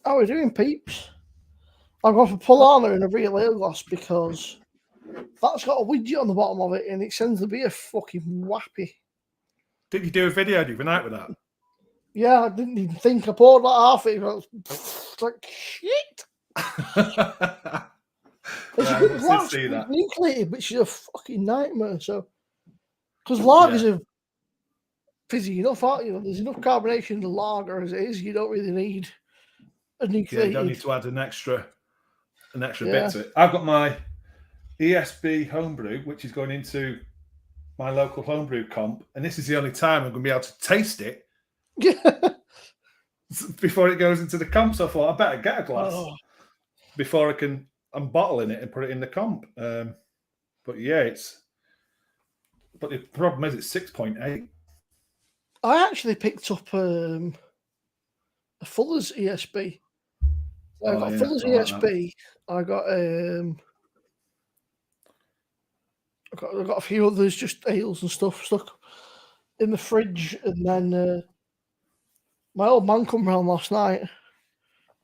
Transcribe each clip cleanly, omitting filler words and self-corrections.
How are we doing, peeps? I've gone for Polana in a real ale glass because that's got a widget on the bottom of it and it sends the beer fucking wappy. Did you do a video the other night with that? Yeah, I didn't even think. I poured like half it. I was like, shit. It's a good glass. It's nucleated, but she's a fucking nightmare. So, because lagers are fizzy enough, aren't you? There's enough carbonation in the lager as it is. You don't really need a nucleated. Yeah, you don't need to add an extra bit to it. I've got my ESB Homebrew, which is going into my local Homebrew comp, and this is the only time I'm going to be able to taste it before it goes into the comp. So I thought I better get a glass before I can unbottle it and put it in the comp. But yeah, but the problem is it's 6.8. I actually picked up a Fuller's ESB. I got Fuller's ESB. I got a few others, just ales and stuff stuck in the fridge, and then my old man come round last night,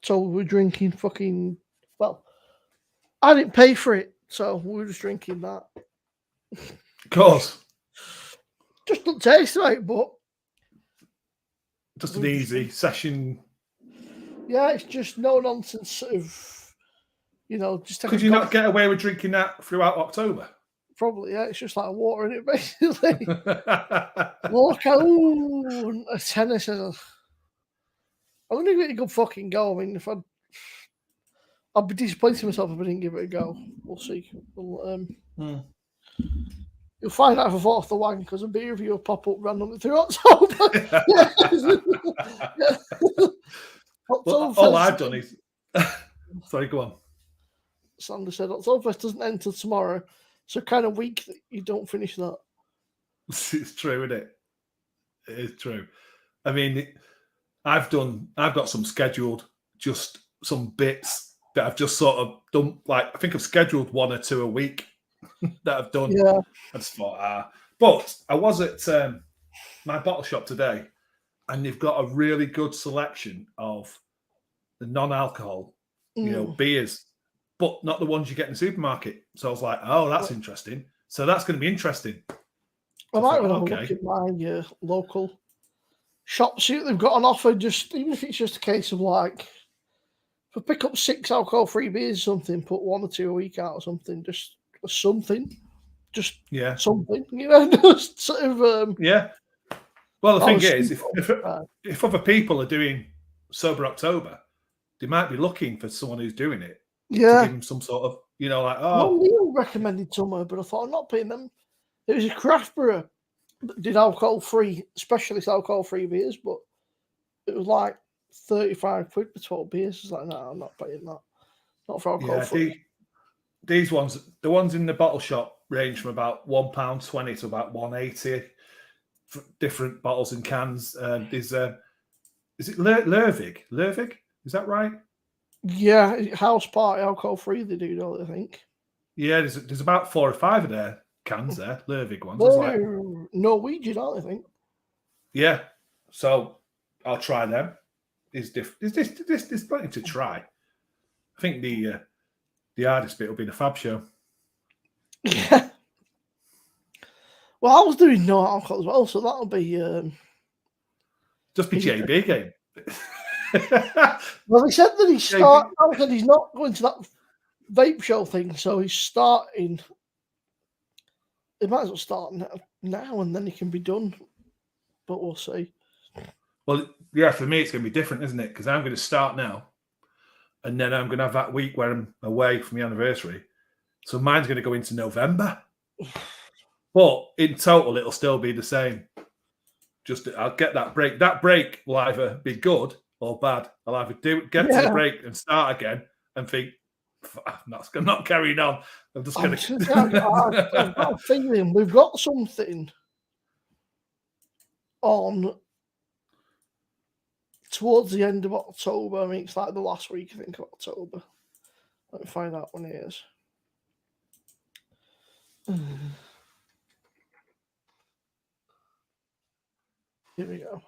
so we were drinking fucking. Well, I didn't pay for it, so we were just drinking that. Of course, just don't taste right, but just an easy session. Yeah, it's just no nonsense sort of, just. Could you not get away with drinking that throughout October? Probably, yeah. It's just like water in it, basically. Walk out, a tenner says, I'm going to give it a good fucking go. I mean, I'd be disappointed in myself if I didn't give it a go. We'll see. You'll find out if I fall off the wagon because a beer review will pop up randomly through October. Well, all I've done is... Sorry, go on. Sander said Oktoberfest doesn't end until tomorrow, so kind of weak that you don't finish that. It's true, isn't it? It is true. I mean, I've got some scheduled, just some bits that I've just sort of done. Like, I think I've scheduled 1 or 2 a week that I've done. Yeah. I just thought, But I was at my bottle shop today, and they've got a really good selection of the non-alcohol, beers, but not the ones you get in the supermarket. So I was like, oh, that's interesting. So that's going to be interesting. I might have a look at my local shop, see what they've got on offer, just even if it's just a case of like, if I pick up 6 alcohol-free beers or something, put 1 or 2 a week out or something, just something. Just something, just sort of... yeah. Well, the thing is, if other people are doing Sober October, they might be looking for someone who's doing it to give them some sort of, like, Well, Neil recommended somewhere, but I thought I'm not paying them. It was a craft brewer that did alcohol-free, specialist alcohol-free beers, but it was like 35 quid for 12 beers. It's like, no, I'm not paying that. Not for alcohol-free. These ones, the ones in the bottle shop, range from about £1.20 to about £1.80 for different bottles and cans. Is it Lervig? Lervig? Is that right? Yeah, house party alcohol-free they do, don't they, I think? Yeah, there's about 4 or 5 of their cans there, Lervig ones. They're Norwegian, aren't they, I think? Yeah, so I'll try them. There's plenty to try. I think the hardest bit will be the Fab Show. Yeah. Well, I was doing no alcohol as well, so that'll be... just be JB again. Well, he said that he's not going to that vape show thing, so he's starting... He might as well start now and then he can be done, but we'll see. Well, yeah, for me it's going to be different, isn't it? Because I'm going to start now, and then I'm going to have that week where I'm away from the anniversary. So mine's going to go into November. But in total, it'll still be the same. I'll get that break. That break will either be good or bad. I'll either get to the break and start again and think, I'm not carrying on. I'm just going to... I've got a feeling we've got something on towards the end of October. I mean, it's like the last week, I think, of October. Let me find out when it is. Here we go.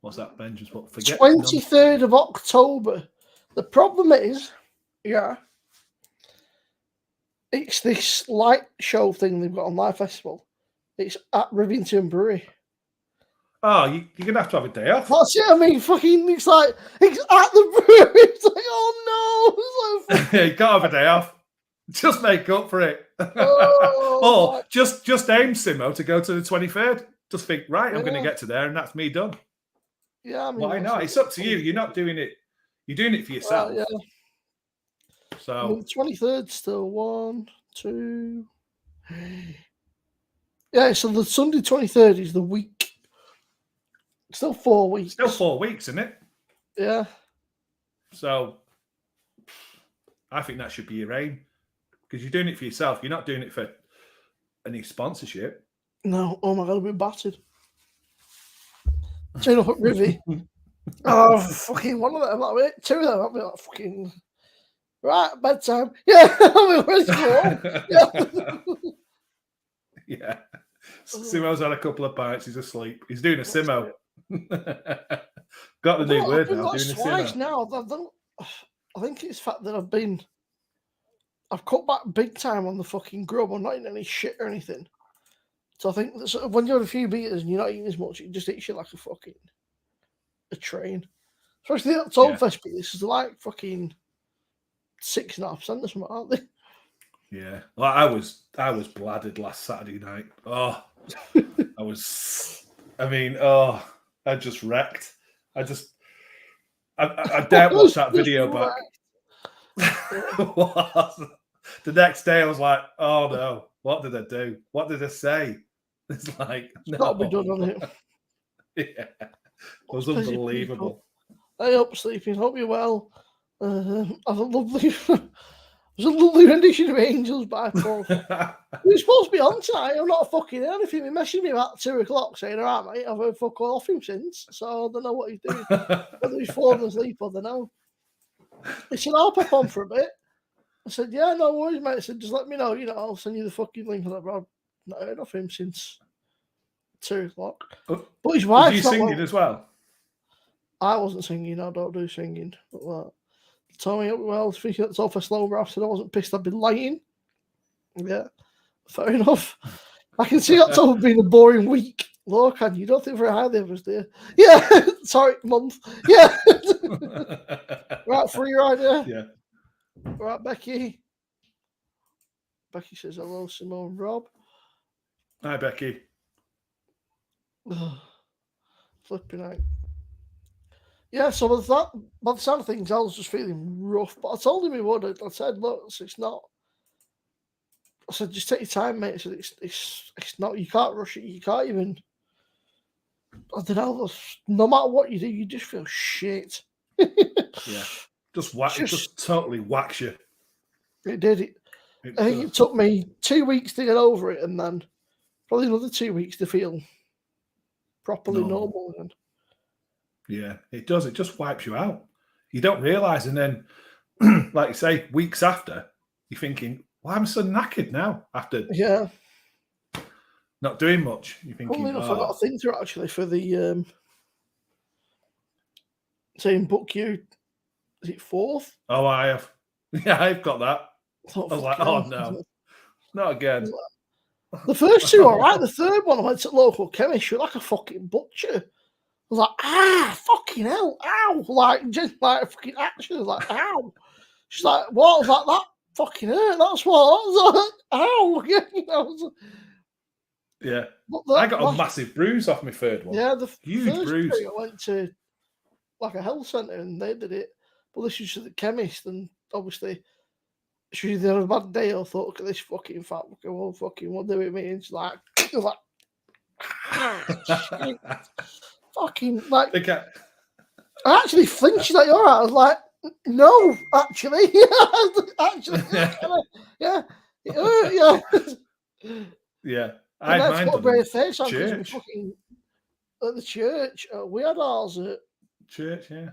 What's that, Benjamin? What? Forget 23rd of October. The problem is, it's this light show thing they've got on Live Festival. It's at Rivington Brewery. Oh, you're going to have a day off. That's it. I mean, fucking, it's at the brewery. It's like, oh no. It's like, you can't have a day off. Just make up for it. Or just aim, Simo, to go to the 23rd. Just think, right, I'm going to get to there and that's me done. Yeah, I mean, why not? It's up to you. You're not doing it. You're doing it for yourself. Yeah. So I mean, 23rd still 1, 2. Yeah, so the Sunday 23rd is the week. Still 4 weeks. Still 4 weeks, isn't it? Yeah. So I think that should be your aim because you're doing it for yourself. You're not doing it for any sponsorship. No. Oh my God, I've been battered. Turn up at Rivy. Oh, fucking one of them. Like, 2 of them. I'll be like, fucking, right, bedtime. Yeah. I mean, where's the home? Yeah. Simo's had a couple of pints. He's asleep. He's doing a Simo. Got the new word now. Doing a twice Simo. Now. I think it's the fact that I've cut back big time on the fucking grub. I'm not eating any shit or anything. So I think that sort of when you're on a few beers and you're not eating as much, it just eats you like a train. Especially the Oktoberfest beers, they're like fucking 6.5% or something, aren't they? Yeah. Well, I was bladdered last Saturday night. Oh, I just wrecked. I daren't watch that video back. The next day I was like, oh no, what did I do? What did I say? It's like, no. Got to be done on it. Yeah. It was unbelievable. Hey up, sleeping. Hope you're well. Have a lovely rendition of Angels by Paul. We're supposed to be on tonight. I'm not fucking in anything. He messaged me about 2 o'clock saying, all right, mate, I've heard fuck all off him since. So I don't know what he's doing. Whether he's fallen asleep, I don't know. He said, I'll pop on for a bit. I said, yeah, no worries, mate. I said, just let me know, I'll send you the fucking link. I've not heard of him since 2 o'clock. But his wife's you singing as well? I wasn't singing. I don't do singing. But Tommy up well, speaking that's off a slow rap, said I wasn't pissed, I'd been lying. Yeah, fair enough. I can see October being a boring week. Look, and you don't think very highly of us, do you? Yeah, sorry, month. Yeah. Right, free rider. Yeah. Right, Becky. Becky says hello, Simone Rob. Hi, Becky. Flipping out. Yeah, so by the sound of things, I was just feeling rough. But I told him he would. I said, look, it's not. I said, just take your time, mate. I said, it's not. You can't rush it. You can't even. I don't know. No matter what you do, you just feel shit. Yeah, just totally whacks you. It did. I think it took me 2 weeks to get over it, and then probably another 2 weeks to feel properly normal again. Yeah, it does. It just wipes you out. You don't realise, and then, like you say, weeks after, you're thinking, "Well, I'm so knackered now." After not doing much, you're thinking, "I got a thing through actually for the saying book you. Is it 4th? Oh, I have. Yeah, I've got that. I was like, "Oh no, not again." The first 2 are right. The third one, I went to local chemist. You're like a fucking butcher. I was like, fucking hell, ow. Like, just like a fucking action. I was like, ow. She's like, what? I was like, that fucking hurt. That's what. I was like, ow. Yeah. I got a massive bruise off my third one. Yeah, the huge bruise. I went to like a health centre and they did it. But this was to the chemist, and obviously, she was having a bad day. I thought, look at this fucking fat fucking won't do it, me. And she's like, shit. Fucking like, I actually flinched. She's like, all right. I was like, no, actually, yeah, yeah. I had got a brave face on because we fucking at the church. We had ours at church. Yeah,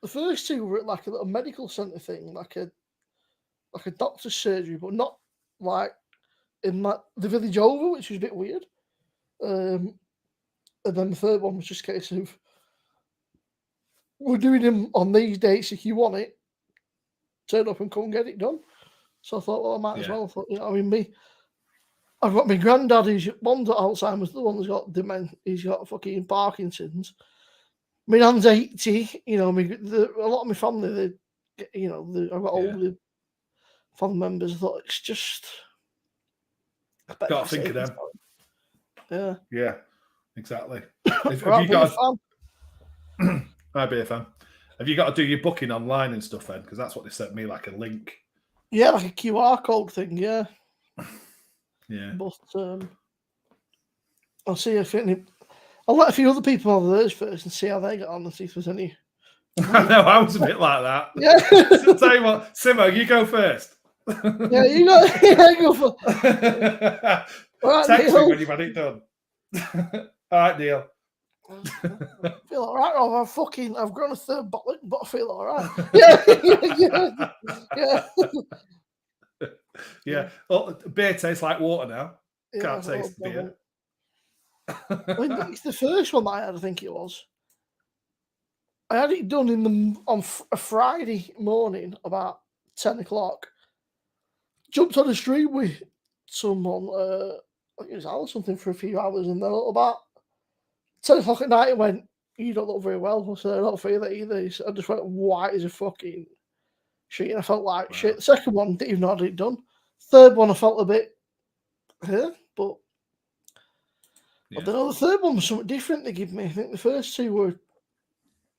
the first 2 were at like a little medical centre thing, like a doctor's surgery, but not like in the village over, which was a bit weird. And then the third one was just a case of we're doing them on these dates. If you want it, turn up and come and get it done. So I thought, well, I might as well. I thought, I mean, I've got my granddad who's one's got Alzheimer's, the one who's got dementia, he's got fucking Parkinson's. My nan's 80, a lot of my family, I've got older family members. I thought it's just. Got to think of them. Yeah. Yeah, exactly. Have you got I'd be a fan. Have you got to do your booking online and stuff then? Because that's what they sent me, like a link. Yeah, like a QR code thing, yeah. Yeah. But I'll see if I'll let a few other people have theirs first and see how they get on and see if there's any. I know, I was a bit like that. Yeah. So tell you what, Simo, you go first. Yeah, you go for. Right, Text Neil. me when you've had it done. All right, Neil. I feel all right. I've grown a third bottle, but I feel all right. Yeah. Oh, beer tastes like water now. Can't Yeah, taste beer. I mean, it's the first one that I had, I think it was. I had it done on a Friday morning about 10 o'clock. Jumped on the street with someone, I think it was Al or something, for a few hours, and then about 10 o'clock at night it went, you don't look very well. I said, I don't feel it either. I just went white as a fucking shit, and I felt like shit. The second one, didn't even know I had it done. Third one, I felt a bit, but I don't know. The third one was something different they give me. I think the first two were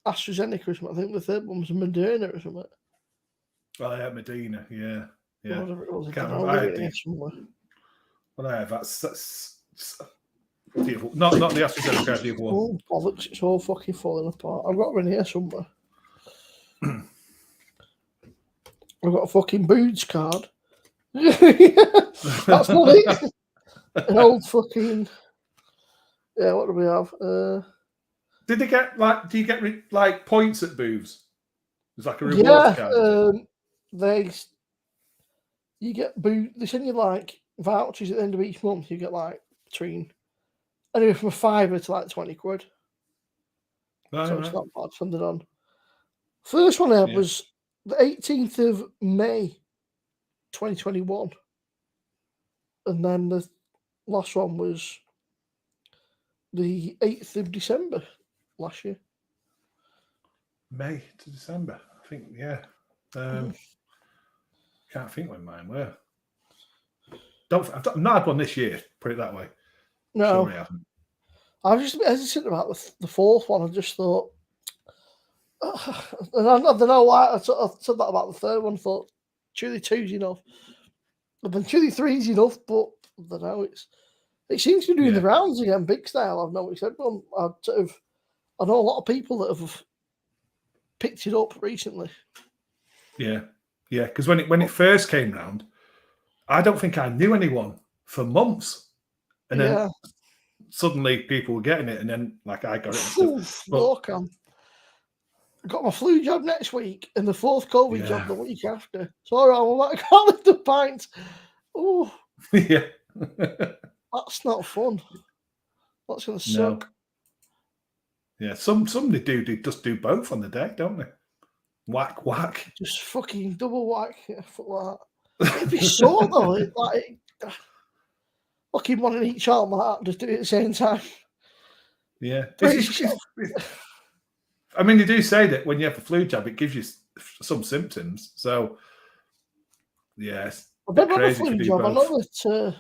AstraZeneca or something. I think the third one was Moderna or something. Oh, yeah, Medina, yeah. Whatever it was. Can't remember. Well, I have. That's beautiful. Not the AstraZeneca, the other one. Oh, bollocks, it's all fucking falling apart. I've got one here somewhere. I've got a fucking Boots card. That's not it. An old fucking. Yeah, what do we have? Did they get do you get points at booths? It's like a reward card. You get they send you vouchers at the end of each month. You get between anywhere from £5 to 20 quid. So it's not bad funded on. First one I had was the 18th of May 2021. And then the last one was the 8th of December last year. May to December, I think, yeah. Can't think when mine were. I've not had one this year, put it that way. No. Sure I was just hesitant about the fourth one. I just thought, and I don't know why I said that about the third one. I thought, truly two's enough. But then truly three's enough, but I don't know. It seems to be doing the rounds again, big style. I've noticed everyone. I know a lot of people that have picked it up recently. Yeah, because when it first came round, I don't think I knew anyone for months, and then suddenly people were getting it, and then I got it. Look, I got my flu jab next week, and the fourth COVID jab the week after. So I can't lift the pints. Oh, yeah, that's not fun. That's gonna suck. No. Yeah, some they just do both on the day, don't they? Whack. Just fucking double whack. Like that. It'd be sore though. Fucking one in each arm like that, just do it at the same time. Yeah. I mean, they do say that when you have a flu jab, it gives you some symptoms. So, yes. I've never had a flu jab. I know that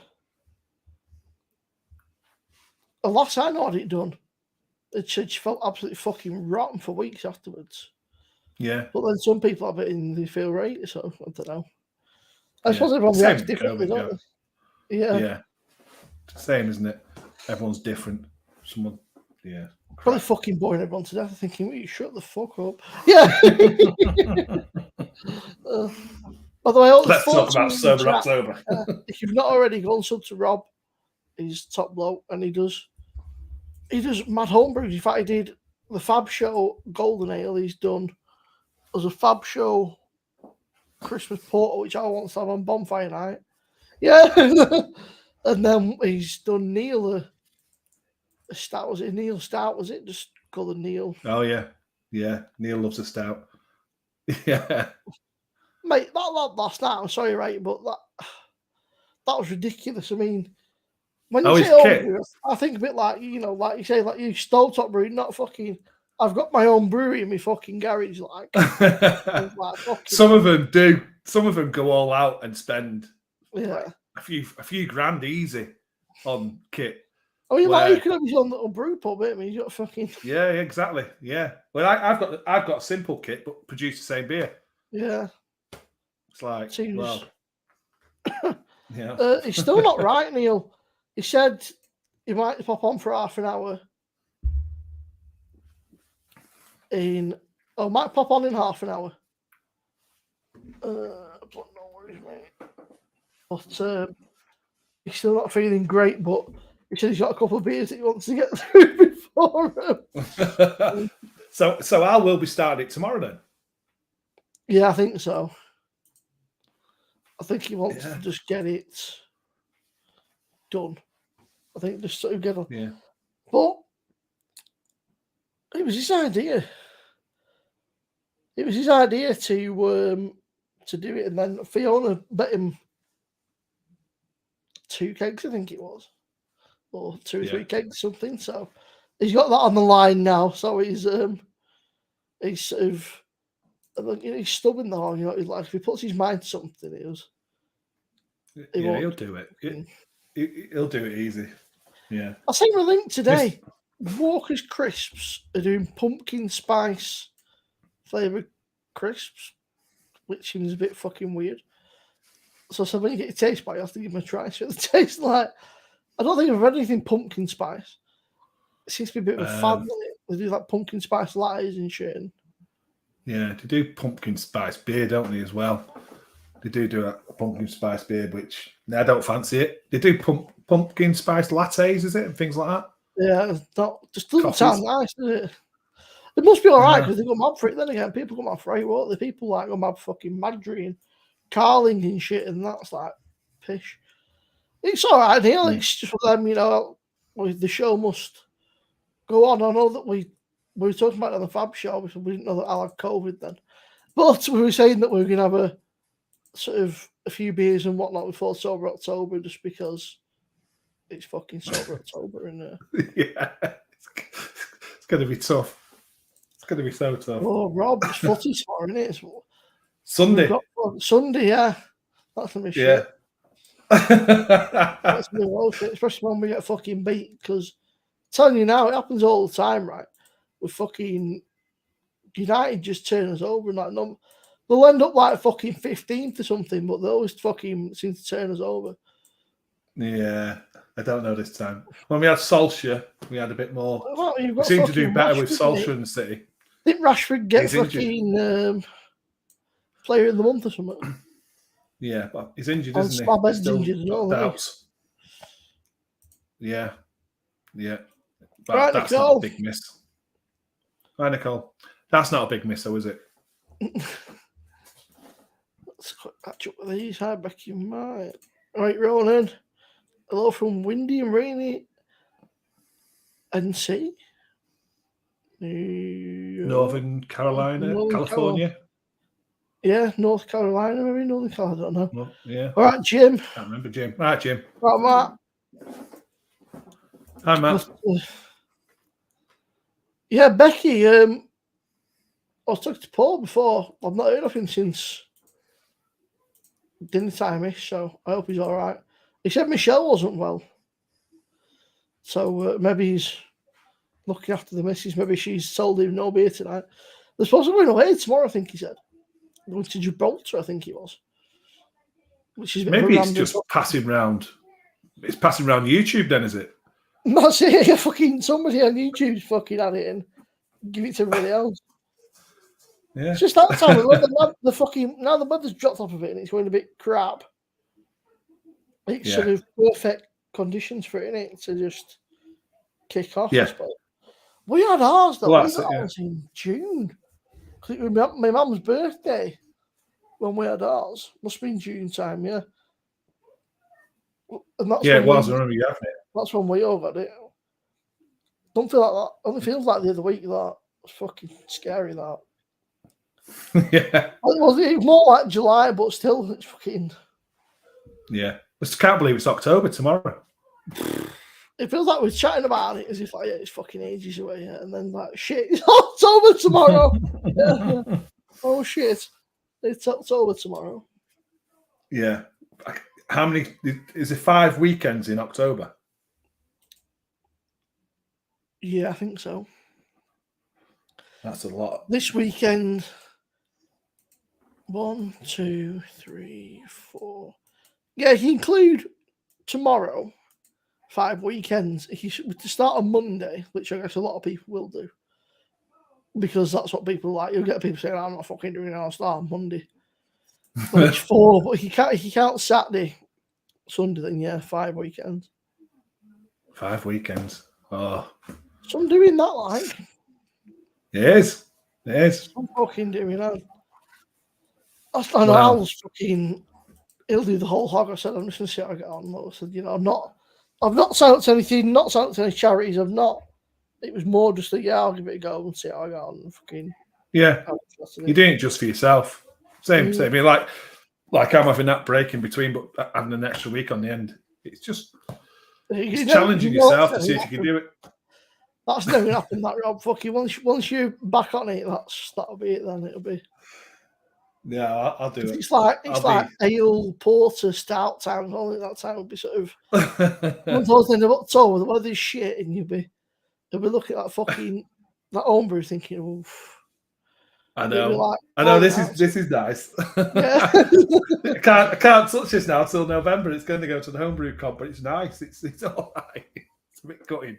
the last I know had it done, it said she felt absolutely fucking rotten for weeks afterwards. Yeah. But then some people have it and they feel right, so I don't know. I suppose everyone reacts differently, don't they? Yeah. Same, isn't it? Everyone's different. Someone, Probably fucking boring everyone to death, thinking, you shut the fuck up. Yeah. By the way, let's talk about Sober October. If you've not already gone, sub to Rob. He's top bloke, and he does mad homebrews. In fact, he did the Fab Show Golden Ale. He's done as a Fab Show Christmas Porter, which I once had on Bonfire Night. Yeah. And then he's done Neil a stout. Was it Neil Stout? Was it just called a Neil? Oh, yeah. Yeah, Neil loves a stout. Yeah. Mate, that last night, I'm sorry, right, but that was ridiculous. I mean, when you say homebrew, I think a bit like, like you say, like you stovetop brewing, not fucking, I've got my own brewery in my fucking garage, like. Some of them do. Some of them go all out and spend like a few grand easy on kit. Oh, you could have your own little brew pub, I mean, you got fucking. Yeah, exactly. Yeah. Well, I've got a simple kit, but produce the same beer. Yeah. It's like, well, yeah. He's still not right, Neil. He said he might pop on for half an hour. Might pop on in half an hour. No worries, mate. But he's still not feeling great. But he said he's got a couple of beers that he wants to get through before. So I will be starting it tomorrow then. Yeah, I think so. I think he wants to just get it done. I think just sort of get on. Yeah. But it was his idea. It was his idea to do it, and then Fiona bet him 2 kegs, I think it was, or 2 or 3 kegs, something. So he's got that on the line now. So he's sort of, he's stubborn though. He's like, if he puts his mind to something, he'll do it. He'll do it easy. Yeah. I seen a link today. Walker's Crisps are doing pumpkin spice flavoured crisps, which seems a bit fucking weird. So when you get your taste bite, you have to give them a try. So the taste like, I don't think I've had anything pumpkin spice. It seems to be a bit of a fad, doesn't it? They do like pumpkin spice lattes and shit. Yeah, they do pumpkin spice beer, don't they, as well? They do a pumpkin spice beer, which I don't fancy it. They do pumpkin spice lattes, is it? And things like that. Yeah, just doesn't sound nice, does it? It must be all right because they go mad for it. Then again, people go mad for it, won't they? People like go mad fucking Madry and Carling and shit, and that's like pish. It's all right, Neil. It's just for them, the show must go on. I know that we were talking about it on the Fab show because we didn't know that I had COVID then. But we were saying that we were going to have a sort of a few beers and whatnot before Sober October just because it's fucking Sober October. And yeah, it's going to be tough. It's going to be so tough. Oh, Rob, it's footy tomorrow, isn't it? Sunday. Sunday, yeah. That's going to be shit. That's going to be well shit, especially when we get fucking beat. Because I'm telling you now, it happens all the time, right? With fucking United just turn us over and like, no, they'll end up like fucking 15th or something, but they always fucking seem to turn us over. Yeah, I don't know this time. When we had Solskjaer, we had a bit more. Well, we seem to do better with Solskjaer in the City. Didn't Rashford get fucking player of the month or something? Yeah, but he's injured, isn't he? He's still injured and all doubts. Yeah. But right, that's Nicole. not a big miss. Hi, Nicole. That's not a big miss, though, is it? Let's catch up with these. Hi, Becky. Right, Ronan. Hello from windy and rainy NC. Northern Carolina, California. Yeah, North Carolina, maybe Northern Carolina, I don't know. Well, yeah. All right, Jim. Can't remember Jim. All right, Jim. Right, Matt. Hi, Matt. Yeah, Becky. I was talking to Paul before. I've not heard of him since dinner time-ish, so I hope he's all right. He said Michelle wasn't well. So maybe he's looking after the missus. Maybe she's told him no beer tonight. They're supposed to be going away tomorrow, I think he said. Going to Gibraltar, I think it was. Which is maybe it's just passing round. It's passing around YouTube then, is it? That's it. Fucking somebody on YouTube's fucking had it and give it to everybody else. Yeah. It's just that time. the fucking now the weather's dropped off of it and it's going a bit crap. It's sort of perfect conditions for it, innit? To just kick off. Yeah. We had ours though. Well, we had ours in June. Because it was my mum's birthday when we had ours. Must have been June time, yeah. And that's it was. I remember you having it. That's when we all had it. Don't feel like that. Only feels like the other week that. It's fucking scary, that. Yeah. It was more like July, but still, it's fucking... Yeah. I just can't believe it's October tomorrow. It feels like we're chatting about it as if like, yeah, it's fucking ages away, yeah. And then like, shit, it's October tomorrow. Yeah. Oh shit, it's October tomorrow. Yeah. How many? Is it 5 weekends in October? Yeah, I think so. That's a lot. This weekend, 1, 2, 3, 4. Yeah, if you include tomorrow, 5 weekends. If you should to start on Monday, which I guess a lot of people will do, because that's what people like. You'll get people saying, "I'm not fucking doing it. I'll start on Monday." But it's 4. But if you count Saturday, Sunday, then yeah, 5 weekends. 5 weekends. Oh, So I'm doing that like. It is. It is. I'm fucking doing that. I know Al's fucking. He'll do the whole hog. I said, I'm just gonna see how I get on. I said, you know, I've not signed up to anything, not signed up to any charities. I've not. It was more just that, yeah, I'll give it a go and see how I get on. Fucking. Yeah. You're doing it just for yourself. Same. I mean, like I'm having that break in between, but having an extra week on the end. It's just challenging yourself to see if you can do it. That's never gonna happen, that, Rob. Fucking once you're back on it, that'll be it. Then it'll be. Yeah, I'll do it. It's like ale, porter, stout time. Only that time would be sort of towards the end of October. The weather's shit, and you'll be looking at fucking that homebrew, thinking, "Oof." I know. Like, I know. This is nice. Yeah. I can't touch this now till November. It's going to go to the homebrew comp, but it's nice. It's all right. It's a bit gutting.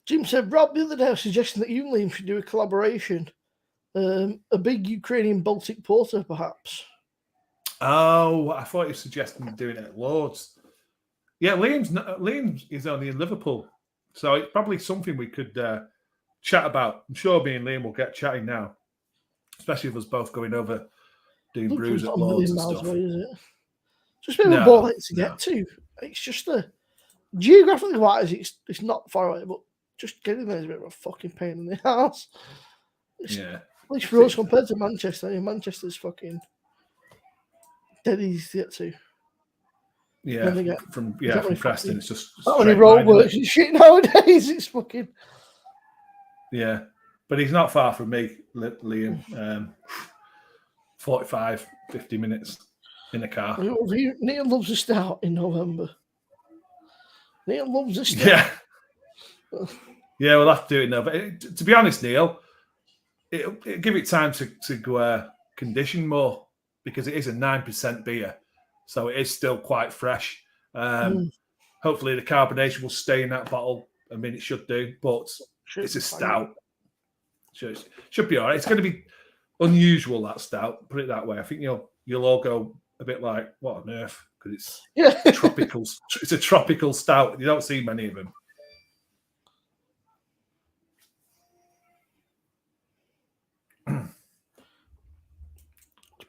Jim said, Rob, the other day I was suggesting that you and Liam should do a collaboration. A big Ukrainian Baltic porter, perhaps. Oh, I thought you were suggesting doing it at Lord's. Yeah, Liam is only in Liverpool, so it's probably something we could chat about. I'm sure me and Liam will get chatting now, especially with us both going over doing brews at Lord's and stuff. Away, is it? Just a bit of a ball to get to. It's just geographically wise, it's not far away, but just getting there is a bit of a fucking pain in the ass. Yeah. At least for us compared to Manchester. I mean, Manchester's fucking dead easy to get to. Yeah, from Preston, it's just not many roadworks and shit nowadays. It's fucking. Yeah, but he's not far from me, Liam. 45, 50 minutes in the car. Neil loves a stout in November. Neil loves a stout. Yeah. Yeah, we'll have to do it now. But to be honest, Neil, it'll give it time to condition more, because it is a 9% beer, so it is still quite fresh. Hopefully, the carbonation will stay in that bottle. I mean, it should do, but it's a stout. Should be all right. It's going to be unusual, that stout. Put it that way. I think you'll all go a bit like, what on earth? Because it's tropical. It's a tropical stout. You don't see many of them.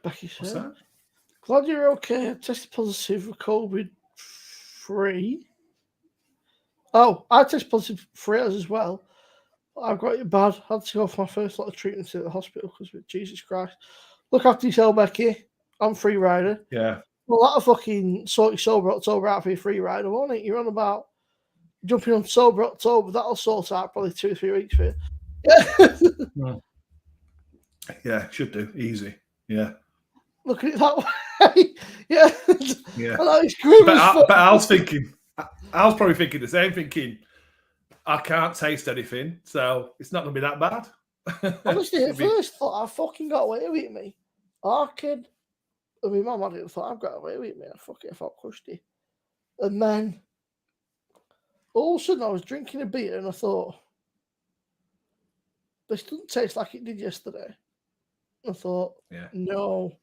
Becky said, glad you're okay. I tested positive for COVID-free. Oh, I tested positive for it as well. I've got it bad. I had to go for my first lot of treatments at the hospital because of Jesus Christ. Look after yourself, Becky. I'm free rider. Yeah. Well, that'll fucking sort you sober October out for your free rider, won't it? You're on about jumping on sober October. That'll sort out probably 2 or 3 weeks for you. Yeah. Yeah, should do. Easy. Yeah. Look at it that way. Yeah. Yeah. I know, it's grim but Al's probably thinking the same, thinking, I can't taste anything, so it's not going to be that bad. Honestly, at first, I thought I fucking got away with me. Our kid, I mean, my mum thought I've got away with me. I felt crusty. And then, all of a sudden, I was drinking a beer and I thought, this doesn't taste like it did yesterday. I thought, no.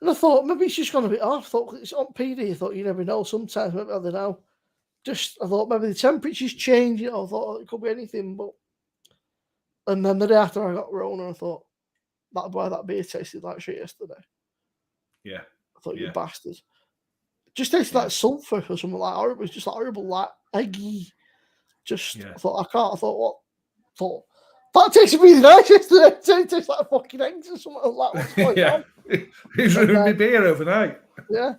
And I thought, maybe it's just gone a bit off. I thought, it's on PD. I thought, you never know. Sometimes, maybe I don't know. I thought maybe the temperature's changed. I thought it could be anything. And then the day after I got Rona, I thought, that's why that beer tasted like shit yesterday. Yeah. I thought, you bastard. It just tasted like sulfur or something like horrible. It was just like horrible, like eggy. I thought, I can't. I thought, what? That tasted really nice yesterday. It tastes like fucking eggs or something like that. What's going on? He's ruined my beer overnight. Yeah.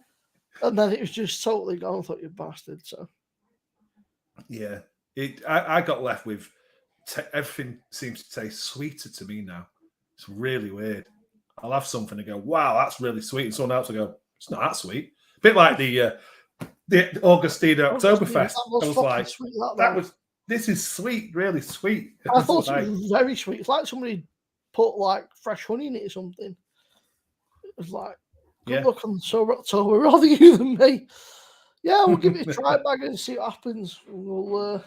And then it was just totally gone. I thought, you bastard. So. Yeah. I got left with everything seems to taste sweeter to me now. It's really weird. I'll have something and go, wow, that's really sweet. And someone else will go, it's not that sweet. A bit like the Augustine Oktoberfest. I was like, sweet, this is sweet, really sweet. I thought it was very sweet. It's like somebody put like fresh honey in it or something. It was like, good luck on Sober October, rather you than me. Yeah, we'll give it a try bag and see what happens. We'll,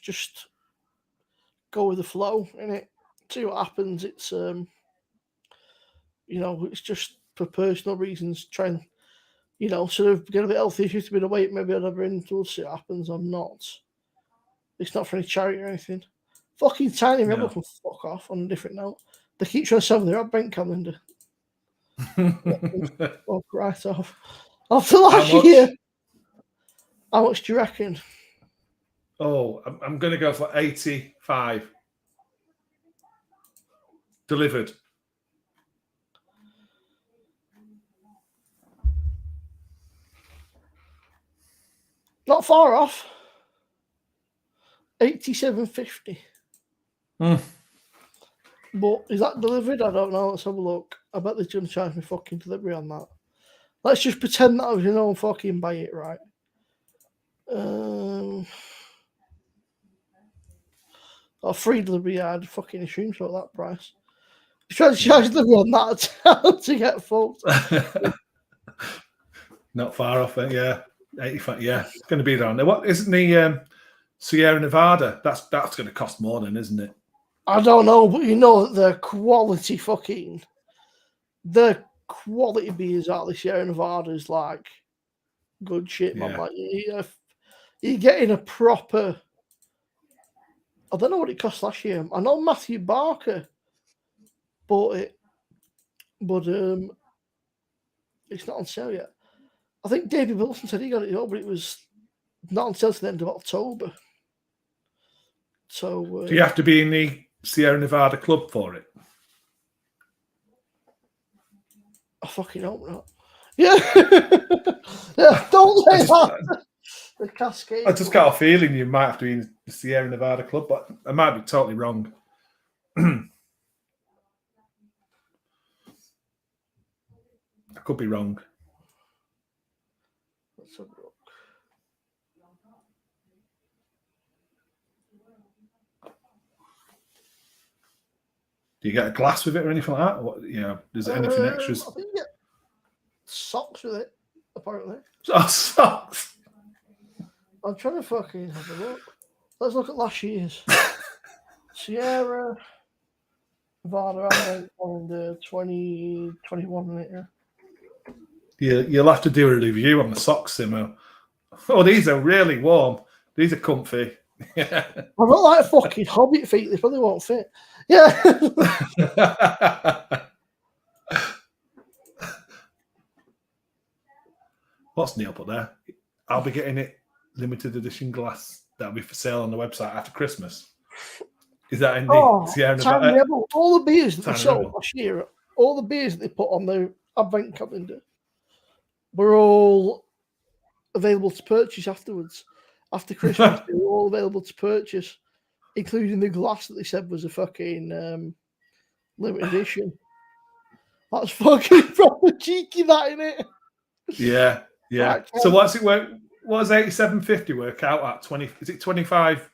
just go with the flow, innit? See what happens. It's, it's just for personal reasons, try and, sort of get a bit healthy. If you've been away, maybe I'll have been, we'll see what happens. I'm not. It's not for any charity or anything. Fucking Tiny Rebel can fuck off on a different note. They keep trying to sell their advent calendar. Fuck right off. After last year. How much do you reckon? Oh, I'm going to go for 85. Delivered. Not far off. 87.50. But is that delivered? I don't know. Let's have a look. I bet they're going to charge me fucking delivery on that. Let's just pretend that I was, fucking buy it right. Free delivery, I'd fucking assume so at that price. You try to charge delivery on that to get fucked. Not far off it, yeah. 85, yeah. It's going to be around there. What isn't the Sierra Nevada? That's going to cost more then, isn't it? I don't know, but the quality beers out of the Sierra Nevada is like good shit, man. Like you're getting a proper. I don't know what it cost last year. I know Matthew Barker bought it, but it's not on sale yet. I think David Wilson said he got it, but it was not on sale to the end of October. So do you have to be in the Sierra Nevada club for it? I fucking hope not. Yeah, yeah. Don't say that. The Cascade. I just got a feeling you might have to be in the Sierra Nevada club, but I might be totally wrong. I could be wrong. Let's have a look. Do you get a glass with it or anything like that? What, is there anything extras? I think you get socks with it, apparently. Oh, socks. I'm trying to fucking have a look. Let's look at last year's. Sierra Nevada on the 2021 minute. Yeah, you'll have to do a review on the socks, Simo. Oh, these are really warm. These are comfy. Yeah. I've got like fucking hobbit feet. They probably won't fit. Yeah. What's Neil put there? I'll be getting it limited edition glass. That'll be for sale on the website after Christmas. Is that in the Sierra Nevada? All the beers that they sold last year, all the beers that they put on the advent calendar were all available to purchase afterwards. After Christmas, they were all available to purchase, including the glass that they said was a fucking limited edition. That's fucking proper cheeky, that, innit? Yeah, yeah. Right, so what's it work? What does 87.50 work out at? 20? Is it 25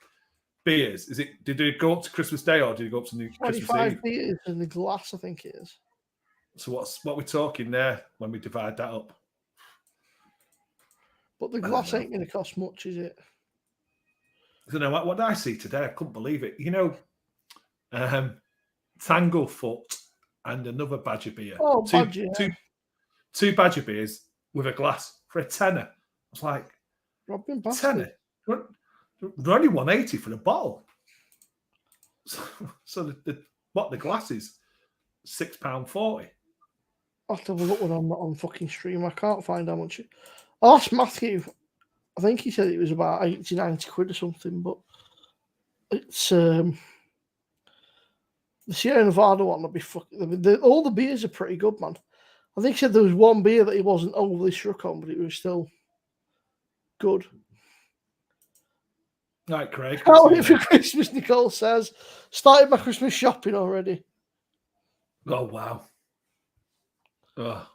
beers? Is it? Did it go up to Christmas Day or did it go up to Christmas Eve? 25 beers in the glass, I think it is. So what we're talking there when we divide that up? But the glass ain't going to cost much, is it? I don't know. What did I see today? I couldn't believe it. Tanglefoot and another Badger beer. Oh, Badger. Two Badger beers with a glass for a tenner. I was like, tenner? They're only 180 for a bottle. So the glass is £6.40. I'll have to have a look when I'm not on fucking stream. I can't find how much. I'll ask Matthew. I think he said it was about 80, 90 quid or something, but it's The Sierra Nevada one will be fucking. I mean, all the beers are pretty good, man. I think he said there was one beer that he wasn't overly struck on, but it was still good. Right, Craig. Can't wait for Christmas, Nicole says. Started my Christmas shopping already. Oh, wow. Oh.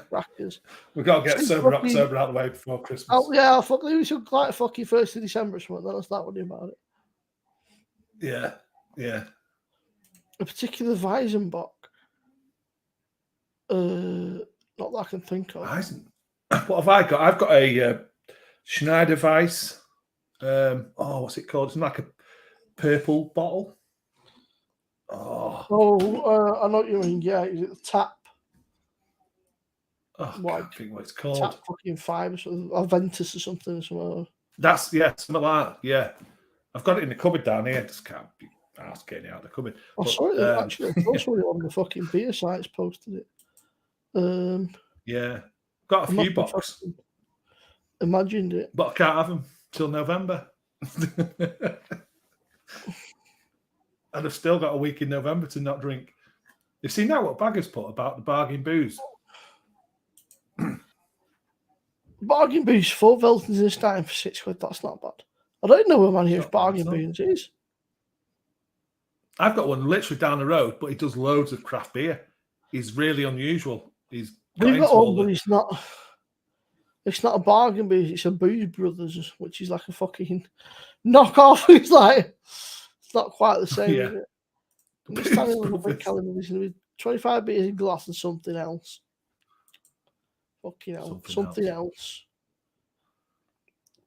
Crackers. We've got to get sober October out of the way before Christmas. Oh, yeah, we should like fucking 1st of December or something. Then I'll start worrying about it. Yeah. A particular Weizenbock. Not that I can think of. What have I got? I've got a Schneider Weiss. What's it called? It's like a purple bottle. I know what you mean. Yeah, is it the tap? I can't think what it's called. Tap fucking 5 or Ventus or something. That's something like that. Yeah, I've got it in the cupboard down here. Just can't be asked getting it out of the cupboard. I saw it actually. I saw it on the fucking beer sites posted it. Yeah, got a few boxes. Imagined it, but I can't have them till November. And I've still got a week in November to not drink. You've seen now what Baggers put about the bargain booze. Bargain booze, 4 Veltons this time for £6. That's not bad. I don't know where man here's bargain booze is. I've got one literally down the road, but he does loads of craft beer. He's really unusual. We've got one, but it's not. It's not a bargain booze. It's a Booze Brothers, which is like a fucking knockoff. It's like it's not quite the same. Yeah. Is it? I'm just standing on the calendar. There's going to be 25 beers in glass and something else. Fucking hell, something else.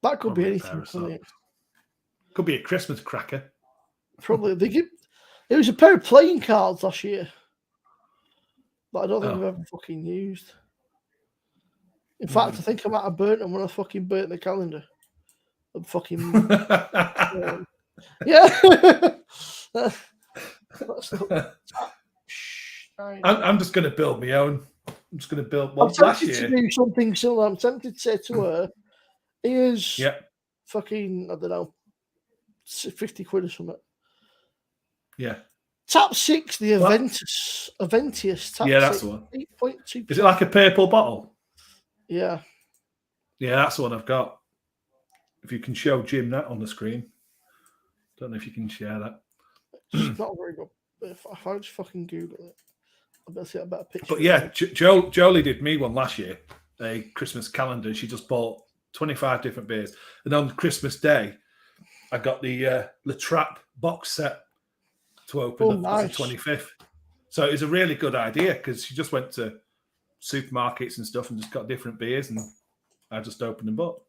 That could be anything. Could be a Christmas cracker. Probably. It was a pair of playing cards last year, but I don't think I've ever fucking used. In fact, I think I might have burnt them when I fucking burnt the calendar. I'm fucking yeah. I'm just going to build my own. I'm just going to build one. I'm tempted to do something similar. I'm tempted to say to her, "Here's fucking I don't know, £50 or something." Yeah. Tap 6, the Aventius. Tap that's 6, the one. 8.2%. Is it like a purple bottle? Yeah. Yeah, that's the one I've got. If you can show Jim that on the screen. Don't know if you can share that. It's not very good. If I just fucking Google it, I'll better see a better picture. But yeah, Jolie did me one last year, a Christmas calendar. She just bought 25 different beers. And on Christmas Day, I got the Le Trappe box set to open on the 25th. So it was a really good idea because she just went to supermarkets and stuff and just got different beers and I just opened them up.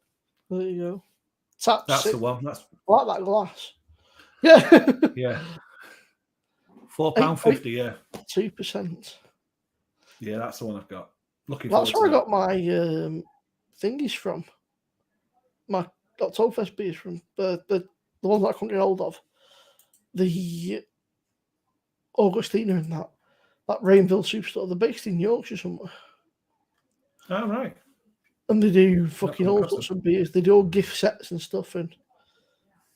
There you go. Tap That's 6. the one. That's I like that glass. Yeah. Yeah. £4.50, yeah. 2%. Yeah, that's the one I've got. That's where I got my thingies from. My Oktoberfest beers from. The ones that I couldn't get hold of. The Augustina and that Rainville Superstore. They're based in Yorkshire somewhere. Oh, right. And they do fucking all sorts of beers. They do all gift sets and stuff. And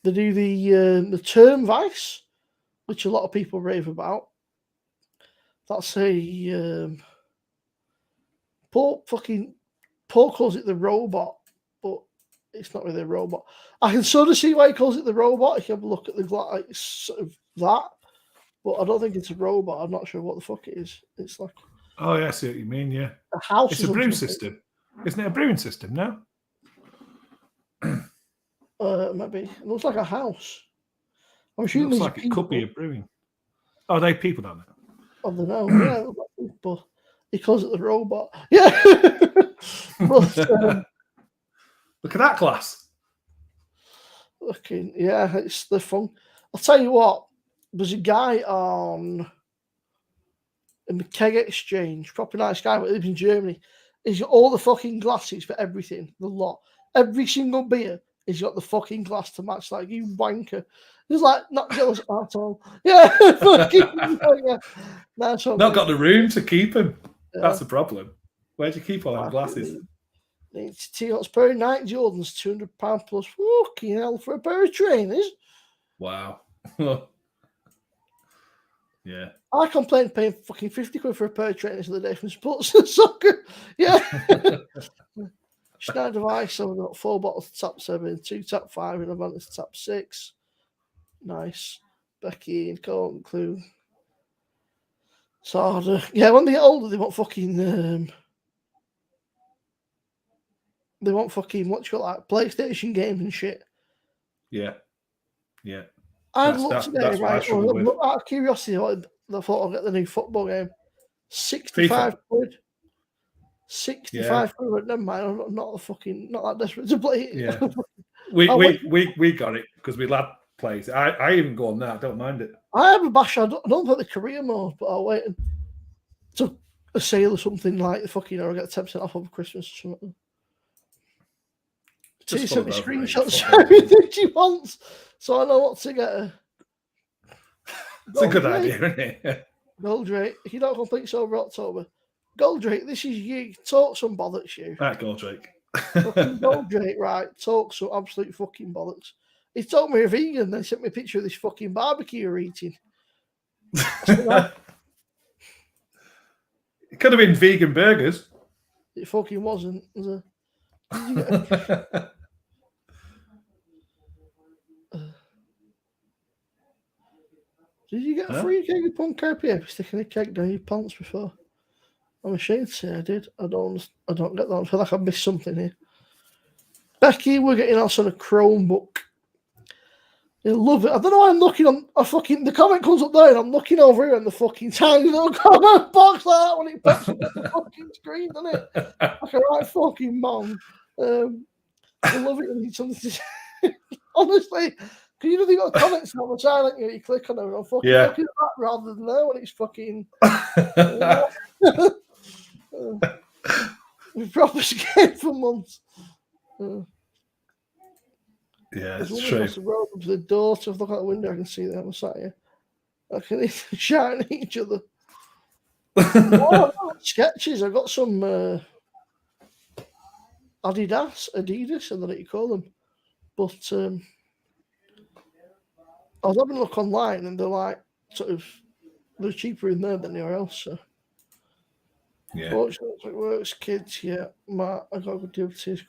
they do the Term Vice, which a lot of people rave about. That's a Paul calls it the robot, but it's not really a robot. I can sort of see why he calls it the robot if you have a look at the glass, it's sort of that. But I don't think it's a robot. I'm not sure what the fuck it is. It's like I see what you mean, yeah. A house. It's a brew system. Isn't it a brewing system now? Maybe. It looks like a house. I'm assuming it looks like it could be a brewing. Oh, they people down there. I don't know. Yeah, but he calls it the robot. Yeah. But, look at that glass. It's the fun. I'll tell you what. There's a guy in the Keg Exchange, proper nice guy, but lives in Germany. He's got all the fucking glasses for everything, the lot. Every single beer, he's got the fucking glass to match. Like, you wanker. He's like, not jealous at all. Yeah, fucking, yeah. Not got the room to keep him. Yeah. That's the problem. Where'd you keep all them glasses? It's T-Hot's pair of Nike Jordans, £200 plus. Fucking hell for a pair of trainers. Wow. Yeah. I complained paying fucking 50 quid for a pair of trainers the other day from Sports and Soccer. Yeah. Schneider device, so we've got 4 bottles of top 7, 2 top 5, and I've top 6. Nice. Becky and Colt, Clue. So, yeah, when they get older, they want fucking, what you call like PlayStation games and shit. Yeah. Yeah. I looked today, right? Out of curiosity, I thought I'll get the new football game. 65 quid. 65 quid. Never mind. I'm not that desperate to play it. Yeah. we got it because we lad plays. I even go on that. I don't mind it. I have a bash. I don't play the career mode, but I'll wait to a sale or something like the fucking, or I get 10% off over Christmas or something. She sent me screenshots everything she wants, so I know what to get her. It's a good idea, isn't it? Goldrake, if you don't complete over October, Goldrake, this is you. Talk some bollocks, you. Right, Goldrake. Fucking Goldrake, right? Talk some absolute fucking bollocks. He told me a vegan, then sent me a picture of this fucking barbecue you're eating. It could have been vegan burgers. It fucking wasn't. Did you get a free keg of punk IPA for sticking a keg down your pants before? I'm ashamed to say I did. I don't get that. I feel like I missed something here. Becky, we're getting us on a Chromebook. You love it. I don't know why I'm looking on the comment comes up there and I'm looking over here and the fucking tiny little comment box like that when it pops up on the fucking screen, doesn't it? Like a right fucking mom. I love it when you something to say. Honestly. Because you know they got comments on the side, like you click on them and I'm fucking looking at that rather than there when it's fucking we've proper scared for months. Yeah, it's true. The road up to the door to look out the window, I can see them sat here. I can shout at each other. Sketches. I got some Adidas, I don't know what you call them. But I was having a look online and they're like they're cheaper in there than anywhere else. So. Yeah. Fortunately, it works, kids. Yeah, I got a good deal with his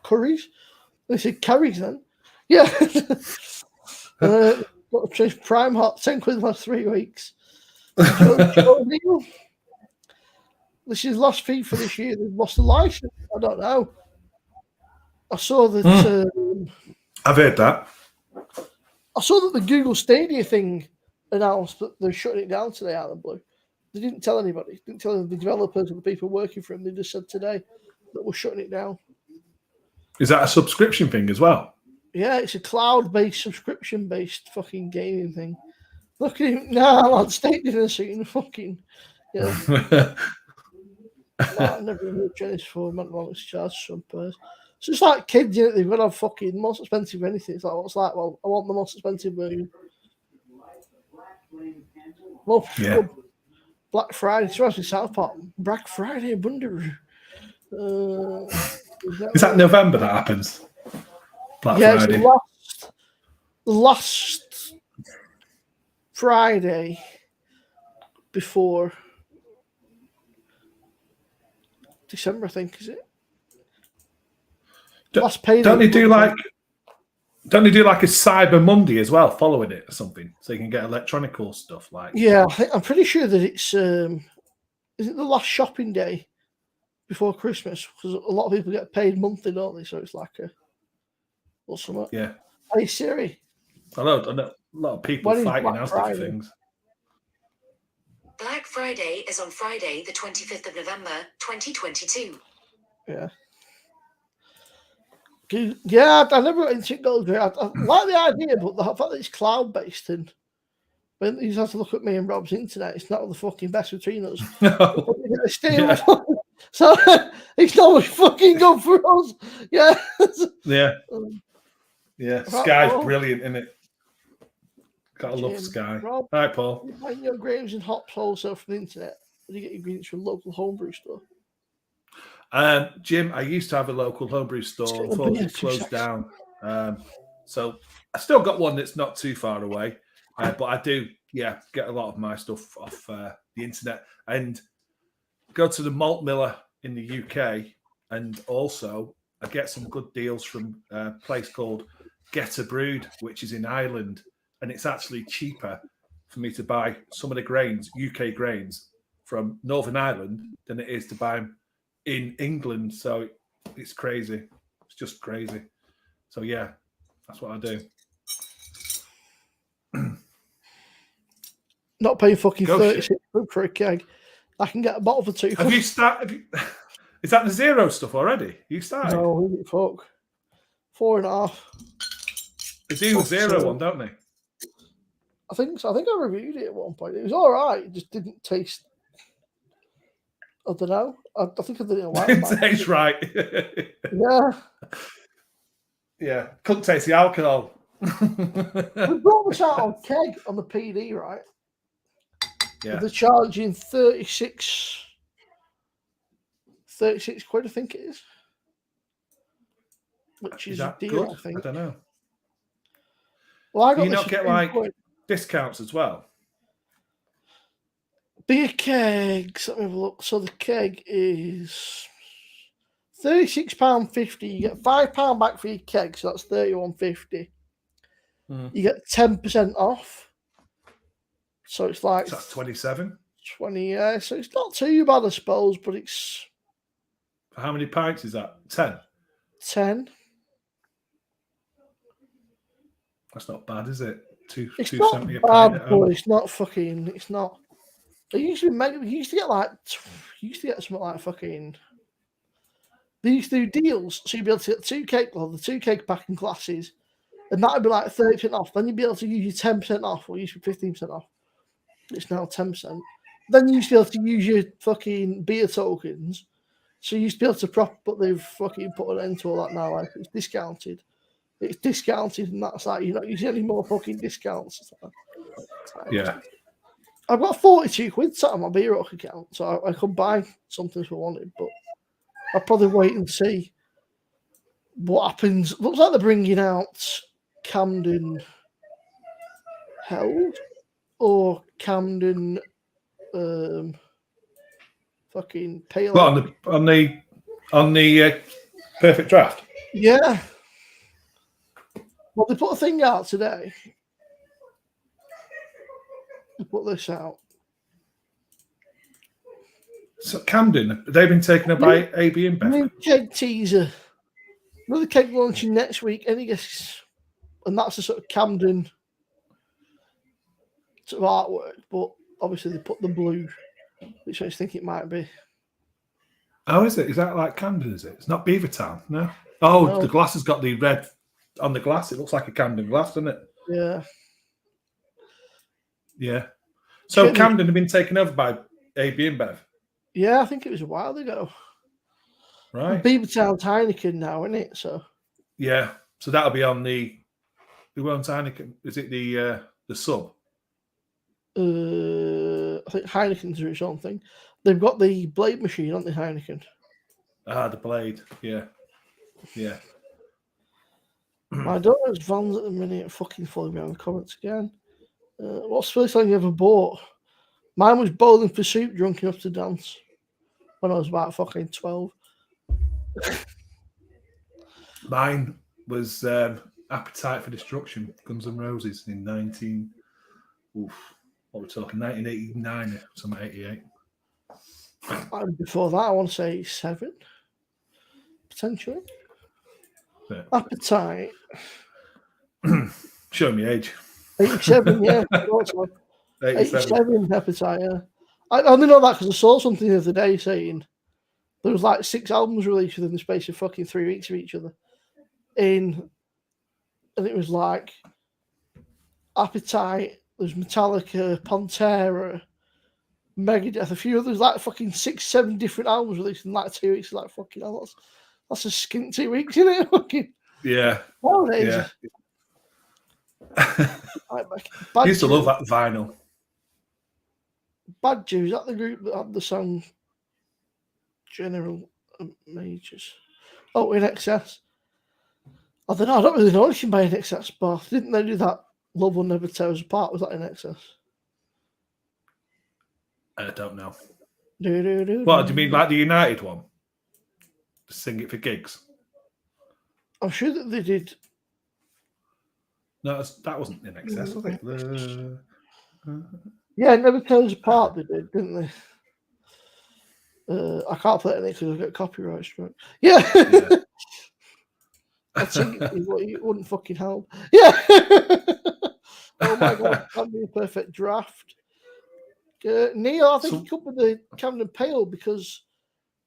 curries. They said curries then. Yeah. Got to change Prime Hot, 10 quid the last 3 weeks. This is last fee for this year. They've lost the license. I don't know. I saw that. I've heard that. I saw that the Google Stadia thing announced that they're shutting it down today out of the blue. They didn't tell anybody. Didn't tell the developers or the people working for them. They just said today that we're shutting it down. Is that a subscription thing as well? Yeah, it's a cloud-based, subscription-based fucking gaming thing. Look at him now. I'm Stadia scene. Fucking. Yeah. I've never heard Jenny's for McDonald's charge some pairs. So it's like kids, you know, they've got to have fucking most expensive anything. It's like, what's like? Well, I want the most expensive version. Well, Black Friday, especially South Park. Black Friday, Bundaroo. Is that November that happens? Black Friday. It's the last Friday before December, I think, is it? Don't they do like a Cyber Monday as well, following it or something, so you can get electronical stuff like? Yeah, I'm pretty sure that it's is it the last shopping day before Christmas? Because a lot of people get paid monthly, don't they? So it's like or something. Yeah. Hey Siri. I know a lot of people fighting out for things. Black Friday is on Friday, the 25th of November, 2022. Yeah. Yeah, I never got into Goldrake. I like the idea, but the fact that it's cloud-based and when you have to look at me and Rob's internet, it's not the fucking best between us. No. Yeah. So it's not much fucking good for us. Yeah. Yeah. Yeah. Sky's brilliant, isn't it? Gotta love Sky. Rob, all right, Paul. You find your grains and hops also from the internet. Or do you get your ingredients from a local homebrew store? Jim, I used to have a local homebrew store. Unfortunately, it closed down. So I still got one that's not too far away. But I do yeah, get a lot of my stuff off the internet and go to the malt miller in the UK, and also I get some good deals from a place called Get a Brewed, which is in Ireland, and it's actually cheaper for me to buy some of the grains, UK grains, from Northern Ireland than it is to buy them in England. So it's crazy. It's just crazy. So yeah, that's what I do. Not paying fucking 36 for a keg. I can get a bottle for £2. Have you started? Is that the zero stuff already? You started? No, fuck. 4.5. They do the zero one, don't they? I think so. I think I reviewed it at one point. It was all right. It just didn't taste. I don't know. I think I didn't like it. Tastes right. Yeah. Yeah. Couldn't taste the alcohol. We brought this out on keg on the PD, right? Yeah. They're charging 36 quid, I think it is. Which is a deal, good? I think. I don't know. Well, I got Do you not get like discounts as well? Beer kegs. Let me have a look. So the keg is £36.50. You get £5 back for your keg, so that's £31.50. You get 10% off. So it's like so that's 27. 20. Yeah, so it's not too bad, I suppose, but it's. For how many pints is that? 10. 10. That's not bad, is it? It's $2.70 not a bad, pint. but it's not fucking. It's not. They used to get like. Something like fucking. They used to do deals, so you'd be able to get the 2 cake packing glasses, and that would be like 30% off. Then you'd be able to use your 10% off, or use your 15% off. It's now 10%. Then you used to be able to use your fucking beer tokens. So you used to be able to but they've fucking put an end to all that now. Like it's discounted. It's discounted, and that's like you're not using any more fucking discounts. Yeah. I've got 42 quid sat on my beer rock account, so I could buy something if I wanted, but I'll probably wait and see what happens. Looks like they're bringing out Camden Held or Camden fucking Pale. What, on the Perfect Draft? Yeah. Well, they put a thing out today. They put this out. So Camden, they've been taken up by AB and Bev. New keg teaser. Another keg launching next week. Any guess? And that's a sort of Camden sort of artwork, but obviously they put the blue, which I think it might be. Oh, is it? Is that like Camden, is it? It's not Beavertown, no? Oh, no. The glass has got the red on the glass. It looks like a Camden glass, doesn't it? Yeah. Yeah. So Camden have been taken over by AB and Bev? Yeah, I think it was a while ago. Right. Beavertown's Heineken now, isn't it? So. Yeah. So that'll be on the. Who owns Heineken? Is it the sub? I think Heineken's its own thing. They've got the blade machine, aren't they, Heineken? Ah, the blade. Yeah. Yeah. My daughter's Vans at the minute. Fucking following me on the comments again. What's the first thing you ever bought? Mine was Bowling for Soup, drunk enough to dance when I was about fucking 12. Mine was Appetite for Destruction, Guns N' Roses in 1989 or something, 88. And before that, I want to say 7, potentially. Yeah. Appetite. Show me age. 87, yeah. 87 Appetite, yeah. I only know that because I saw something the other day saying there was like 6 albums released within the space of fucking 3 weeks of each other. And it was like Appetite, there's Metallica, Pantera, Megadeth, a few others, like fucking 6, 7 different albums released in like 2 weeks. Like fucking hell, that's a skint 2 weeks, isn't it? Fucking yeah. Yeah. I used to love that vinyl. Bad Jews, is that the group that had the song General Majors? Oh, In Excess. I don't really know anything by In Excess, but didn't they do that Love Will Never Tear Us Apart? Was that In Excess? I don't know. Do, What do you mean, like the United one? Sing it for gigs? I'm sure that they did. No, that wasn't in excess, was it? Yeah, Never Tear Us Apart they did, didn't they? I can't play it because I've got copyright strike. Yeah. I'd sing it, but it wouldn't fucking help. Yeah. Oh my god, that'd be a perfect draft. Neil, I think he could be the Camden Pale because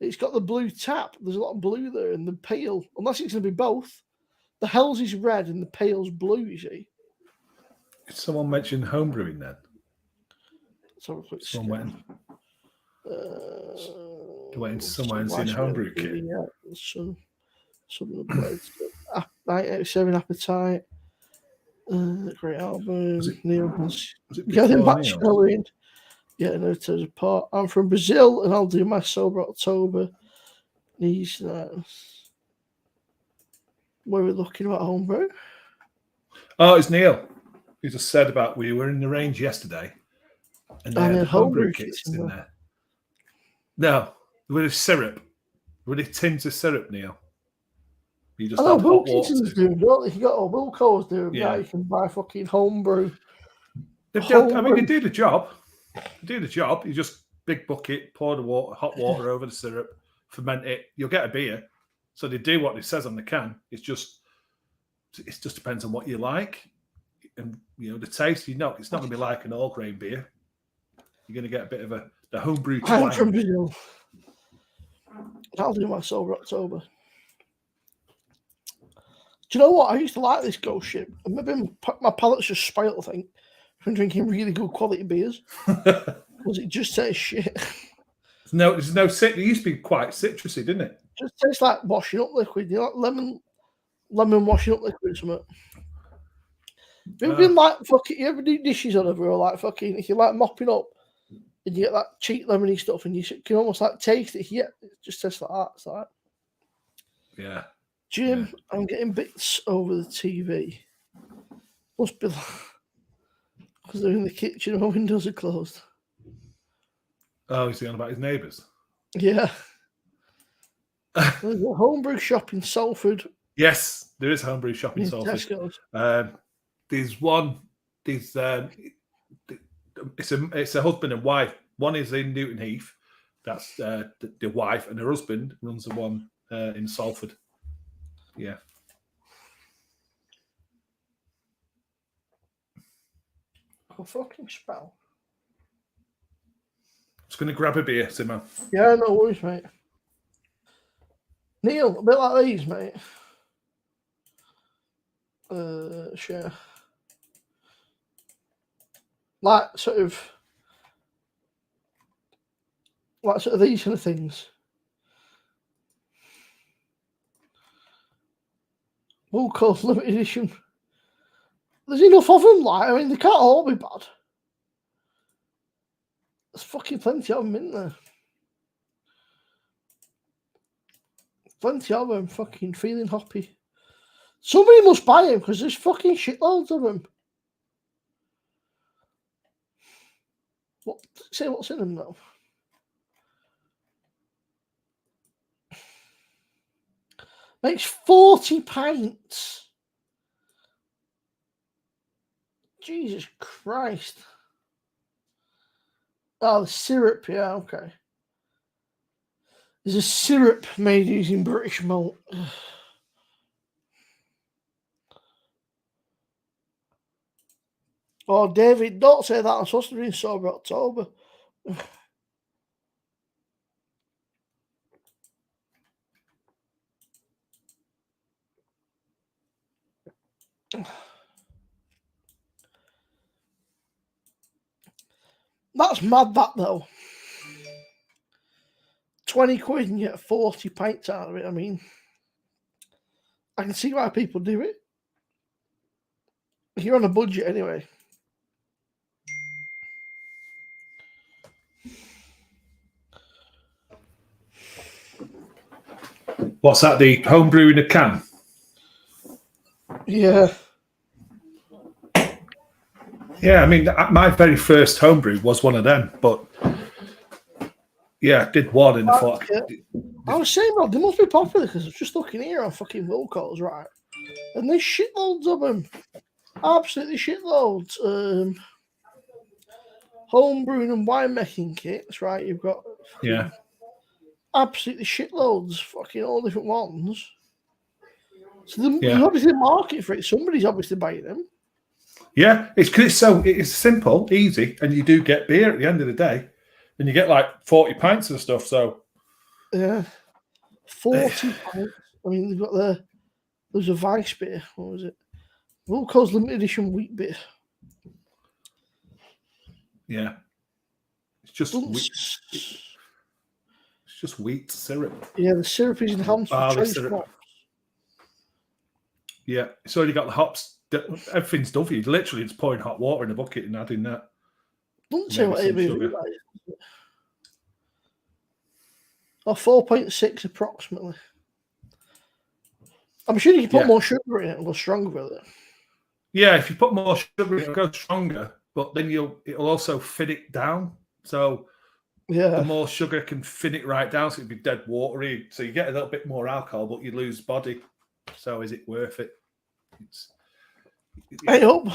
it's got the blue tap. There's a lot of blue there in the pale, unless it's going to be both. The Hells is red and the Pale's blue, you see. Did someone mention homebrewing then? Let's have a quick someone went somewhere and seen a homebrew kit. Yeah, some of the blades. 1987 Appetite. Great album. Neil was getting back showing. Yeah, no, Tears Apart. I'm from Brazil and I'll do my Sober October. These where we're looking at homebrew. Oh, it's Neil. He just said about we were in the range yesterday and they had homebrew kits in there. No, with a syrup. With a tins of syrup, Neil. You just have hot water. Doing, don't they? You got all Wilco's doing. Yeah, you can buy fucking homebrew. They do the job. They do the job. You just big bucket, pour the hot water over the syrup, ferment it. You'll get a beer. So they do what it says on the can. It just depends on what you like, and the taste. It's not going to be like an all grain beer. You're going to get a bit of the homebrew. I'm from Brazil. I'll do my Sober October. Do you know what? I used to like this ghost ship. Maybe my palate's just spoiled, I think, from drinking really good quality beers. Because it just tastes shit. There's no it used to be quite citrusy, didn't it? Just tastes like washing up liquid. You know, like lemon washing up liquid or something. Have you been like fucking? You ever do dishes on or like fucking? If you like mopping up and you get that cheap lemony stuff and you can almost like taste it. Yeah, it just tastes like that. It's like, yeah. Jim, yeah. I'm getting bits over the TV. Must be because they're in the kitchen and my windows are closed. Oh, he's going about his neighbours? Yeah. There's a homebrew shop in Salford. Yes, there is a homebrew shop in Salford. There's one. It's a husband and wife. One is in Newton Heath. That's the wife, and her husband runs the one in Salford. Yeah. I'll fucking spell. Just going to grab a beer, Simon. Yeah, no worries, mate. Neil, a bit like these, mate. Share. Like sort of these kind of things. Wilco's limited edition. There's enough of them, I mean, they can't all be bad. There's fucking plenty of them in there. Plenty of them, fucking feeling hoppy. Somebody must buy them because there's fucking shitloads of them. Say what's in them though. Makes 40 pints. Jesus Christ. Oh, the syrup, yeah, okay. There's a syrup made using British malt. Oh, David, don't say that. I'm supposed to be in Sober October. That's mad, that though. 20 quid and you get 40 pints out of it. I mean, I can see why people do it. You're on a budget anyway. What's that? The homebrew in a can? Yeah. Yeah, I mean, my very first homebrew was one of them, but Yeah, I did one in the fuck. I was saying, they must be popular because I was just looking here on fucking Wilco's, right? And there's shitloads of them. Absolutely shitloads. Homebrewing and winemaking kits, right? You've got absolutely shitloads, fucking all different ones. So there's obviously a market for it. Somebody's obviously buying them. Yeah, it's because it's simple, easy, and you do get beer at the end of the day, and you get like 40 pints of stuff. So 40 pints. I mean, they've got there's a Vice beer. What was it? Wilco's limited edition wheat beer. Yeah, it's just wheat. It's just wheat syrup. Yeah, the syrup is enhanced with choice hops. Yeah, it's already got the hops. Everything's done for you. Literally, it's pouring hot water in a bucket and adding that. Doesn't say what ABV is. Or 4.6 approximately. I'm sure you can put more sugar in it and go stronger with it. Yeah, if you put more sugar in it, it'll go stronger, but then it'll also thin it down. So the more sugar can thin it right down, so it'd be dead watery. So you get a little bit more alcohol, but you lose body. So is it worth it? Hey up,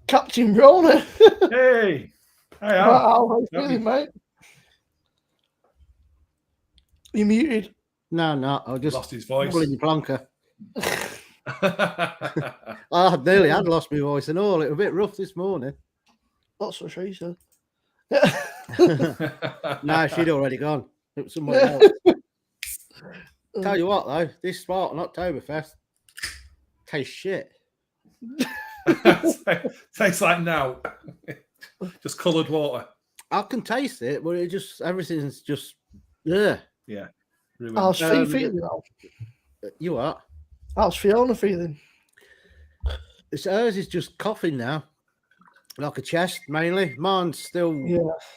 Captain Brona. Hey, How are you feeling, mate? You muted? No, I just lost his voice. Pulling your plonker. I nearly had lost my voice and all. It was a bit rough this morning. That's what she said. No, she'd already gone. It was someone else. Tell you what, though, this Spartan Oktoberfest tastes shit. Tastes like now. Just coloured water. I can taste it, but everything's just yeah. How's Fee feeling now? You what? How's Fiona feeling? Hers is just coughing now. Like a chest, mainly. Mine's still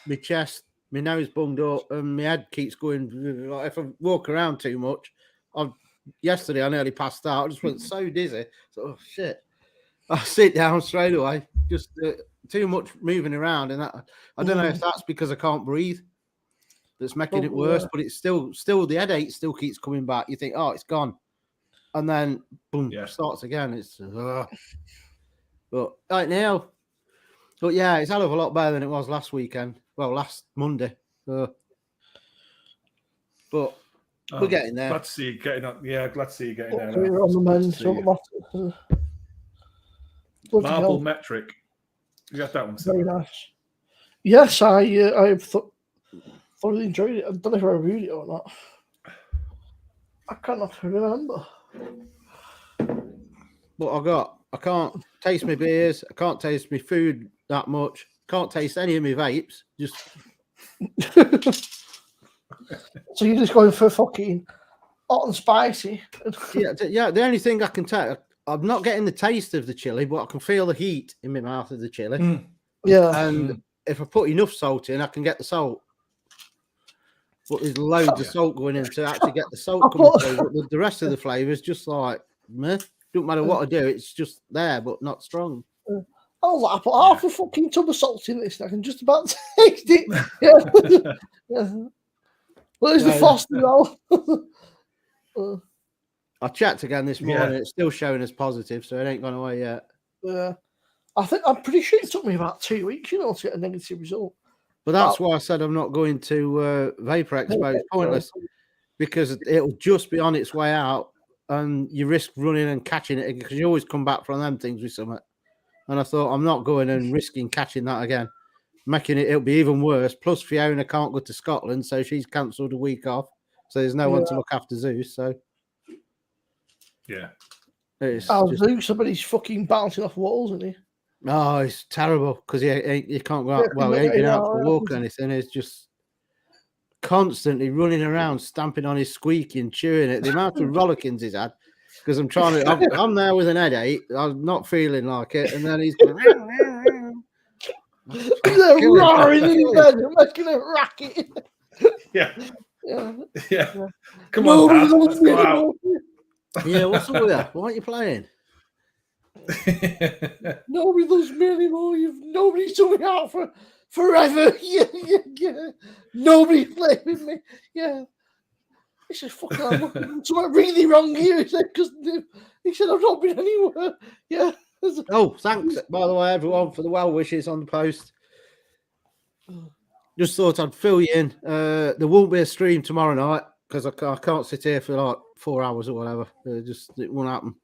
my chest, my nose bunged up, and my head keeps going. Like if I walk around too much, yesterday I nearly passed out. I just went so dizzy. So, oh shit. I sit down straight away. Just too much moving around, and that I don't know if that's because I can't breathe. That's making it worse, but it's still the headache still keeps coming back. You think, oh, it's gone, and then boom, starts again. It's but right now, but yeah, it's a hell of a lot better than it was last weekend. Well, last Monday. But we're getting there. Glad to see you getting up. Yeah, glad to see you getting there. We're on the mend. Marble metric. You got that one? Very nice. Yes, I thoroughly enjoyed it. I don't know if I reviewed it or not. I cannot remember. But I can't taste my beers. I can't taste my food that much. Can't taste any of my vapes. Just. So you're just going for fucking hot and spicy. Yeah. The only thing I can tell, I'm not getting the taste of the chili, but I can feel the heat in my mouth of the chili. Yeah. And if I put enough salt in, I can get the salt. But there's loads of salt going in to actually get the salt coming through. But the rest of the flavours just like, meh. Don't matter what I do, it's just there, but not strong. I was like, I put half a fucking tub of salt in this, and I can just about taste it. Where's the frosting roll? I checked again this morning. It's still showing as positive, so it ain't gone away yet. Yeah, I'm pretty sure it took me about 2 weeks, to get a negative result. But that's why I said I'm not going to Vapor Expo. It's pointless because it'll just be on its way out, and you risk running and catching it because you always come back from them things with something. And I thought I'm not going and risking catching that again, making it'll be even worse. Plus Fiona can't go to Scotland, so she's cancelled a week off. So there's no one to look after Zeus. So Zeus, somebody's fucking bouncing off walls, isn't he? Oh, it's terrible because he can't go out. Well, he ain't been out for a walk or anything. He's just constantly running around, stamping on his squeaky and chewing it. The amount of rollickings he's had because I'm there with an headache. I'm not feeling like it, and then he's going. They're roaring in bed and making a racket. Yeah. Come on, let's go out. Yeah, what's up with that? Why aren't you playing? Nobody loves me anymore. Nobody's took me out for forever. Yeah. Nobody's blaming me. Yeah. He said, fucking, I'm looking something really wrong here. He said, I've not been anywhere. Yeah. Oh, thanks, by the way, everyone, for the well wishes on the post. Just thought I'd fill you in. There won't be a stream tomorrow night because I can't sit here for like 4 hours or whatever. It won't happen.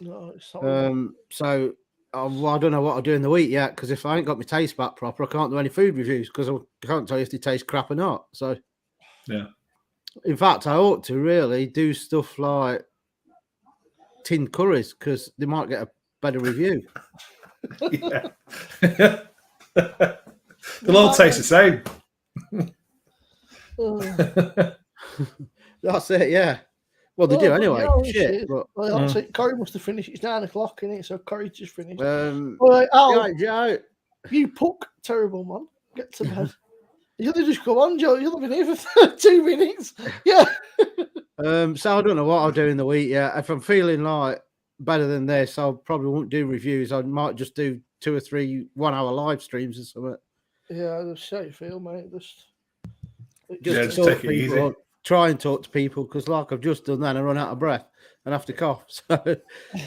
No, it's not. So I don't know what I'll do in the week yet, because if I ain't got my taste back proper, I can't do any food reviews because I can't tell you if they taste crap or not. So yeah. In fact, I ought to really do stuff like tinned curries because they might get a better review. Yeah. They'll all taste the same. That's it, yeah. Well, they do anyway. Shit. But, Corey must have finished. It's 9 o'clock, isn't it? So Corey just finished. Al, you puck, terrible man. Get to bed. You could just go on, Joe. You'll have been here for 2 minutes. Yeah. So I don't know what I'll do in the week. Yeah, if I'm feeling like better than this, I probably won't do reviews. I might just do 2 or 3 1-hour live streams or something. Yeah, just see how you feel, mate. Just take it easy. Try and talk to people because, like I've just done, then I run out of breath and have to cough. So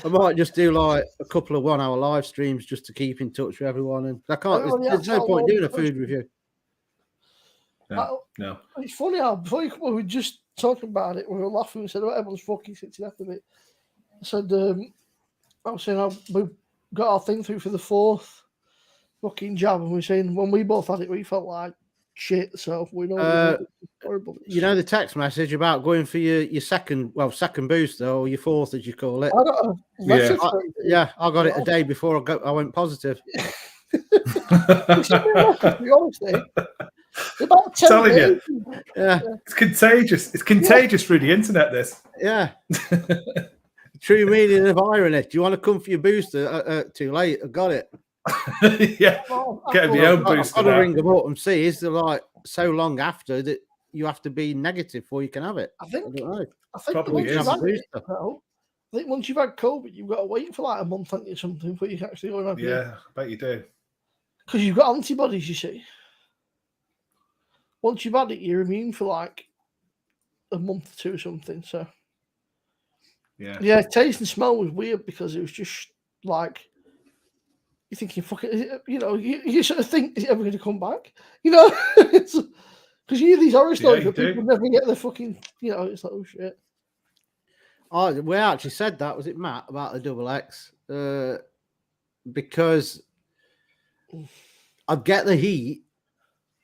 I might just do like a couple of 1-hour live streams just to keep in touch with everyone. And I can't. There's no point doing a food review. No. It's funny how before you come on, we were just talking about it. We were laughing. We said, "Oh, everyone's fucking sitting after it." I said, "I was saying we got our thing through for the 4th fucking jam, and we were saying when we both had it, we felt like shit. So we know horrible. You know the text message about going for your second booster or your 4th, as you call it. I got a message. I got it a day before I went positive. Honestly. About 10 telling days. you, it's contagious. It's contagious through the internet. This, yeah. True meaning of irony. Do you want to come for your booster? Too late. I got it. Yeah, get your own booster. I've got to ring them up and see. Is there like so long after that you have to be negative before you can have it? I don't know. I think Probably is. I think once you've had COVID, you've got to wait for like a month or something before you can actually go and have it. Yeah, I bet you do. Because you've got antibodies, you see. Once you've had it, you're immune for like a month or 2 or something. So, yeah, taste and smell was weird because it was just like you're thinking, fuck it, you sort of think, is it ever going to come back? Because you hear these horror stories where people never get their fucking, it's like, oh shit. Oh, we actually said that, was it Matt, about the double X? Because I'd get the heat,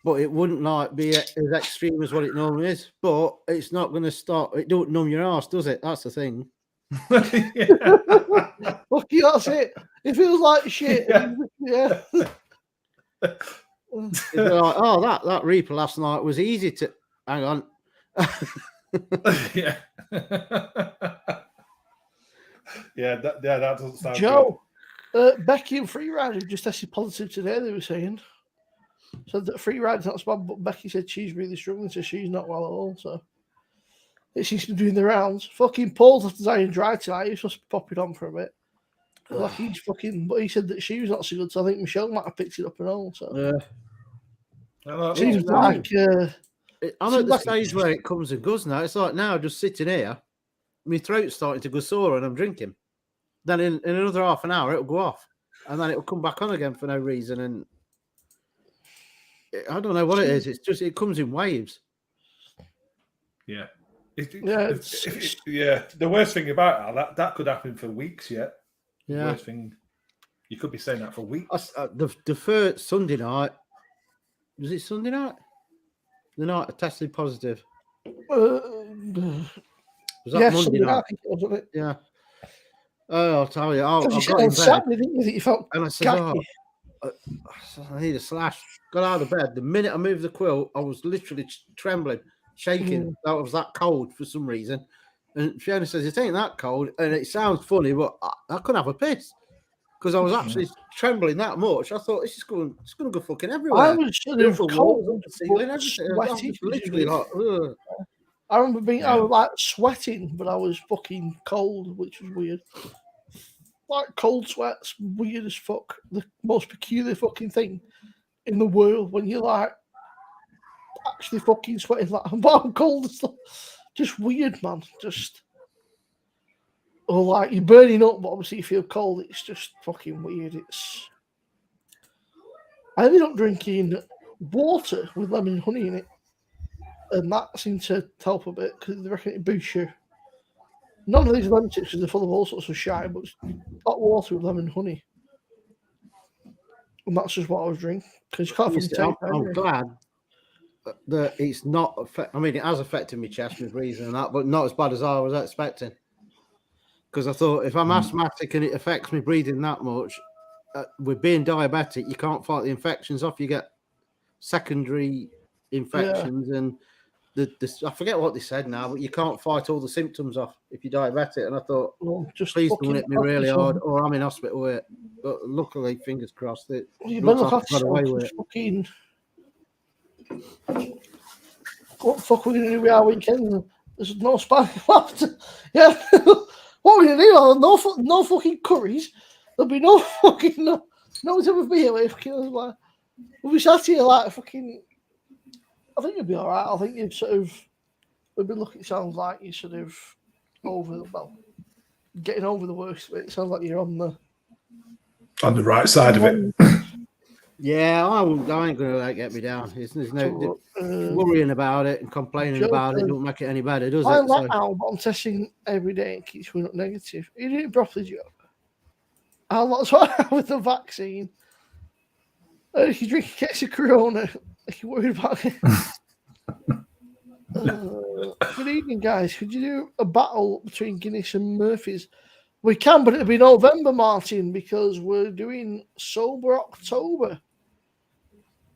but it wouldn't like be as extreme as what it normally is. But it's not going to stop. It don't numb your arse, does it? That's the thing. Fuck you, that's it. It feels like shit. Yeah. Like, oh, that Reaper last night was easy to. Hang on. Yeah. That doesn't sound Joe, Becky and Freeride just tested positive today, they were saying. So that Freeride's not so bad, but Becky said she's really struggling, so she's not well at all. So it seems to be doing the rounds. Fucking Paul's after dying dry tonight. He's supposed to be popping on for a bit. Like he's but he said that she was not so good, so I think Michelle might have picked it up and all. So seems like I'm at the stage where it comes and goes now. It's like now just sitting here, my throat's starting to go sore and I'm drinking. Then in another half an hour it'll go off, and then it'll come back on again for no reason. And I don't know what it is. It's just it comes in waves. Yeah. The worst thing about it, that could happen for weeks yet. Yeah. The worst thing, you could be saying that for weeks. The first Sunday night, was it Sunday night? The night I tested positive. Was that Monday night? I think it was, wasn't it? Yeah. Oh, I'll tell you. I got in bed. Saturday, didn't you, that you felt and I said, I need a slash. Got out of bed. The minute I moved the quilt, I was literally trembling, shaking. I was that cold for some reason. And Fiona says, it ain't that cold. And it sounds funny, but I couldn't have a piss because I was actually trembling that much. I thought, it's going to go fucking everywhere. I was sort of cold, ceiling, everything. Literally like, ugh. I remember I was like sweating, but I was fucking cold, which was weird. Like cold sweats, weird as fuck. The most peculiar fucking thing in the world when you're like actually fucking sweating like I'm cold and stuff. Just weird, man. Just or like you're burning up, but obviously you feel cold. It's just fucking weird. I ended up drinking water with lemon and honey in it, and that seemed to help a bit because they reckon it boosts you. None of these lemon chips because they're full of all sorts of shite, but hot water with lemon and honey. And that's just what I was drinking because you can't fucking take it. I'm glad that it's not. I mean, it has affected my chest, my breathing, and that, but not as bad as I was expecting. Because I thought if I'm asthmatic and it affects me breathing that much, with being diabetic, you can't fight the infections off. You get secondary infections, and I forget what they said now, but you can't fight all the symptoms off if you're diabetic. And I thought, please don't hit me really hard, or I'm in hospital with it. But luckily, fingers crossed, it looks like I got away with it. What the fuck are we going to do with our weekend? There's no sparkling laughter. Yeah. What are we going to do? No fucking curries. There'll be no fucking no type of beer. Like, we'll be sat here like fucking. I think you'll be all right. I think you've sort of. We've been looking. It sounds like you're sort of getting over the worst of it. It sounds like you're on the right side of it. Yeah, I ain't going to let it get me down. There's no worrying about it and complaining about it. Don't make it any better, does it? I'm like now, but I'm testing every day and keeps coming up negative. You did it properly, Joe. That's what I have with the vaccine. If you drink a case of Corona, if you're worried about it. Good evening, guys. Could you do a battle between Guinness and Murphy's? We can, but it'll be November, Martin, because we're doing Sober October.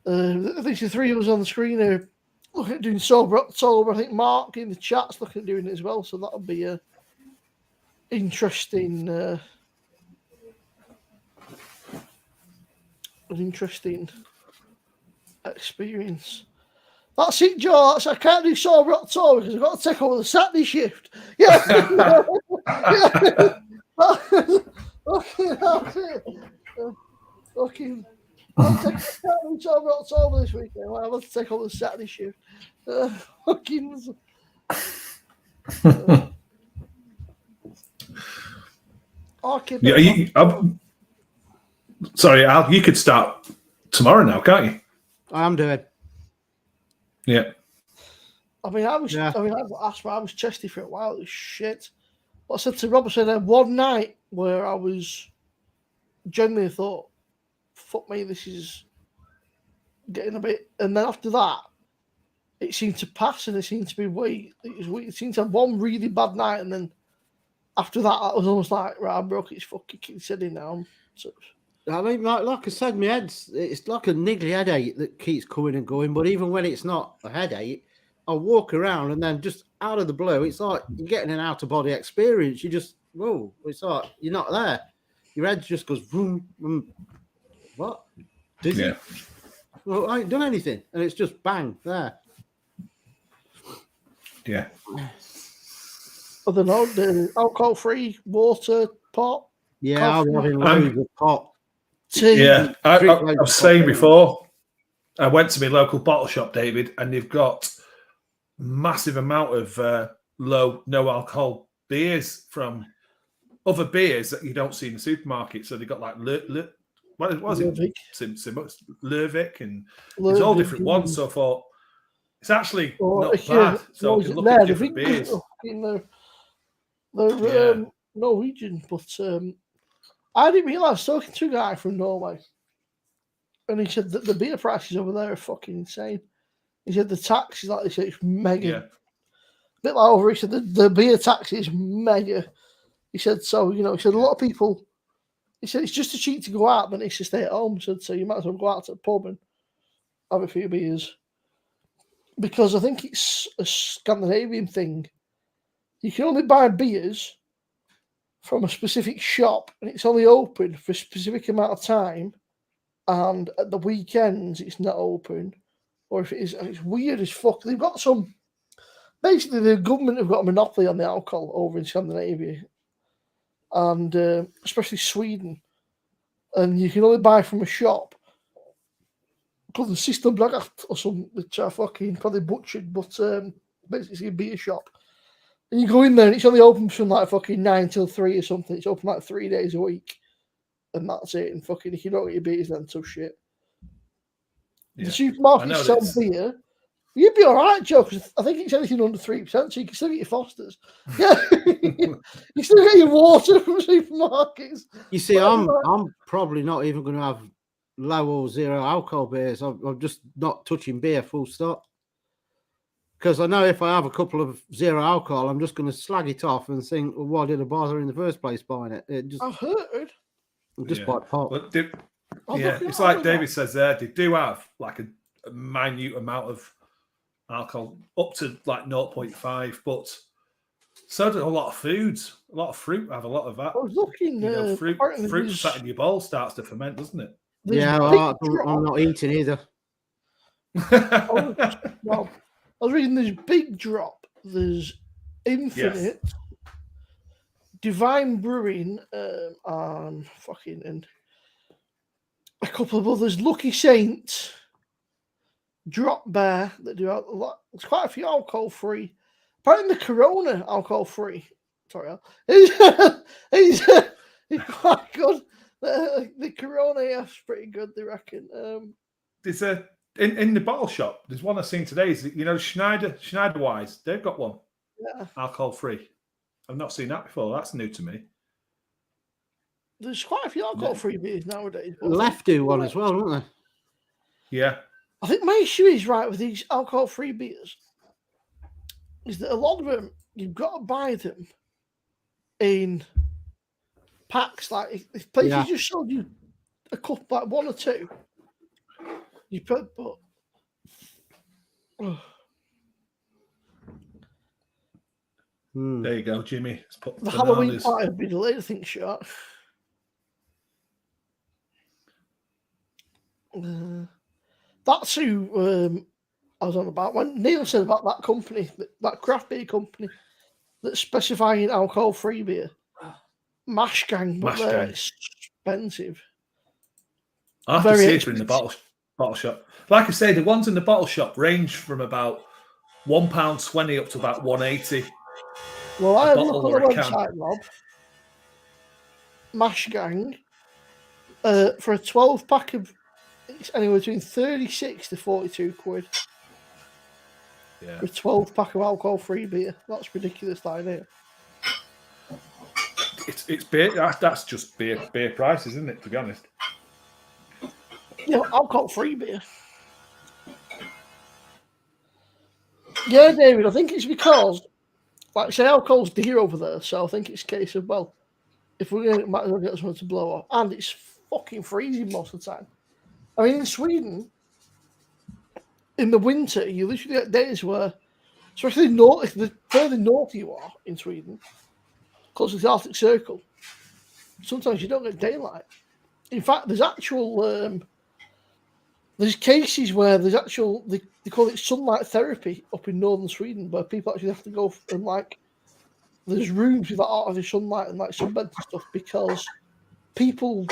I think the three of us on the screen are looking at doing Sober October. I think Mark in the chat's looking at doing it as well, so that'll be a interesting, an interesting experience. That's it, Joe. I can't do Sober October because I've got to take over the Saturday shift. Yeah. Okay. I'll take October this weekend. I'll have to take over the Saturday shift. Sorry, Al, you could start tomorrow now, can't you? I'm doing. Yeah. I was chesty for a while. It was shit. But I said to Rob, I said one night where I was genuinely thought, fuck me, this is getting a bit. And then after that, it seemed to pass and it seemed to be weak. It seemed to have one really bad night, and then after that, I was almost like, right, I broke its fucking kid in now. So, I mean, like I said, my head's it's like a niggly headache that keeps coming and going. But even when it's not a headache, I'll walk around and then just out of the blue, it's like you're getting an out of body experience. You just, whoa, it's like you're not there. Your head just goes, vroom, vroom. What? Dizzy? Yeah. Well, I ain't done anything. And it's just bang, there. Yeah. I don't know, the alcohol-free water pot. Yeah, I'm having loads of pot. Tea. Yeah, I was saying before, I went to my local bottle shop, David, and they've got massive amount of low, no alcohol beers from other beers that you don't see in the supermarket. So they've got like what was it? Lervik, and there's all different ones. So I thought it's actually not bad. So I can look at different beers. They're Norwegian, but I didn't realise I was talking to a guy from Norway, and he said that the beer prices over there are fucking insane. He said the tax is like they say it's mega. Yeah. A bit like over. He said the beer tax is mega. He said so. He said a lot of people. He said it's just as cheap to go out than it's to stay at home. He said so you might as well go out to the pub and have a few beers, because I think it's a Scandinavian thing. You can only buy beers from a specific shop, and it's only open for a specific amount of time, and at the weekends it's not open, or if it is, it's weird as fuck. They've got some, basically the government have got a monopoly on the alcohol over in Scandinavia, and especially Sweden, and you can only buy from a shop called the System Bragat or something, which I fucking probably butchered, but basically a beer shop. And you go in there and it's only open from like fucking 9 till 3 or something. It's open like 3 days a week. And that's it. And fucking, if you don't get your beers, then tough shit. Yeah. The supermarkets sell beer. You'd be all right, Joe, because I think it's anything under 3%, so you can still get your Fosters. Yeah. You still get your water from supermarkets. You see, I'm probably not even going to have low or zero alcohol beers. I'm just not touching beer, full stop. Because I know if I have a couple of zero alcohol, I'm just going to slag it off and think, well, why did I bother in the first place buying it? I've heard. Just buy pop. But it's like David says there, they do have like a minute amount of alcohol, up to like 0.5, but so do a lot of foods. A lot of fruit have a lot of that. I was looking, fruit sat in your bowl starts to ferment, doesn't it? Yeah, I'm not eating either. I was reading this Big Drop. There's Infinite, Divine Brewing, and a couple of others. Lucky Saint, Drop Bear that do a lot. There's quite a few alcohol free. Apparently, the Corona alcohol free. Sorry, he's quite good. The Corona, is pretty good. They reckon. There's a in the bottle shop. There's one I've seen today. Is Schneider Wise. They've got one. Yeah. Alcohol free. I've not seen that before. That's new to me. There's quite a few alcohol free beers nowadays. Left do one as well, don't they? Yeah. I think my issue is right with these alcohol free beers is that a lot of them you've got to buy them in packs. Like if places just sold you a cup, like one or two, you put. But there you go, Jimmy. The Halloween party would be delayed, I think, short. That's who I was on about when Neil said about that company, that craft beer company that's specifying alcohol-free beer. Mash Gang, but they're expensive. I have to see it in the bottle shop. Like I say, the ones in the bottle shop range from about £1.20 up to about £1.80. Well, I had a look on the website, Rob. Mash Gang, for a 12-pack of, it's anywhere between 36 to 42 quid. Yeah. For a 12-pack of alcohol-free beer. That's ridiculous, that idea. It's beer. That's just beer prices, isn't it, to be honest? Yeah, alcohol-free beer. Yeah, David, I think it's because, like I say, alcohol's dear over there, so I think it's a case of, well, if we're going to might as well get something to blow off. And it's fucking freezing most of the time. I mean, in Sweden, in the winter, you literally get days where, especially the further north you are in Sweden, closer to the Arctic Circle, sometimes you don't get daylight. In fact, there's actual, there's cases where there's actual, they call it sunlight therapy up in northern Sweden, where people actually have to go and there's rooms with artificial sunlight and sunbeds and stuff because people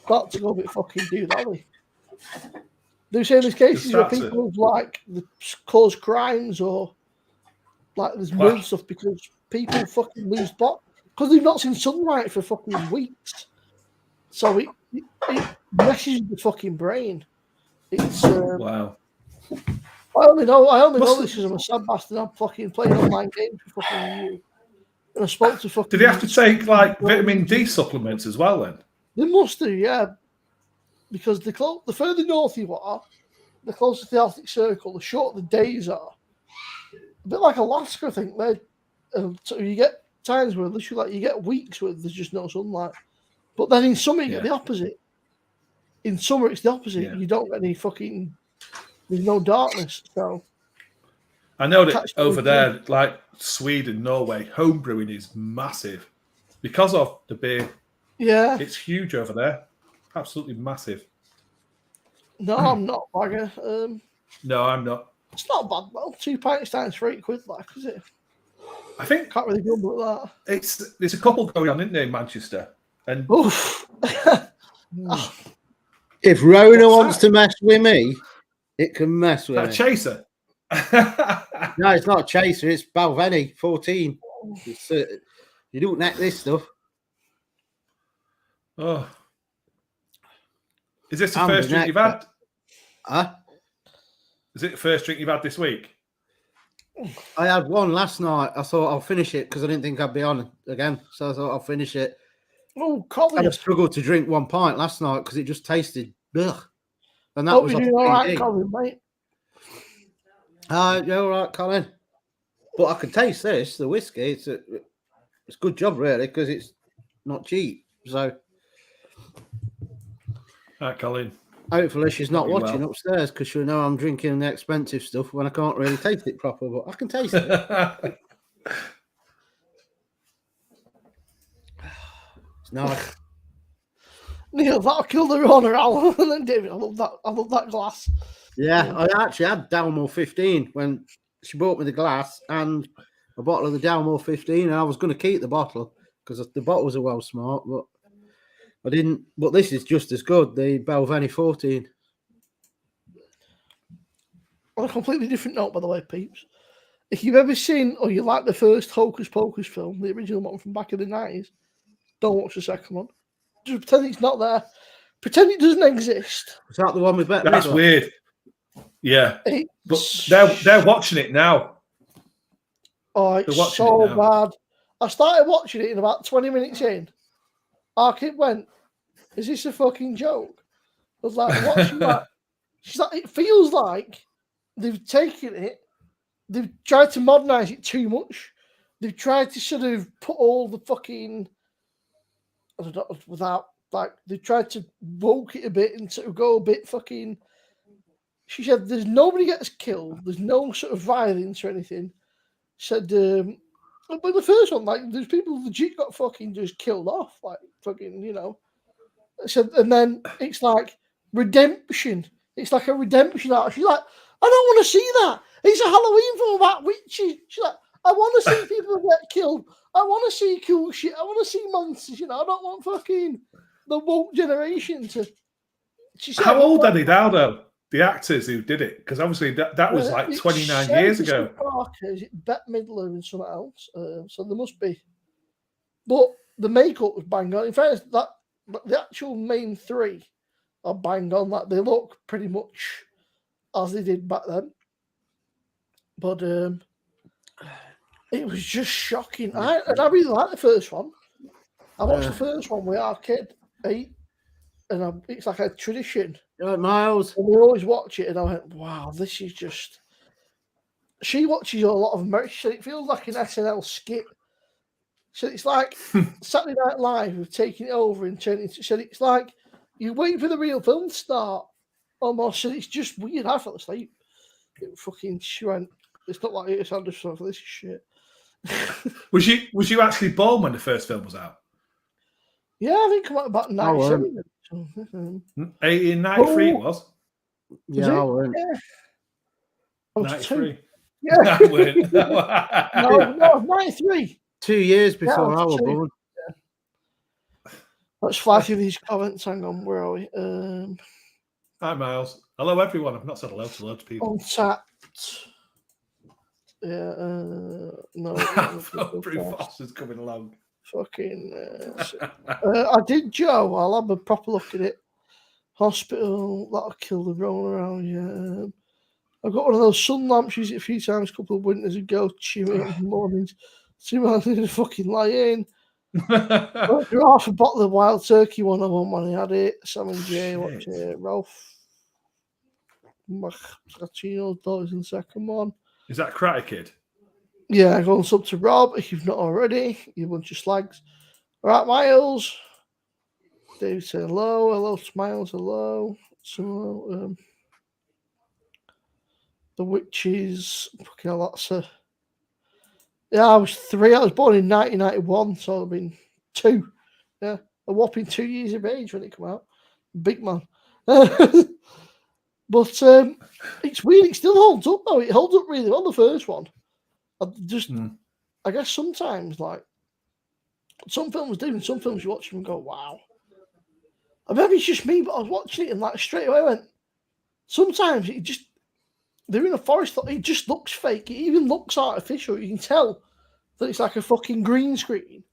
start to go a bit fucking doozy. They're saying there's cases where people have cause crimes or there's more stuff because people fucking lose blood because they've not seen sunlight for fucking weeks. So it meshes the fucking brain. It's wow. I only know this because I'm a sad bastard. I'm fucking playing online games for fucking you. And I spoke to fucking. Did they have to take vitamin D supplements as well then? They must do, yeah. Because the further north you are, the closer to the Arctic Circle, the shorter the days are. A bit like Alaska, I think. So you get times where literally you get weeks where there's just no sunlight. But then in summer you get the opposite. In summer it's the opposite. Yeah. You don't get any fucking. There's no darkness. So I know that over there, like Sweden, Norway, homebrewing is massive because of the beer. Yeah, it's huge over there. Absolutely massive. No, I'm not, bagger. No, I'm not. It's not bad, though. 2 pints times £8, is it? I think can't really grumble at that. There's a couple going on, isn't there, in Manchester? And oof. If Rona wants to mess with me, It can mess with a me. chaser. No, it's not a chaser. It's Balvenie 14. It's, you don't neck this stuff. Oh, is this the first drink you've had? Huh? Is it the first drink you've had this week? I had one last night. I thought I'll finish it because I didn't think I'd be on again. So I thought I'll finish it. Oh, Colin. I struggled to drink 1 pint last night because it just tasted ugh. And that Hope was you're doing all right, Colin, mate. You're all right, Colin. But I can taste this, the whiskey. It's a good job, really, because it's not cheap. So, All right, Colin. Hopefully she's not watching upstairs because she'll know I'm drinking the expensive stuff when I can't really taste it proper, but I can taste it. It's nice. Neil, that'll kill the runner, Alan. And then David, I love that glass. Yeah, I actually had Dalmore 15 when she bought me the glass and a bottle of the Dalmore 15, and I was going to keep the bottle because the bottles are well smart, but I didn't. But this is just as good, the Balvenie 14. On a completely different note, by the way, peeps, if you've ever seen or you like the first Hocus Pocus film, the original one from back in the 90s, don't watch the second one. Just pretend it's not there. Pretend it doesn't exist. Is that the one with Bette That's Midler? weird. Yeah. But they're watching it now. Oh, it's so bad. I started watching it in about 20 minutes in. Our kid went, "Is this a fucking joke?" I was like, watching that. She's like, it feels like they've taken it, they've tried to modernize it too much. They've tried to sort of put all the fucking, I don't know, without, like, they've tried to woke it a bit and sort of go a bit fucking. She said, "There's nobody gets killed. There's no sort of violence or anything." Said, but the first one, like, there's people legit got fucking just killed off, like, fucking, you know. Said, and then it's like redemption. It's like a redemption arc. She's like, "I don't want to see that. It's a Halloween film about witches." She's like, "I want to see people get killed. I want to see cool shit. I want to see monsters. You know, I don't want fucking the woke generation to." She said, "How old are they now, though? The actors who did it, because obviously that was like 29 years ago." Parker, is it Bette Midler and something else? So there must be. But the makeup was bang on. In fact, that the actual main three are bang on. That they look pretty much as they did back then. But it was just shocking. I really liked the first one. I watched the first one with our kid, 8, and it's like a tradition. Miles. And we always watch it, and I went, "Wow, this is just." She watches a lot of American. So it feels like an SNL skit. So it's like Saturday Night Live have taken it over and turned it. So it's like you wait for the real film to start almost. So it's just weird. I fell asleep. She went. It's not like it's under for this shit. Was you actually born when the first film was out? Yeah, I think about 97. 1893 it was. Yeah, I weren't. Yeah. I was 93. 2. Yeah. I weren't. No, 93. 2 years before I was born. Yeah. Let's fly through these comments. Hang on, where are we? Hi, Miles. Hello, everyone. I've not said hello to loads of people. Untapped. Yeah, no. Brew Foster's coming along. Fucking. I did, Joe. I'll have a proper look at it. Hospital, that'll kill the roll around. Yeah. I've got one of those sun lamps, used it a few times a couple of winters ago, chew it in the mornings. See my to fucking lie in. Half a bottle of wild turkey one of them when I had it. Sam and Jay, what's it? Ralph Macchino's daughter's in the second one. Is that Karate Kid? Yeah, go and sub to Rob if you've not already. You bunch of slags. All right, Miles. David said hello. Hello, Smiles. Hello. So, the witches. Fucking lots of. Yeah, I was 3. I was born in 1991, so I've been 2. Yeah, a whopping 2 years of age when it came out. Big man. But it's weird. It still holds up, though. It holds up really well, the first one. I guess sometimes, like, some films do, and some films you watch them and go, "Wow." And maybe it's just me, but I was watching it and, like, straight away I went, sometimes they're in a forest. It just looks fake. It even looks artificial. You can tell that it's like a fucking green screen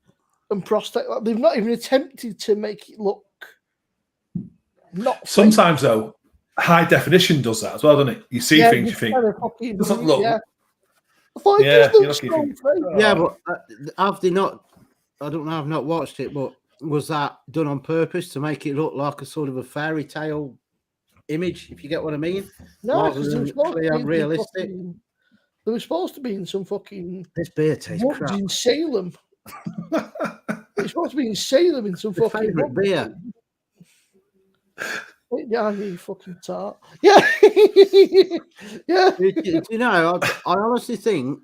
and prosthetic. Like, they've not even attempted to make it look not. Sometimes though, high definition does that as well, doesn't it? You see things, you think it doesn't look. Yeah. I thought it just looks fake. Yeah, but have they not? I don't know. I've not watched it, but was that done on purpose to make it look like a sort of a fairy tale image? If you get what I mean? No, because it was realistic. They were supposed to be in some fucking. This beer tastes crap. In Salem. It's supposed to be in Salem in some fucking favourite beer. Yeah, you fucking tart. Yeah, yeah. You know, I honestly think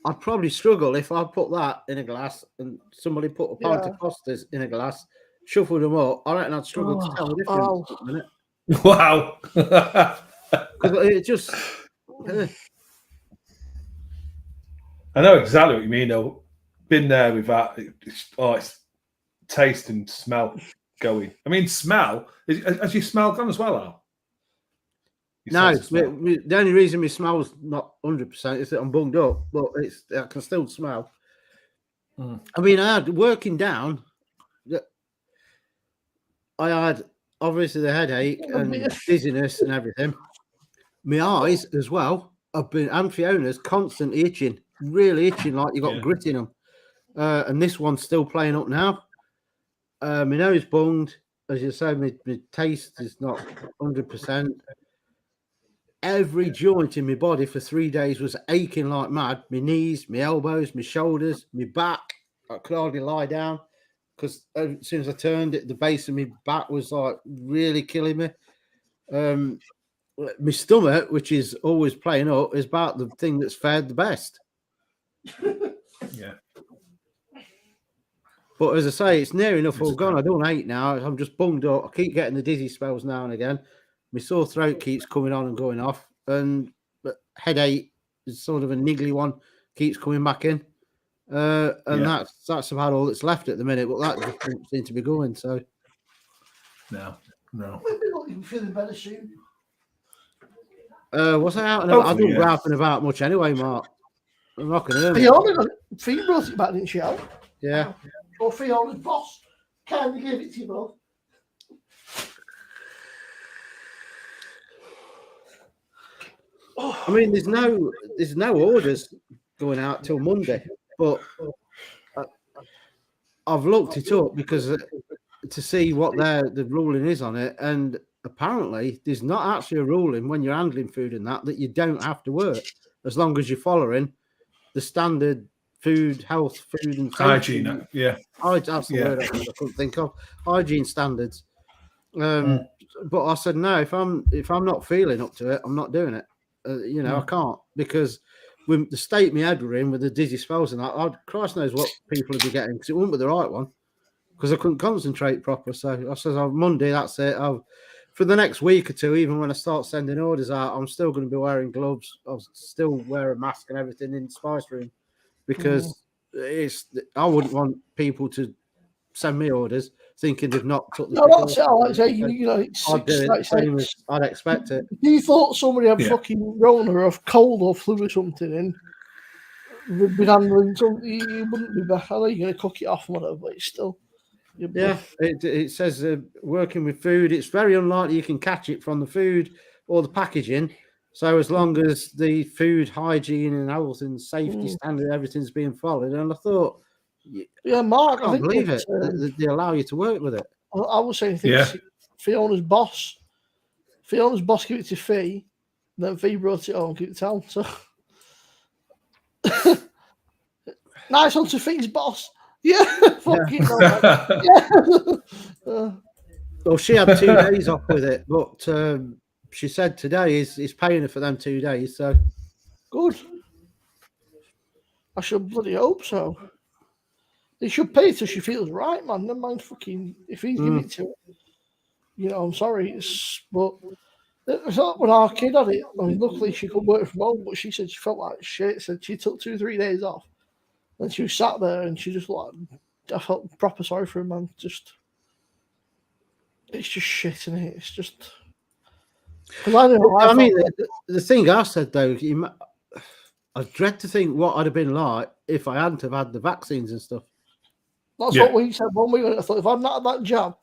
I'd probably struggle if I put that in a glass and somebody put a pint of Foster's in a glass, shuffled them up. I reckon I'd struggle to tell the difference. In a minute. Wow. Because it just. I know exactly what you mean, though. Been there with that. It's taste and smell going. I mean, smell. Has your smell gone as well, Al? No, the only reason my smell's not 100% is that I'm bunged up, but I can still smell. I mean, I had working down. I had obviously the headache and dizziness and everything. My eyes as well. And Fiona's constantly itching, really itching, like you got grit in them. And this one's still playing up now. My nose bunged, as you say. My taste is not 100%. Every joint in my body for 3 days was aching like mad. My knees, my elbows, my shoulders, my back. I could hardly lie down because as soon as I turned it, the base of my back was like really killing me. My stomach, which is always playing up, is about the thing that's fared the best. Yeah. But as I say, it's near enough all gone. I don't hate now. I'm just bunged up. I keep getting the dizzy spells now and again. My sore throat keeps coming on and going off. And headache is sort of a niggly one, keeps coming back in. That's about all that's left at the minute. But that just doesn't seem to be going. So no. You're feeling better soon. Was I out and about? I don't go out and about much anyway, Mark. I'm not going to. Fiona brought it back, didn't she, Al? Yeah. Or Fiona's boss kindly gave it to you both. I mean, there's no orders going out till Monday, but I've looked it up because to see what the ruling is on it, and apparently there's not actually a ruling when you're handling food and that you don't have to work as long as you're following the standard health, food and safety. Hygiene. Yeah, that's the word I couldn't think of. Hygiene standards. But I said no. If I'm not feeling up to it, I'm not doing it. I can't, because with the state my head were in with the dizzy spells and that, Christ knows what people would be getting, because it wouldn't be the right one, because I couldn't concentrate proper. So I said, Monday, that's it. For the next week or two, even when I start sending orders out, I'm still going to be wearing gloves. I'll still wear a mask and everything in the spice room, because I wouldn't want people to send me orders thinking they've not took the. No, that's it. Like I say, I'd expect it. If you thought somebody had fucking Rona or a cold or flu or something, and been handling something, you wouldn't be back. I know you're going to cook it off, whatever, but it's still. Yeah, it says working with food, it's very unlikely you can catch it from the food or the packaging. So as long as the food hygiene and health and safety standard, everything's being followed. And I thought, Mark, I can't believe it. They allow you to work with it. I was saying, Fiona's boss gave it to Fee, then Fee brought it home, give it to Al. So nice one to Fee's boss. Yeah, fucking Well, she had 2 days off with it, but she said today is paying her for them 2 days. So good. I should bloody hope so. They should pay till she feels right, man. Never mind fucking if he's giving it to her. I'm sorry, but it's not when our kid had it. I mean, luckily she could work from home, but she said she felt like shit. Said she took 2-3 days off, and she was sat there and she just I felt proper sorry for her, man. It's just shit, isn't it? It's just I mean, the thing I said though, I dread to think what I'd have been like if I hadn't have had the vaccines and stuff. That's what we said when we went. I thought if I'd not had that jab,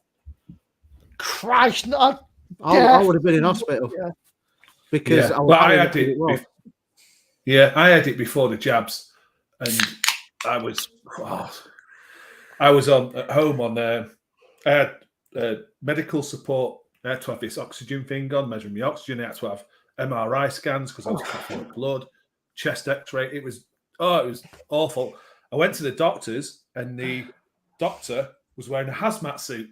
Christ, I would have been in hospital. Yeah. Because I had it. I had it before the jabs, and I was at home on. I had medical support. I had to have this oxygen thing on, measuring my oxygen. I had to have MRI scans because I was coughing blood, chest X-ray. It was awful. I went to the doctors, and the doctor was wearing a hazmat suit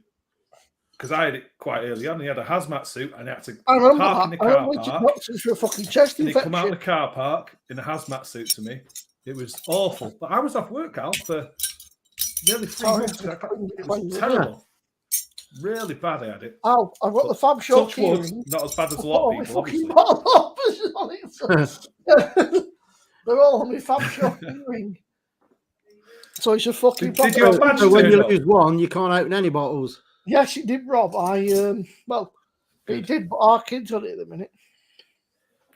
because I had it quite early on. He had a hazmat suit, and I had to park in the car park. For a fucking chest infection. He'd come out of the car park in a hazmat suit to me. It was awful. But I was off work, Al, for nearly 3 months. It was terrible. Really bad, I had it. Al, I've got the Fab Shop keyring. Not as bad as a lot of people, They're all on my Fab Shop keyring. So it's a fucking Did you imagine so when you lose one, you can't open any bottles? Yes, it did, Rob. It did, but our kids on it at the minute.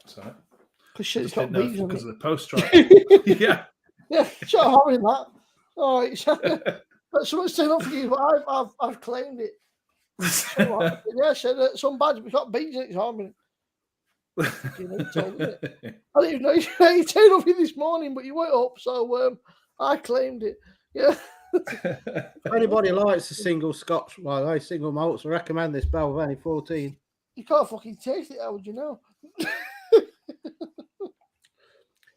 Sorry. Because shit's got bees on it. Because of the post-strike. Yeah. Yeah, start having that. All right. But someone's saying up for you, but I've claimed it. Yeah, said that some badge, we've got bees in it, harming it. I didn't even know you turned up here this morning, but you went up, so I claimed it. Yeah. If anybody likes a single Scotch, single malts, I recommend this Belveni 14. You can't fucking taste it, how would you know?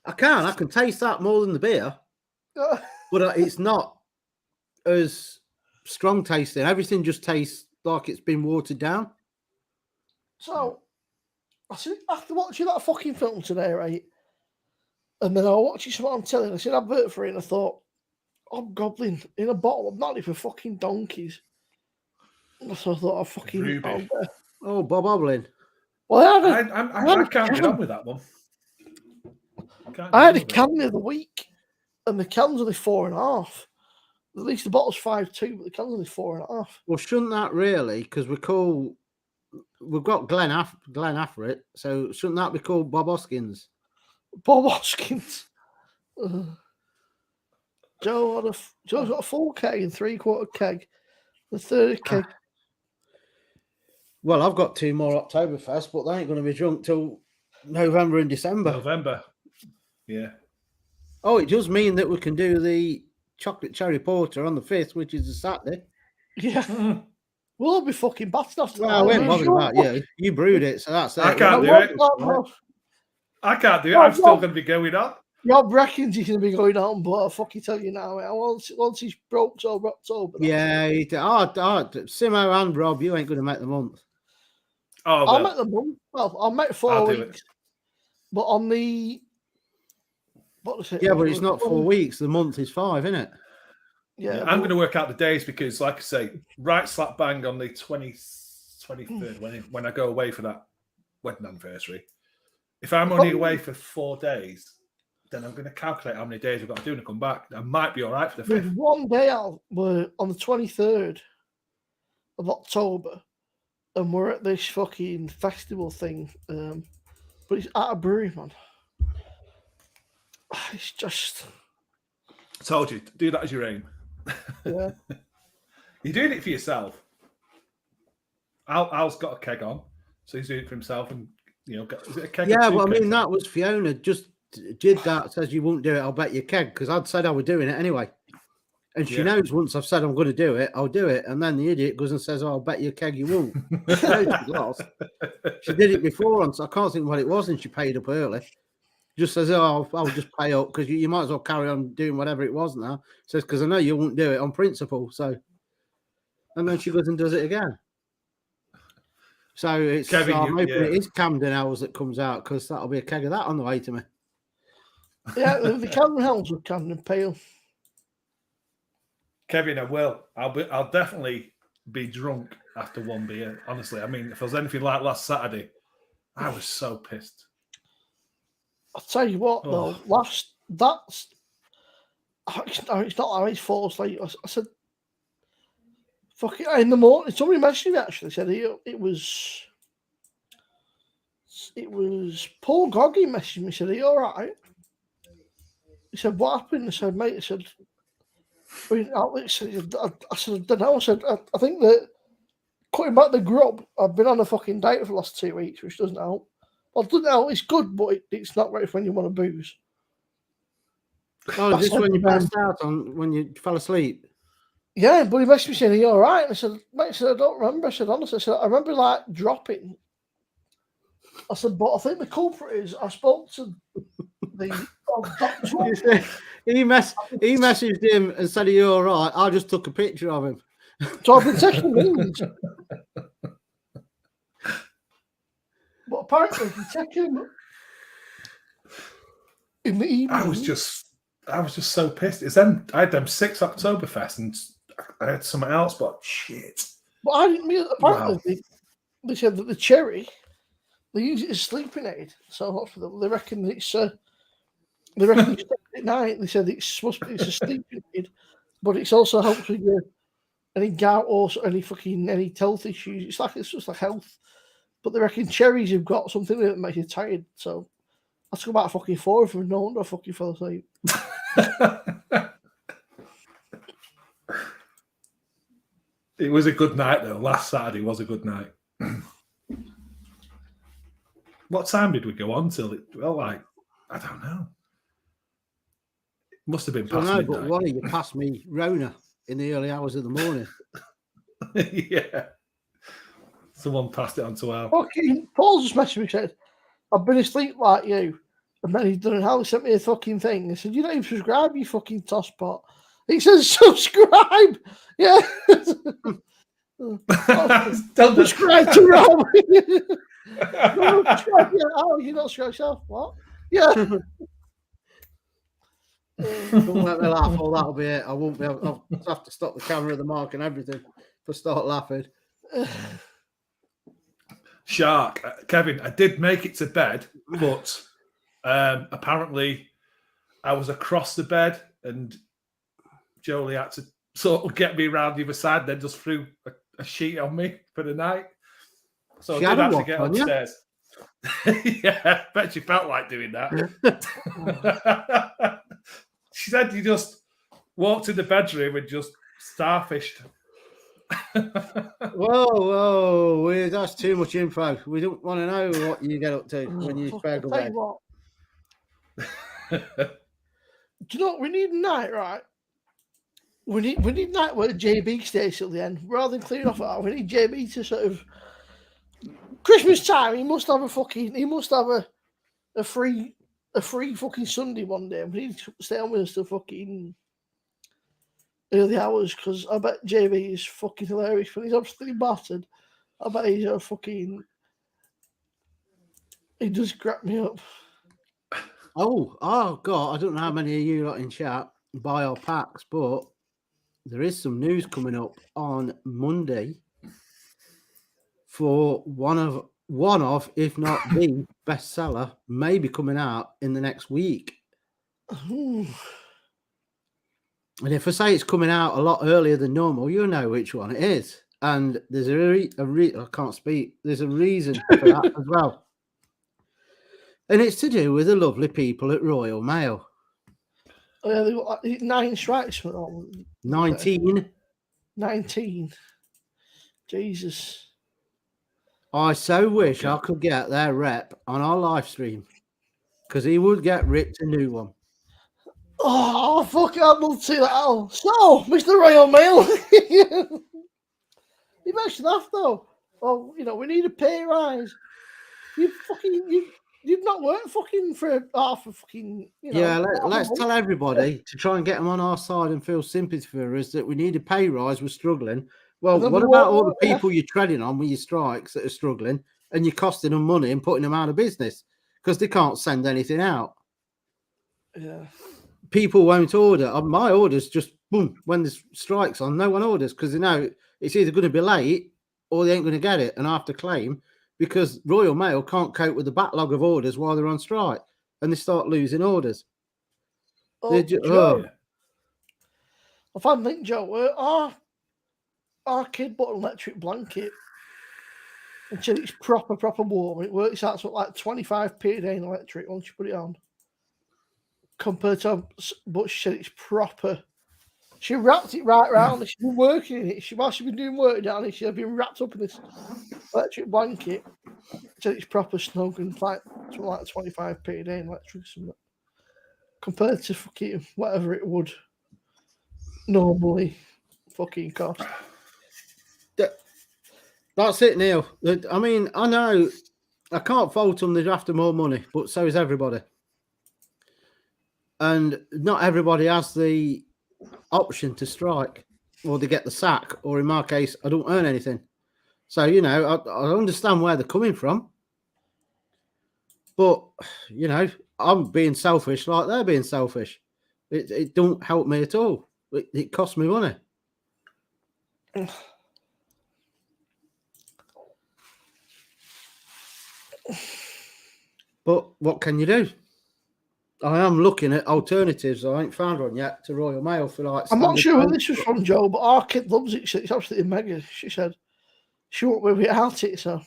I can taste that more than the beer, but it's not as strong tasting. Everything just tastes like it's been watered down. So, I said, after watching that fucking film today, right, and then I was watching something on telly, and I seen an advert for it, and I thought, Goblin in a bottle of not for fucking donkeys. So I thought, Bob Oblin. Well, I can't get on with that one. I had a can of the week, and the can's only 4.5. At least the bottle's 5.2, but the can's only 4.5. Well, shouldn't that really? Because we've got Glen Affrit, so shouldn't that be called Bob Hoskins? Bob Hoskins. Joe's got a full keg and 3/4 keg. The third keg. Well, I've got 2 more Oktoberfest, but they ain't going to be drunk till November and December. November. Yeah. Oh, it does mean that we can do the chocolate cherry porter on the 5th, which is a Saturday. Yeah. We'll be fucking battered after that. I ain't bothered about you. You brewed it, so that's it. I can't do it. I can't do it. I'm still going to be going on. Rob reckons he's going to be going on, but I'll fucking tell you now, once he's broke over October. Yeah, Simo and Rob, you ain't going to make the month. Oh, I'll make the month. Well, I'll make 4 weeks. But on the... Yeah, but it's not 4 weeks. The month is 5, isn't it? Yeah, I'm going to work out the days because, like I say, right slap bang on the 23rd when I go away for that wedding anniversary. If I'm only away for 4 days, then I'm going to calculate how many days I've got to do and come back. I might be all right for the 5th. One day out, we're on the 23rd of October, and we're at this fucking festival thing. But it's at a brewery, man. It's just... I told you, do that as your aim. Yeah. You're doing it for yourself. Al's got a keg on, so he's doing it for himself. And, is it a keg? Yeah, well, I mean, that was Fiona just did that, says you won't do it, I'll bet you keg, because I'd said I was doing it anyway. And she knows once I've said I'm going to do it, I'll do it. And then the idiot goes and says, I'll bet you keg you won't. She knows she lost. She did it before, so I can't think what it was, and she paid up early. Just says, I'll just pay up, because you might as well carry on doing whatever it was now. Says, because I know you won't do it on principle. So, and then she goes and does it again. So it's Kevin, I'm hoping it is Camden Hells that comes out, because that'll be a keg of that on the way to me. Yeah, the Camden Hells with Camden Pale. Kevin, I will. I'll definitely be drunk after 1 beer. Honestly, I mean, if it was anything like last Saturday, I was so pissed. I'll tell you what, though. It's not Harry's fault. Like I said, fuck it. In the morning, somebody messaged me actually. Said it was it was Paul Goggy messaged me, said, "Are you all right?" He said, "What happened?" I said, "Mate," I said, I said, "I don't know." I said, I think that cutting back the grub, I've been on a fucking diet for the last 2 weeks, which doesn't help. Well, it doesn't help. It's good, but it's not right for when you want to booze. Oh, is this when you passed out when you fell asleep? Yeah, but he messaged me saying, "Are you all right?" And I said, "Mate," I said, "I don't remember." I said, "Honestly," I said, "I remember like dropping." I said, "But I think the culprit is I spoke to the doctor." He messaged him and said, "Are you all right?" I just took a picture of him. So I've been taking these. But apparently, if you take him in the evening, I was just so pissed. It's then I had them 6 Oktoberfest and I had something else, but shit. But I didn't mean. Apparently, they said that the cherry, they use it as sleeping aid. So they reckon it's. They reckon it's at night. They said it's supposed to be a sleeping aid, but it's also helps with your any gout or any health issues. It's just like health. But they reckon cherries have got something that makes you tired. So I took about fucking 4 of them. No wonder I fucking fell asleep. It was a good night though. Last Saturday was a good night. What time did we go on till? It felt like I don't know. It must have been past midnight. But one of you passed me Rona in the early hours of the morning. Yeah. Someone passed it on to our. Fucking Paul just messaged me said, "I've been asleep like you." And then he's done how he sent me a fucking thing. I said, "You don't even subscribe, you fucking tosspot." He says, "Subscribe." Yeah. Don't subscribe to Rob. Oh, you don't subscribe yourself? What? Yeah. Don't let me laugh, or that'll be it. I won't be able. I'll have to stop the camera, the mic, and everything to start laughing. Shark, Kevin, I did make it to bed, but apparently I was across the bed and Jolie had to sort of get me around the other side, then just threw a sheet on me for the night. So I did have to get upstairs. Yeah, I bet she felt like doing that. She said you just walked in the bedroom and just starfished. Whoa, that's too much info. We don't want to know what you get up to when you spare the bed. Do you know what we need tonight, right? We need night where JB stays till the end. Rather than clearing off that, we need JB to sort of Christmas time. He must have a free fucking Sunday one day. We need to stay on with us till fucking early hours because I bet JB is fucking hilarious when he's absolutely battered. I bet he's a fucking. He just crack me up. Oh God! I don't know how many of you lot in chat buy our packs, but there is some news coming up on Monday for one of, if not the bestseller, maybe coming out in the next week. Ooh. And if I say it's coming out a lot earlier than normal, you'll know which one it is. And there's I can't speak. There's a reason for that as well. And it's to do with the lovely people at Royal Mail. Oh, yeah, they got like 9 strikes for all. 19. 19. Jesus. I so wish I could get their rep on our live stream because he would get ripped a new one. Oh, fuck it, I'd love to see that. So, Mr. Royal Mail. You mentioned that, though. Well, we need a pay rise. You've not worked fucking for half a fucking. Yeah, let's tell everybody to try and get them on our side and feel sympathy for us that we need a pay rise. We're struggling. Well, what about all the people you're treading on with your strikes that are struggling and you're costing them money and putting them out of business because they can't send anything out? Yeah. People won't order. My orders just boom when there's strikes on. No one orders because they know it's either going to be late or they ain't going to get it, and I have to claim because Royal Mail can't cope with the backlog of orders while they're on strike, and they start losing orders. Joe, if I think, Joe, our kid bought an electric blanket until it's proper warm. It works out to like 25p a day in electric once you put it on. Compared to, but she said it's proper. She wrapped it right round. She's been working in it. While she's been doing work down here, she's been wrapped up in this electric blanket. So it's proper snug and like 25p a day in electric. Compared to fucking whatever it would normally fucking cost. That's it, Neil. I mean, I know I can't fault them. They're after more money, but so is everybody. And not everybody has the option to strike, or they get the sack, or in my case, I don't earn anything. So, you know, I understand where they're coming from. But, you know, I'm being selfish like they're being selfish. It don't help me at all. It costs me money. But what can you do? I am looking at alternatives. I ain't found one yet to Royal Mail for like. I'm not sure who this was from, Joe, but our kid loves it. It's absolutely mega. She said she won't be without it, so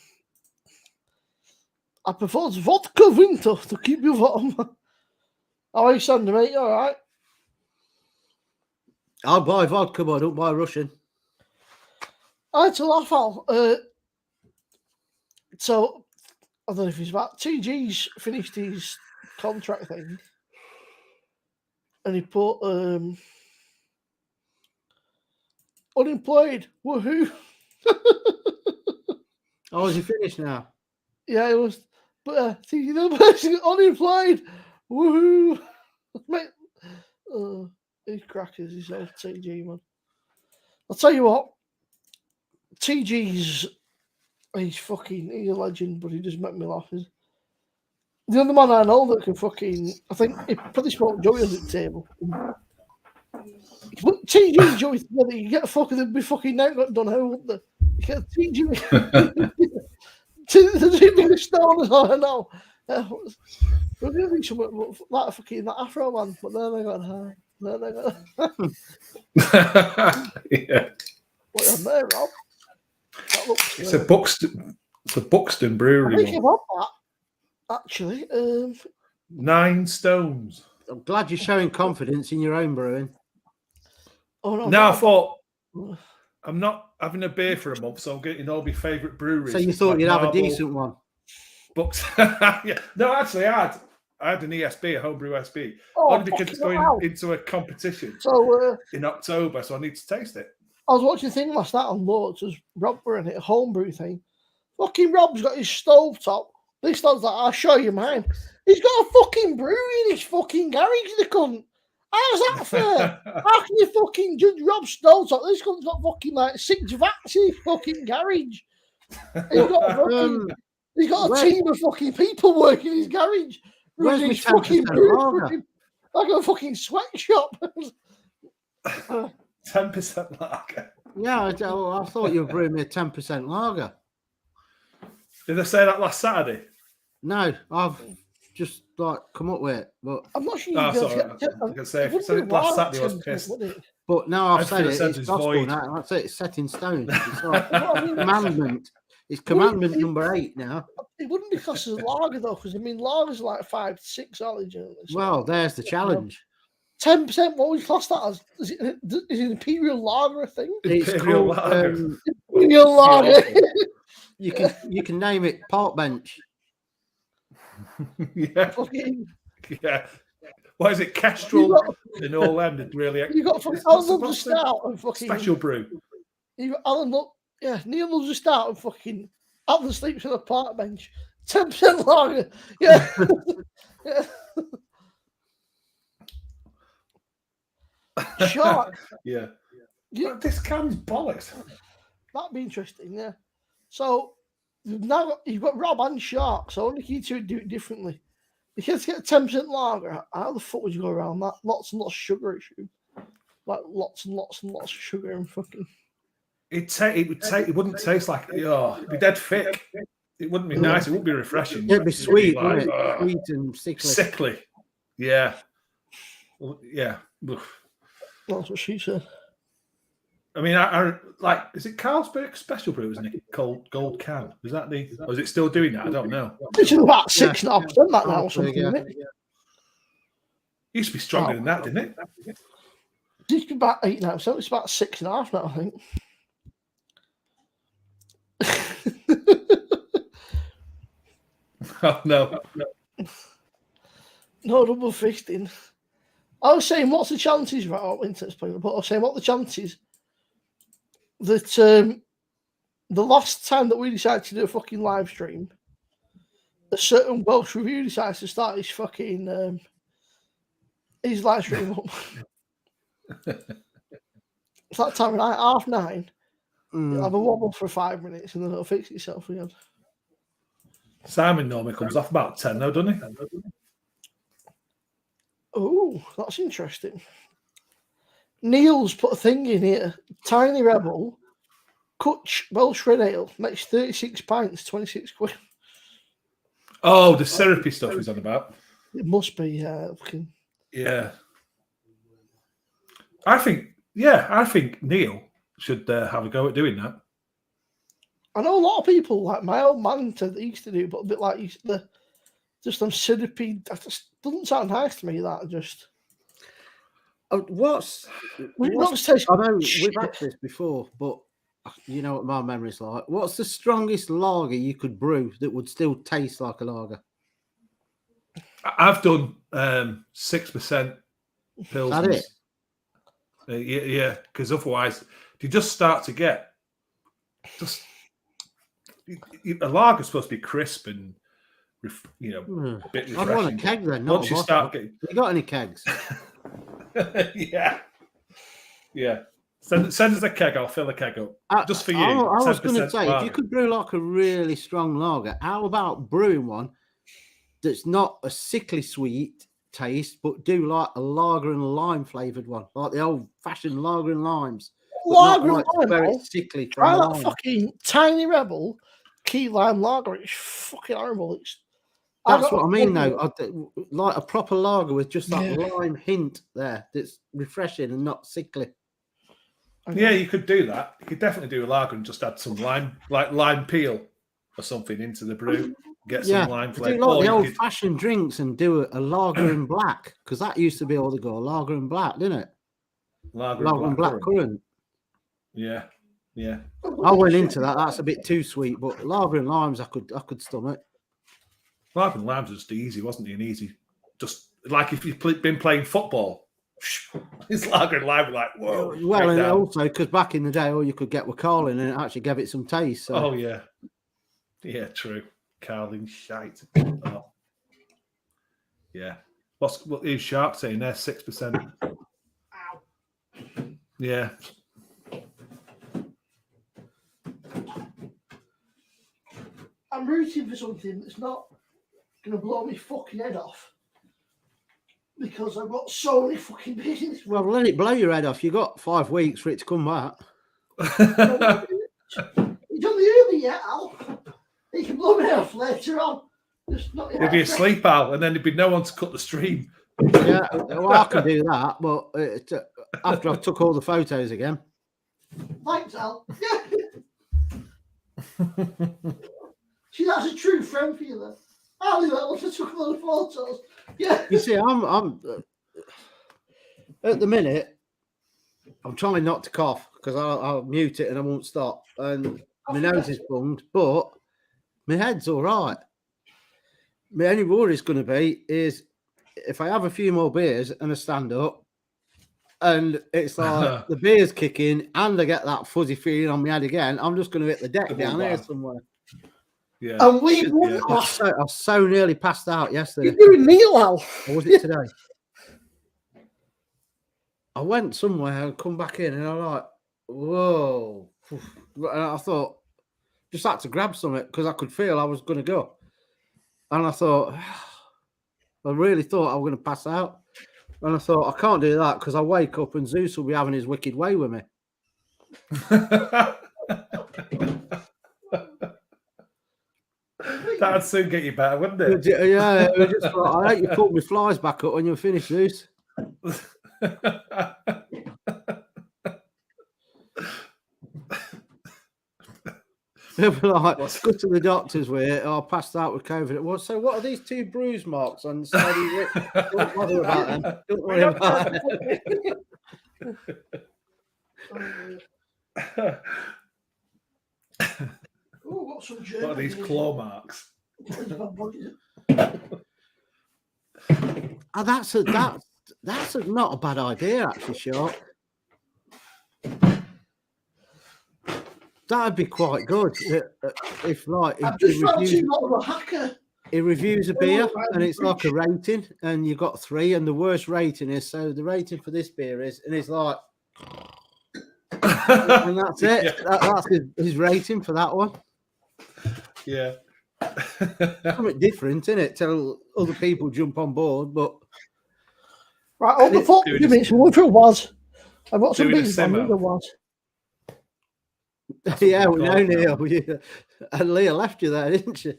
I prefer vodka winter to keep you warm. How are you, Sandy, mate? You all right? I'll buy vodka, but I don't buy Russian. I had to laugh out. So I don't know if he's about TG's finished his contract thing, and he put unemployed. Woohoo! Oh, is he finished now? Yeah, it was. But you know, unemployed. Woohoo! Mate, he's crackers. He's old TG, man. I'll tell you what. TG's he's a legend, but he just make me laugh. The other man I know that can fucking, I think he probably smoked Joey at the table. Put TG and Joey together, you get they'd be fucking now got done how, wouldn't they? You get TG. The biggest stoners I know. We're going to be something like fucking that Afro man, but then they got high. Yeah. What on there, Rob? That looks it's a Buxton brewery. I think about that, actually. 9 stones. I'm glad you're showing confidence in your own brewing. Oh no! Now I thought I'm not having a beer for a month, so I'm getting all my favourite breweries. So you thought like you'd have a Marble, decent one? Books. Yeah. No, actually, I had an ESB, a homebrew SB, only because it's going into a competition in October, so I need to taste it. I was watching a thing last night on Lords, as Rob were in it, a homebrew thing. Fucking Rob's got his stove top. This dog's like, I'll show you mine. He's got a fucking brewery in his fucking garage, the cunt. How's that fair? How can you fucking judge Rob's stove top? This cunt's got fucking like 6 vats in his fucking garage. He's got a team of fucking people working in his garage. Where's his my 10% lager? Like a fucking sweatshop. 10% lager. Yeah, I thought you were brewing me a 10% lager. Did I say that last Saturday? No, I've just like come up with it, but I'm not sure. I can say if you said it last Saturday, I was pissed. But now I've said it, it's gospel now. That's it. It's set in stone. It's like commandment. It's commandment number 8 now. It wouldn't be classed as lager though, because I mean lagers are like 5 to 6, are they generally? Well, there's the challenge. 10%. What would you class that as? Is it imperial lager a thing? Imperial lager. Imperial lager. You can name it Park Bench. Yeah. Yeah. Why is it Kestrel and all them? Really, you got fucking Alan loves a stout and fucking special brew. You got Alan Neil loves a stout and fucking Alan sleeps on a park bench. 10% lager. Yeah. Yeah. Shark. Yeah. This can's bollocks. That'd be interesting, yeah. So now you've got Rob and Shark, so only you two do it differently. If you had to get a 10% lager, how the fuck would you go around that? Lots and lots of sugar issue. Like lots and lots and lots of sugar and fucking. It wouldn't taste like it'd be dead thick. It wouldn't be nice. It wouldn't be refreshing. It'd be sweet, like, wouldn't it? Sweet and sickly. Sickly. Yeah. Yeah. That's what she said. I mean, I like. Is it Carlsberg Special Brew? Isn't it gold can? Is that the? Or is it still doing that? I don't know. It's about 6.5% that now, or something. Yeah. Isn't it? Used to be stronger than that, didn't it? It used to be about 8 now, so it's about 6.5 now, I think. Oh no. No double fisting. I was saying, what's the chances, right? Oh, internet's playing, but I was saying, what are the chances that the last time that we decided to do a fucking live stream, a certain Welsh review decides to start his fucking his live stream up. It's that time of night, 9:30. It'll have a wobble for 5 minutes and then it'll fix itself again. Simon normally comes off about 10, though, doesn't he? Oh, that's interesting. Neil's put a thing in here. Tiny Rebel, Kutch Welsh Red Ale, makes 36 pints, 26 quid. Oh, the syrupy stuff he's on about. It must be, Yeah. I think Neil should have a go at doing that. I know a lot of people, like my old man, said they used to do, but a bit like just them syrupy. That just doesn't sound nice to me. That just. I know we've had this before, but you know what my memory's like. What's the strongest lager you could brew that would still taste like a lager? I've done 6% pills. Is that it? Yeah, because otherwise you just start to get a lager's supposed to be crisp and a bit refreshing. I want a keg then. Once you start getting, you got any kegs? yeah. Send us a keg. I'll fill a keg up just for you. I was going to say, lager. if you could brew like a really strong lager, how about brewing one that's not a sickly sweet taste, but do like a lager and lime flavored one, like the old fashioned lager and limes. Lager and lime, very sickly. Try that fucking Tiny Rebel key lime lager. It's fucking horrible. That's what I mean, though. Like a proper lager with just that lime hint there that's refreshing and not sickly. Yeah, you could do that. You could definitely do a lager and just add some lime, like lime peel or something into the brew. Get some lime flavour. Do like the old-fashioned drinks and do a lager and black, because that used to be all the go. Lager and black, didn't it? Lager and black currant. Yeah. I went into that. That's a bit too sweet, but lager and limes, I could stomach. Lager and limes was just easy, wasn't it? Just like if you've been playing football, it's lager and lime, like whoa. Well, and also because back in the day, all you could get were Carlin, and it actually gave it some taste. So. Oh yeah, true. Carlin shite. Oh. Yeah. What is Shark saying there? 6%. Yeah. I'm rooting for something that's not going to blow me fucking head off because I've got so many fucking business. Well, let it blow your head off. You got 5 weeks for it to come back. It's only early yet, Al. You can blow me off later on. There'd be a sleep, Al, and then there'd be no one to cut the stream. Yeah, well, I can do that, but after I've took all the photos again. Thanks, Al. See, that's a true friend for you, then. I'll do that once I took a lot of photos. Yeah. You see, I'm at the minute, I'm trying not to cough because I'll mute it and I won't stop. And my nose is bunged, but my head's all right. My only worry is going to be is if I have a few more beers and I stand up and it's like the beer's kicking and I get that fuzzy feeling on my head again, I'm just going to hit the deck down here somewhere. Yeah. And I so nearly passed out yesterday. You're doing Neil, Al. Or was it today? I went somewhere and come back in and I'm like, whoa. And I thought, just had to grab something because I could feel I was going to go. And I thought, I really thought I was going to pass out. And I thought, I can't do that because I wake up and Zeus will be having his wicked way with me. That'd soon get you better, wouldn't it? Yeah, just like, I hope you pulled my flies back up when you finish, Zeus. Like, go to the doctors with it. I passed out with COVID. Well, so what are these 2 bruise marks on the side of your lip? Don't bother about them. Don't worry about them. What's some What are these claw marks? That's not a bad idea, actually, Shark. That'd be quite good if I've just found too much of a hacker. He reviews a beer and it's like a rating, and you got 3, and the worst rating is, so the rating for this beer is, and it's like, and that's it. Yeah. That's his rating for that one. Yeah. Something different, isn't it? Till other people jump on board, but right on the phone. You mean someone for was? I've got some beans on the was. Yeah, we know Neil. And Leah left you there, didn't she?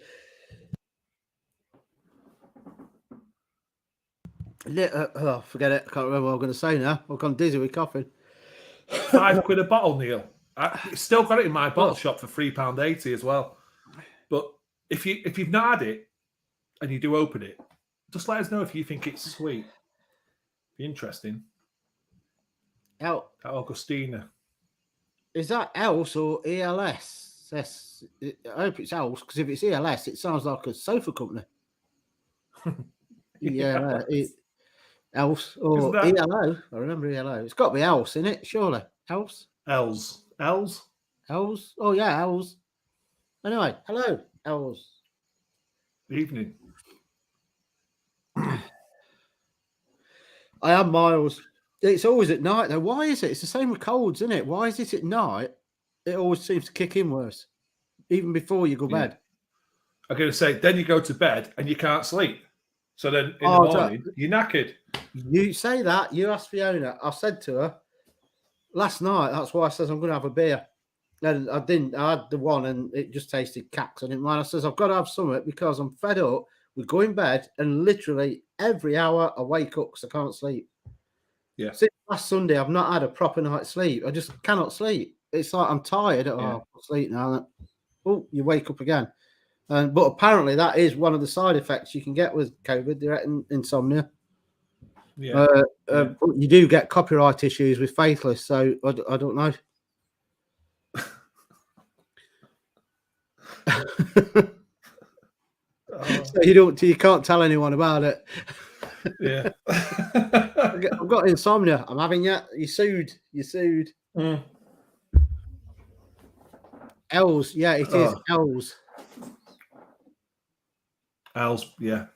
Oh, forget it. I can't remember what I'm going to say now. I've gone dizzy with coughing. £5 a bottle, Neil. I still got it in my bottle shop for £3.80 as well. But if you've not had it and you do open it, just let us know if you think it's sweet. Be interesting. Augustina. Is that else or ELS? I hope it's else, because if it's ELS, it sounds like a sofa company. Yeah, else or ELO. I remember ELO. It's got to be else in it, surely. Else. Els. Oh yeah, Els. Anyway, hello, Els. Evening. I am Miles. It's always at night though. Why is it? It's the same with colds, isn't it? Why is it at night? It always seems to kick in worse, even before you go to bed. I'm going to say, then you go to bed and you can't sleep. So then in the morning, you're knackered. You say that. You asked Fiona. I said to her last night, that's why I says I'm going to have a beer. And I didn't. I had the one and it just tasted cacks. I didn't mind. I says, I've got to have something because I'm fed up with going to bed and literally every hour I wake up because I can't sleep. Yeah. Since last Sunday, I've not had a proper night's sleep. I just cannot sleep. It's like I'm tired. I'll sleep now. Oh, you wake up again. But apparently that is one of the side effects you can get with COVID, direct insomnia. Yeah. You do get copyright issues with Faithless, so I don't know. So you can't tell anyone about it. Yeah. I've got insomnia. I'm having it. You sued. Els, yeah, it is Els. Els, yeah.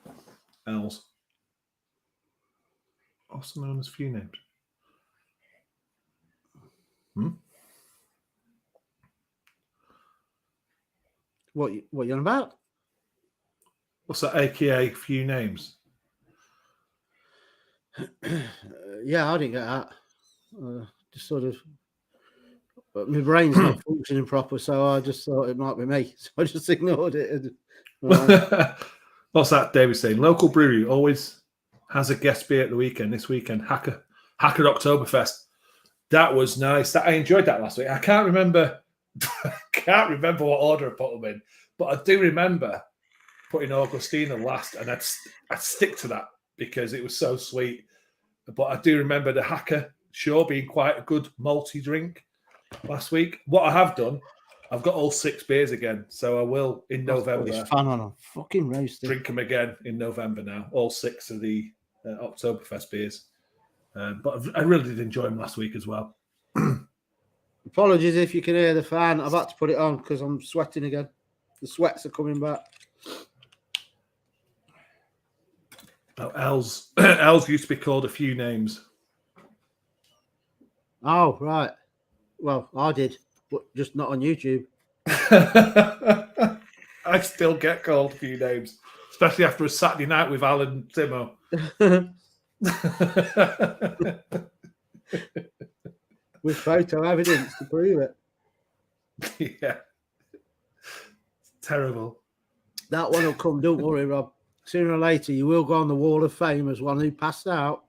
Els. Also known as few names. What you on about? What's that, AKA few names? Yeah, I didn't get that. Just sort of, but my brain's not functioning proper, so I just thought it might be me. So I just ignored it. What's that, David saying? Local brewery always has a guest beer at the weekend. This weekend, Hacker Oktoberfest. That was nice. I enjoyed that last week. I can't remember what order I put them in, but I do remember putting Augustina last, and I'd stick to that because it was so sweet. But I do remember the Hacker being quite a good malty drink last week. What I have done, I've got all 6 beers again, so I will in November. It's fun on a fucking roasted. Drink them again in November now. All 6 of the Oktoberfest beers. But I really did enjoy them last week as well. Apologies if you can hear the fan. I've had to put it on because I'm sweating again. The sweats are coming back. Oh, Els used to be called a few names. Oh, right. Well, I did, but just not on YouTube. I still get called a few names, especially after a Saturday night with Alan Timo. With photo evidence to prove it. Yeah. It's terrible. That one will come, don't worry, Rob. Sooner or later, you will go on the wall of fame as one who passed out.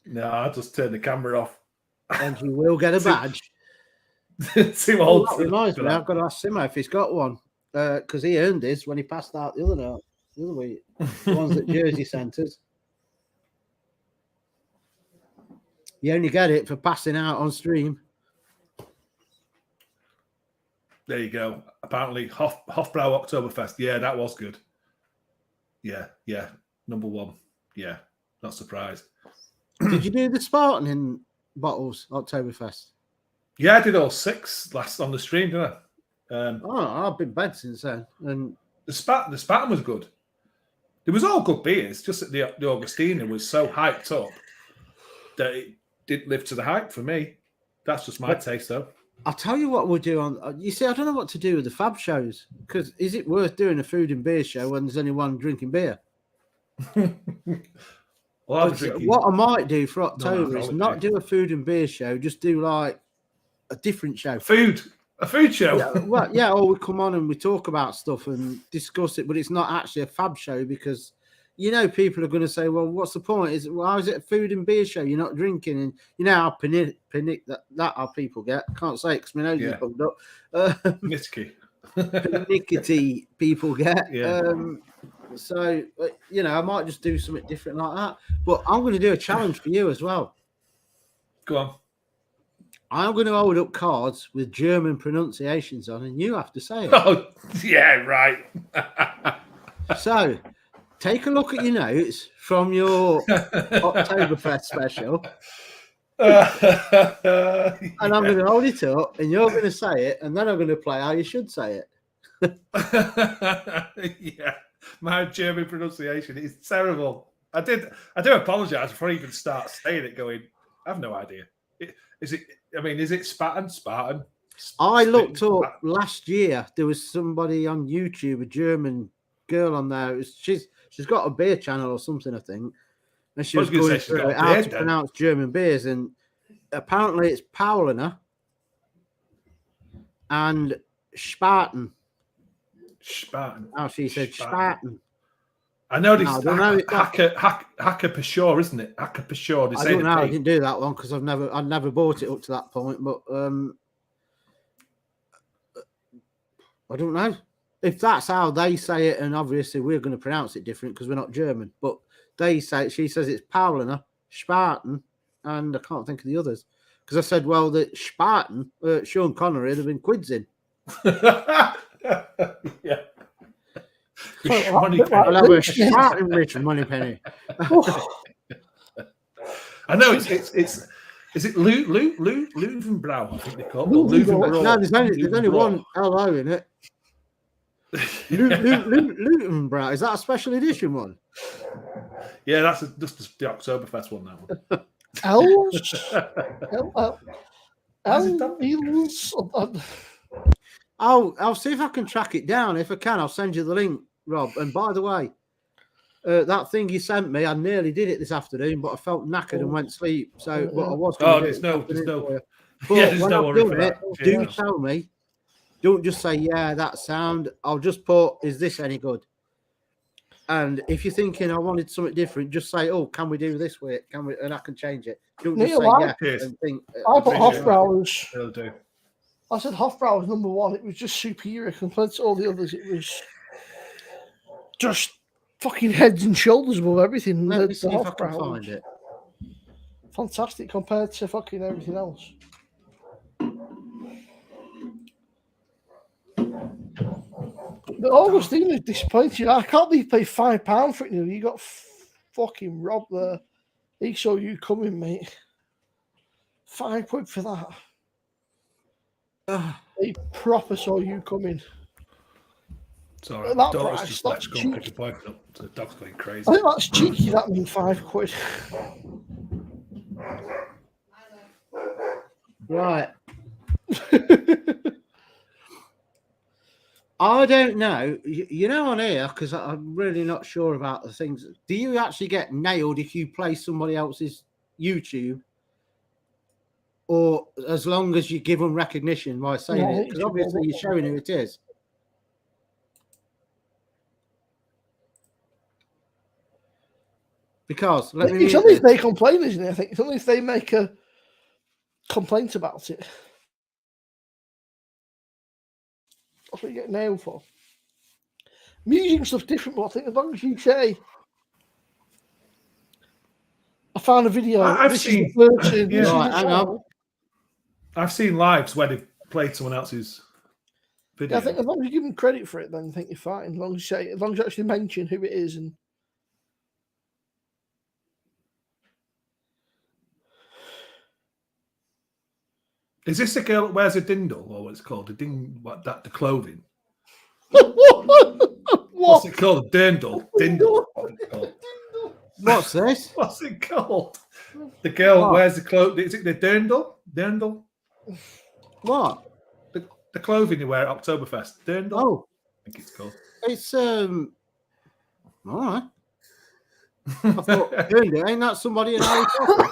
No, I'll just turn the camera off. And you will get a badge. Too old. That reminds me, I've got to ask Simo if he's got one because he earned his when he passed out the other week. The ones at Jersey Centres. You only get it for passing out on stream. There you go. Apparently, Hofbrau Oktoberfest. Yeah, that was good. Yeah. Number one. Yeah, not surprised. Did you do the Spartan in bottles Oktoberfest? Yeah, I did all 6 last on the stream, didn't I? I've been bad since then. And the Spartan was good. It was all good beers, just that the Augustina was so hyped up that it didn't live to the hype for me. That's just my taste, though. I'll tell you what we'll do on. You see, I don't know what to do with the fab shows because is it worth doing a food and beer show when there's only one drinking beer? What I might do for October is not do a food and beer show, just do like a different show. A food show. Or we come on and we talk about stuff and discuss it, but it's not actually a fab show because people are going to say, well, what's the point? How is it a food and beer show? You're not drinking, and how panic that our people get. I can't say it because my nose is bugged up. Panickety people get. Yeah. So, I might just do something different like that. But I'm going to do a challenge for you as well. Go on. I'm going to hold up cards with German pronunciations on, and you have to say it. Oh, yeah, right. So, take a look at your notes from your Oktoberfest special. And I'm going to hold it up, and you're going to say it, and then I'm going to play how you should say it. Yeah. My German pronunciation is terrible. I do apologise before I even start saying it. Going, I have no idea. Is it Spartan? I looked up last year. There was somebody on YouTube, a German girl on there. She's got a beer channel or something, I think, and she was going through how to pronounce German beers, and apparently it's Paulaner and Spaten. Oh, she said Spaten. I know this Hacker Peshore, isn't it? Hacker Peshore. I don't know. I didn't do that one because I'd never bought it up to that point. But I don't know if that's how they say it, and obviously we're going to pronounce it different because we're not German. But she says it's Paulaner, Spaten, and I can't think of the others because I said, well, the Spaten, Sean Connery would have been quids in. Yeah. Money penny. I know it's is it Löwenbräu? I think they call it. No, there's only one LO in it. Löwenbräu. Is that a special edition one? Yeah, that's just the Oktoberfest one. That one. I'll see if I can track it down. If I can, I'll send you the link, Rob. And by the way, that thing you sent me, I nearly did it this afternoon, but I felt knackered and went to sleep. So, but I was. There's no. But when I've done it, do tell me. Don't just say, yeah, that sound. I'll just put, is this any good? And if you're thinking I wanted something different, just say, oh, can we do this way? Can we? And I can change it. Don't just say yeah. And think, I put Hofbrau. It'll do. I said Hofbrau was number one. It was just superior compared to all the others. It was just fucking heads and shoulders above everything. Let me see if I can find it. Fantastic compared to fucking everything else. The Augustine is disappointing. I can't believe you paid £5 for it. You got fucking robbed there. He saw you coming, mate. £5 for that. He proper saw you coming. It's all right. The dog's just let's go and pick a bike up. The dog's going crazy. I think that's cheeky. That means £5. Right. I don't know. You know, on here, because I'm really not sure about the things. Do you actually get nailed if you play somebody else's YouTube? Or as long as you give them recognition by saying it? Because obviously you're showing who it is. Because it's only if they complain, isn't it? I think it's only if they make a complaint about it. that's what you get nailed for. Music and stuff's different, but I think as long as you say, I found a video. I've seen. I've seen lives where they've played someone else's video. Yeah, I think as long as you give them credit for it, then I think you're fine. As long as you actually mention who it is and. Is this the girl that wears a dindle, or what's it called? The clothing? What's it called? A dirndl. Dindle. What's this? What's it called? The girl wears the clothing. Is it the dirndl? Dirndl? What? The clothing you wear at Oktoberfest. Dirndl? Oh. I think it's called. It's, all right. I thought, dirndl, ain't that somebody in Harry Potter?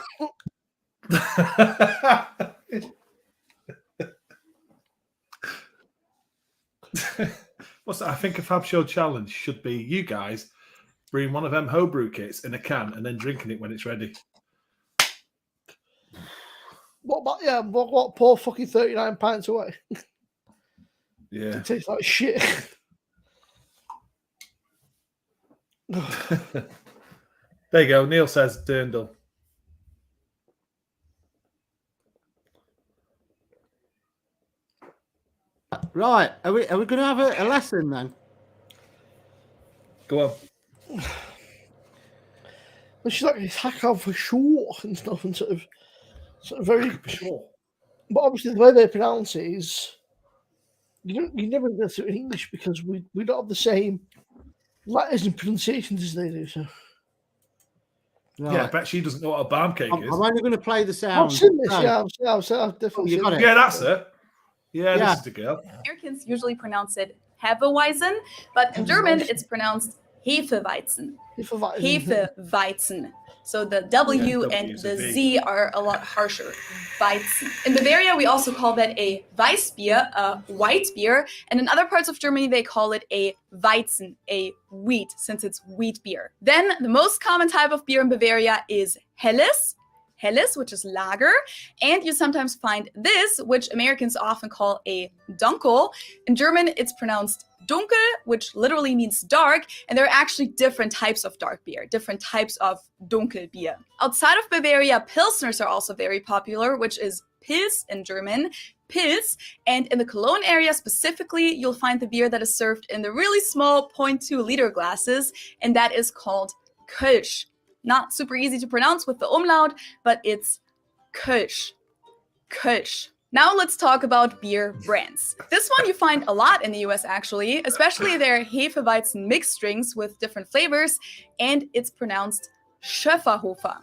What's that? I think a Fab Show challenge should be you guys bring one of them Homebrew kits in a can and then drinking it when it's ready. What pour fucking 39 pints away? Yeah. It tastes like shit. There you go. Neil says dirndl. Right, are we going to have a lesson then? Go on. She's like this hack on for sure and stuff, and sort of very sure. But obviously, the way they pronounce it is you never get to it in English because we don't have the same letters and pronunciations as they do. So. Right. Yeah, I bet she doesn't know what a barm cake is. I'm only going to play the sound. I've seen this. Yeah, I've definitely seen it. Yeah, that's it. Yeah, this is the girl. Americans usually pronounce it Hefeweizen, but in German it's pronounced Hefeweizen. Hefeweizen. So the W and the Z are a lot harsher. Weizen. In Bavaria, we also call that a Weissbier, a white beer, and in other parts of Germany, they call it a Weizen, a wheat, since it's wheat beer. Then the most common type of beer in Bavaria is Helles, which is lager, and you sometimes find this, which Americans often call a Dunkel. In German, it's pronounced Dunkel, which literally means dark, and there are actually different types of dark beer, different types of Dunkel beer. Outside of Bavaria, Pilsners are also very popular, which is Pils in German, Pils, and in the Cologne area specifically, you'll find the beer that is served in the really small 0.2 liter glasses, and that is called Kölsch. Not super easy to pronounce with the umlaut, but it's Kölsch. Kölsch. Now let's talk about beer brands. This one you find a lot in the US actually, especially their Hefeweizen mixed drinks with different flavors, and it's pronounced Schöfferhofer.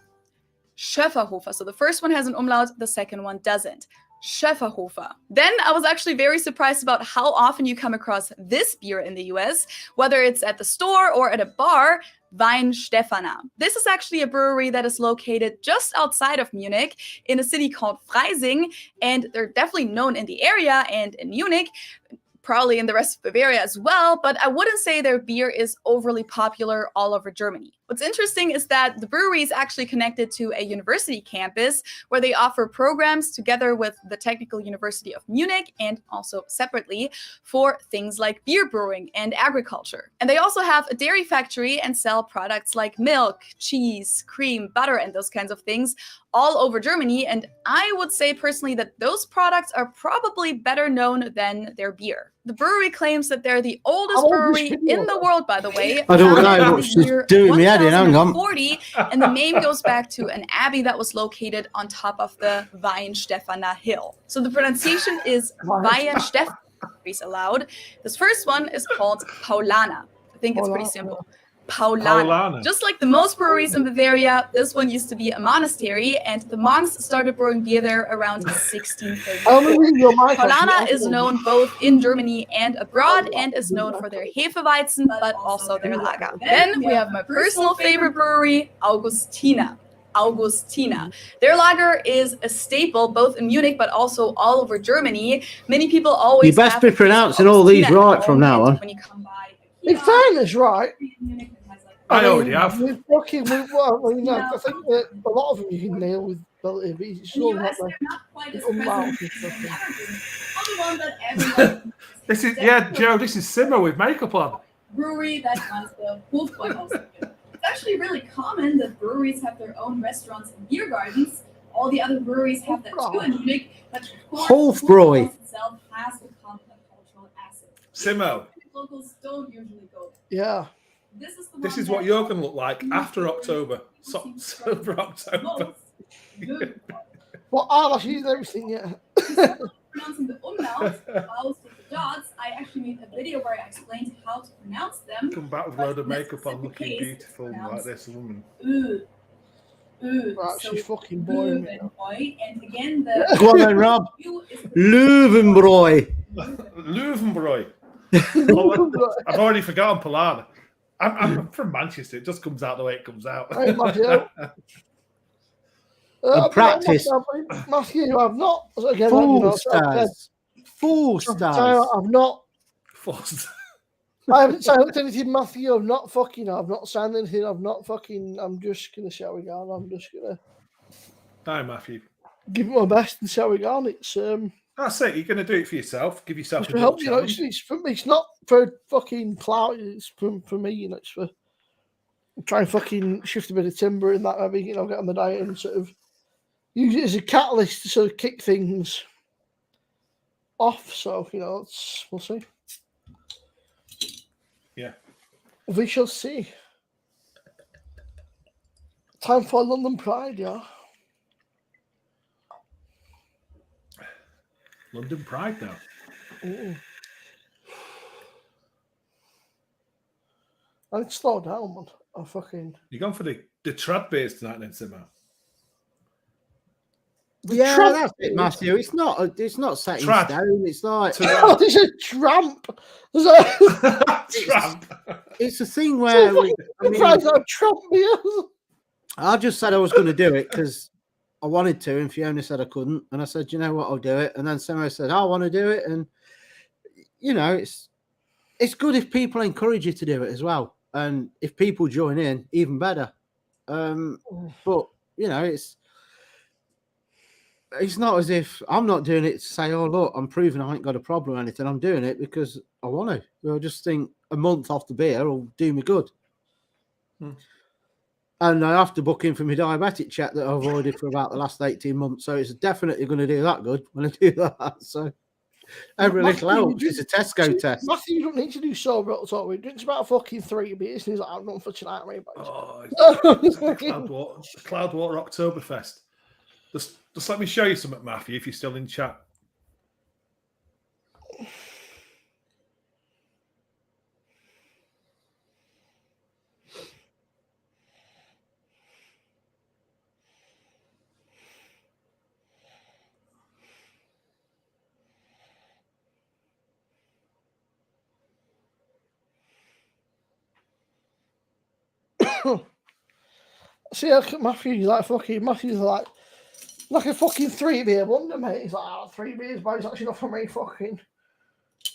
Schöfferhofer. So the first one has an umlaut, the second one doesn't. Schöfferhofer. Then I was actually very surprised about how often you come across this beer in the US, whether it's at the store or at a bar, Weinstefana. This is actually a brewery that is located just outside of Munich in a city called Freising, and they're definitely known in the area and in Munich, probably in the rest of Bavaria as well, but I wouldn't say their beer is overly popular all over Germany. What's interesting is that the brewery is actually connected to a university campus where they offer programs together with the Technical University of Munich and also separately for things like beer brewing and agriculture. And they also have a dairy factory and sell products like milk, cheese, cream, butter, and those kinds of things all over Germany. And I would say personally that those products are probably better known than their beer. The brewery claims that they're the oldest brewery in the world, by the way. I don't know what she's doing me head in, hang on. And the name goes back to an abbey that was located on top of the Weinstefana hill. So the pronunciation is Weinstefana, is allowed. This first one is called Paulaner. I think it's pretty simple. Paulaner. Just like the most breweries in Bavaria, this one used to be a monastery, and the monks started brewing beer there around 1634. Paulaner is known both in Germany and abroad, and is known for their Hefeweizen, but also their lager. Then we have my personal favorite brewery, Augustina. Their lager is a staple both in Munich but also all over Germany. Many people always you best be pronouncing all these right from now on. When you come by, in fairness, right? I already have. I think that a lot of them you can nail with relatively. It's all not like This is Joe. This is Simmer with makeup on. Brewery that runs the Hofbräuhaus. It's actually really common that breweries have their own restaurants and beer gardens. All the other breweries have that too, and Munich, but Hofbräu itself has become a cultural asset. Simo. Locals don't usually go there. Yeah. This is what you're going to look like after October. Sober October. Well, I'll actually use everything, yeah. Pronouncing the umlaut, vowels with the dots, I actually made a video where I explained how to pronounce them. Come back with a load of makeup on, looking beautiful like this woman. Right, she's fucking boring me. And again, the go on then, Rob. Löwenbräu. Löwenbräu. I've already forgotten Polana. I'm from Manchester. It just comes out the way it comes out. Hey, Matthew. Practice. Matthew, I've not. Again, 4 stars. 4 stars. I've not. 4 stars. I haven't signed anything, Matthew. I've not signed anything. I'm just going to see how we go. I'm just going to. Hi, Matthew. Give it my best and see how we go. It's That's it. You're going to do it for yourself. Give yourself a help. challenge. It's for me. It's not for fucking clout. It's for me. It's for try and fucking shift a bit of timber and that. Maybe get on the diet and sort of use it as a catalyst to sort of kick things off. So we'll see. Yeah. We shall see. Time for London Pride, yeah. London Pride now. Ooh. I need to slow down, man. You're going for the trad beers tonight, then, Simmer? Yeah, that's it, Matthew. It's not set in stone. It's like it's a tramp. Tramp. It's a thing where tramp beers. I just said I was going to do it because I wanted to, and Fiona said I couldn't, and I said, you know what, I'll do it. And then Simmer said, I want to do it, and it's good if people encourage you to do it as well, and if people join in, even better. But it's not as if I'm not doing it to say, oh, look, I'm proving I ain't got a problem or anything. I'm doing it because I want to. I just think a month off the beer will do me good. And I have to book in for my diabetic check that I've avoided for about the last 18 months. So it's definitely going to do that good when I do that. So every little helps. It's a Tesco test. Matthew, you don't need to do sober October. He drinks about fucking 3 beers and he's like, I'm not for tonight, mate. It's like the Cloudwater Oktoberfest. Just let me show you something, Matthew, if you're still in chat. See, Matthew's like a fucking 3 beer wonder, mate. He's like, 3 beers, but it's actually not for me. Fucking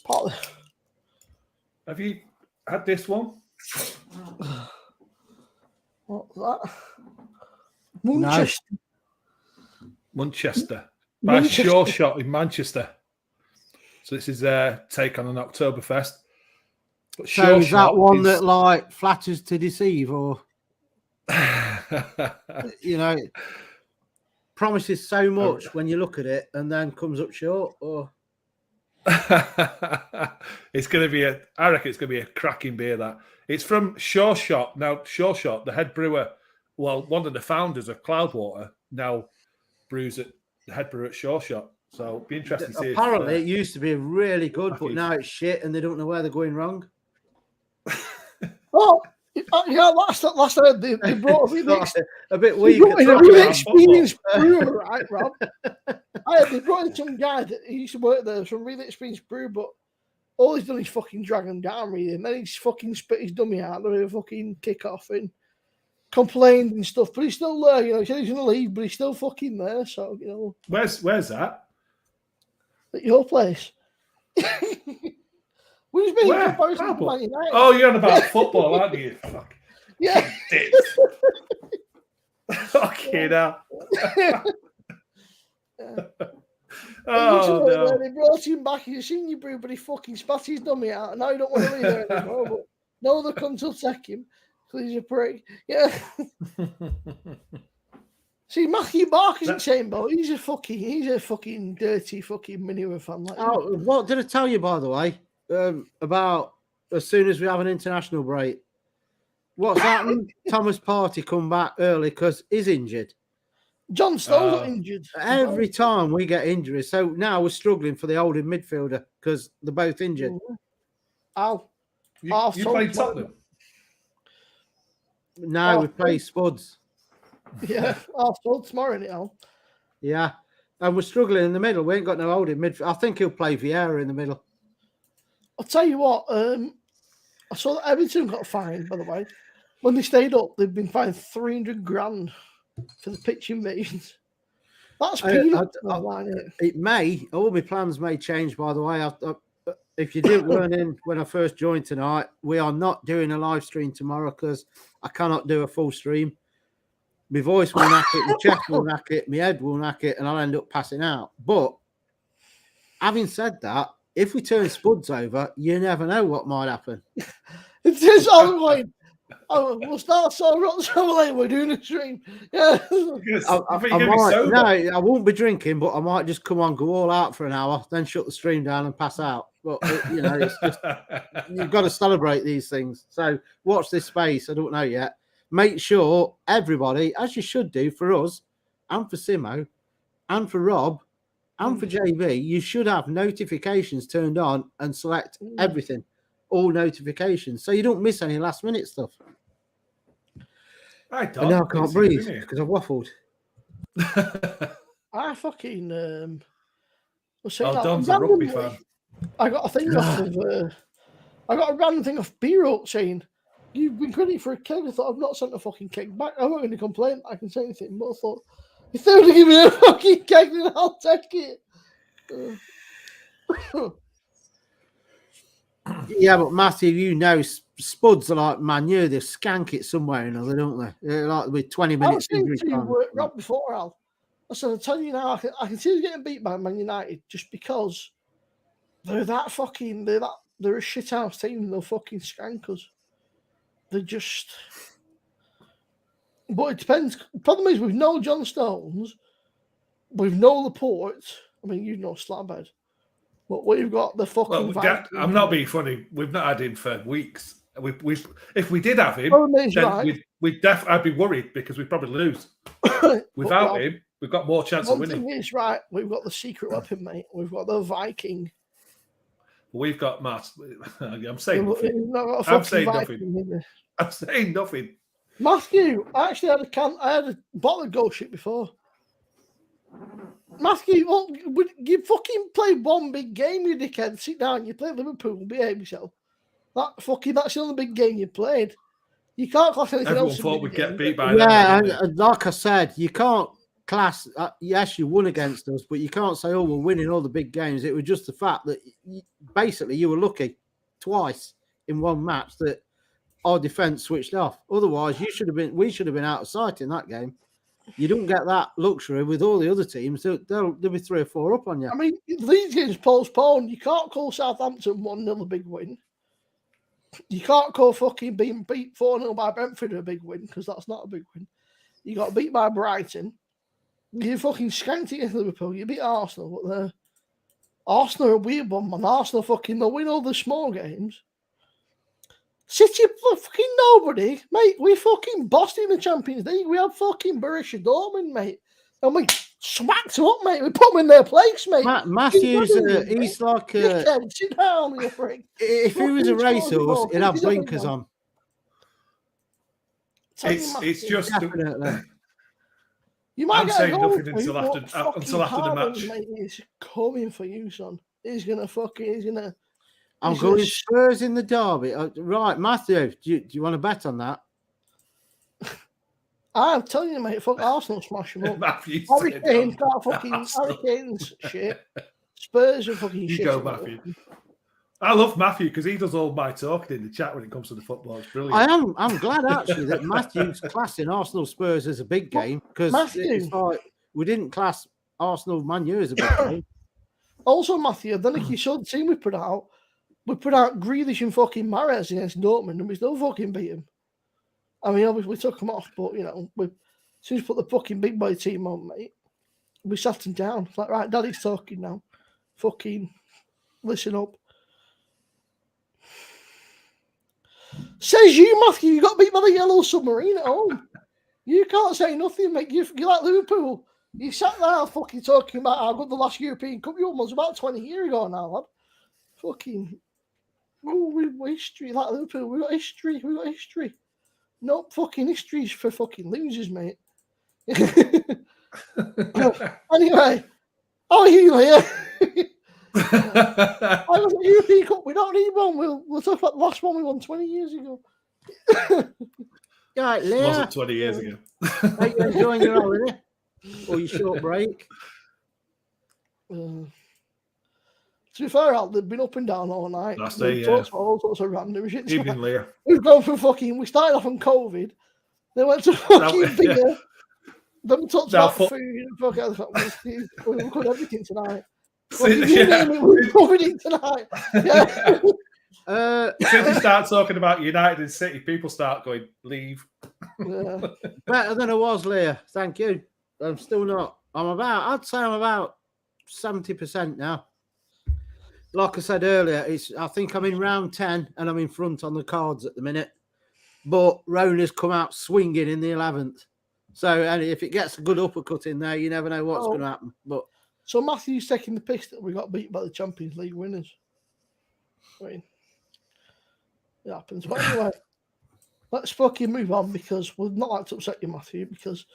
pot. Have you had this one? What's that? Manchester. By Sure Shot in Manchester. So this is their take on an Oktoberfest. But so is that one that like flatters to deceive, or promises so much when you look at it and then comes up short? Or it's going to be I reckon it's going to be a cracking beer. That it's from Sure Shot. Now Sure Shot, the head brewer, well, one of the founders of Cloudwater, now brews at the head brewer at Sure Shot. So it'll be interesting to see. Apparently, it used to be really good, but now it's shit, and they don't know where they're going wrong. Oh, yeah, last I heard, they brought a bit weak. A really experienced brewer, right, Rob? They brought in some guy that he used to work there, some really experienced brewer, but all he's done is fucking drag him down, really, and then he's fucking spit his dummy out with a fucking kick off and complained and stuff, but he's still there, he said he's going to leave, but he's still fucking there, so, Where's that? At your place. Where? Oh, you're on about football, aren't you? Fuck. Yeah. Okay, now. Oh, no. They brought him back. He's seen you brew, but he fucking spat his dummy out. And now he don't want to be there anymore. But no, the cunt will take him because he's a prick. Yeah. See, Matthew Barker's in the same boat. He's a fucking dirty fucking manure fan. Like what did I tell you, by the way, about as soon as we have an international break? What's happened? Thomas Partey come back early because he's injured. John Stones got injured. Every time we get injuries. So now we're struggling for the holding midfielder because they're both injured. Al. You played Tottenham? No, we play Spuds. Yeah, half-full tomorrow, isn't it, Al? Yeah. And we're struggling in the middle. We ain't got no holding midfield. I think he'll play Vieira in the middle. I'll tell you what, I saw that Everton got fined, by the way. When they stayed up, they've been fined 300 grand for the pitch invasions. That's peanuts. It may. All my plans may change, by the way. If you didn't learn in when I first joined tonight, we are not doing a live stream tomorrow because I cannot do a full stream. My voice will knack it, my chest will knack it, my head will knack it, and I'll end up passing out. But having said that, if we turn Spuds over, you never know what might happen. It is all right. We'll start so late. We're doing a stream. Yeah. I won't be drinking, but I might just come on, go all out for an hour, then shut the stream down and pass out. But it's just you've got to celebrate these things. So watch this space. I don't know yet. Make sure everybody, as you should do for us, and for Simo, and for Rob, and for JB, you should have notifications turned on and select everything, all notifications, so you don't miss any last minute stuff. I now I can't breathe because I've waffled. I fucking Don's a rugby fan. I got a thing off of I got a random thing off B-Roll saying you've been credited for a keg. I thought I've not sent a fucking keg back. I'm not going to complain. I can say anything, but I thought if they were to give me a fucking keg, then I'll take it. Yeah, but Matthew, Spuds are like manure. They skank it somewhere or another, don't they? They're like with 20 minutes. I was saying to Rob before, Al. I said, I'll tell you now, I can see us getting beat by Man United just because they're that fucking, they're a shit house team and they'll fucking skank us. They're just, but it depends. The problem is with no John Stones, with no Laporte. I mean, you know Slabhead, but we've got the fucking. Well, I'm not being funny. We've not had him for weeks. If we did have him, then I'd be worried because we'd probably lose. Without him, we've got more chance of winning. One thing is, right, we've got the secret weapon, mate. We've got the Viking. We've got Matt. I'm saying nothing. I'm saying nothing. Matthew, I actually had a bottle of Ghost shit before. Matthew, you fucking play one big game, you dickhead. Sit down, you play Liverpool, behave yourself. That's the only big game you played. You can't class anything else. Everyone thought we'd get beat by them. Yeah, and like I said, you can't class. Yes, you won against us, but you can't say, "Oh, we're winning all the big games." It was just the fact that basically you were lucky twice in one match that our defence switched off. Otherwise, we should have been out of sight in that game. You don't get that luxury with all the other teams. There'll be 3 or 4 up on you. I mean, these games postponed. You can't call Southampton 1-0 a big win. You can't call fucking being beat 4-0 by Brentford a big win because that's not a big win. You got beat by Brighton. You fucking skanked against Liverpool. You beat Arsenal, but Arsenal are a weird one, man. Arsenal they'll win all the small games. City fucking nobody, mate. We fucking bossed in the Champions League. We had fucking Borussia Dortmund, mate. And we smacked them up, mate. We put them in their place, mate. Matthews, he's like sit down, you freak. If he was a racehorse, he'd have blinkers on. It's just definitely. You might get saying nothing until after the match. Mate, he's coming for you, son. He's gonna. I'm going Spurs in the derby. Right, Matthew, do you want to bet on that? I'm telling you, mate, fuck Arsenal smash them up. Harry Kane's shit. Spurs are fucking shit. You go, Matthew. I love Matthew because he does all my talking in the chat when it comes to the football. It's brilliant. I'm glad actually that Matthew's classing Arsenal Spurs as a big game because it's like we didn't class Arsenal Man U as a big game. Also, Matthew, then if you saw the team we put out Grealish and fucking Mahrez against Dortmund, and we still fucking beat them. I mean, obviously we took them off, but you know, as soon as we put the fucking big boy team on, mate, we sat them down. It's like, right, Daddy's talking now. Fucking listen up. Says you, Matthew, you got beat by the Yellow Submarine at home. You can't say nothing, mate. You like Liverpool. You sat there fucking talking about how good the last European Cup you won was about 20 years ago now, lad. Fucking, we've history like Liverpool. We've got history. No fucking histories for fucking losers, mate. Anyway, how are you, Leah? I was at European Cup. We don't need one. We'll talk about the last one we won 20 years ago. Right, Leah. It wasn't 20 years ago. Are you enjoying your holiday or your short break? To be fair, Al, they've been up and down all night. Last day, yeah. Talked about all sorts of random shit. Evening, Leah. We've gone from fucking. We started off on COVID. They went to fucking beer. Then we talked about food and fucking. We covered everything tonight. We're covered it tonight. Yeah. As soon as you start talking about United and City, people start going, leave. Yeah. Better than I was, Leah. Thank you. I'm still not. I'd say I'm about 70% now. Like I said earlier, I think I'm in round 10 and I'm in front on the cards at the minute. But Rona's come out swinging in the 11th. So and if it gets a good uppercut in there, you never know what's going to happen. But so Matthew's taking the piss that we got beat by the Champions League winners. I mean, it happens. But anyway, let's fucking move on because we'd not like to upset you, Matthew, because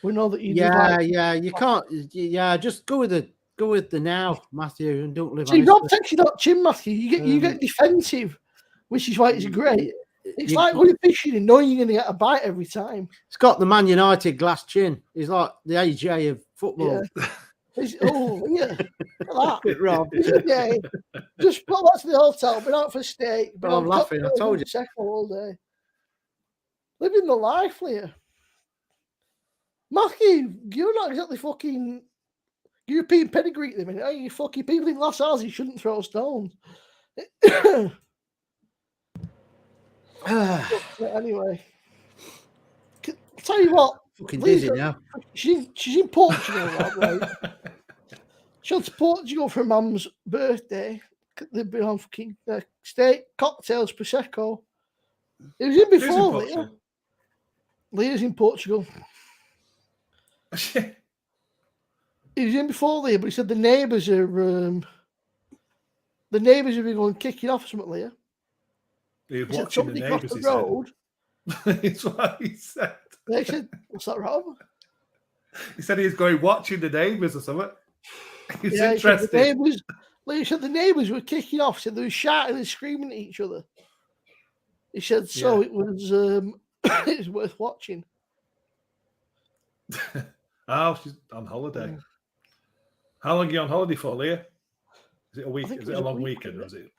we know that you. You can't. Yeah, just go with the now, Matthew, and don't live. See, Rob takes you that chin, Matthew. You get defensive, which is why it's great. It's like when you're fishing and knowing you're going to get a bite every time. It's got the Man United glass chin. He's like the AJ of football. Yeah. Yeah. Like Bit Rob. Yeah. Just go back to the hotel, been out for steak. I'm laughing, I told you. All day. Living the life, Leah. Matthew, you're not exactly fucking European pedigree at the minute, are you? Fucking people in Las Vegas shouldn't throw stones. Anyway, I'll tell you what. Fucking dizzy now. She's in Portugal, right? She went to Portugal for Mum's birthday. They've been on fucking steak, cocktails, prosecco. It was in before Leah. Leah's in Portugal. He was in before Leah, but he said the neighbours have been going kicking off or something, Leah. He was watching the neighbours, the road. That's what he said. They said, what's that, Rob? He said he was going watching the neighbours or something. He's interested. He said the neighbours were kicking off. He said they were shouting and screaming at each other. He said, so it was it was worth watching. Oh, she's on holiday. Yeah. How long are you on holiday for, Leah? Is it a week? Is it a long weekend, or is it?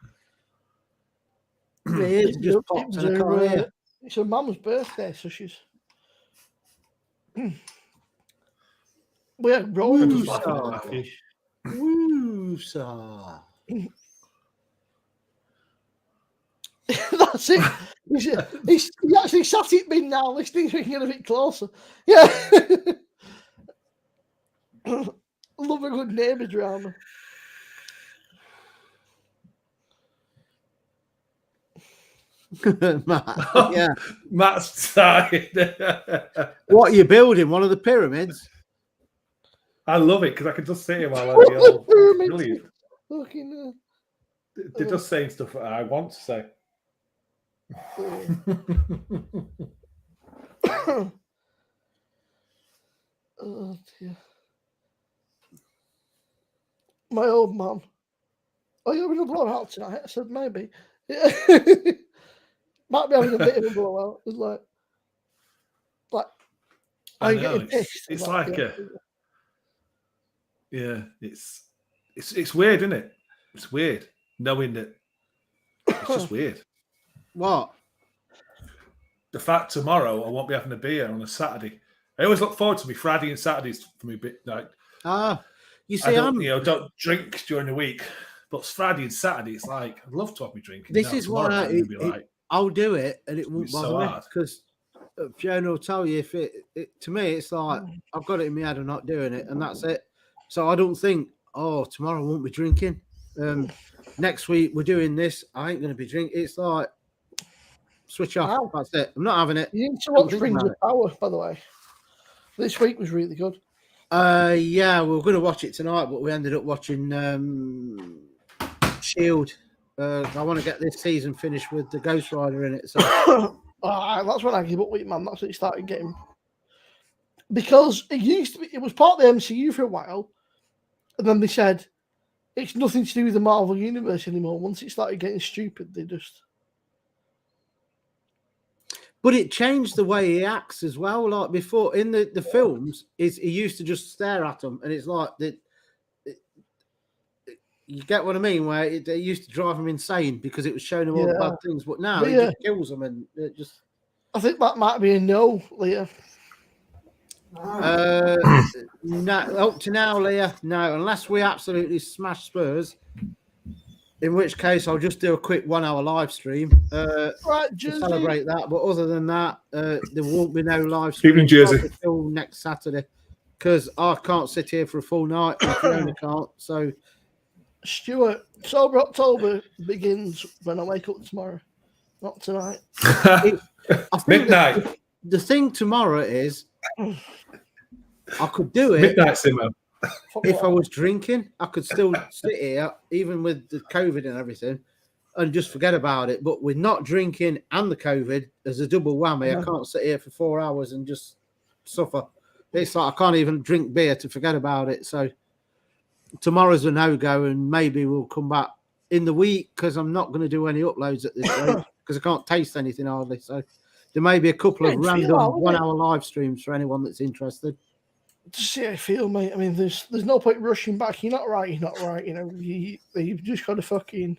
It's her mum's birthday, so she's. We're rolling. Woo-saw. That's it. He actually sat it me now, listening so he can get a bit closer. Yeah. Love a good neighbour drama. Matt, yeah. Matt's started. What are you building? One of the pyramids? I love it because I can just see him while I'm the brilliant. They're just saying stuff that I want to say. Oh dear. My old mum. Oh, you're having a blowout tonight? I said maybe. Yeah. Might be having a bit of a blowout. It's like I know, it's like yeah, it's weird, isn't it? It's weird knowing that It's just weird. What? The fact tomorrow I won't be having a beer on a Saturday. I always look forward to me Friday and Saturdays for me. Like, you see, don't drink during the week, but it's Friday and Saturday. It's like I'd love to have me drinking. This is why I'll do it, and it won't bother me because Fiona will tell you if it to me it's like I've got it in my head. I'm not doing it, and that's it. So I don't think, tomorrow I won't be drinking. Next week we're doing this. I ain't going to be drinking. It's like switch off. Wow. That's it. I'm not having it. You need to watch Rings of Power, by the way. This week was really good. Yeah, we were going to watch it tonight, but we ended up watching Shield. I want to get this season finished with the Ghost Rider in it. So that's when I gave up with it, man. That's when it started getting. Because it used to be, it was part of the MCU for a while, and then they said it's nothing to do with the Marvel Universe anymore. Once it started getting stupid, they just. But it changed the way he acts as well. Like before, in the films, he used to just stare at them, and it's like you get what I mean? Where it used to drive him insane because it was showing him all the bad things. But now it just kills them, and it just. I think that might be a no, Leah. No, up to now, Leah. No, unless we absolutely smash Spurs. In which case, I'll just do a quick 1 hour live stream to celebrate that. But other than that, there won't be no live stream until next Saturday because I can't sit here for a full night. And Fiona can't. So, Stuart, Sober October begins when I wake up tomorrow, not tonight. I think midnight. The thing tomorrow is I could do it. Midnight simmer. If I was drinking, I could still sit here, even with the COVID and everything, and just forget about it. But with not drinking and the COVID, there's a double whammy. I can't sit here for 4 hours and just suffer. It's like I can't even drink beer to forget about it. So tomorrow's a no-go, and maybe we'll come back in the week because I'm not going to do any uploads at this rate because I can't taste anything hardly. So there may be a couple of random 1 hour live streams for anyone that's interested. Just see how I feel, mate. I mean, there's no point rushing back. You're not right. You're not right. You know, you've just got to fucking.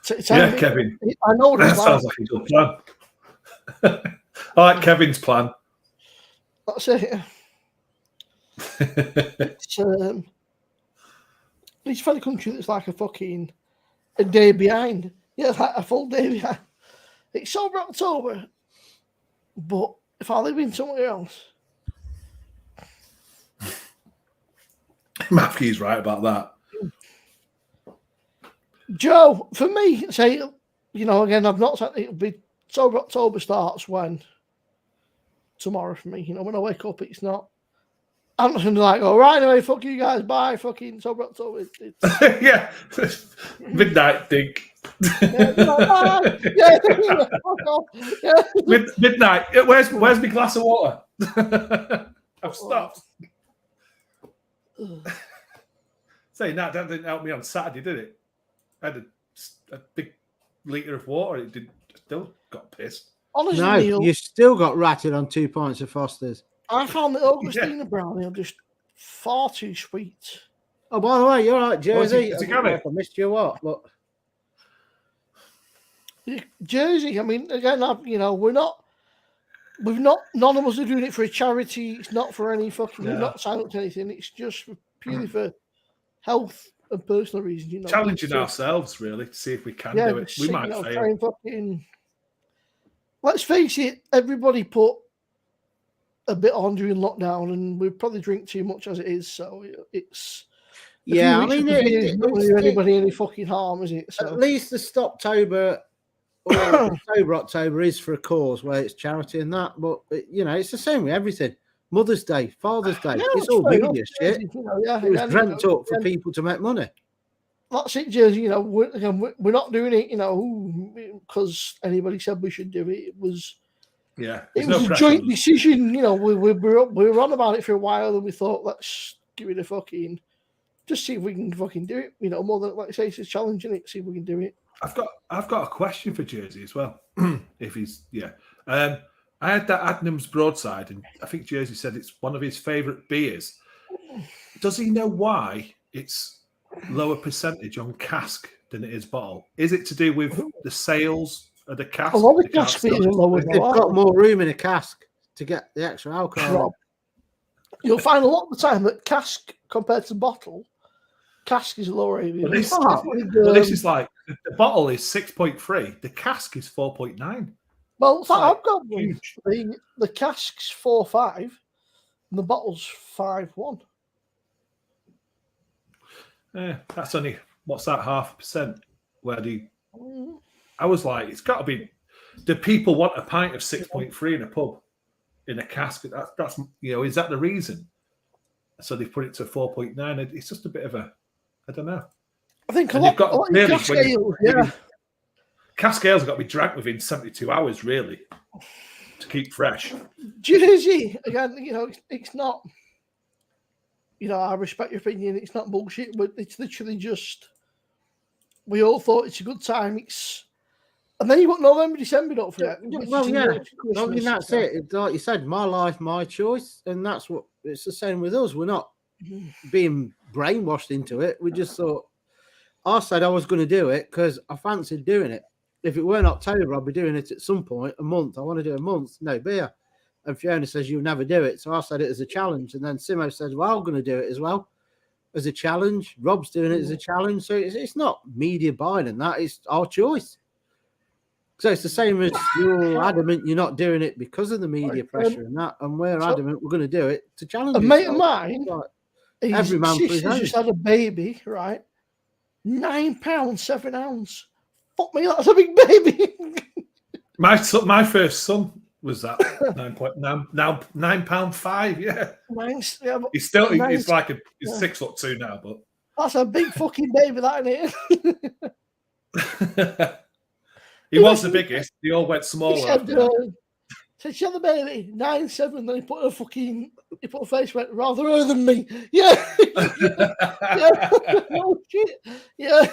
Kevin. I know what that sounds like a good plan. I like Kevin's plan. That's it. It's for the country that's like a day behind. Yeah, like a full day behind. It's Sober October, but. If I live in somewhere else. Matthew's right about that. Joe, for me, say, again, I've not said it'll be Sober October starts when tomorrow for me. When I wake up, it's not. I'm not going to like, right anyway, fuck you guys, bye, fucking Sober October. Yeah, midnight think. Midnight. Where's my glass of water? I've stopped. Saying that didn't help me on Saturday, did it? I had a big litre of water. It still got pissed. Honestly, no, Neil, you still got ratted on 2 pints of Foster's. I found the Augustina brownie are just far too sweet. Oh, by the way, you're right, Jersey. I missed you what? But Jersey, I mean, again, we've not, none of us are doing it for a charity. It's not for any fucking, we've not signed up to anything. It's just purely for health and personal reasons. Challenging ourselves, really, to see if we can do it. We might fail. Let's face it, everybody put a bit on during lockdown, and we probably drink too much as it is. So it's I mean, it's not going to do anybody any fucking harm, is it? So. At least the Stoptober or October is for a cause where it's charity and that. But it's the same with everything. Mother's Day, Father's Day, it's all media shit. It was dreamt up for people to make money. That's it, Jersey. We're not doing it, because anybody said we should do it. It was. Yeah, it was a joint decision. We were on about it for a while, and we thought, let's give it a fucking, just see if we can fucking do it. More than like I say, it's challenging it. See if we can do it. I've got a question for Jersey as well. If he's I had that Adnams Broadside, and I think Jersey said it's one of his favourite beers. Does he know why it's lower percentage on cask than it is bottle? Is it to do with the sales of the cask? A lot of cask beers are lower. They've got more room in a cask to get the extra alcohol. You'll find a lot of the time that cask compared to bottle, cask is lower. Well, this is like the bottle is 6.3, the cask is 4.9. Well, I've got one. The cask's 4.5, and the bottle's 5.1. Yeah, that's only what's that 0.5%? I was like, it's got to be. Do people want a pint of 6.3 in a pub in a cask? That's is that the reason? So they put it to 4.9. It's just a bit of a, I don't know. I think a lot of cask ales, cask ales have got to be drank within 72 hours, really, to keep fresh. Jersey, again, it's not. I respect your opinion. It's not bullshit, but it's literally just. We all thought it's a good time. And then you got November, December, don't forget. Well, yeah. I mean, that's it. It's like you said, my life, my choice, and that's what it's the same with us. We're not being brainwashed into it. We just thought. I said I was going to do it because I fancied doing it. If it weren't October, I'd be doing it at some point. A month. I want to do a month, no beer. And Fiona says you'll never do it. So I said it as a challenge. And then Simo says, well, I'm going to do it as well as a challenge. Rob's doing it as a challenge. So it's not media buying and that. It's our choice. So it's the same as you're adamant you're not doing it because of the media pressure and that. And we're adamant we're going to do it to challenge a mate of mine, every man for his own. Just had a baby, right? £9, 7 ounce. Fuck me, that's a big baby. My first son was that £9.5. Yeah, he's still he's 6'2" now, but that's a big fucking baby, that isn't it? He was the biggest. They all went smaller. Said she had the baby 9'7". Then he put a face went rather her than me. Yeah, yeah. No shit. Yeah.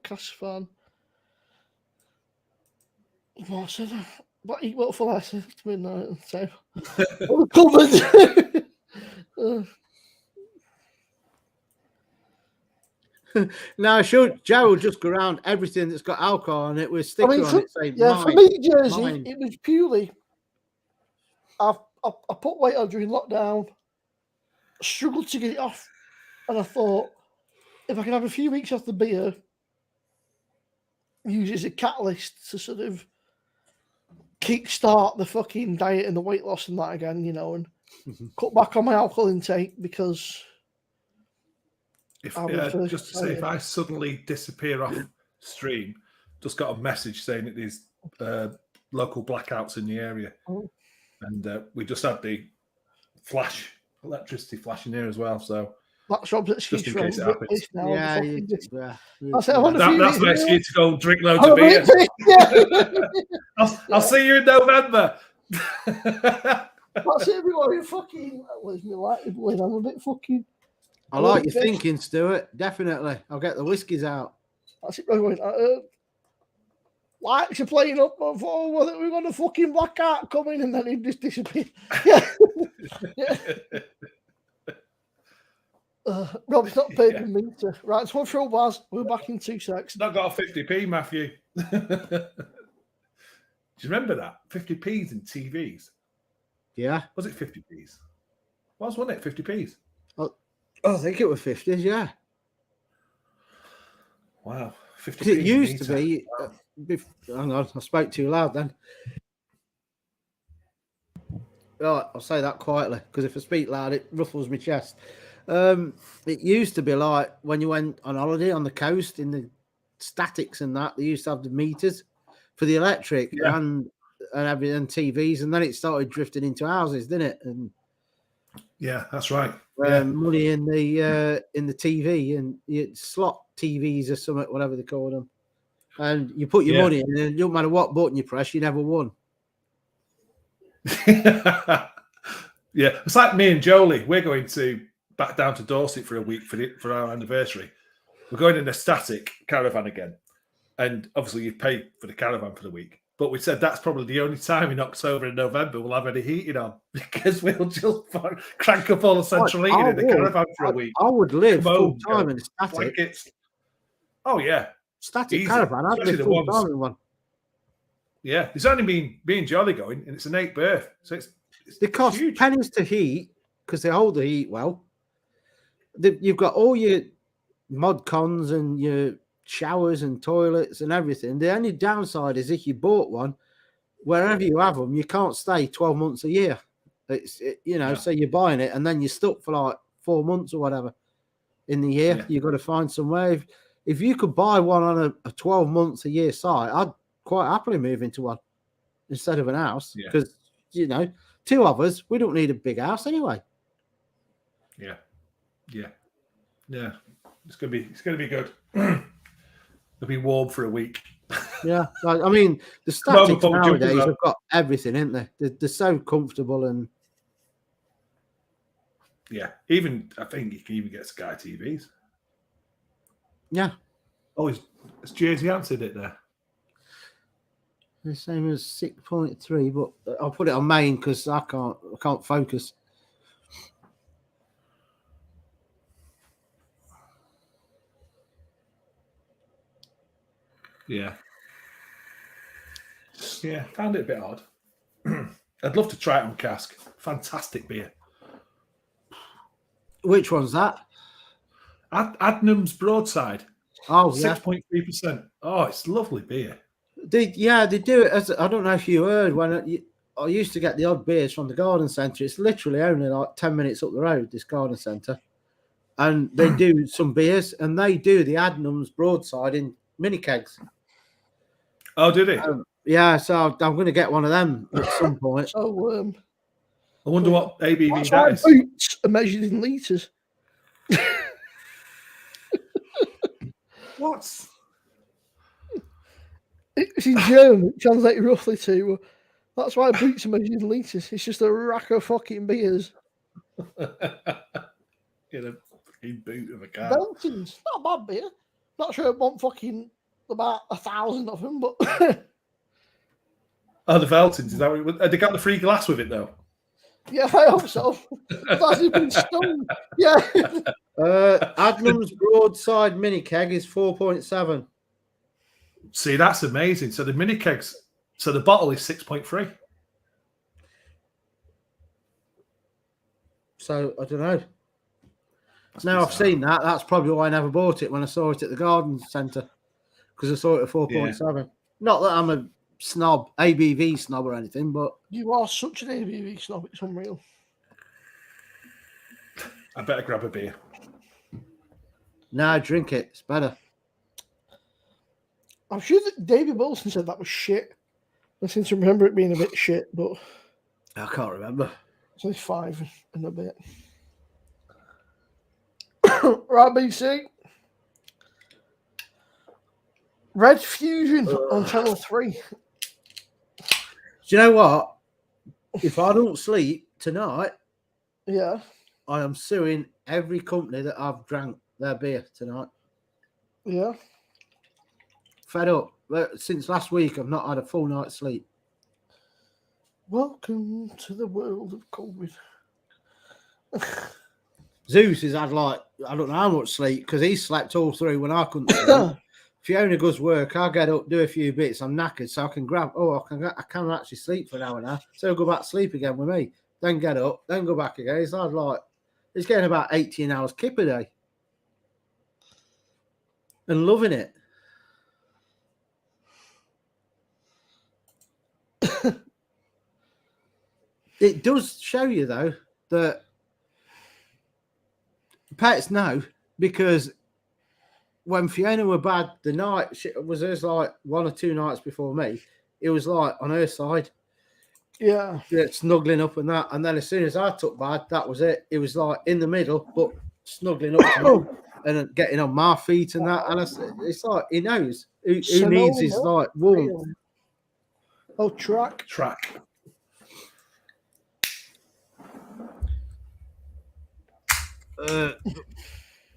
Cash fan. What I said? What eat what for less? It's midnight. So covered. Now, Joe will just go around everything that's got alcohol on it with a sticker on it. Say, for me, Jersey, it was purely. I put weight on during lockdown. Struggled to get it off, and I thought if I can have a few weeks off the beer, use it as a catalyst to sort of kickstart the fucking diet and the weight loss and that again, and cut back on my alcohol intake because. Just to say, if I suddenly disappear off stream, just got a message saying that there's local blackouts in the area, and we just had the electricity flashing here as well. So that's Rob's excuse just in case it happens. That's my excuse to go and drink loads of beer. I'll see you in November. That's everyone fucking. Where's my light? I'm a bit fucking. I like your thinking, Stuart. Definitely. I'll get the whiskies out. That's it. Lights are playing up. I thought we're going to fucking blackout coming, and then he just disappeared. Yeah. Rob's not paid the meter. Right, it's one for all bars. We're back in 2 seconds. Not got a 50p, Matthew. Do you remember that? 50p's in TVs. Yeah. Was it 50p's? Wasn't it 50p's? I think it was 50s, yeah. Wow. 50p. It used to be. Hang on, I spoke too loud then. Right, I'll say that quietly because if I speak loud, it ruffles my chest. It used to be like when you went on holiday on the coast in the statics and that, they used to have the meters for the electric and everything, and TVs, and then it started drifting into houses, didn't it? And yeah, that's right. Money in the TV and slot TVs or something, whatever they call them. And you put your money in, and it don't matter what button you press, you never won. Yeah, it's like me and Jolie. We're going to back down to Dorset for a week for our anniversary. We're going in a static caravan again, and obviously you pay for the caravan for the week. But we said that's probably the only time in October and November we'll have any heating on because we'll just crank up all the central heating in the caravan for a week. I would live full time in a static. Blankets. Oh, yeah. Static Easy. caravan. I'd live full time in one. Yeah. It's only me and Jolly going, and it's an 8 berth. So they cost huge. Pennies to heat because they hold the heat well. You've got all your mod cons and your showers and toilets and everything. The only downside is if you bought one, wherever you have them, you can't stay 12 months a year. So you're buying it and then you're stuck for like 4 months or whatever in the year. You've got to find somewhere. If you could buy one on a 12 months a year site, I'd quite happily move into one instead of an house because, 2 of us, we don't need a big house anyway. Yeah. It's gonna be good. It'll be warm for a week. Yeah, I mean the statics nowadays have got everything, ain't they? They're so comfortable and even I think you can even get Sky TVs. Yeah. Oh, has Jersey answered it there? The same as 6.3, but I'll put it on main because I can't focus. Yeah, found it a bit odd. I'd love to try it on cask. Fantastic beer. Which one's that? Adnams Broadside. Oh, 6.3%. Oh, it's lovely beer. They do it as I don't know if you heard when I used to get the odd beers from the garden centre. It's literally only like 10 minutes up the road, this garden centre, and they do some beers and they do the Adnams Broadside in mini kegs. Oh, did he? So I'm going to get one of them at some point. So, I wonder what ABV that is. Boots are measured in litres. What? It's in German, translated roughly to. That's why boots are measured in litres. It's just a rack of fucking beers. In a fucking boot of a car. Belton's not a bad beer. Not sure I want fucking about 1,000 of them, but. Oh, the Veltins. Is that what they got the free glass with it though? Yeah, I hope so. That's been stung. Yeah. Adnams Broadside mini keg is 4.7. See, that's amazing. So the mini kegs, so the bottle is 6.3. So I don't know. Now I've seen that. That's probably why I never bought it when I saw it at the garden centre, because I saw it at 4.7. Yeah. Not that I'm a snob, ABV snob or anything, but you are such an ABV snob. It's unreal. I better grab a beer. No, drink it. It's better. I'm sure that David Wilson said that was shit. I seem to remember it being a bit shit, but I can't remember. It's only 5 and a bit. Right, BC. Red Fusion on Channel 3. Do you know what? If I don't sleep tonight, I am suing every company that I've drank their beer tonight. Yeah. Fed up. Since last week, I've not had a full night's sleep. Welcome to the world of COVID. Zeus has had I don't know how much sleep because he slept all through when I couldn't sleep. Fiona goes work, I get up, do a few bits, I'm knackered, so I can I can actually sleep for an hour now. So I'll go back to sleep again with me. Then get up, then go back again. It's getting about 18 hours kip a day. And loving it. It does show you, though, that pets know, because when Fiona were bad, the night was hers 1 or 2 nights before me. It was on her side. Yeah. Snuggling up and that. And then as soon as I took bad, that was it. It was in the middle, but snuggling up to me and getting on my feet and that. And it's he knows who needs his warmth. Oh, track.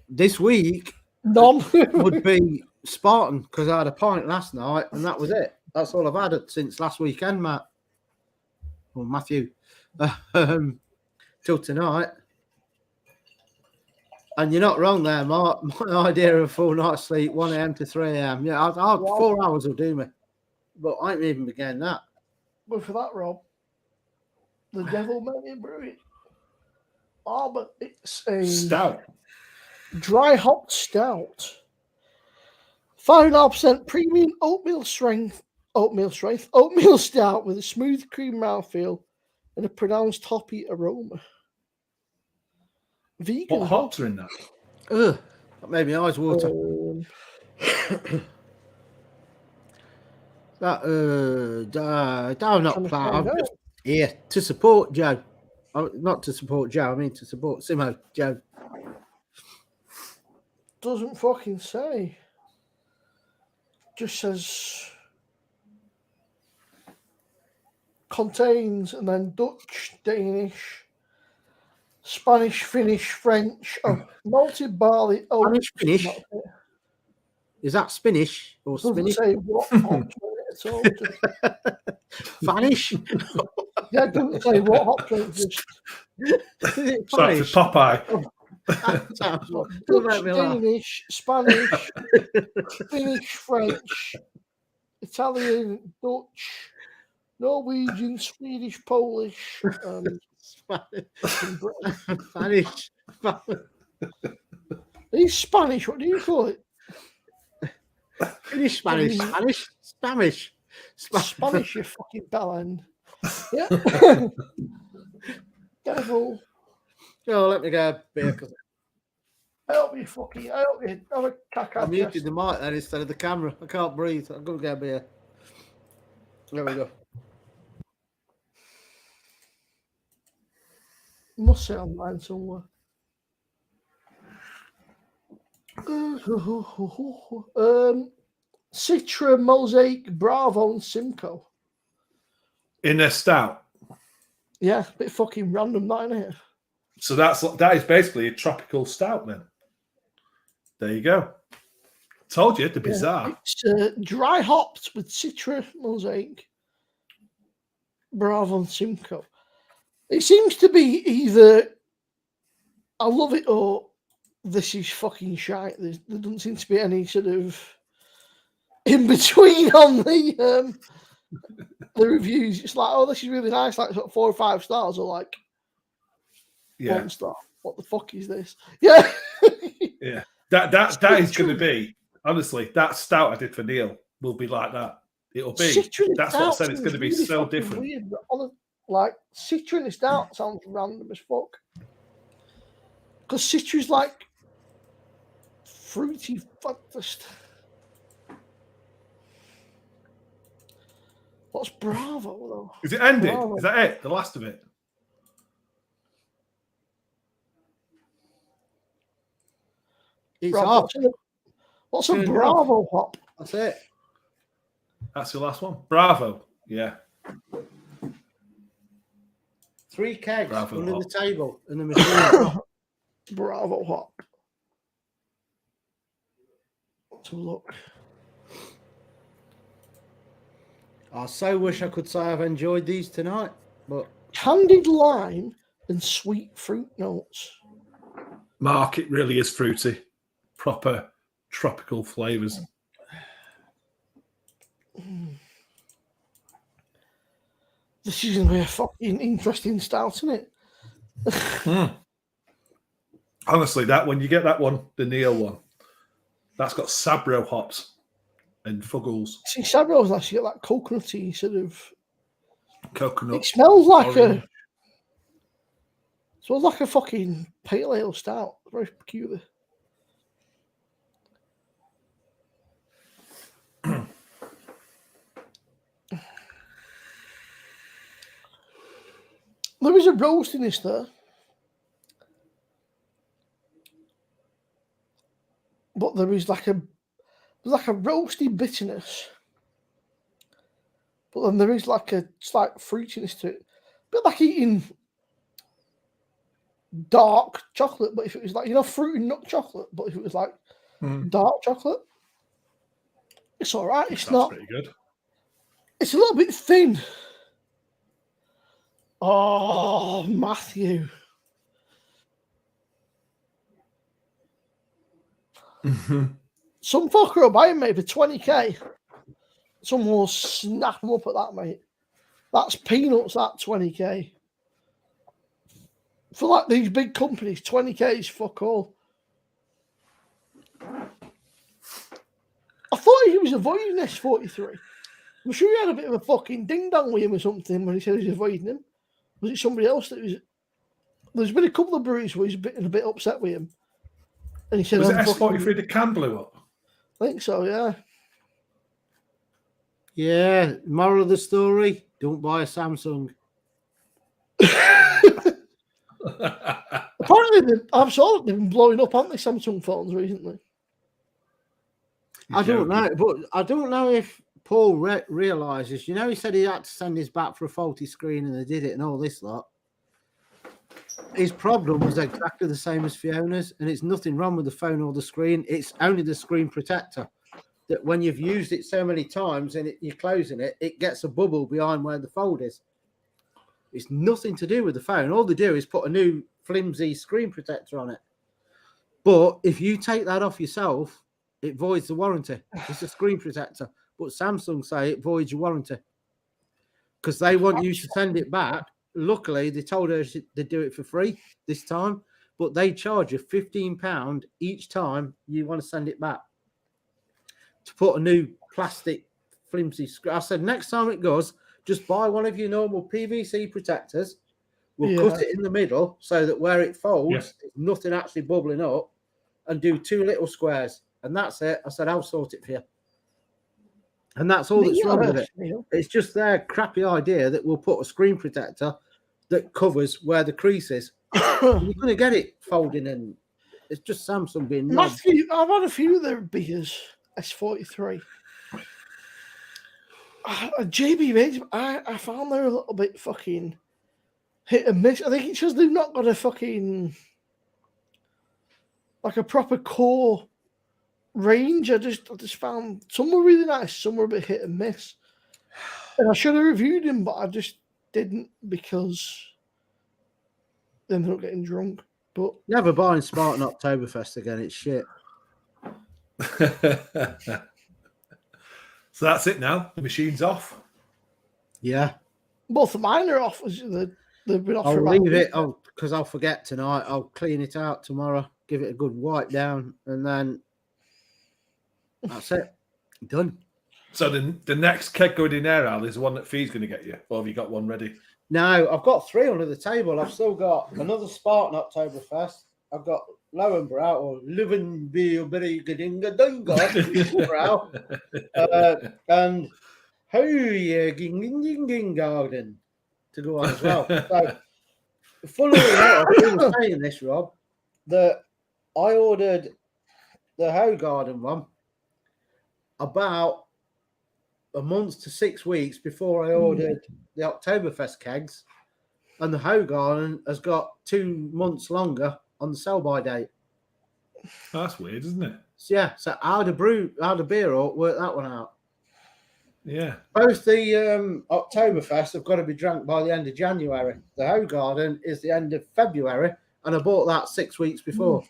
This week none would be Spartan because I had a pint last night and that was it. That's all I've had since last weekend, Matt. Or Matthew. Till tonight. And you're not wrong there, Mark. My idea of a full night's sleep, 1 a.m. to 3 a.m. Yeah, 4 hours will do me. But I ain't even began that. But for that, Rob, the devil made it brewing. Oh, but it's a stout. Dry hopped stout. 5.5% premium oatmeal stout with a smooth cream mouthfeel and a pronounced hoppy aroma. Vegan. What hops are in that? Ugh, that made my eyes water. I'm not proud. I'm just here to support Joe. Not to support Joe, I mean to support Simo, Joe. Doesn't fucking say. Just says contains and then Dutch, Danish, Spanish, Finnish, French, malted barley. Spanish, Finnish. Is that Spanish or Spanish? Doesn't say what hops at all. Spanish? Yeah, it doesn't say what hops are just. It's like for Popeye. Dutch, Danish, Spanish, Finnish, French, Italian, Dutch, Norwegian, Swedish, Polish, Spanish. He's Spanish. What do you call it? Finnish, Spanish, Spanish. Spanish, you fucking bellend. Yeah. Devil. Oh, let me go beer. I hope you have a cack. I muted the mic then instead of the camera. I can't breathe. I'm going to get a beer. There we go. Must say online somewhere. Citra, Mosaic, Bravo, and Simcoe. In a stout. Yeah, a bit fucking random, that, isn't it? So that is basically a tropical stout then. There you go. Told you, the bizarre. It's dry hopped with Citra, Mosaic, Bravo, and Simcoe. It seems to be either I love it or this is fucking shite. There doesn't seem to be any sort of in between on the reviews. It's like, oh, this is really nice, like 4 or 5 stars, or like 1 star. What the fuck is this? Yeah. Yeah. That is going to be, honestly, that stout I did for Neil will be like that. It'll be. That's what I said. It's going to be really so different. Weird, like Citra in a stout sounds random as fuck. Because Citra's like fruity. What's Bravo though? Is it ended? Bravo. Is that it? The last of it? It's hop. What's a Bravo hop? That's it. That's your last one. Bravo. Yeah. 3 kegs Bravo under hop. The table and the machine. Bravo hop. Let's look. I so wish I could say I've enjoyed these tonight, but candied lime and sweet fruit notes. Mark, it really is fruity. Proper tropical flavours. This is going to be a fucking interesting stout, isn't it? Honestly, that when you get that one, the Neil one, that's got Sabro hops and Fuggles. See, Sabro's actually got that coconutty sort of coconut. It smells like orange. Smells like a fucking pale ale stout. Very peculiar. There is a roastiness there. But there is like a roasty bitterness. But then there is like a slight fruitiness to it. A bit like eating dark chocolate, but if it was like, fruit and nut chocolate, but if it was like dark chocolate, it's all right. It's not pretty good. It's a little bit thin. Oh, Matthew. Some fucker will buy him, mate, for 20k. Someone will snap him up at that, mate. That's peanuts, that 20k. For like these big companies, 20k is fuck all. I thought he was avoiding S43. I'm sure he had a bit of a fucking ding-dong with him or something when he said he was avoiding him. Was it somebody else that was... There's been a couple of breweries where he's been a bit upset with him. And he said... Was it S43 the can blew up? I think so, yeah. Yeah, moral of the story, don't buy a Samsung. Apparently, I've saw that they've been blowing up, haven't they, Samsung phones recently? I don't know, but I don't know if Paul realises, you know, he said he had to send his back for a faulty screen and they did it and all this lot. His problem was exactly the same as Fiona's, and it's nothing wrong with the phone or the screen. It's only the screen protector that when you've used it so many times and you're closing it, it gets a bubble behind where the fold is. It's nothing to do with the phone. All they do is put a new flimsy screen protector on it. But if you take that off yourself, it voids the warranty. It's a screen protector. But Samsung say it voids your warranty because they want you to send it back. Luckily, they told her they'd do it for free this time, but they charge you £15 each time you want to send it back to put a new plastic flimsy screen. I said, next time it goes, just buy one of your normal PVC protectors. We'll cut it in the middle so that where it folds, there's nothing actually bubbling up, and do 2 little squares. And that's it. I said, I'll sort it for you. And that's all that's wrong with it. It's just their crappy idea that we'll put a screen protector that covers where the crease is. You're going to get it folding, and it's just Samsung being nice. I've had a few of their beers, S43. JB Rage, I found they're a little bit fucking hit and miss. I think it's just they've not got a fucking like a proper core range. I just found some were really nice, some were a bit hit and miss. And I should have reviewed them, but I just didn't because they ended up getting drunk. But never buying Spartan Oktoberfest again. It's shit. So that's it now. The machine's off. Yeah. Both of mine are off. They've been off. I'll leave it because I'll forget tonight. I'll clean it out tomorrow, give it a good wipe down, and then that's it. Done. So the next keg going in there, Al, is the one that Fee's going to get you, or have you got one ready? No, I've got 3 under the table. I've still got another Spartan Oktoberfest. I've got Lowenbrow or Lowenbrow and Garden to go on as well. So, funnily enough, I was saying this, Rob, that I ordered the Hogarden one about a month to 6 weeks before I ordered the Oktoberfest kegs, and the Hogarden has got 2 months longer on the sell-by date. That's weird, isn't it? So, yeah, so how to beer or work that one out. Yeah. Both the Oktoberfest have got to be drunk by the end of January. The Hogarden is the end of February, and I bought that 6 weeks before.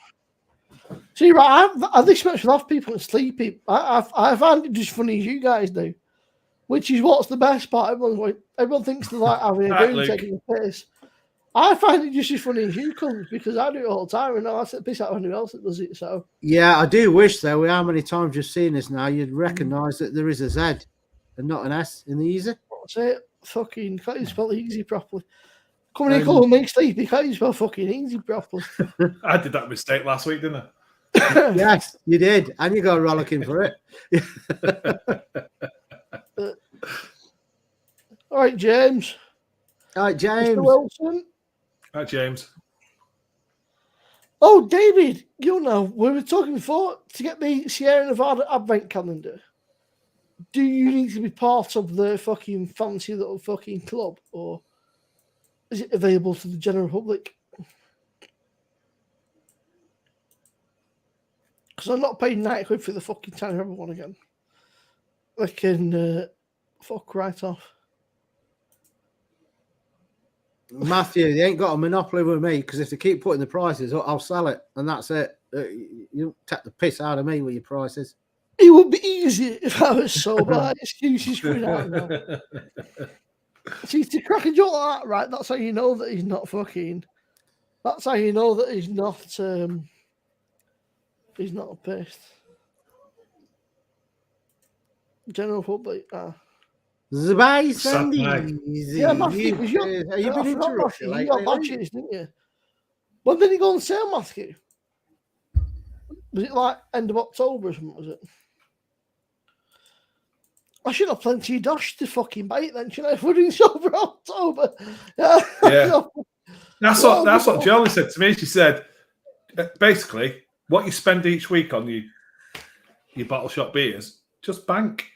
See, right, I expect to have people sleepy. I find it just funny as you guys do, which is what's the best part. Everyone thinks they're like having a go and taking a piss. I find it just as funny as you come because I do it all the time and I set piss out of anyone else that does it. So yeah, I do wish though, with how many times you've seen this now, you'd recognise that there is a Z and not an S in the easy. What's it? Fucking can't even spell easy properly. Coming here calling me sleepy, can't even spell fucking easy properly. I did that mistake last week, didn't I? Yes, you did, and you got rollicking for it. All right, James. All right, James. Mr. Wilson. Hi, James. Oh, David, you know, we were talking before to get the Sierra Nevada Advent calendar. Do you need to be part of the fucking fancy little fucking club, or is it available to the general public? Because I'm not paying £90 for the fucking 10 everyone again. I can Fuck right off. Matthew, they ain't got a monopoly with me because if they keep putting the prices up, I'll sell it, and that's it. You take the piss out of me with your prices. It would be easier if I was sober. Excuses coming out now. See, to crack a joke like that, right? That's how you know that he's not fucking. That's how you know that he's not. He's not pissed. General public. Spice and easy. Yeah, Matthew, because you been into Russia lately? You got badges, didn't you? When did he go on sale, Matthew? Was it like end of October or something, was it? I should have plenty of dash to fucking buy it then, if we're doing sober October. Yeah. That's what Jolie said to me. She said, basically, what you spend each week on your bottle shop beers, just bank.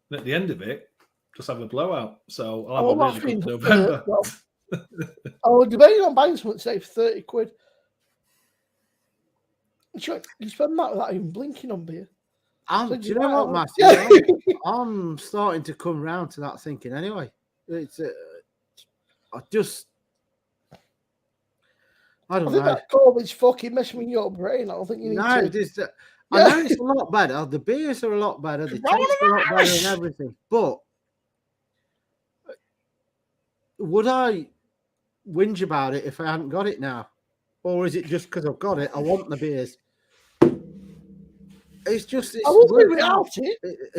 And at the end of it, just have a blowout. So I'll have a really good November. I was debating on buying something today for 30 quid. You spend that without even blinking on beer. Do you know what, Matthew? I'm starting to come round to that thinking anyway. It's I don't know. That COVID's fucking messing with your brain. I don't think you need to. I know it's a lot better. The beers are a lot better. The taste are a lot better and everything. But would I whinge about it if I hadn't got it now? Or is it just because I've got it? I want the beers. It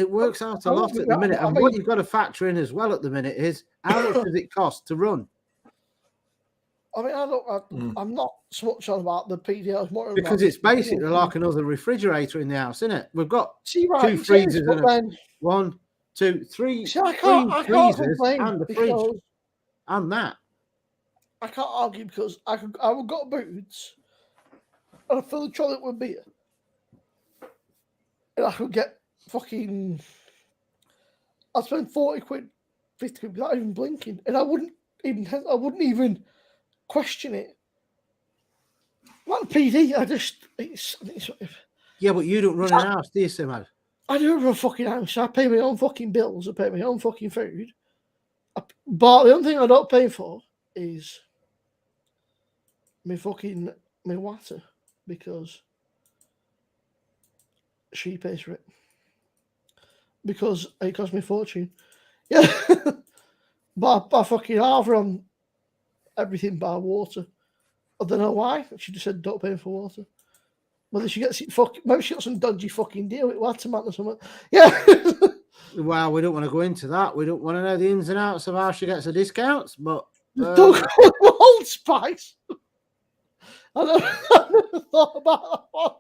works out a lot at the minute. And what you've got to factor in as well at the minute is how much does it cost to run? I mean, I'm not so much on about the PDLs more because it's basically like another refrigerator in the house, isn't it? We've got two freezers and one, two, three, three freezers and the fridge and that. I can't argue because I would got boots and I fill the trolley with beer. And I could get fucking. I'd spend 40 quid, 50 quid without even blinking, and I wouldn't even question it. Like PD, yeah, but you don't run an house, do you, Simo? I do run a fucking house. I pay my own fucking bills. I pay my own fucking food. But the only thing I don't pay for is my water because she pays for it. Because it costs me a fortune. Yeah. But I fucking half on everything by water. I don't know why. She just said don't pay for water. Whether she gets it maybe she got some dodgy fucking deal with Waterman or something. Yeah. Well, we don't want to go into that. We don't want to know the ins and outs of how she gets her discounts, but don't call them Old Spice. I never thought about that one.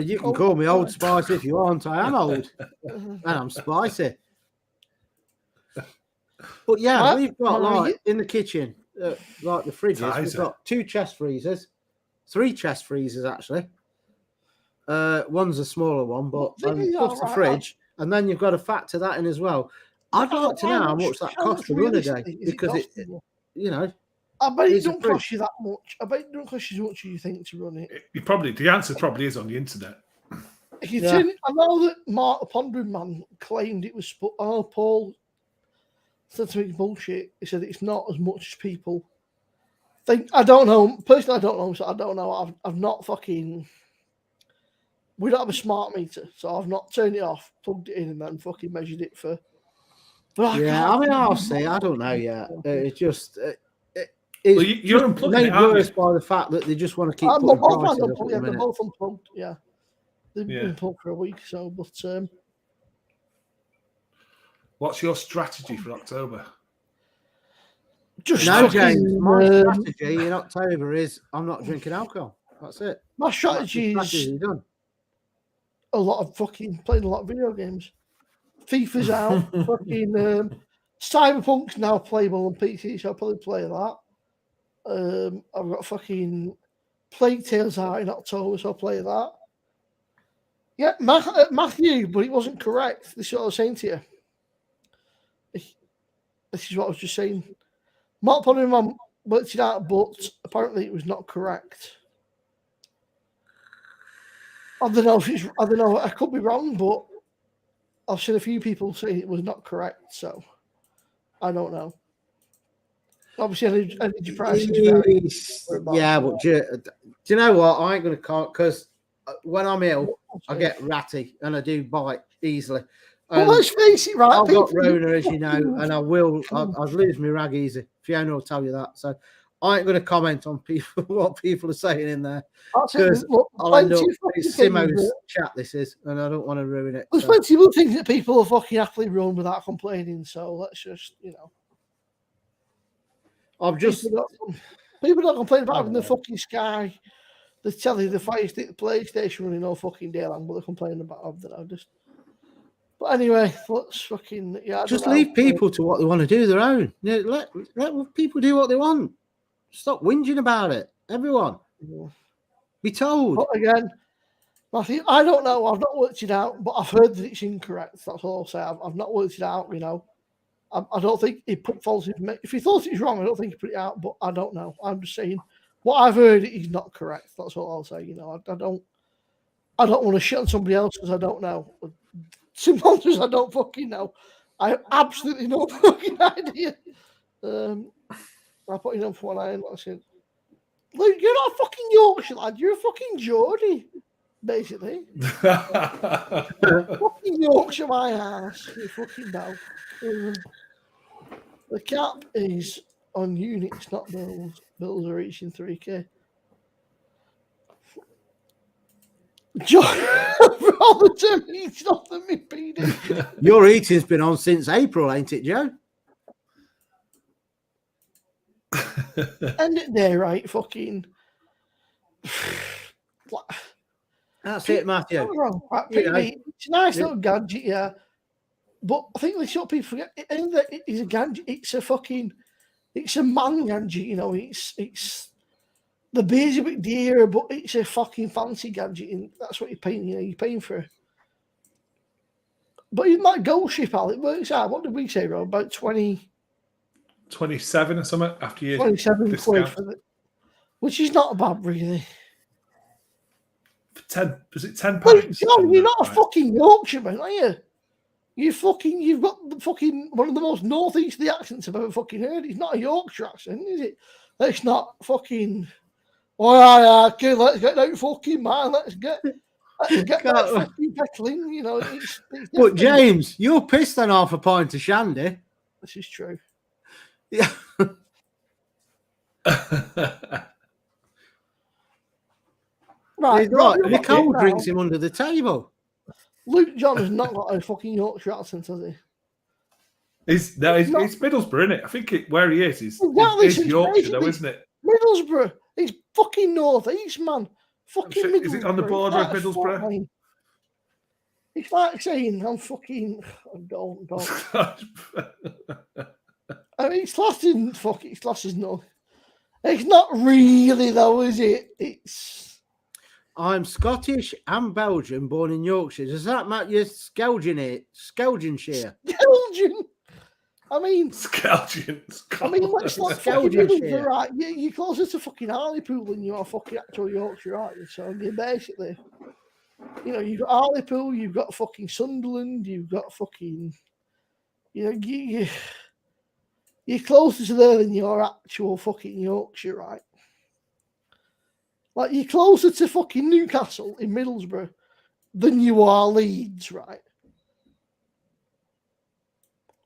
You can call me Old Spice if you want. I am old. And I'm spicy. But yeah, we've got like in the kitchen, like the fridges, we've got 2 chest freezers, 3 chest freezers actually. One's a smaller one, but plus the fridge, and then you've got to factor that in as well. I'd like to know how much that costs to run a day because it I bet it don't cost you that much. I bet it don't cost you as much as you think to run it. The answer probably is on the internet. If you I know that Mark, the Pondering Man, claimed it was. Paul said to me bullshit. He said it's not as much as people think. I don't know. Personally, I don't know. So I don't know. I've not fucking. We don't have a smart meter, so I've not turned it off, plugged it in, and then fucking measured it for. I'll say I don't know yet. It's just. You're unplugging it, worse by the fact that they just want to keep putting prices up. They're both unplugged. Yeah, they've been plugged for a week. So, but what's your strategy for October? James. My strategy in October is I'm not drinking alcohol. That's it. My strategy is done. A lot of fucking playing a lot of video games. FIFA's out. Fucking Cyberpunk's now playable on PC, so I'll probably play that. I've got fucking Plague Tales out in October, so I'll play that. Yeah, Matthew, but it wasn't correct. This is what I was saying to you. This is what I was just saying. Mark Pondering worked it out, but apparently it was not correct. I don't know. I could be wrong, but I've seen a few people say it was not correct, so I don't know. Obviously, energy prices vary. Yeah, but do you know what? I ain't going to because when I'm ill, I get ratty and I do bite easily. Well, let's face it, right? I've got Rona, as you know, and I'd lose my rag easy. Fiona will tell you that. So I ain't going to comment on people what people are saying in there because I'll end up it's Simo's chat. This is, and I don't want to ruin it. There's plenty of things that people are fucking happily run without complaining. So let's just, people don't complain about having the fucking Sky, the telly, the Fire Stick, the PlayStation running all fucking day long, but they're complaining about that. But anyway, let's fucking just leave people to what they want to do their own. Let people do what they want. Stop whinging about it. Everyone, be told. But again, Matthew, I don't know. I've not worked it out, but I've heard that it's incorrect. That's all I'll say. I've not worked it out. I don't think he put false information. If he thought it was wrong, I don't think he put it out. But I don't know. I'm just saying what I've heard is not correct. That's all I'll say. I don't want to shit on somebody else because I don't know. Symptoms I don't fucking know. I have absolutely no fucking idea. I'll put it on for one eye and I said, Luke, you're not a fucking Yorkshire lad, you're a fucking Geordie, basically. Fucking Yorkshire my ass. You fucking know. The cap is on units, not bills. Bills are reaching 3K. Rather to eat off than me PD. Your eating's been on since April, ain't it, Joe? End it there, right? Fucking. That's it, Matthew. Wrong, right? It's a nice little gadget, yeah. But I think that's what people forget. It's a gadget. It's a man gadget. It's. The beer's a bit dearer, but it's a fucking fancy gadget, and that's what you're paying. You're paying for. But in that Gold Ship, Al, it works out. What did we say, Rob? About 27 or something after you 27 quid for it, which is not bad, really. For 10, was it £10? John, you're not a fucking Yorkshireman, are you? You've got the fucking one of the most northeasterly accents I've ever fucking heard. It's not a Yorkshire accent, is it? It's not fucking. All right, okay, let's get that fucking man. Let's get that fucking petrolling. It's but James, you're pissed on half a pint of shandy. This is true. Yeah. Right, Nicole drinks him under the table. Luke John has not got a fucking Yorkshire accent, has he? It's Middlesbrough, isn't it? I think where he is Yorkshire, though, isn't it? Middlesbrough. It's fucking northeast, man. Fucking Middlesbrough. Is it on the border of Middlesbrough? It's like saying I'm fucking. Don't. I mean, it's classed as no. It's not really though, is it? I'm Scottish and Belgian, born in Yorkshire. Does that matter? You're Skelgian share. Skelgian. I mean, Skelgian. I mean, let's not Skelgian, right? You're closer to fucking Hartlepool than you are fucking actual Yorkshire, aren't you? So you're basically, you've got Hartlepool, you've got fucking Sunderland, you've got fucking, you're closer to there than your actual fucking Yorkshire, right? Like, you're closer to fucking Newcastle in Middlesbrough than you are Leeds, right?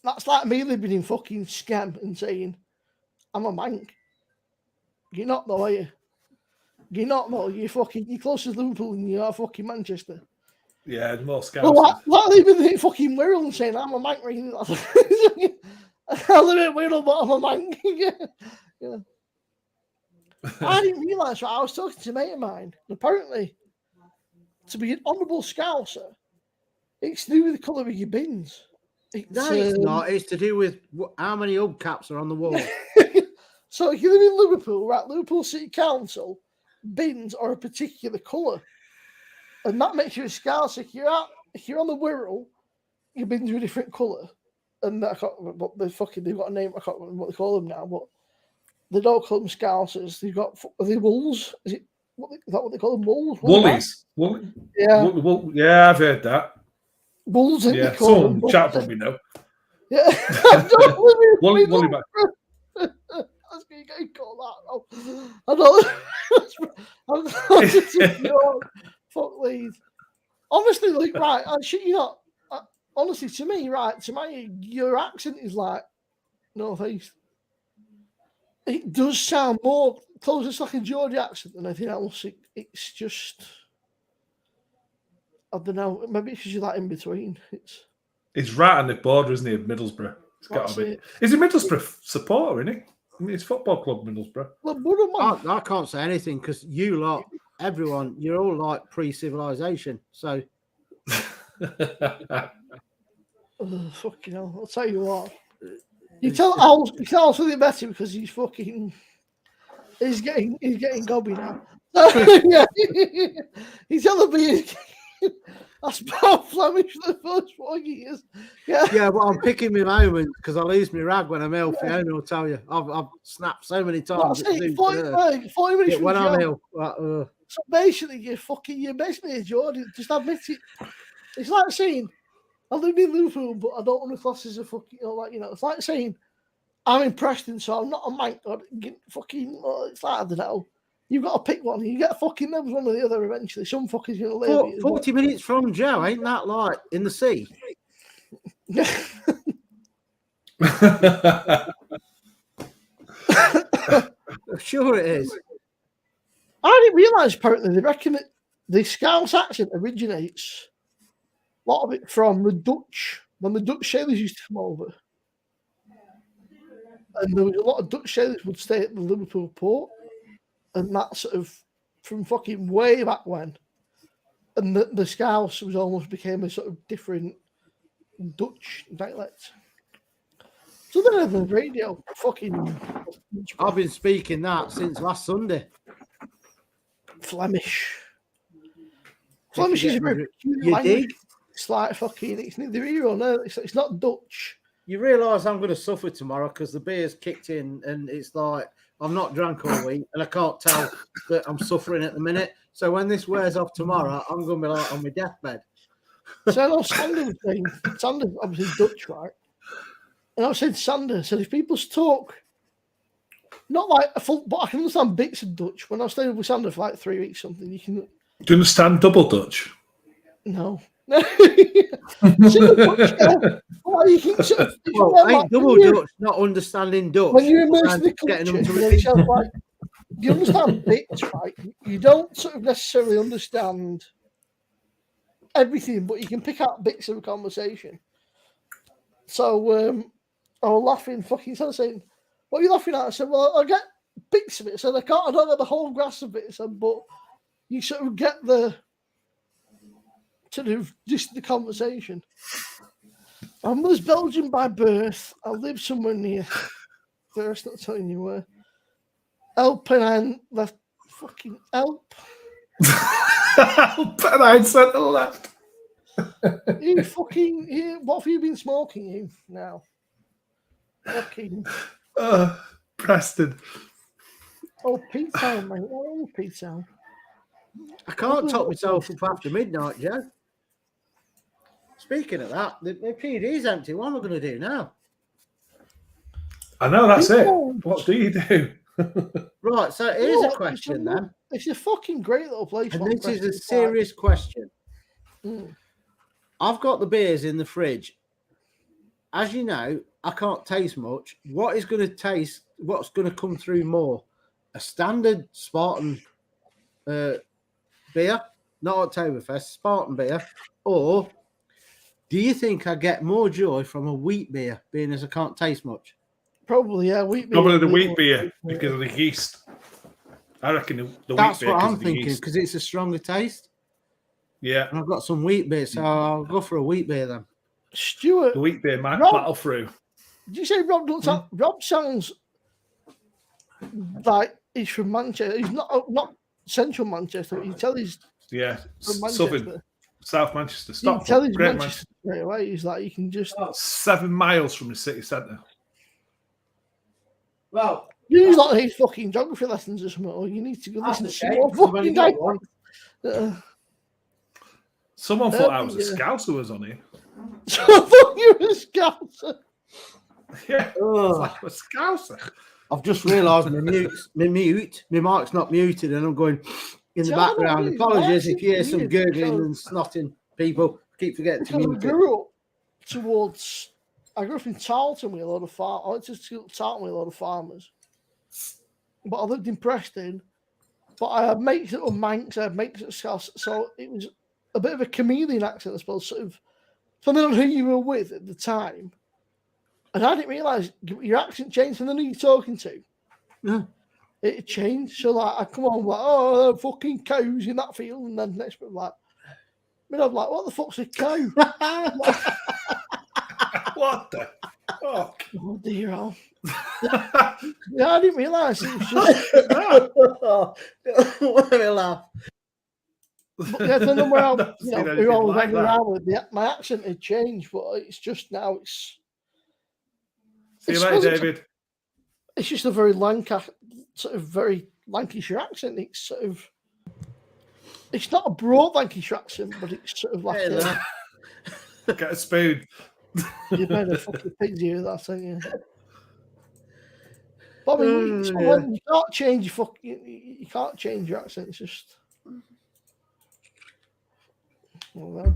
That's like me living in fucking Scam and saying, I'm a mank. You're not though, are you? You're not though. You're closer to Liverpool than you are fucking Manchester. Yeah, more Scam. Well, like living in fucking Wirral and saying, I'm a mank. I live in Wirral, but I'm a mank. Yeah. I didn't realise, right? I was talking to a mate of mine, and apparently, to be an honourable Scouser, it's to do with the colour of your bins. It's not. It's to do with how many hubcaps are on the wall. So if you live in Liverpool, right? Liverpool City Council bins are a particular colour, and that makes you a Scouse. If you're on the Wirral, your bins are a different colour, and I can't remember what they've got a name. I can't remember what they call them now, but they don't call them Scousers. Are they wolves? Is that what they call them? Wolves? Woolies. Yeah. Yeah, I've heard that. Bulls in yeah, the corner. some chat probably know. Yeah. Wally back. That's going to get called that. I don't. Fuck these. Honestly, like, right, honestly, to me, right, your accent is like northeast. It does sound more closer to like a Geordie accent than anything else. It's just, I don't know, maybe it's because you're like in between. It's right on the border, isn't he, of Middlesbrough? It's got to be. He's a Middlesbrough supporter, isn't he? I mean, it's football club Middlesbrough. I can't say anything because you lot, everyone, you're all like pre-civilization. So, fucking hell! I'll tell you what. You tell Al's something better because he's getting gobby now. Yeah, he's telling me I spoke Flemish for the first 4 years. Yeah, but I'm picking my moments because I lose my rag when I'm ill. Fiona will tell you. I've snapped so many times. 40 minutes when I'm ill. So basically, you're basically a Geordie. Just admit it. It's like saying I live in Liverpool, but I don't want to class as a fucking, it's like saying I'm in Preston, so I'm not a mank. It's like, I don't know. You've got to pick one. You get fucking them one or the other eventually. Some fucker's going to live. 40 minutes from Joe, ain't that like in the sea? Sure it is. I didn't realise apparently they reckon that the Scouse accent originates a lot of it from the Dutch, when the Dutch sailors used to come over. And there was a lot of Dutch sailors would stay at the Liverpool port. And that sort of from fucking way back when. And the Scouse was almost became a sort of different Dutch dialect. So then on the radio, fucking. I've been speaking that since last Sunday. Flemish. Flemish is a very peculiar language. It's like fucking. It's neither here or there. It's not Dutch. You realise I'm going to suffer tomorrow because the beer's kicked in, and it's like I'm not drunk all week, and I can't tell that I'm suffering at the minute. So when this wears off tomorrow, I'm going to be like on my deathbed. So I know Sander was saying, Sander's obviously Dutch, right? And I said, Sander said if people talk, not like a full, but I can understand bits of Dutch. When I was staying with Sander for like 3 weeks, something, you can. Do you understand double Dutch? No. Ain't double Dutch, not understanding Dutch. When you're immersed in the culture, you understand bits, right? You don't sort of necessarily understand everything, but you can pick out bits of a conversation. So I was laughing, fucking saying, "What are you laughing at?" I said, "Well, I get bits of it." So I don't get the whole grasp of it. I said, but you sort of get the sort of just the conversation. I was Belgian by birth. I live somewhere near. First, not telling you where. Alpine left. Fucking Alp. Alpine centre left. You fucking. What have you been smoking? You now. Fucking. Preston. Oh, Pete Town, mate. Oh, Pete Town. I can't top myself up after midnight, Joe. Speaking of that, the PD's empty. What am I going to do now? I know, that's it. What do you do? Right, so here's a question then. It's a fucking great little place. And this is a serious question. I've got the beers in the fridge. As you know, I can't taste much. What is going to taste, what's going to come through more? A standard Spartan beer, not Oktoberfest, Spartan beer, or do you think I get more joy from a wheat beer, being as I can't taste much? Probably, yeah, wheat beer. Probably the wheat beer because of the yeast. I reckon the wheat beer. That's what I'm thinking because it's a stronger taste. Yeah, and I've got some wheat beer, so I'll go for a wheat beer then. Stuart, the wheat beer might battle through. Did you say Rob doesn't sound? Rob sounds like he's from Manchester. He's not central Manchester. You tell he's from Manchester. South Manchester. You tell he's Manchester straight away. He's like you can just 7 miles from the city centre. Well, you need like his fucking geography lessons or something, or you need to go listen to some more fucking Someone thought I was a Scouser was on here. So I thought you were a Scouser. Yeah, like a Scouser. I've just realised my mic's not muted, and I'm going in the background. Apologies if you hear some gurgling and snotting. People keep forgetting to mute it. I grew up in Tarleton with a lot of farmers. I went to school at Tarleton with a lot of farmers. But I lived in Preston. But I had mates that were Manx, I had mates that were Scouse. So it was a bit of a chameleon accent, I suppose, sort of depending on who you were with at the time. And I didn't realise your accent changed from the who you're talking to. Yeah. It changed. So like I come on like, oh, fucking cows in that field, and then next bit I'm like, I'm like, what the fuck's a cow? What the fuck? Oh dear, Al. Yeah, I didn't realise it was just. Let me laugh. But yeah, the number I was hanging around with, my accent had changed, but it's just now it's. See you later, David. It's just a very very Lancashire accent. It's sort of. It's not a broad Lancashire accent, but it's sort of like. Get a spoon. You better fucking pigs here, that thing, yeah. But I mean, you can't change your you can't change your accent. It's just. Well,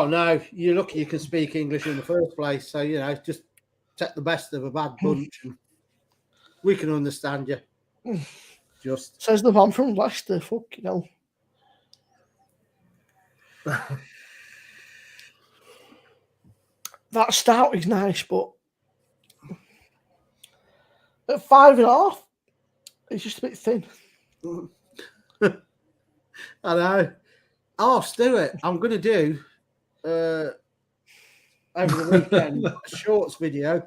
no, you're lucky you can speak English in the first place. So, just take the best of a bad bunch and we can understand you. Just says the man from Leicester, fucking hell. That stout is nice, but at 5.5, it's just a bit thin. I know. Oh, Stuart, I'm going to do over the weekend a shorts video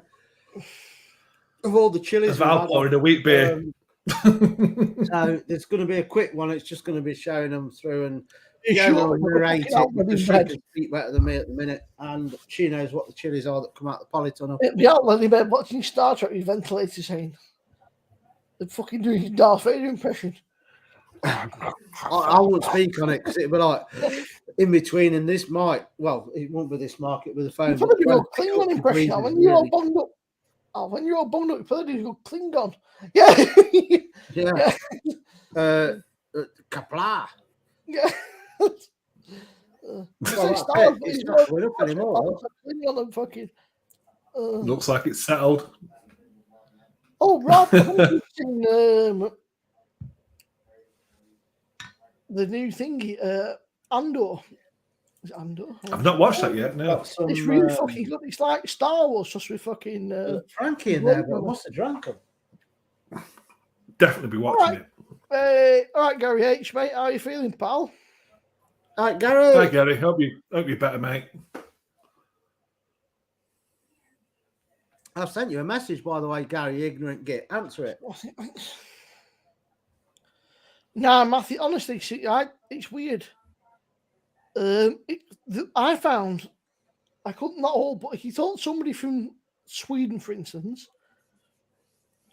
of all the chilies. Val pouring a wheat beer. So there's going to be a quick one. It's just going to be showing them through, and will narrate it. She can speak better than me at the minute, and she knows what the chilies are that come out the polytunnel. It'd be out like bed watching Star Trek with ventilators saying, "They're fucking doing his Darth Vader impression." I won't speak on it because it'll be like in between, and this mic. Well, it won't be this mic. It with the phone. You probably do a Klingon impression when you're all bunged up. Oh, when you're all bunged up, you probably do a Klingon. Yeah. Yeah. Kapla. Yeah. It's not going up anymore. Looks like it's settled. Oh, Rob, have you seen the new thingy, Andor? Is it Andor? I've not watched that yet. No, it's really fucking good. It's like Star Wars, just with fucking Frankie in there, but I must have drunk them. Definitely be watching it. All right, Gary H, mate. How are you feeling, pal? All right, Gary. Hi, Gary. Hope you're better, mate. I've sent you a message, by the way, Gary. Ignorant git. Answer it. Nah, Matthew. Honestly, see, it's weird. I found I couldn't not all, but if you told somebody from Sweden, for instance,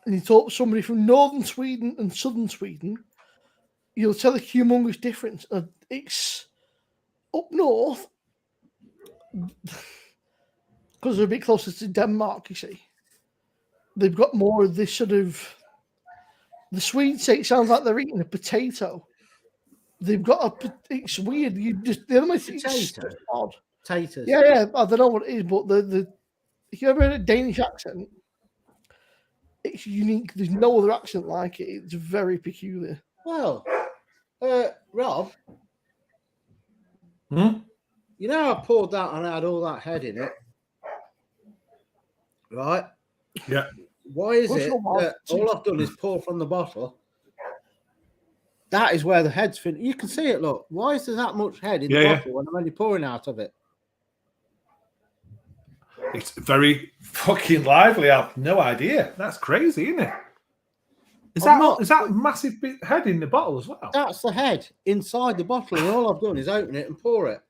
and you talk to somebody from northern Sweden and southern Sweden, you'll tell a humongous difference. It's up north because they're a bit closer to Denmark, you see. They've got more of this sort of. The Swedes say it sounds like they're eating a potato. They've got it's weird. You just the only thing it's odd. Potatoes. Yeah. I don't know what it is, but if you ever heard a Danish accent, it's unique. There's no other accent like it. It's very peculiar. Well, Rob, you know I poured that and I had all that head in it, right? Yeah. Why is it that all I've done is pour from the bottle? That is where the head's fin. You can see it. Look, why is there that much head in the bottle when I'm only pouring out of it? It's very fucking lively. I have no idea. That's crazy, isn't it? Is that massive big head in the bottle as well? That's the head inside the bottle, and all I've done is open it and pour it.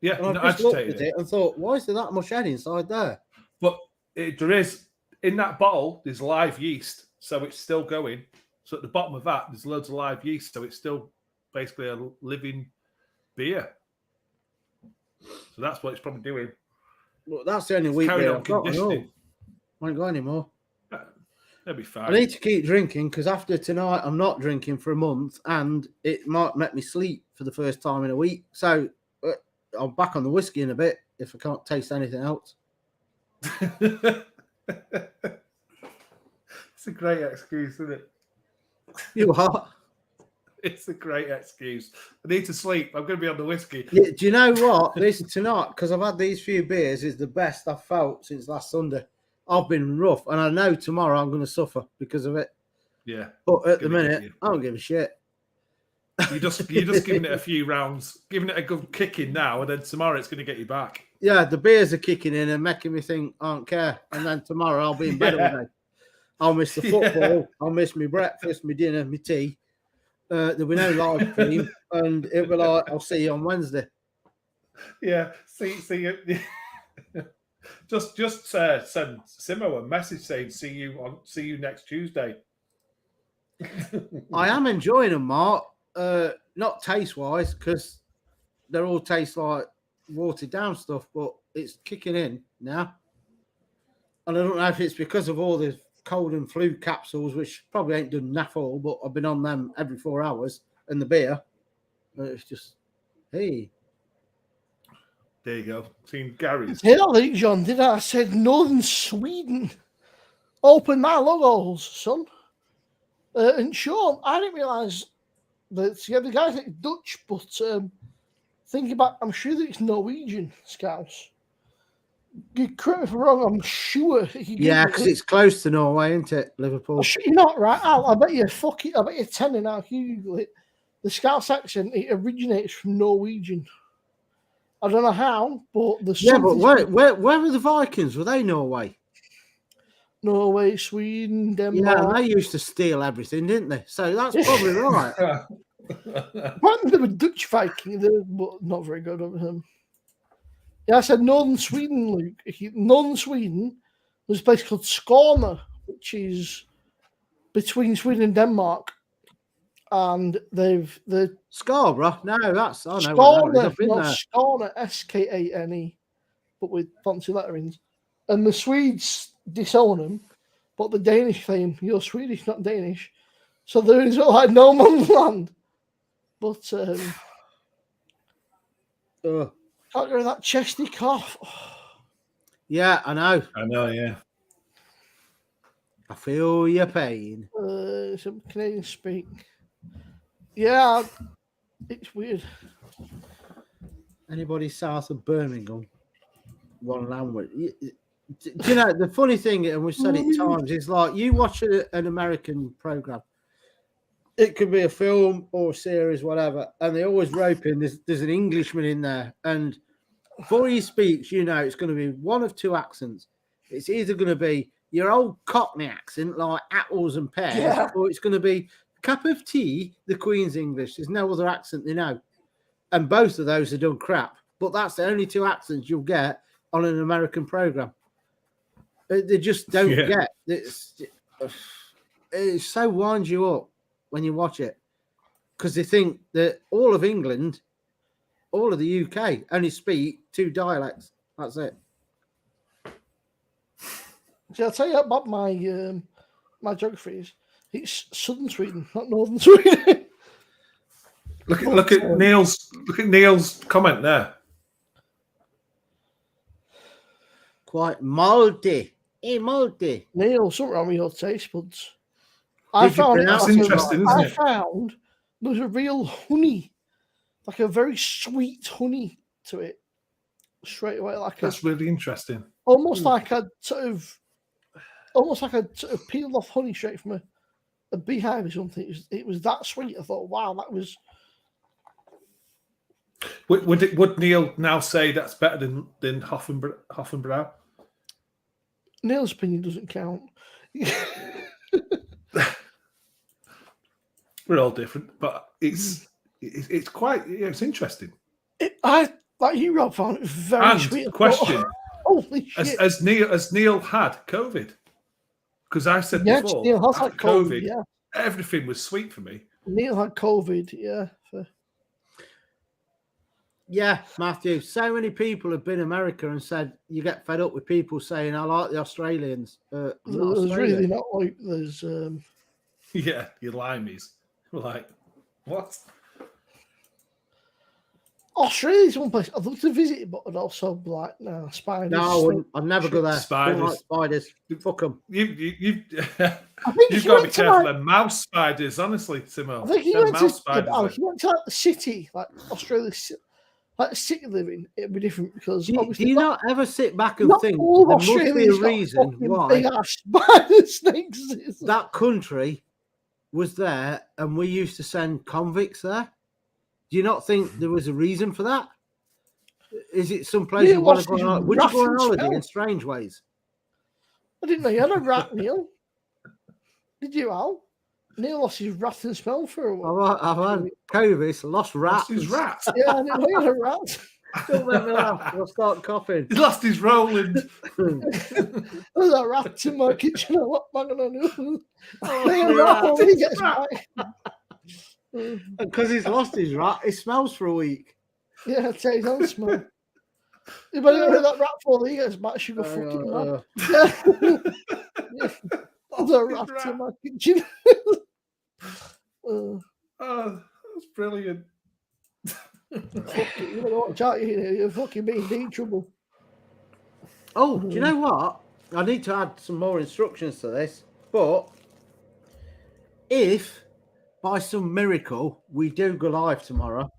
Yeah, and I just looked at it and thought, why is there that much head inside there? But there is, in that bottle, there's live yeast, so it's still going. So at the bottom of that, there's loads of live yeast, so it's still basically a living beer. So that's what it's probably doing. Well, that's the only week beer I've got. I ain't got any more. That'll be fine. I need to keep drinking because after tonight, I'm not drinking for a month, and it might make me sleep for the first time in a week. So I'm back on the whiskey in a bit if I can't taste anything else. It's a great excuse, isn't it? You are. It's a great excuse. I need to sleep. I'm going to be on the whiskey. Yeah, do you know what? This tonight, because I've had these few beers, is the best I've felt since last Sunday. I've been rough, and I know tomorrow I'm going to suffer because of it. Yeah. But at the minute, I don't give a shit. You're just giving it a few rounds, giving it a good kicking now, and then tomorrow it's going to get you back. Yeah, the beers are kicking in and making me think I don't care. And then tomorrow I'll be in bed all day. I'll miss the football. I'll miss my breakfast, my dinner, my tea. There'll be no live stream, and it'll be like, I'll see you on Wednesday. Yeah, see you. Just send Simo a message saying see you next Tuesday. I am enjoying them, Mark. Not taste wise, because they're all taste like watered down stuff, but it's kicking in now. And I don't know if it's because of all the cold and flu capsules, which probably ain't done naff all, but I've been on them every 4 hours, and the beer. It's just, hey. There you go. Seen Gary's. Yeah, like John did. I said Northern Sweden. Open my logos, son. And Sean, I didn't realise that the guy's like Dutch, but thinking about, I'm sure that it's Norwegian Scouts. You correct me if I'm wrong, I'm sure. Yeah, because it's close to Norway, isn't it? Liverpool. You're not right, Al. I bet you're I bet you're 10 now. Google it. The Scouse accent, it originates from Norwegian. I don't know how, but the but where were the Vikings? Were they Norway? Norway, Sweden, Denmark. Yeah, they used to steal everything, didn't they? So that's probably right. They were Dutch Vikings, but not very good over him. Yeah, I said Northern Sweden, Luke. Northern Sweden, there's a place called Skåne, which is between Sweden and Denmark. And the Scarborough? No, that's Skåne, Skåne, Skane, but with fancy letterings. And the Swedes disown them, but the Danish claim you're Swedish, not Danish. So there is like no man's land. But can't get rid of that chesty cough. Yeah, I know. Yeah. I feel your pain. Some Canadian speak. Yeah, it's weird. Anybody south of Birmingham? One language. Do you know, the funny thing, and we've said it times, is like you watch an American program. It could be a film or a series, whatever, and they always rope in. There's an Englishman in there, and before he speaks, you know it's going to be one of two accents. It's either going to be your old Cockney accent, like apples and pears, or it's going to be cup of tea, the Queen's English. There's no other accent they know, and both of those are done crap. But that's the only two accents you'll get on an American program. They just don't get it. So winds you up when you watch it because they think that all of England, all of the UK only speak two dialects. That's it. See, I'll tell you about my my geography. It's southern Sweden, not northern Sweden. Look at Neil's comment there. Quite malty. Hey, malty. Neil, something wrong with your taste buds. That's interesting, isn't it? I found there's a real honey, like a very sweet honey to it. Straight away, that's really interesting. Almost like a sort of peeled off honey straight from a beehive or something. It was that sweet. I thought, wow, that was. Would Neil now say that's better than Hoffenbrau? Neil's opinion doesn't count. We're all different, but it's quite it's interesting. I like you, Rob, found it very sweet. Question: holy shit! Has Neil had COVID? Because I said before, Neil has had COVID. Yeah, everything was sweet for me. Neil had COVID. Yeah. Yeah, Matthew. So many people have been America and said you get fed up with people saying I like the Australians. There's really not like there's. Yeah, you limeys. We're like, what? Australia's one place I'd love to visit it, but I'd also be like, no, spiders. No, I wouldn't. I'd never go there. Spiders. Spiders. Fuck them. You've got to be careful. They're mouse spiders, honestly, Timo. I think he went to like the city, like Australia, like city living. It'd be different because do you not ever sit back and think there must be a reason why big ass spider snakes exist? That country was there and we used to send convicts there? Do you not think there was a reason for that? Is it some place you want to go on? Would you go on holiday in strange ways? I didn't know you had a rat, Neil. Did you, Al? Neil lost his rat and smell for a while. I've had COVID, lost rat. His rat. Yeah, I didn't know you had a rat. Don't let me laugh. I'll start coughing. He's lost his Roland. There's a rat in my kitchen. What am I going to do? Because he's lost his rat, it smells for a week. Yeah, I'd say he don't smell. You better get rid of that rat before he gets back. She go fucking mad. There's a rat in my kitchen. That's brilliant. You better watch out, you're fucking being in deep trouble. Oh, do you know what? I need to add some more instructions to this, but if by some miracle we do go live tomorrow,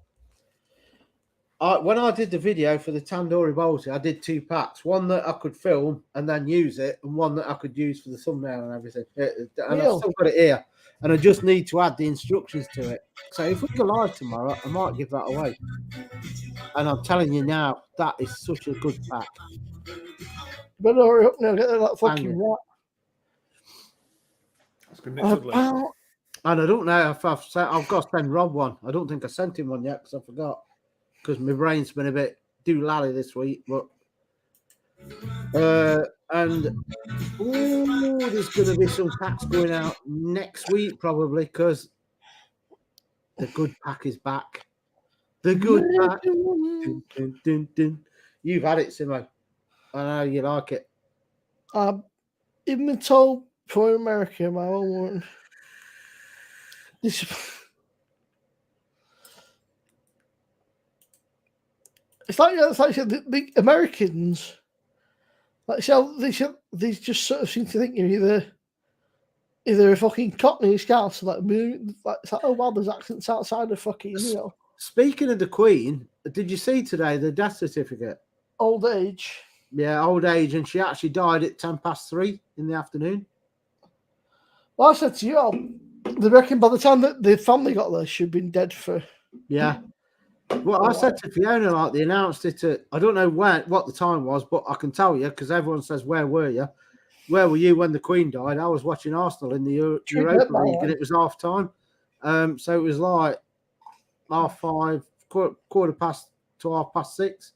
when I did the video for the Tandoori Balti, I did 2 packs. One that I could film and then use it, and one that I could use for the thumbnail and everything. And I've still got it here. And I just need to add the instructions to it. So if we go live tomorrow, I might give that away. And I'm telling you now, that is such a good pack. Better hurry up now, get that fucking rat. That's good next and I don't know if I've got to send Rob one. I don't think I sent him one yet because I forgot. Because my brain's been a bit doolally this week, but and there's going to be some packs going out next week probably because the good pack is back. The good pack. Dun, dun, dun, dun. You've had it, Simo. I know you like it. Even been told for America, my own one. This. It's like the Americans, like so they just sort of seem to think you're either a fucking Cockney Scouse, like it's like, oh wow, there's accents outside of fucking, you know. Speaking of the Queen, did you see today the death certificate? Old age. Yeah, old age, and she actually died at 3:10 in the afternoon. Well, I said to you, they reckon by the time that the family got there, she'd been dead for. Yeah. Well, I said to Fiona, like they announced it at, I don't know what the time was, but I can tell you because everyone says, "Where were you? Where were you when the Queen died?" I was watching Arsenal in the Europa League, and it was half time. So it was like 5:30, quarter past to 6:30.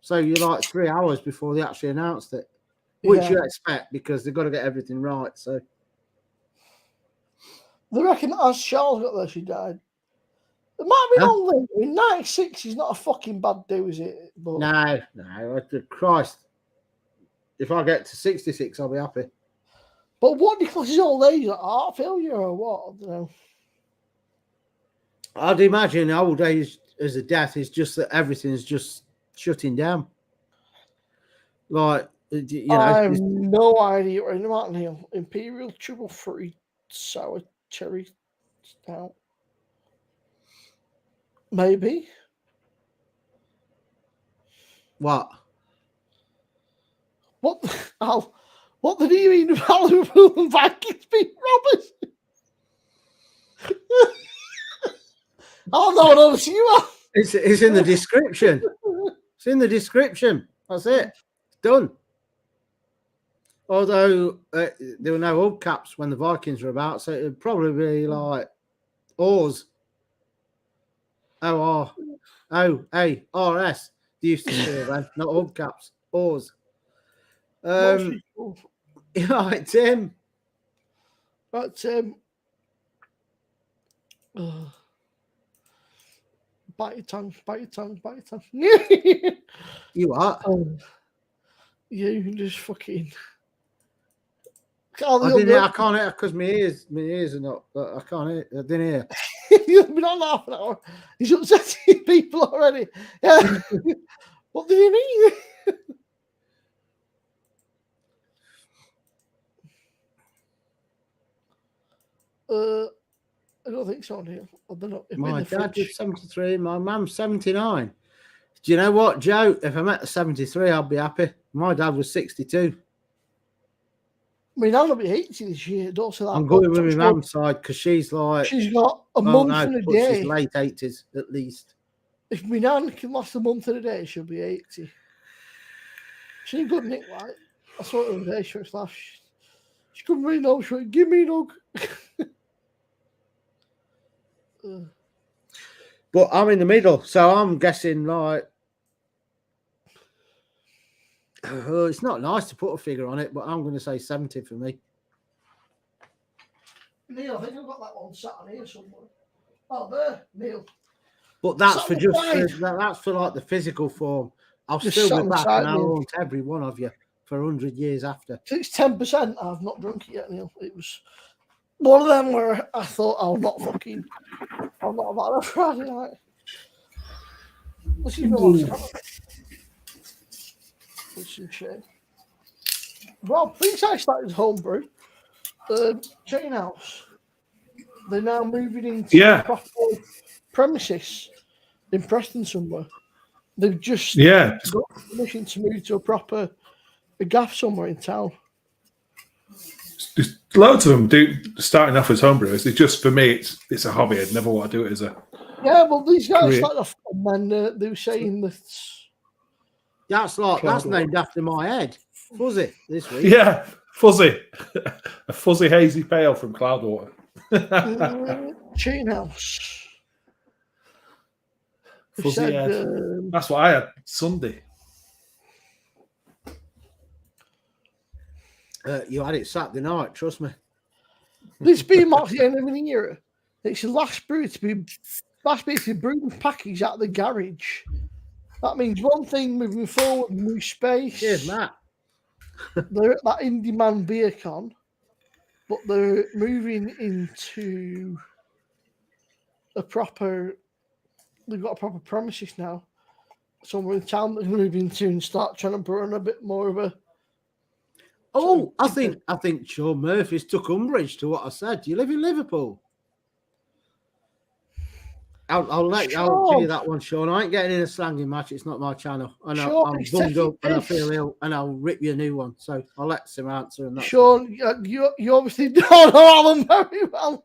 So you're like 3 hours before they actually announced it, which you expect because they've got to get everything right. So they reckon as Charles got there, she died. It might be on later. In 96, he's not a fucking bad dude, is it? But... No. Christ. If I get to 66, I'll be happy. But what do you class his old age? Like heart failure or what? I don't know. I'd imagine old age as a death is just that everything's just shutting down. Like, you know. I have no idea what you're about, Neil. Imperial Trouble Free Sour Cherry Stout. Maybe. What? What did he mean about Liverpool and Vikings being robbers? Oh no, no, it's you. It's in the description. It's in the description. That's it. It's done. Although there were no hubcaps when the Vikings were about, so it would probably be like oars. O-R-O-A-R-S. They used to say then, not hubcaps, oars. Right, Tim. Right, Tim. Bite your tongue, bite your tongue, bite your tongue. You what? You just fucking. I didn't hear, I can't hear because my ears are not. I can't hear. I didn't hear. You've been on half an hour. He's upsetting people already. Yeah. What did he mean? I don't think so, Neil. I don't know. My dad is 73. My mum's 79. Do you know what, Joe? If I'm at 73, I'll be happy. My dad was 62. I mean, I'll be 80 this year. Don't say that. I'm going with my mum's side because she's like. She's got a month and a day. She's late 80s at least. If my nan can last a month and a day, she'll be 80. She's good, Nick, right? I saw it the other day. She was like, she couldn't really know. She went, give me a hug. But I'm in the middle, so I'm guessing like it's not nice to put a figure on it, but I'm going to say 70 for me. Neil, I think I've got that one sat on here somewhere. Oh, there, Neil. But that's for that's for like the physical form. I'll just still be back and I'll want every one of you for 100 years after. It's 10%. I've not drunk it yet, Neil. It was one of them where I thought I'll not have had a Friday night. This is my last It's a shame. Rob, since I started Homebrew, chain house, they're now moving into proper premises in Preston somewhere. They've just got permission to move to a gaff somewhere in town. There's loads of them starting off as homebrewers. It's just, for me, it's a hobby. I'd never want to do it as a well, these guys started off and then they were saying that that's named after my head. Fuzzy this week. Yeah, Fuzzy. A fuzzy hazy pale from Cloudwater. Chain house. Fuzzy head. That's what I had Sunday. You had it Saturday night, trust me. This being marks the end of an era. It's the last beer to be brewed and packaged at the garage. That means one thing moving forward, new space. Cheers, Matt. They're at that Indie Man Beer Con, but they're moving into they've got a proper premises now. Somewhere in town they're moving to and start trying to burn a bit more of a. Oh, I think Sean Murphy's took umbrage to what I said. Do you live in Liverpool? I'll tell you that one, Sean. I ain't getting in a slanging match. It's not my channel. And I'm bummed up and I feel ill and I'll rip you a new one. So I'll let Sim answer. And Sean, you obviously don't know Alan very well.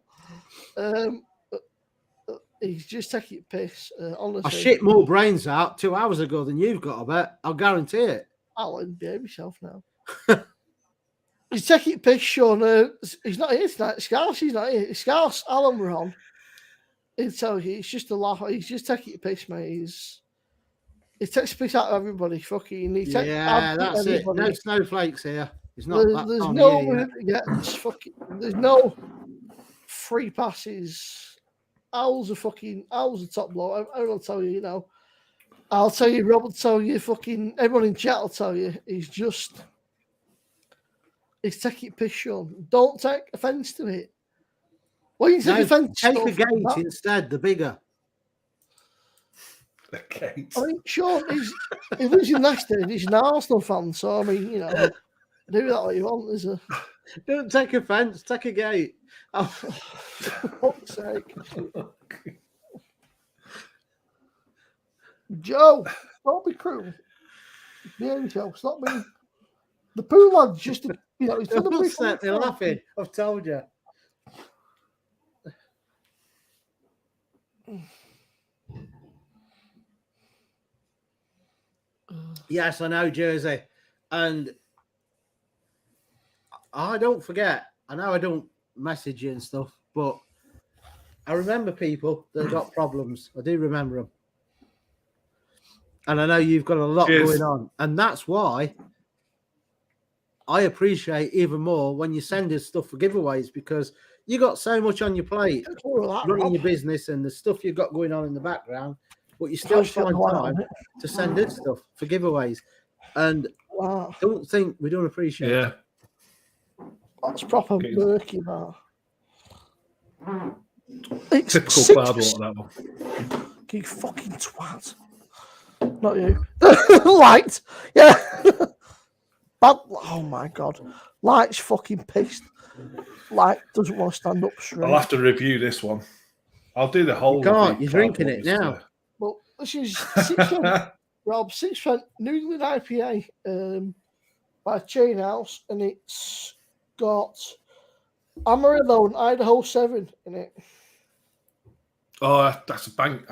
He's just taking a piss. Honestly, I shit more brains out 2 hours ago than you've got, I bet. I'll guarantee it. Alan, behave yourself now. He's taking a piss, Sean. He's not here tonight. Scarce, he's not here. Scarce, Alan were on. He'll tell you, it's just a laugh. He's just taking a piss, mate. He takes a piss out of everybody. Fucking. That's everybody. It. No snowflakes here. It's not. There's no. There's no free passes. Owls are top blow. I'll tell you. You know. I'll tell you. Rob will tell you. Fucking everyone in chat will tell you. He's taking a piss, Sean. Don't take offence to it. Well, you take offence. Take a gate instead, the bigger. The gate. I mean, Sean, he lives in Leicester. He's an Arsenal fan, so I mean, do that what you want. Is Don't take offence. Take a gate. Oh, for fuck's sake. Joe, don't be cruel. Behave yourself. Stop being. The pool lad's just, he's they're laughing. I've told you. Yes, I know, Jersey. And I don't forget. I know I don't message you and stuff, but I remember people that got problems. I do remember them. And I know you've got a lot going on. And that's why I appreciate even more when you send us stuff for giveaways, because you got so much on your plate running your business and the stuff you've got going on in the background. but you still find time to send us stuff for giveaways. And don't think we don't appreciate it. That's proper murky, man. It's typical Cloudwater, that one. You fucking twat. Not you. Light. Yeah. Oh my God. Light's fucking pissed. Light doesn't want to stand up straight. I'll have to review this one. I'll do the whole. You're drinking it now. Well, this is Rob 6% New England IPA by Chain House, and it's got Amarillo and Idaho 7 in it. Oh, that's a bank.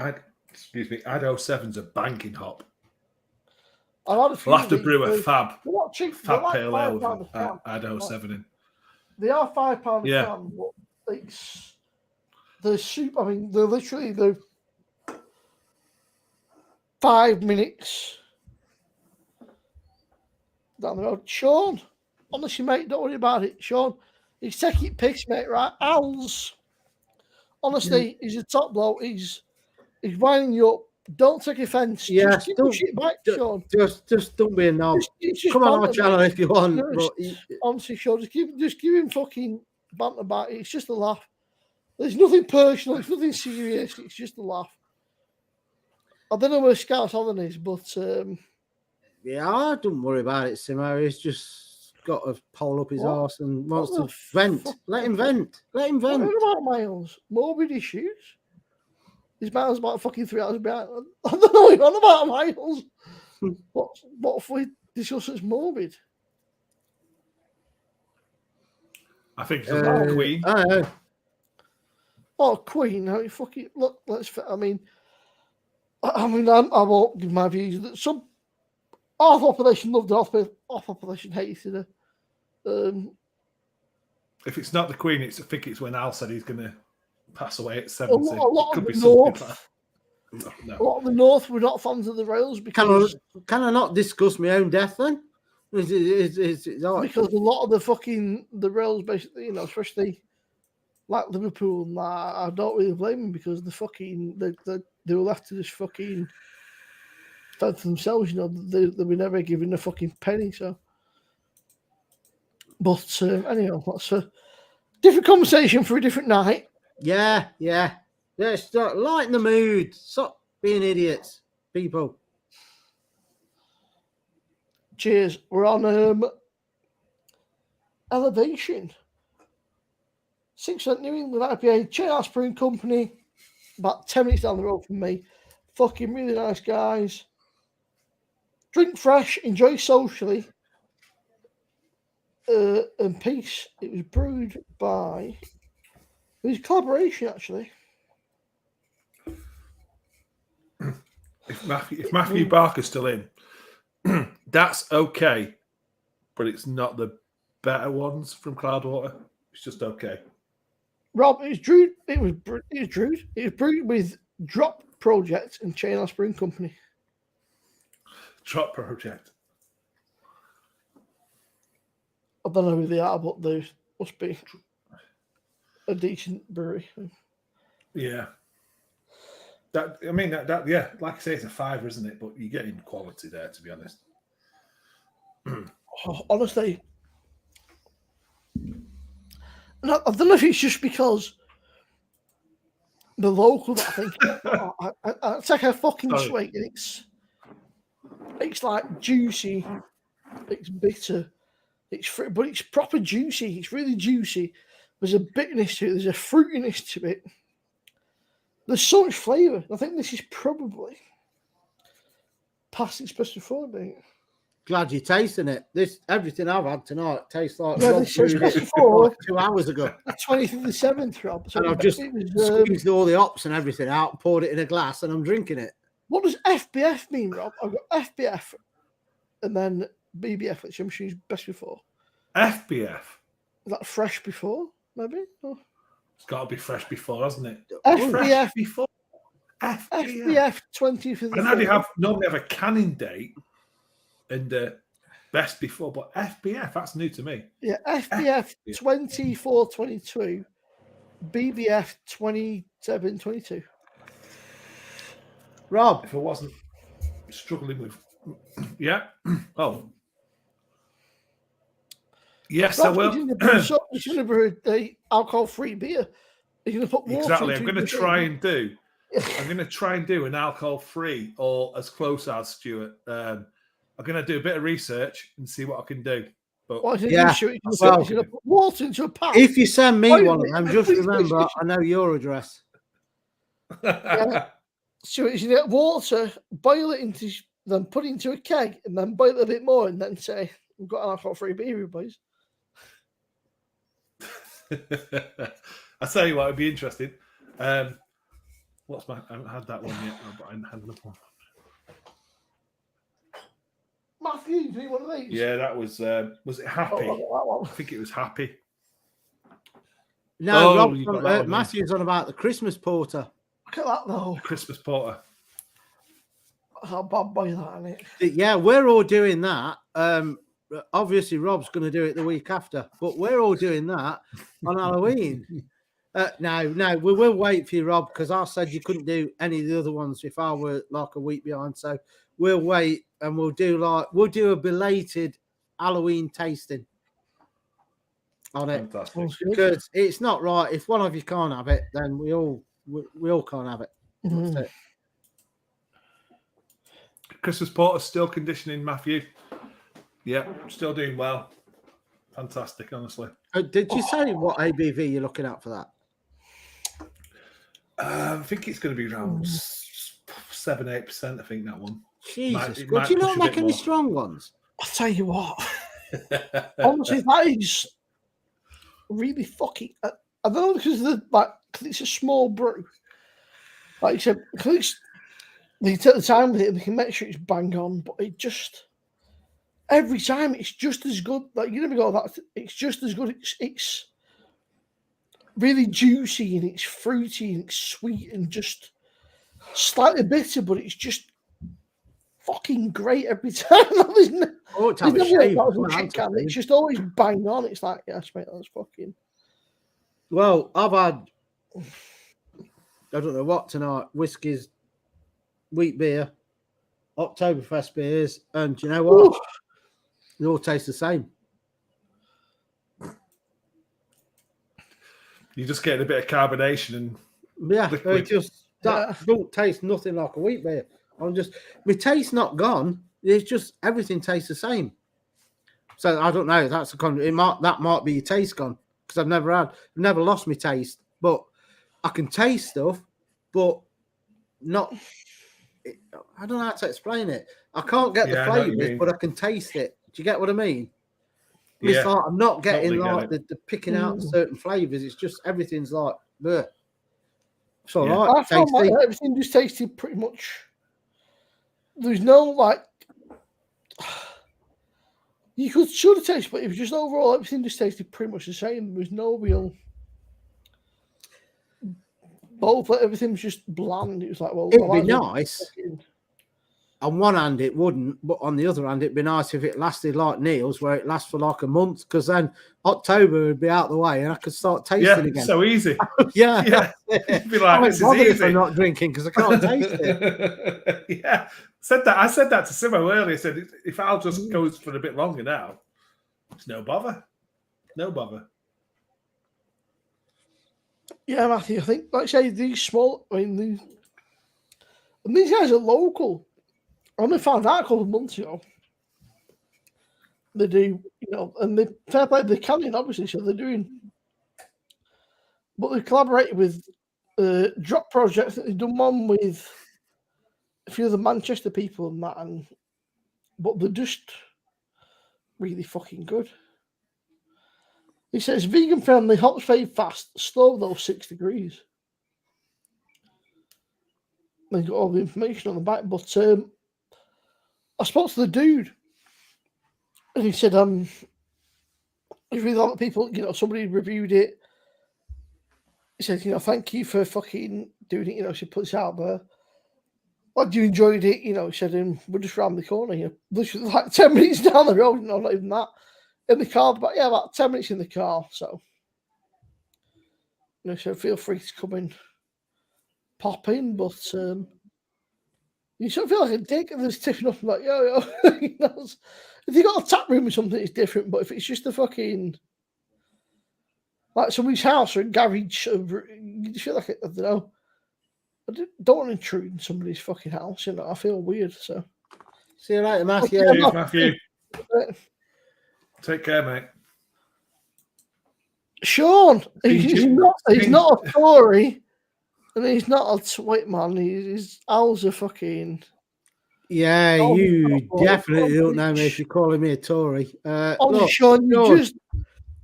Excuse me, Idaho 7's a banking hop. We'll have to brew a fab like pale ale with Idaho 7 in. They are £5 a can, but it's the soup. I mean, they're literally the 5 minutes down the road. Sean, honestly, mate, don't worry about it. Sean, he's taking it piss, mate, right? Al's, honestly, he's a top bloke. He's winding you up. Don't take offence. Yeah, just give shit back, Sean. Just don't be a knob. Come on our channel if you want. No, honestly, Sean, just give him fucking banter back. It's just a laugh. There's nothing personal. It's nothing serious. It's just a laugh. I don't know where Scout's on is, but yeah, don't worry about it, Simo. He's just got a pole up his arse and wants to vent. Let him vent. Let him vent. What about Miles? Morbid issues? His Miles about fucking 3 hours behind. I don't know what about Miles. What if we discuss as morbid? I think it's about Queen. Queen. How you fucking look? I won't give my views. That some half population loved it, half population hated her. If it's not the Queen, I think it's when Al said he's going to pass away at 70. A lot of the North. A lot of the North were not fans of the Rails because. Can I not discuss my own death then? Because a lot of the Rails basically, especially like Liverpool, I don't really blame them because they were left to this fucking fend for themselves. They were never given a fucking penny. So, but anyhow, that's a different conversation for a different night. Yeah. Start lighten the mood. Stop being idiots, people. Cheers. We're on Elevation. 6% New England IPA, Chain House Brewing Company, about 10 minutes down the road from me. Fucking really nice guys. Drink fresh, enjoy socially, and peace. It was brewed by. It was a collaboration, actually. If Matthew Barker's still in, that's okay, but it's not the better ones from Cloudwater. It's just okay. Rob, it was brewed with Drop Project and Chain House Brewing Company. Drop Project. I don't know who they are, but they must be a decent brewery. Yeah. Yeah, like I say, it's a 5, isn't it? But you're getting quality there, to be honest. Honestly, I don't know if it's just because the local that I think it's like a fucking sweet. It's like juicy, it's bitter, it's free, but it's proper juicy. It's really juicy. There's a bitterness to it. There's a fruitiness to it. There's so much flavour. I think this is probably past its best before date. Glad you're tasting it. Everything I've had tonight tastes like this is before 2 hours ago. 20th of the 7th, Rob. So and I've just squeezed all the hops and everything out, poured it in a glass, and I'm drinking it. What does FBF mean, Rob? I've got FBF and then BBF, which I'm sure is best before. FBF? Is that fresh before, maybe? Or? It's got to be fresh before, hasn't it? FBF before. FBF 20th of the 7th. I normally have a canning date and best before, but FBF, that's new to me. Yeah, FBF 24-22, BBF 27-22. Rob. If I wasn't struggling with, yeah. Oh, yes, Rob, I will. You're going to brew the alcohol-free beer. You're going to put water Exactly. into I'm going to try and do. I'm going to try and do an alcohol-free or as close as Stuart. I'm going to do a bit of research and see what I can do. But you're going to put water into a pan. If you send me one of them, just remember I know your address. So you get water, boil it into, then put it into a keg, and then boil it a bit more, and then say, "We've got an alcohol-free beer, boys." I'll tell you what, it'd be interesting. I haven't had that one yet, but I had another one. Matthew, do you want one of these? Yeah, that was it Happy? I think it was Happy. No, Matthew's on about the Christmas porter. Look at that, though. The Christmas porter. How bad boy that, isn't it? Yeah, we're all doing that. Obviously, Rob's going to do it the week after, but we're all doing that on Halloween. No, we will wait for you, Rob, because I said you couldn't do any of the other ones if I were like a week behind. So we'll wait and we'll do a belated Halloween tasting on it. Fantastic. Because it's not right. If one of you can't have it, then we all can't have it. Mm-hmm. That's it. Christmas porter still conditioning, Matthew. Yeah, still doing well. Fantastic, honestly. Did you say what ABV you're looking at for that? I think it's going to be around 7-8%. I think that one. Jesus, do you not make any strong ones? I'll tell you what. Honestly, that is really fucking. I don't know because cause it's a small brew. Like you said, because they take the time with it, they can make sure it's bang on. But it just every time it's just as good. Like you never go that. It's just as good. It's really juicy and it's fruity and it's sweet and just slightly bitter, but it's just fucking great every time. It's just always bang on. It's like, yes, mate, that's fucking. Well, I've had, I don't know what tonight, whiskies, wheat beer, Oktoberfest beers, and you know what? Ooh. They all taste the same. You just get a bit of carbonation and don't taste nothing like a wheat beer. My taste not gone. It's just everything tastes the same. So I don't know. That's that might be your taste gone because I've never lost my taste. But I can taste stuff, but not. I don't know how to explain it. I can't get the flavors, but I can taste it. Do you get what I mean? It's like I'm not getting the picking out certain flavors. It's just everything's like bleh. It's all right. I found like everything just tasted pretty much. There's no like you could sort of taste, but it was just overall everything just tasted pretty much the same. There was no real both. Everything was just bland. It was like, well, it'd be nice. On one hand, it wouldn't, but on the other hand, it'd be nice if it lasted like Neil's, where it lasts for like a month, because then October would be out of the way and I could start tasting again. So easy. Yeah. It'd be like, this is easy. I'm not drinking because I can't taste it. Yeah. I said that to Simo earlier. I said, if Al just goes for a bit longer now, it's no bother. No bother. Yeah, Matthew, I think, like I say, these guys are local. I only found out a couple of months ago. They do, and they fair play, they can, obviously, so they're doing. But they've collaborated with Drop Project. They've done one with a few of the Manchester people and that, but they're just really fucking good. He says vegan friendly, hops fade fast, slow though 6 degrees. They've got all the information on the back, but I spoke to the dude, and he said, if we thought people, somebody reviewed it. He said, thank you for fucking doing it. She puts it out there. Glad you enjoyed it. He said, we're just round the corner here. Literally like 10 minutes down the road. No, not even that. In the car, but about 10 minutes in the car. So, so feel free to come and pop in. But You sort of feel like a dick and there's tipping up like, yo. If you got a tap room or something, it's different. But if it's just a fucking like somebody's house or a garage, you just feel like I don't know. I don't want to intrude in somebody's fucking house. You know, I feel weird. So see you later, Matthew. Cheers, Matthew. Take care, mate. Sean, he's not a Tory, and he's not a twit man. He's Al's a fucking. Yeah, you definitely don't know me if you're calling me a Tory. Look, Sean,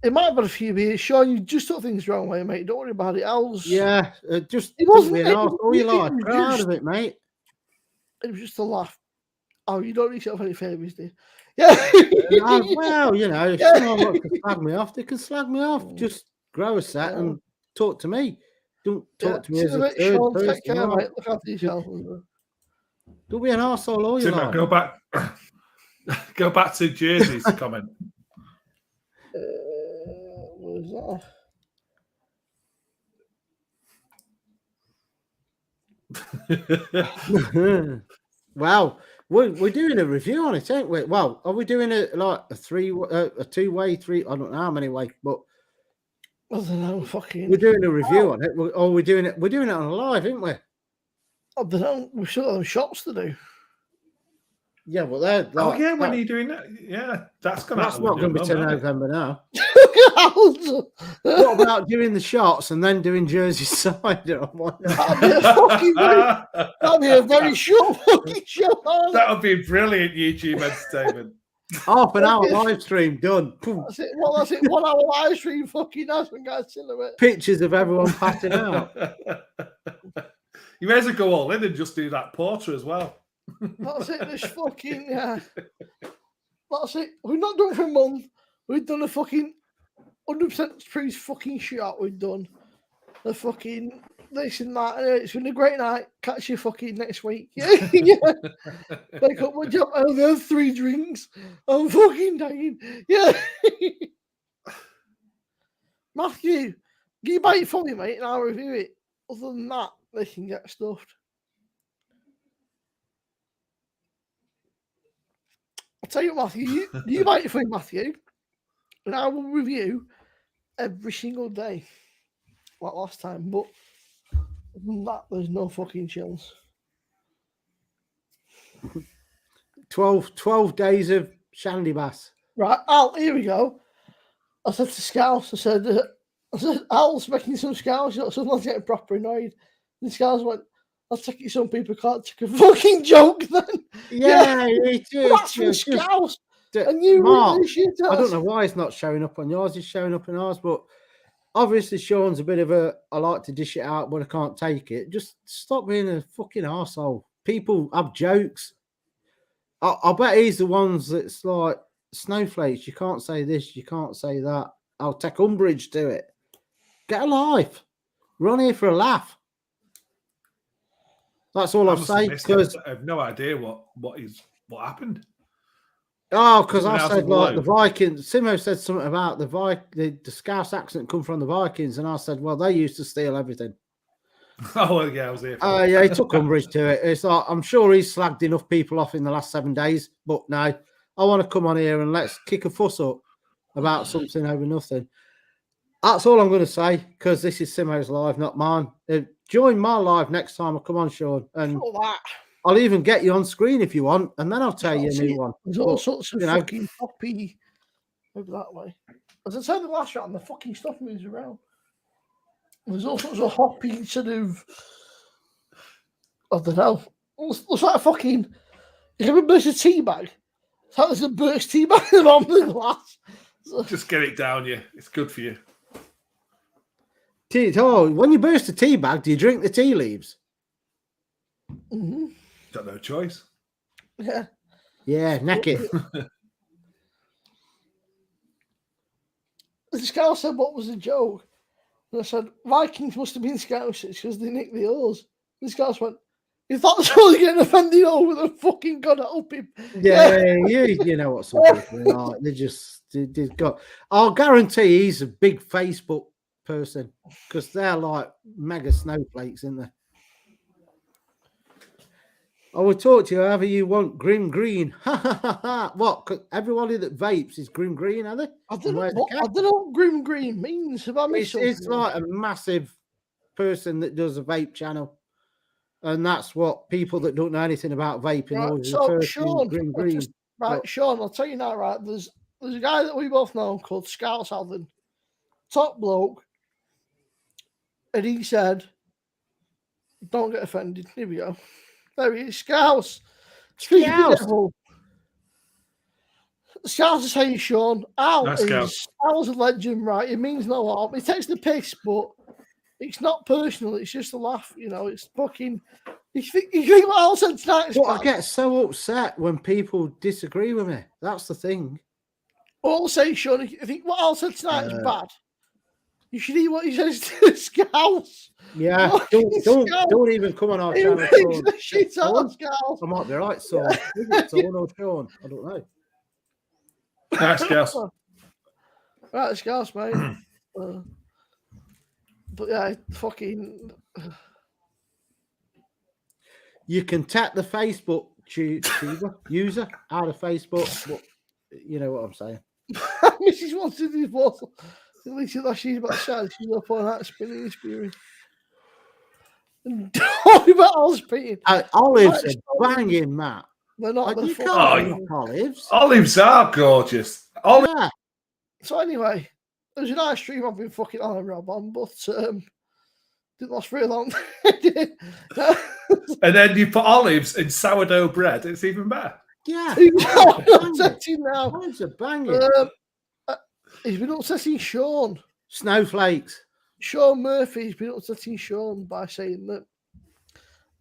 it might have been a few years. Sean, you just took things the wrong way, mate. Don't worry about it. Al's. Yeah, it wasn't all you like. Proud of it, mate. It was just a laugh. Oh, you don't need to have any favours, do you? Yeah. Well, you know, if someone wants to slag me off, they can slag me off. Just grow a set and talk to me. Don't talk to me as a third person. Take care, mate. Look after yourself. Don't be an arsehole all you like. Go back to Jersey's comment. What was that? Wow. We're doing a review on it, ain't we? Well, are we doing it like a two-way, three? I don't know how many way, but I don't know. Fucking. We're doing a review on it. We're doing it. We're doing it on a live, ain't we? I don't know. We've still got them shots to do. Yeah, well, they're. Like, when are you doing that? Yeah, that's not going to be till November now. What about doing the shots and then doing Jersey cider? That'd be a very short fucking show. That would be brilliant YouTube entertainment. Half an hour live stream done. That's it. Well, that's it. 1 hour live stream. Fucking that's when guys silhouette. Pictures of everyone patting out. You may as well go all in and just do that porter as well. That's it. This fucking That's it. We've not done for a month. We've done a fucking 100% freeze fucking shot. We've done the fucking this and that. It's been a great night. Catch you fucking next week. Yeah. Wake up, my job. I'll have 3 drinks. I'm fucking dying. Yeah. Matthew, you buy it for me, mate, and I'll review it. Other than that, they can get stuffed. I'll tell you what, Matthew, you buy it for me, Matthew, and I will review every single day, like last time. But other than that, there's no fucking chills. 12 days of shandy bass. Right, Al, here we go. I said to Scouts, I said, Al's making some Scouts, someone's getting proper annoyed. And Scouts went, I'll take it some people can't take a fucking joke then. Yeah, it is. That's from Scouts. And you Mark, I don't know why it's not showing up on yours, it's showing up on ours, but obviously Sean's a bit of I like to dish it out, but I can't take it. Just stop being a fucking arsehole. People have jokes. I bet he's the ones that's like snowflakes. You can't say this, you can't say that. I'll take umbrage to it. Get a life. We're on here for a laugh. That's all I'll say. Because I have no idea what happened. Oh, because I said like the Vikings. Simo said something about the Scouse accent come from the Vikings, and I said, well, they used to steal everything. Oh, well, yeah, I was here. Yeah, he took umbrage to it. It's like I'm sure he's slagged enough people off in the last 7 days, but no, I want to come on here and let's kick a fuss up about something over nothing. That's all I'm going to say, because this is Simo's live, not mine. Join my live next time I come on, Sean, and I'll even get you on screen if you want, and then I'll tell you a new one. There's all sorts of fucking hoppy over that way. As I said the last shot, and the fucking stuff moves around. There's all sorts of hoppy sort of, I don't know. Looks like a fucking, you ever burst a tea bag? It's like there's a burst tea bag on the glass. So, just get it down, you. It's good for you. When you burst a tea bag, do you drink the tea leaves? Mm-hmm. Got no choice. Yeah. Yeah, neck it. The Scouse said, what was the joke? And I said, Vikings must have been Scousers because they nicked the oars. And the Scouse went, if that's all you're getting offended over, then fucking God help him. Yeah, you know what some people are like. They've got. I'll guarantee he's a big Facebook person because they're like mega snowflakes, isn't they? I will talk to you however you want. Grim green. What? Everybody that vapes is grim green, are they? I don't know what grim green means. Have I missed something? It's like a massive person that does a vape channel. And that's what people that don't know anything about vaping always refer to grim green. Sean, I'll tell you now, right? There's a guy that we both know called Scouse Alden. Top bloke. And he said, don't get offended. Here we go. There he is, Scouse. Scouse is saying Sean. Al's a legend, right? It means no harm. He takes the piss, but it's not personal. It's just a laugh, you know. It's fucking. You think what Al said tonight? I get so upset when people disagree with me. That's the thing. All say, Sean, if you think what Al said tonight is bad, you should hear what he says to Scouse. Yeah, don't even come on our channel. Shit on Scouse. I might be right, so it's or Sean. I don't know. Right, Scouse. Right, Scouse, mate. But yeah, fucking. You can tap the Facebook user out of Facebook. But you know what I'm saying. Mrs. wants to do what? At least she's about to shout. She's up on that spinning experience. Talking about Al's spitting. Olives are banging, Matt. They're not. Olives. Olives are gorgeous. Yeah. So anyway, it was a nice stream. I've been fucking on and Rob on, but didn't last very long. And then you put olives in sourdough bread. It's even better. Yeah. Now. Olives are banging. He's been upsetting Sean. Snowflakes. Sean Murphy's been upsetting Sean by saying that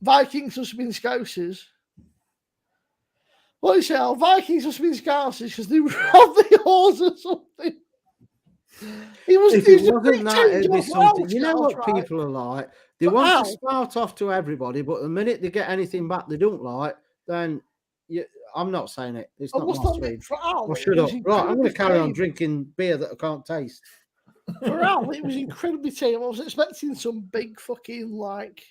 Vikings must have been Scousers. What do you say, Al? Vikings must have been Scousers because they robbed the horse or something. If it wasn't that, it'd be something. You know what people are like? They want to spout off to everybody, but the minute they get anything back they don't like, then I'm not saying it. It's not my stream. Shut up. Right, I'm going to carry on drinking beer that I can't taste. For Al, it was incredibly tame. I was expecting some big fucking, like,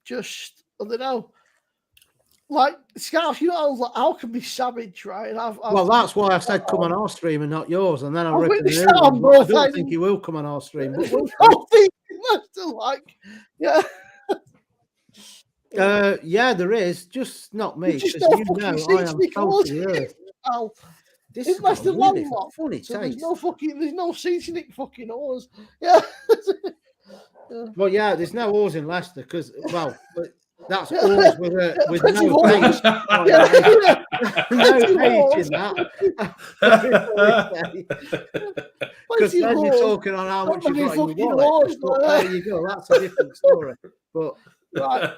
just, I don't know. Like, Scouse, you know, I was like, Al can be savage, right? And well, that's why I said come on our stream and not yours. And then I reckon I don't think he will come on our stream. But yeah, there is, just not me. Because you know, I am totally earth. This must have really funny so taste. There's no seasoning fucking oars. Yeah. Well, yeah, there's no oars in Leicester because, well, that's oars with no H. No H in that. Because then you're talking on how much you've got in your wallet. There you go. That's a different story. But right.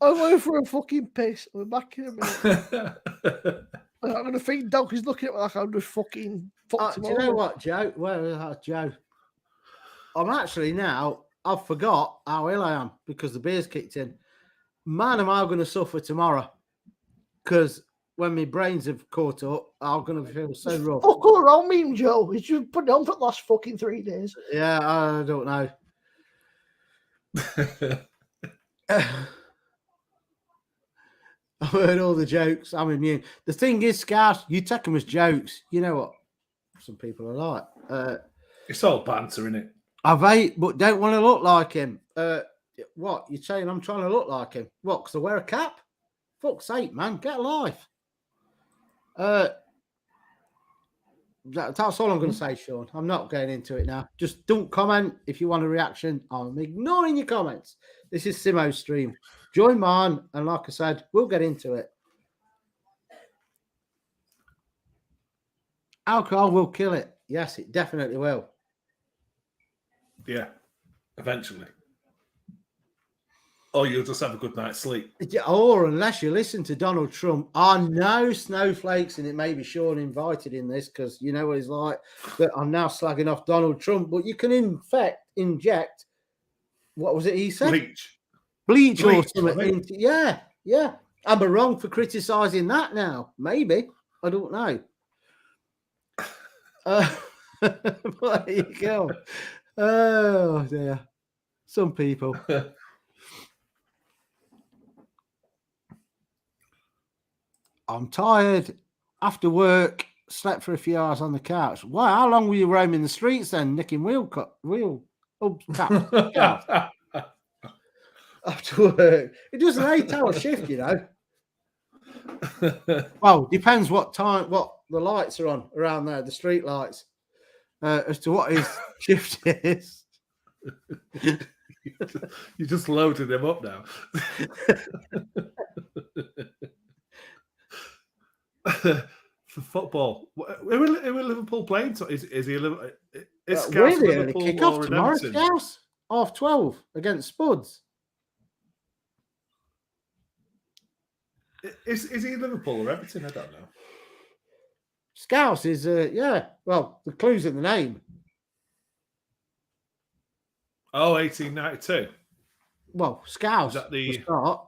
I'm going for a fucking piss. We're back in a minute. I'm going to think Doug is looking at me like I'm just fucking fucked him do you know what, Joe? Where is that, Joe? I'm actually now, I've forgot how ill I am because the beer's kicked in. Man, am I going to suffer tomorrow? Because when my brains have caught up, I'm going to feel so rough. Fuck all around me, Joe. He's just put it on for the last fucking 3 days. Yeah, I don't know. I've heard all the jokes. I'm immune. The thing is, Scouse, you take them as jokes. You know what some people are like. It's all banter, isn't it? I vape, but don't want to look like him. What? You're saying I'm trying to look like him? What? Because I wear a cap? Fuck's sake, man. Get a life. That's all I'm going to say, Sean. I'm not going into it now. Just don't comment if you want a reaction. I'm ignoring your comments. This is Simo's stream. Join mine, and like I said, we'll get into it. Alcohol will kill it. Yes, it definitely will. Yeah, eventually. Or you'll just have a good night's sleep. Or unless you listen to Donald Trump, I know snowflakes, and it may be Sean invited in this because you know what he's like. But I'm now slagging off Donald Trump. But you can inject. What was it he said? Bleach or something. Yeah. Am I wrong for criticising that now? Maybe. I don't know. There you go. Oh, dear. Some people. I'm tired. After work, slept for a few hours on the couch. Wow, how long were you roaming the streets then, nicking wheel caps? After work. It does an 8-hour shift, you know. Well, depends what the lights are on around there, the street lights, as to what his shift is. You just loaded them up now. For football, who are Liverpool playing? So is he a Liverpool? Is Liverpool kick off tomorrow? Scouse 12:30 against Spuds. Is he Liverpool or Everton? I don't know. Scouse is well, the clue's in the name. Oh, 1892. Well, Scouse. Is that the start?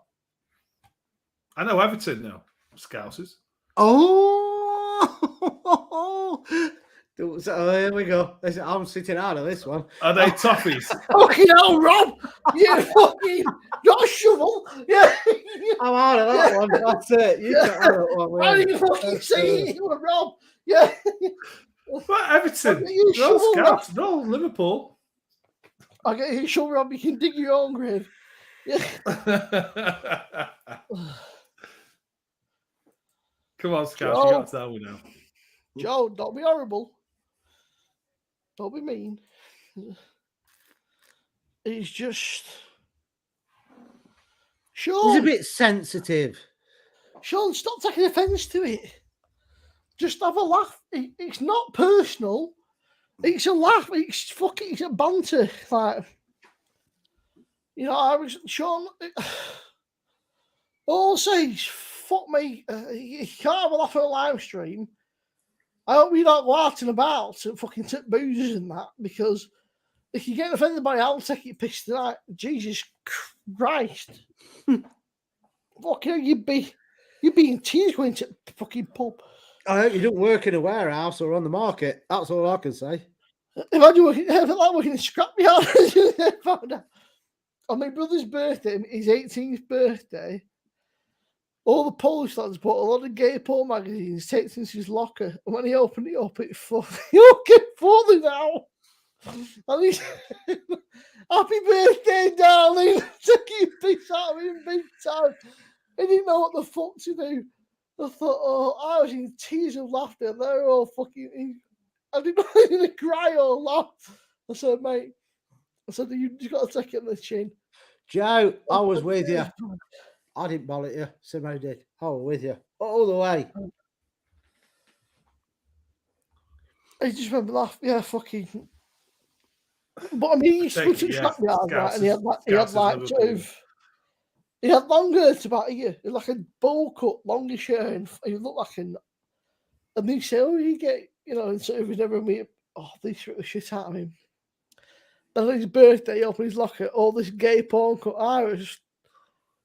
I know Everton now. Scouses. Oh, here we go. I'm sitting out of this one. Are they toffees? Fucking hell, Rob! You fucking got a shovel. Yeah, I'm out of that one. That's it. You got that one. How do you fucking say it, Rob? Yeah. What Everton? No Scouts. No Liverpool. I'll get you a shovel, Rob. You can dig your own grave. Yeah. Come on, Scouts. You got to tell me now. Joe, don't be horrible. Don't be mean. He's just... Sean. He's a bit sensitive. Sean, stop taking offence to it. Just have a laugh. It's not personal. It's a laugh. It's a banter. Like, you know, Sean... All I'll say is, fuck me. You can't have a laugh at a live stream. I hope you don't go out and about and fucking tip boozers and that, because if you get offended by it, I'll take it pissed tonight. Jesus Christ. Fucking hell, you'd be in tears going to the fucking pub. I hope you don't work in a warehouse or on the market. That's all I can say. Imagine working in a scrapyard. On my brother's birthday, his 18th birthday, all the Polish lads bought a lot of gay porn magazines, takes into his locker, and when he opened it up, it fucking falling out. And he said, "Happy birthday, darling!" Took you piss out of him big time. He didn't know what the fuck to do. I thought, I was in tears of laughter. They're all fucking. I didn't know if to cry or laugh. I said, mate, you just got to take it on the chin. Joe, I was with you. I didn't bollock you. Simo did. I was with you all the way. I just remember laughing. Yeah, fucking. But I mean, he used to go to the scrapyard, right? And he had long hair to about here, like a bowl cut, longish hair, and he looked like and they say, "Oh, you get, you know," and sort of never meet. Oh, they threw the shit out of him. And on his birthday, he opened his locker, all this gay porn cut.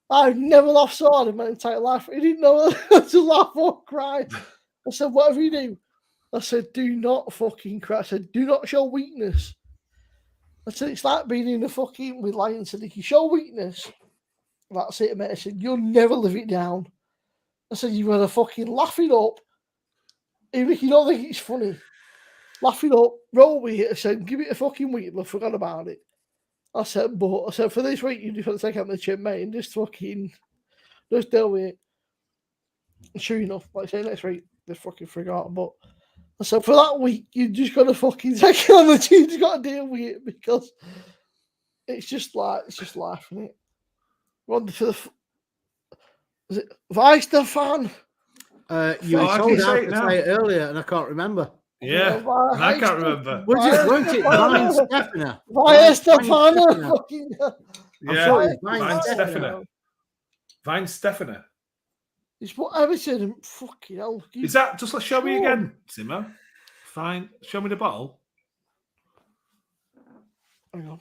I've never laughed so hard in my entire life. He didn't know whether to laugh or cry. I said, whatever you do. I said, do not fucking cry. I said, do not show weakness. I said, it's like being in a fucking with lions. I said, if you show weakness, that's it, mate. I said, you'll never live it down. I said, you've got to fucking laugh it up. Even if you don't think it's funny, laugh it up, roll with it. I said, give it a fucking week. I forgot about it. I said, for this week, you just got to take out the chin, mate, and just deal with it. And sure enough, like I say, next week, they fucking forgot. But I said, for that week, you just got to fucking take it on the chin. You just got to deal with it because it's just life, isn't it? Run for the. Is it Vice the fan? You were told how to say it earlier, and I can't remember. Yeah, I can't remember. Weren't it Vine Stefana? Vine Stefana. Yeah, Vine Stefana. Vine Stefana. It's what Everton. Fucking hell. Is that just? Show me again, Simo. Fine. Show me the bottle. Hang on.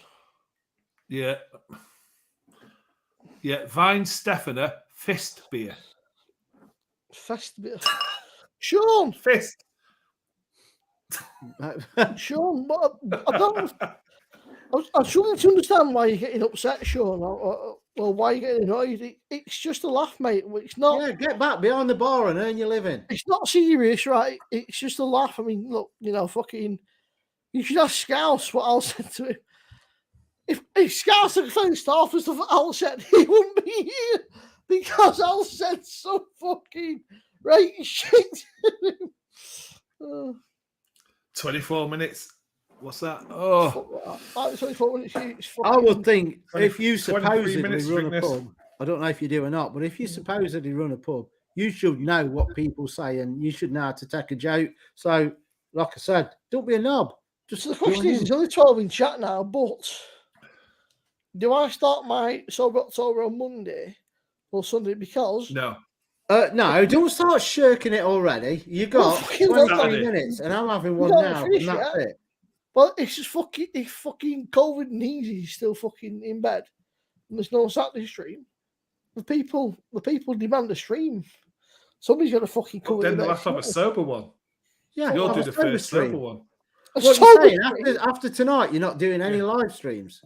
Yeah. Yeah, Vine Stefana Fist Beer. Fist beer. Sean. Fist. Sean, I don't. I'm struggling to understand why you're getting upset, Sean. Well, why are you getting annoyed? It's just a laugh, mate. It's not. Yeah, get back behind the bar and earn your living. It's not serious, right? It's just a laugh. I mean, look, fucking. You should ask Scouse what Al said to him. If Scouse had faced off as Al said, he wouldn't be here because Al said so fucking right shit to him. 24 minutes. What's that? Oh, 24 minutes. I would think if you supposedly run a this. pub, I don't know if you do or not, but if you supposedly run a pub, you should know what people say and you should know how to take a joke. So, like I said, don't be a knob. Just the question is, it's only 12 in chat now, but do I start my Sober October on Monday or Sunday? Because no, don't start shirking it already. You got 23 minutes, and I'm having one now, and that's it. Well, it's just fucking COVID and he's still fucking in bed, and there's no Saturday stream. The people demand a stream. Somebody's got to fucking cover. Then they'll have to have a sober one. Yeah, you'll do the first sober one. What are you saying? After tonight, you're not doing any live streams?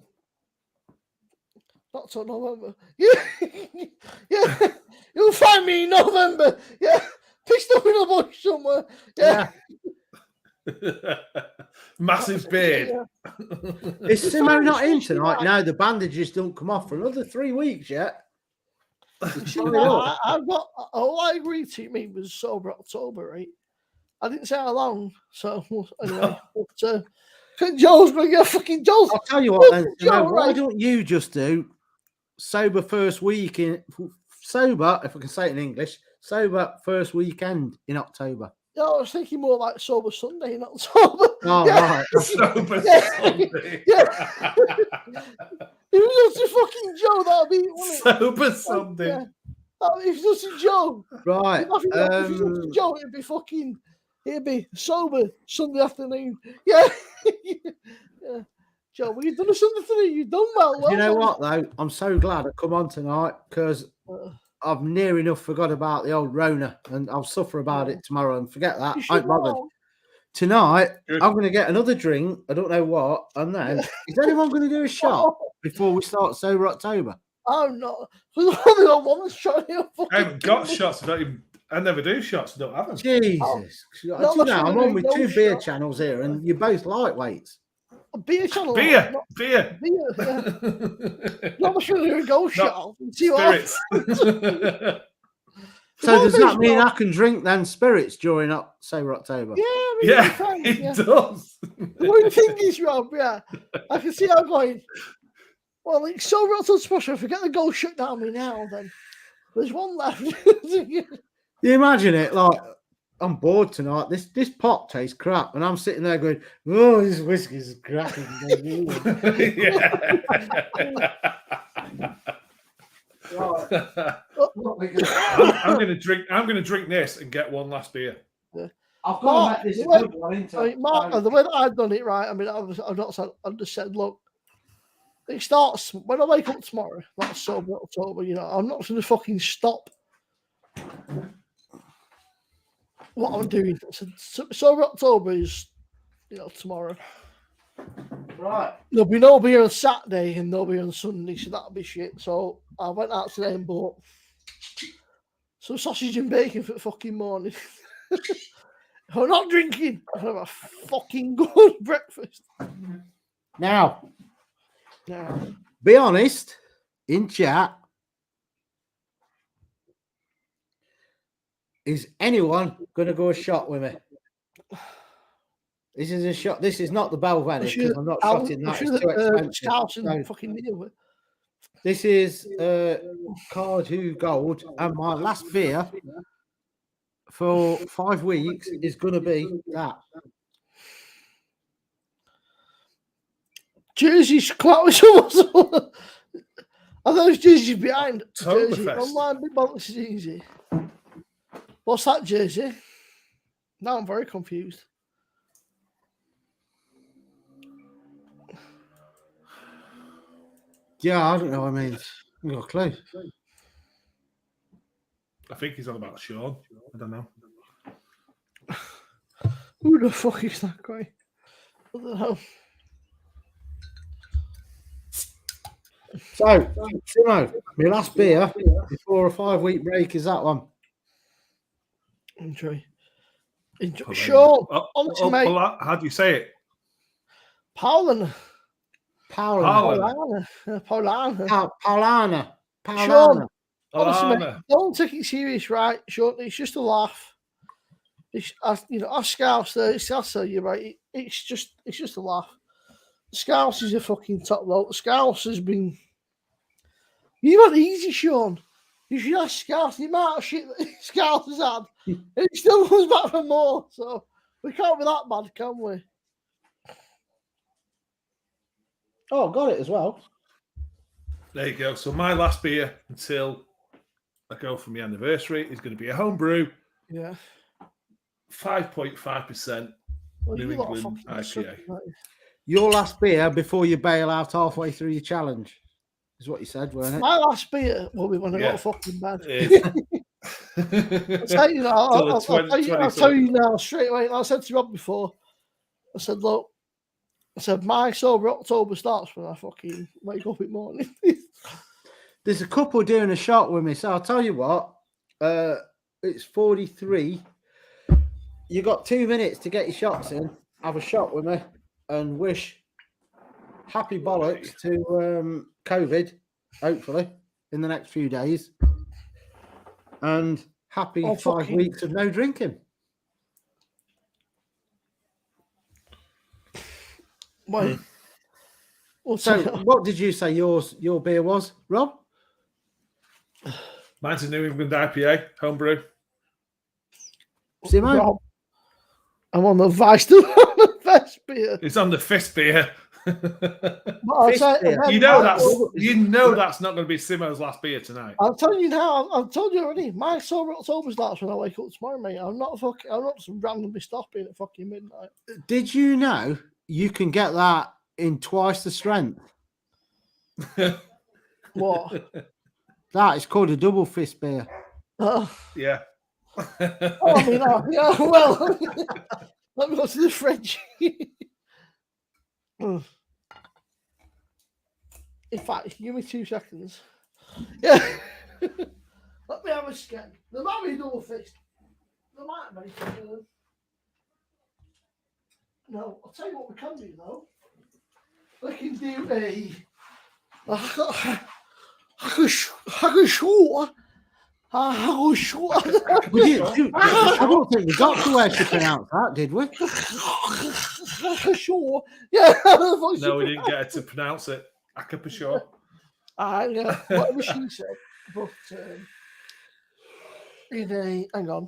Not till November. Yeah. You'll find me in November. Yeah. Pissed up in a bush somewhere. Yeah. Massive beard. Is Simo not in tonight? No, the bandages don't come off for another 3 weeks yet. I've got all I agreed to me was Sober October, right? I didn't say how long, so anyway. Joe's going to get fucking Joe's. I'll tell you what, then, why don't you just do sober first week in sober, if I can say it in English, sober first weekend in October? Yeah, I was thinking more like Sober Sunday in October. Oh, right. Sober Sunday. Yeah. If it was just a fucking Joe, that'd be Sober Sunday. Yeah. If it was just a Joe. Right. If it was just a Joe, it'd be sober Sunday afternoon. Yeah. Yeah. Joe, well, you've done a Sunday afternoon. You've done well. You know what, though? I'm so glad I come on tonight because I've near enough forgot about the old Rona and I'll suffer about it tomorrow and forget that. I ain't bothered. Tonight, I'm going to get another drink. I don't know what. And then, is anyone going to do a shot before we start Sober October? I'm not. I haven't got shots. I never do shots. I don't have them. Jesus. I'm on with two beer channels here and you're both lightweights. A beer channel. Beer. Yeah. Not much going to do a gold shot. Spirits. So does that mean I can drink then spirits during Sober October? Yeah, it does. The one thing is, Rob, I can see how I'm going. Well, it's Sober October special. Forget the gold shut down me now, then. There's one left. You imagine it, like, I'm bored tonight. This pot tastes crap, and I'm sitting there going, "Oh, this whiskey's cracking." I'm going to drink this and get one last beer. I've got to make this a good one, ain't I? Mark, the way that I've done it, right? I mean, I've just said, look, it starts when I wake up tomorrow. That's Sober October. I'm not going to fucking stop what I'm doing. Sober October is, tomorrow. Right. There'll be no beer on Saturday and no beer on Sunday, so that'll be shit. So I went out today and bought some sausage and bacon for the fucking morning. If I'm not drinking, I'll have a fucking good breakfast. Now, be honest in chat. Is anyone going to go a shot with me? This is a shot. This is not the Belvedere because I'm not shotting that. It's too expensive. This is Card Who Gold, and my last beer for 5 weeks is going to be that. Jersey's close. Are those jerseys behind? Jersey. Online, this is easy. What's that jersey? Now I'm very confused. Yeah, I don't know. I mean, I've got a clue. I think he's on about Sean. I don't know. Who the fuck is that guy? I don't know. So, Timo, my last beer before a 5-week break is that one. Enjoy. Sure. Mate. How do you say it? Paulana. Paulana. Sean, honestly, mate, don't take it serious, right? Sean, it's just a laugh. It's, our Scouse there. I'll tell you, right? It's just a laugh. Scouse is a fucking top bloke. Scouse has been. You've had easy, Sean. You should ask Scouse the amount of shit that Scouse has had. And he still comes back for more. So we can't be that bad, can we? Oh, got it as well. There you go. So my last beer until I go for my anniversary is going to be a homebrew. Yeah. 5.5% New England IPA. Your last beer before you bail out halfway through your challenge is what you said, weren't it? My last beer will be when I got fucking bad. I'll tell you now straight away. I said to Rob before, I said, look, my sober October starts when I fucking wake up in the morning. There's a couple doing a shot with me, so I'll tell you what. It's 43. You got 2 minutes to get your shots in. Have a shot with me and wish happy bollocks to COVID, hopefully, in the next few days. And happy 5 weeks of no drinking. Wait. So, what did you say your beer was, Rob? Mine's a New England IPA, homebrew. Simon? Rob, I'm on the vice to the best beer. It's on the fifth beer. Beer. You know that's not going to be Simo's last beer tonight. I'm telling you now. I've told you already. My sober October starts when I wake up tomorrow, mate. I'm not randomly stopping at fucking midnight. Did you know you can get that in twice the strength? What? That is called a double fist beer. Yeah. Yeah, well, let me go to the fridge. In fact, give me 2 seconds. Yeah. Let me have a scan. There might be a double fist. There might be. No, I'll tell you what we can do, though. We can do I don't think we got to where to pronounce that, did we? Sure. Yeah. No, we didn't get her to pronounce it. Akapashore. Yeah, whatever she said. But hang on.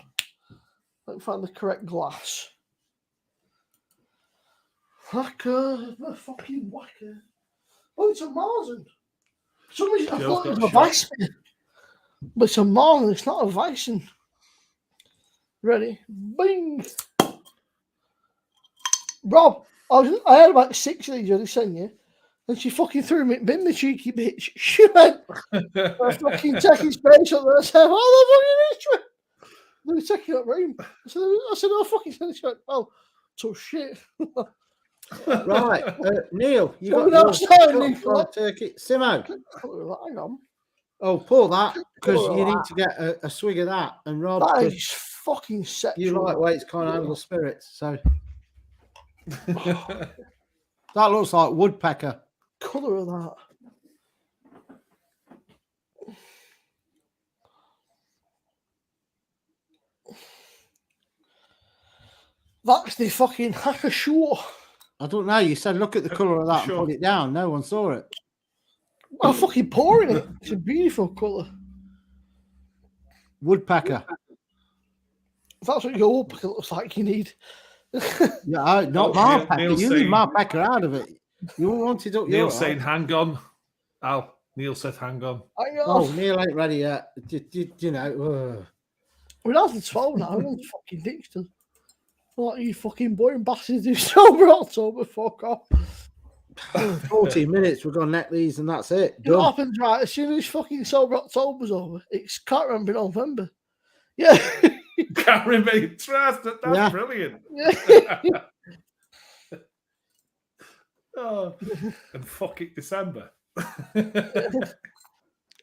Let me find the correct glass. Hacker, the fucking whacker. Oh, it's a Marzen. For some reason I thought it was a Weissen. But it's a Marzen, it's not a Weissen. Ready? Bing! Rob, I had about 6 of these ready to send you. And she fucking threw me in bin, the cheeky bitch. She went, I fucking taking space up there. I said, what the fuck is this? They were taking up room. I said, oh, fucking send this. Oh, so shit. Right, Neil, you got your turkey. Simo. Hang on. Oh, pour that, because you need to get a swig of that. And Rob, that is fucking sexual. You like Waite's Carnival Spirits, so. That looks like woodpecker. Colour of that. That's the fucking Hackashaw. I don't know. You said look at the colour of that and put it down. No one saw it. I'm fucking pouring it. It's a beautiful colour. Woodpecker. If that's what your woodpecker looks like, you need. Yeah, not Marpecker. You need Marpecker out of it. You wanted up Neil saying hang on. Al, Neil said hang on. Oh, Neil ain't ready yet. You know. We're not at 12 now. I'm fucking dick still. What you fucking boring bastards do sober October, fuck off. 14 minutes, we're gonna neck these and that's it. What happens, right? As soon as fucking sober October's over, it's can't remember November. Yeah. Can't remember trust. That's brilliant. Yeah. Oh, and fuck it, December.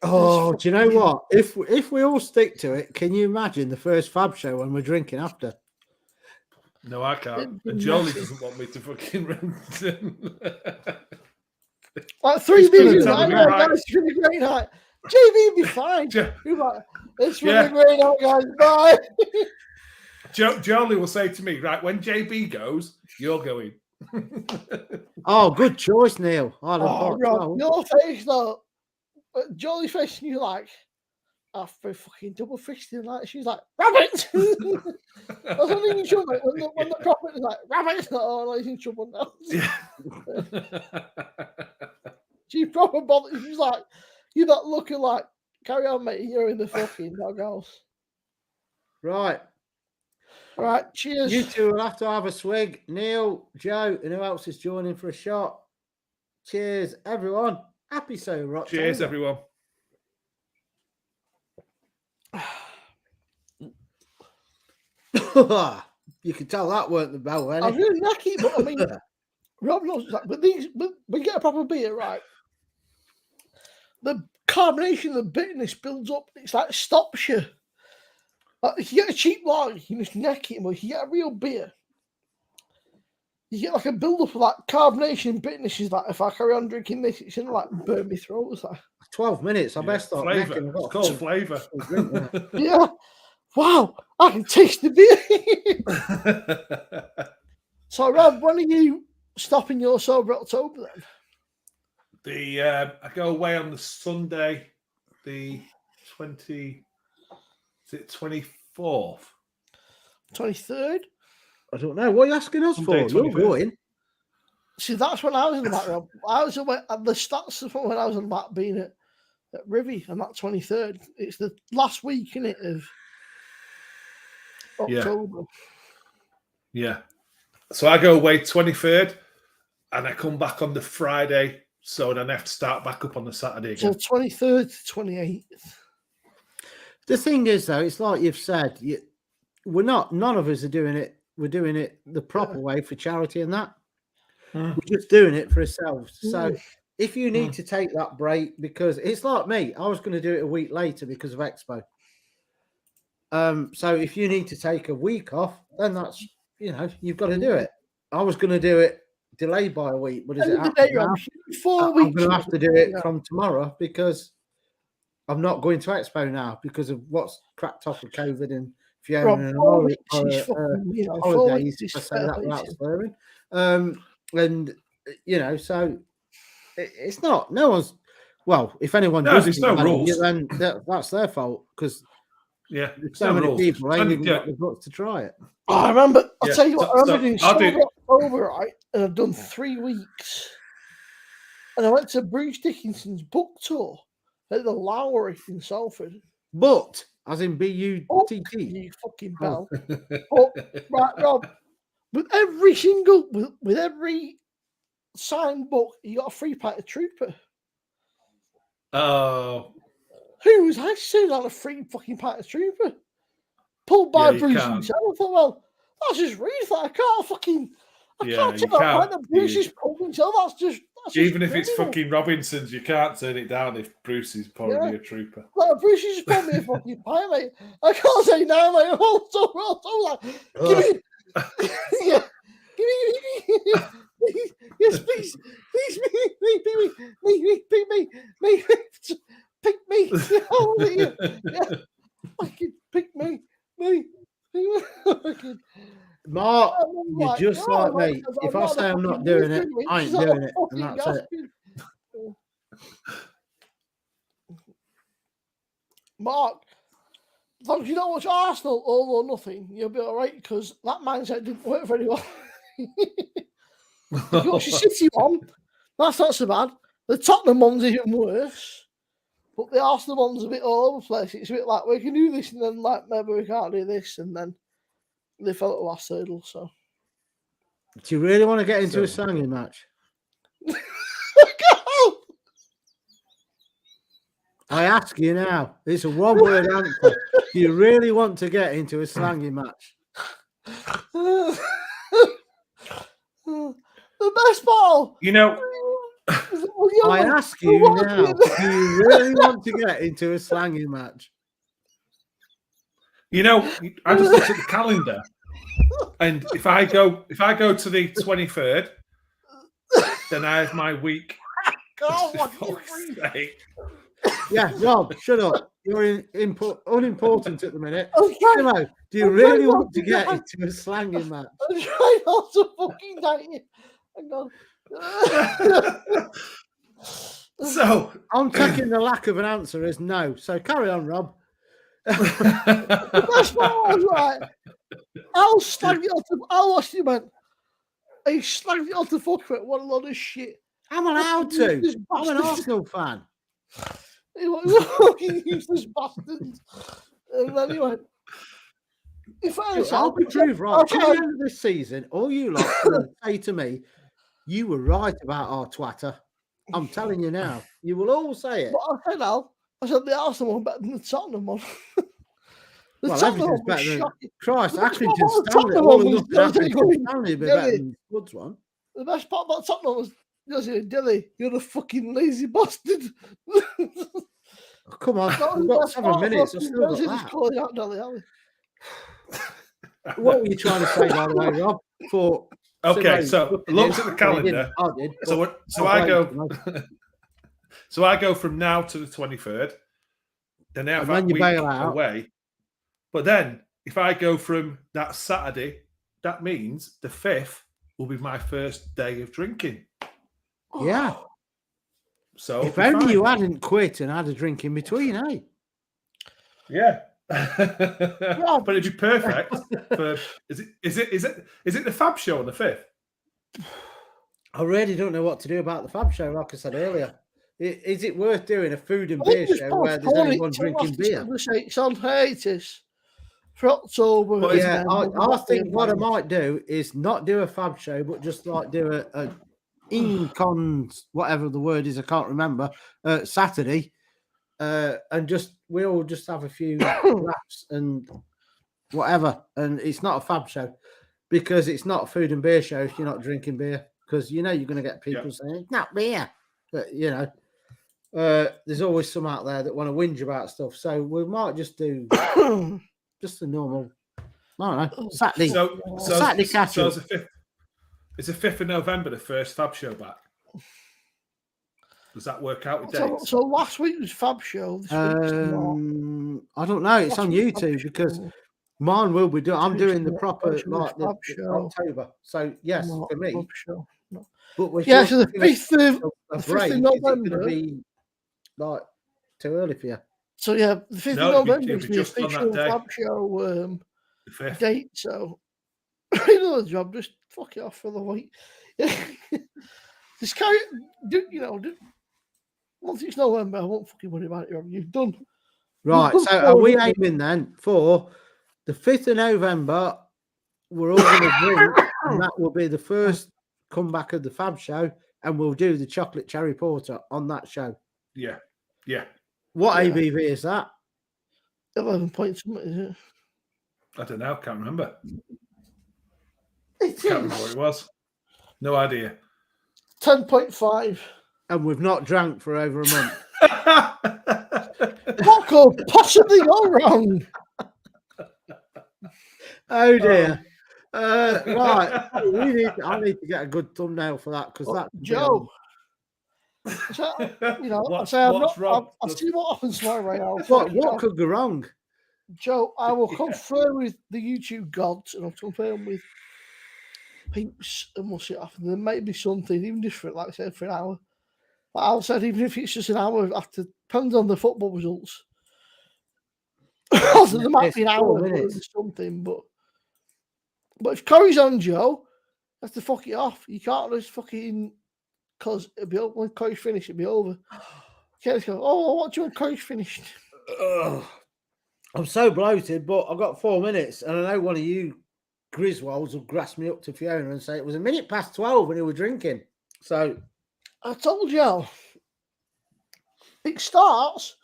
Oh, do you know what? If we all stick to it, can you imagine the first Fab show when we're drinking after? No, I can't. And Jolie doesn't want me to fucking run. Like 3 beers, guys, it's really great night. JB be fine. It's really great night, guys. Bye. Jolie will say to me, right, when JB goes, you're going. Oh, good choice, Neil. Rob, your face though. Jolie's face, and you're like, after fucking double fisting, like she's like, rabbit. That's only in trouble when the prophet is like, rabbit. Oh, he's in trouble now. Yeah. She proper bothered. She's like, you're not looking like, carry on, mate. You're in the fucking doghouse. Right. All right. Cheers. You two will have to have a swig. Neil, Joe, and who else is joining for a shot? Cheers, everyone. Happy sober October. Cheers, everyone. You can tell that weren't the bell, I was really lucky, but I mean, Rob knows that. But we get a proper beer, right? The carbonation, the bitterness builds up. It's like stops you. Like, if you get a cheap lager, you just neck it. But if you get a real beer, you get like a build up of like carbonation and bitterness. Is like, if I carry on drinking this, it's gonna like burn me throat. It's like 12 minutes. I best start necking. It's called flavour. Yeah. Wow, I can taste the beer. So, Rob, when are you stopping your sober October then? I go away on the Sunday, the 24th? 23rd? I don't know. What are you asking us for? You're going. See, that's when I was in the back, Rob. I was away at the stats of when I was in the back being at Rivy on that 23rd. It's the last week, isn't it, of October. Yeah. So I go away 23rd and I come back on the Friday. So then I have to start back up on the Saturday again. So 23rd to 28th. The thing is, though, it's like you've said, none of us are doing it. We're doing it the proper way for charity and that. We're just doing it for ourselves. So if you need to take that break, because it's like me, I was going to do it a week later because of Expo. So if you need to take a week off, then that's, you've got to do it. I was going to do it delayed by a week, but I'm going to have to do it from tomorrow because I'm not going to Expo now because of what's cracked off with COVID and Fiona and holidays. I say that without swearing. And so it's not. No one's. Well, if anyone does, there's no rules. Then that's their fault because there's so many people ain't even got the guts to try it. I remember. I'll tell you what. I remember doing October, right? And I've done 3 weeks, and I went to Bruce Dickinson's book tour at the Lowry in Salford. But as in BUTT, you fucking bell. Right, Rob. With every signed book, you got a free pint of Trooper. Oh. Who was I saying on a free fucking pint of Trooper? Pulled by Bruce himself. I thought, well, that's just read that. I can't take that pint of Bruce's pulled himself. That's just even if it's fucking Robinson's, you can't turn it down if Bruce is pouring me a Trooper. Like, Bruce is just pouring me a fucking pint, mate. I can't say no, mate. I'm like, give me. Yeah. Yes, please, pick me. Yeah. Fucking pick me. Mark, you're just like me. If I say I'm not doing it, I ain't doing it, and that's it. Mark, as long as you don't watch Arsenal all or nothing, you'll be all right because that mindset didn't work very well. If you watch the City one, that's not so bad. The Tottenham one's even worse. But the Arsenal one's a bit all over the place. It's a bit like, we can do this, and then like, maybe we can't do this, and then they fell at the last hurdle. So, do you really want to get into a slanging match? I ask you now. It's a one-word answer. Do you really want to get into a slanging match? The best ball. You know, the I ask you now, do you really want to get into a slanging match? You know, I just looked at the calendar, and if I go to the 23rd, then I have my week. God, what Yeah, Rob, shut up. You're unimportant at the minute. Okay. Timo, do you really want to get into a slanging match? I'm trying not to fucking die you. Hang on. So I'm taking the lack of an answer as no. So carry on, Rob. That's what I was like. I'll slag it off the. I'll watch you, man. He slagged it off the fuck for it. What a lot of shit. I'm allowed to. I'm an Arsenal fan. He was fucking useless bastard. And then he went, I'll be proved right. At the end of this season, all you lot will say to me, you were right about our twatter. I'm telling you now. You will all say it. But I said, Al, the Arsenal one better than the Tottenham one. Well, everything's better than Christ. Accrington Stanley. All of Accrington Stanley be better than Woods one. The best part about Tottenham was, Dilly, you're a fucking lazy bastard. Oh, come on, I've got 7 minutes. I've still got that. Calling out Dilly, What were you trying to say, by the way, Rob? Okay, so looked at the calendar. I did. So I go. So I go from now to the 23rd. Then I have that week away. But then, if I go from that Saturday, that means the 5th will be my first day of drinking. Yeah. So if only you hadn't quit and had a drink in between, eh? Yeah. But it'd be perfect for. Is it the Fab Show on the 5th? I really don't know what to do about the Fab Show. Like I said earlier, is it worth doing a food and beer show where there's only one drinking beer? It's on hiatus for October. But yeah, I think what I might do is not do a Fab Show, but just like do a Incons, whatever the word is, I can't remember. Saturday, and we'll just have a few laughs and whatever. And it's not a Fab Show because it's not a food and beer show if you're not drinking beer, because you're going to get people saying it's not beer, but there's always some out there that want to whinge about stuff. So we might just do just a normal, I don't know, Saturday. Saturday catch up. It's the 5th of November, the first Fab Show back. Does that work out with dates? So last week was Fab Show. This I don't know. It's on YouTube because mine will be doing. I'm doing the proper like the October. So yes, for me. No. But so the 5th of November going to be like too early for you. So yeah, the 5th of November is the official Fab Show date. So you know the job, just fuck it off for the week. Just carry it. Once it's November, I won't fucking worry about it. You've done. Right. So are we aiming then for the 5th of November? We're all going to drink, and that will be the first comeback of the Fab Show, and we'll do the chocolate cherry porter on that show. Yeah. What ABV is that? 11 points, is it? I don't know. Can't remember. Can't remember what it was. No idea. 10.5. And we've not drank for over a month. What could possibly go wrong? Oh dear. Right. I need to get a good thumbnail for that because that Joe. So, I'll see what happens tomorrow. What could go wrong? Joe, I will confirm with the YouTube gods and I'll confirm with peeps and we'll see what happens. There might be something even different, like I said, for an hour. But Al said even if it's just an hour after, depends on the football results. So there might be an hour or something, but if Corey's on, Joe, you have to fuck it off. You can't just fucking, because it'll be over. When Corey's finished, it'll be over. You can't just go, what do you want Corey's finished? I'm so bloated, but I've got 4 minutes, and I know one of you Griswolds will grasp me up to Fiona and say it was 12:minutes when he was drinking. So I told you, it starts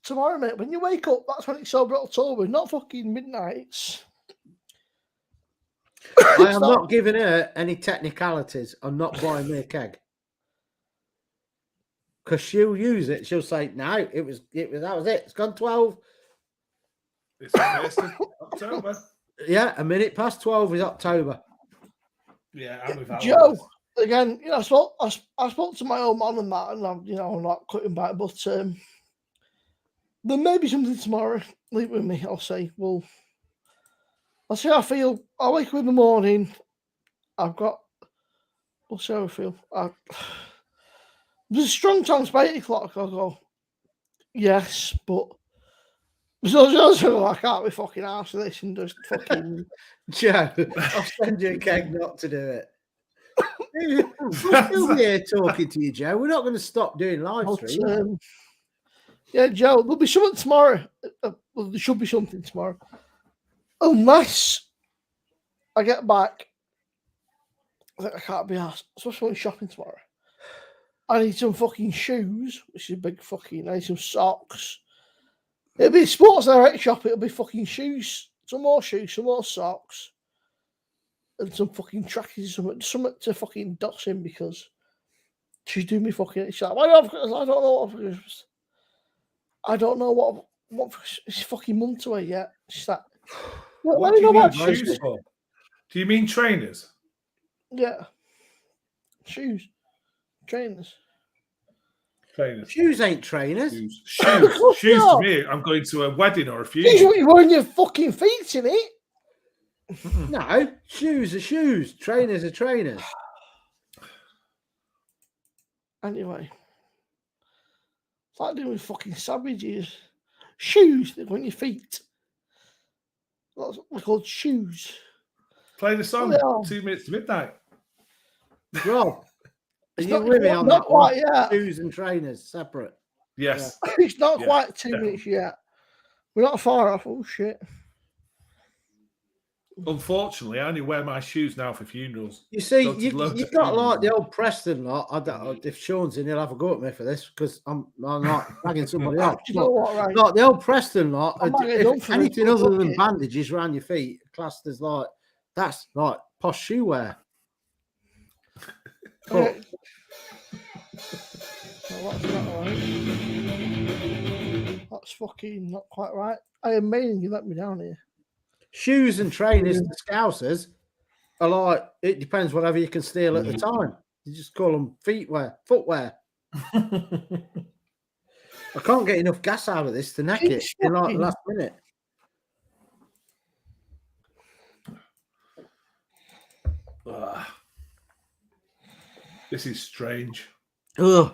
tomorrow, mate. When you wake up, that's when it's sober October, not fucking midnights. I am not giving her any technicalities. I'm not buying me a keg. because she'll use it. She'll say, "No, that was it. It's gone 12. It's October. Yeah, a minute past 12 is October." Yeah, I'm with Joe. Again, I spoke to my old man and that, and I'm not cutting back, but there may be something tomorrow. Leave it with me. I'll say, well, I'll see how I feel. I'll wake up in the morning. We'll see how I feel. There's a strong chance by 8 o'clock. I'll go, yes, but I can't be fucking arsed with this and just fucking. Joe, I'll send you a keg not to do it. We'll still be here talking to you, Joe. We're not going to stop doing live streams. Yeah, Joe, there'll be something tomorrow. Well, there should be something tomorrow. Unless I get back, I can't be asked. Especially when shopping tomorrow. I need some fucking shoes, which is a big fucking. I need some socks. It'll be a Sports Direct shop. It'll be fucking shoes, some more socks, and some fucking trackies, something to fucking doss in because she's doing me fucking. She's like, I don't know what it's fucking month away yet. She's like, what do you mean shoes for? Do you mean trainers? Yeah, shoes, trainers. Shoes ain't trainers. Shoes to me. I'm going to a wedding or a funeral. Shoes what you wear on your fucking feet, in it. No, shoes are shoes. Trainers are trainers. Anyway, it's like doing fucking savages. Shoes that go on your feet. That's what they're called, shoes. Play the song 2 minutes to midnight. Rob, are you with me on that quite one? yet. Shoes and trainers separate. Yes. Yeah. It's not quite 2 minutes yet. We're not far off. Oh shit. Unfortunately, I only wear my shoes now for funerals. You see, you've got like the old Preston lot. I don't know if Sean's in, he'll have a go at me for this because I'm not bagging somebody else. You know what, right? Like the old Preston lot, if anything other than bandages around your feet, classed as like that's like posh shoe wear. But, that's not right. That's fucking not quite right. I am meaning you let me down here. Shoes and trainers to Scousers are like, it depends whatever you can steal at the time. You just call them footwear. I can't get enough gas out of this to neck it in like the last minute. This is strange. Ugh.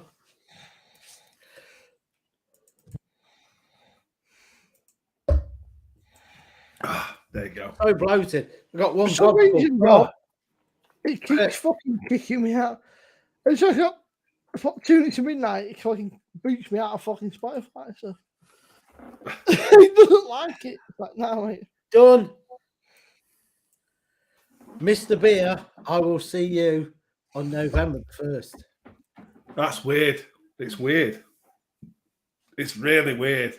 There you go. So bloated. I got one. For some reason, bro, it keeps fucking kicking me out. It's like 2 minutes to midnight. It fucking boots me out of fucking Spotify. So he doesn't like it. It's like, no, mate. Done. Mr. Beer, I will see you on November 1st. That's weird. It's weird. It's really weird.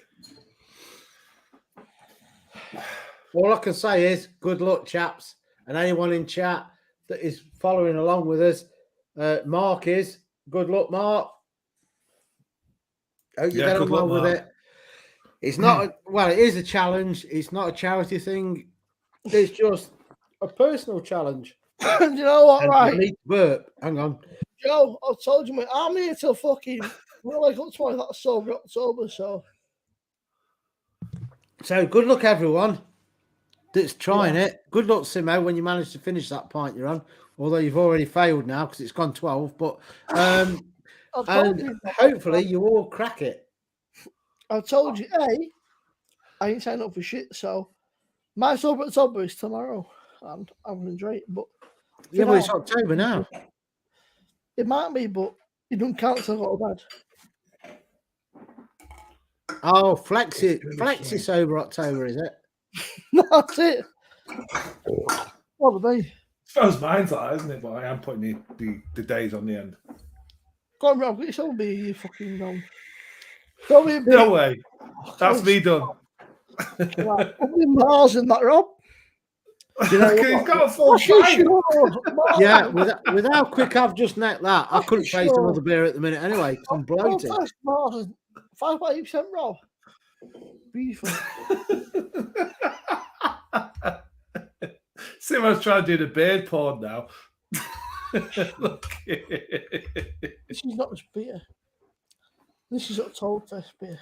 All I can say is good luck, chaps, and anyone in chat that is following along with us. Mark is good luck, Mark. Hope you get along with it. It's not it is a challenge. It's not a charity thing. It's just a personal challenge. You know what, right? I need to burp. Hang on. Joe, I told you, mate, I'm here till fucking like up to that sober October, so good luck, everyone that's trying it. Good luck, Simo, when you manage to finish that pint you're on. Although you've already failed now because it's gone 12. But and hopefully you all crack it. I told you, I ain't signed up for shit. So my sober October is tomorrow, and I'm gonna enjoy it. But yeah, but it's October now. It might be, but it don't count till I go to bed. Oh, Flexi sober October, is it? That's it. What would be? I suppose mine's that, isn't it? But I am putting the days on the end. Go on, Rob. It's all be you fucking wrong. No way. That's me done. Right, Miles in that, Rob. Do you know He's got a full pint. Yeah, with how quick I've just necked that, I couldn't face another beer at the minute anyway. I'm bloated. 5.8% Rob. Beautiful. Simo's trying to do the beard porn now. Look. This is not just beer. This is Oktoberfest beer.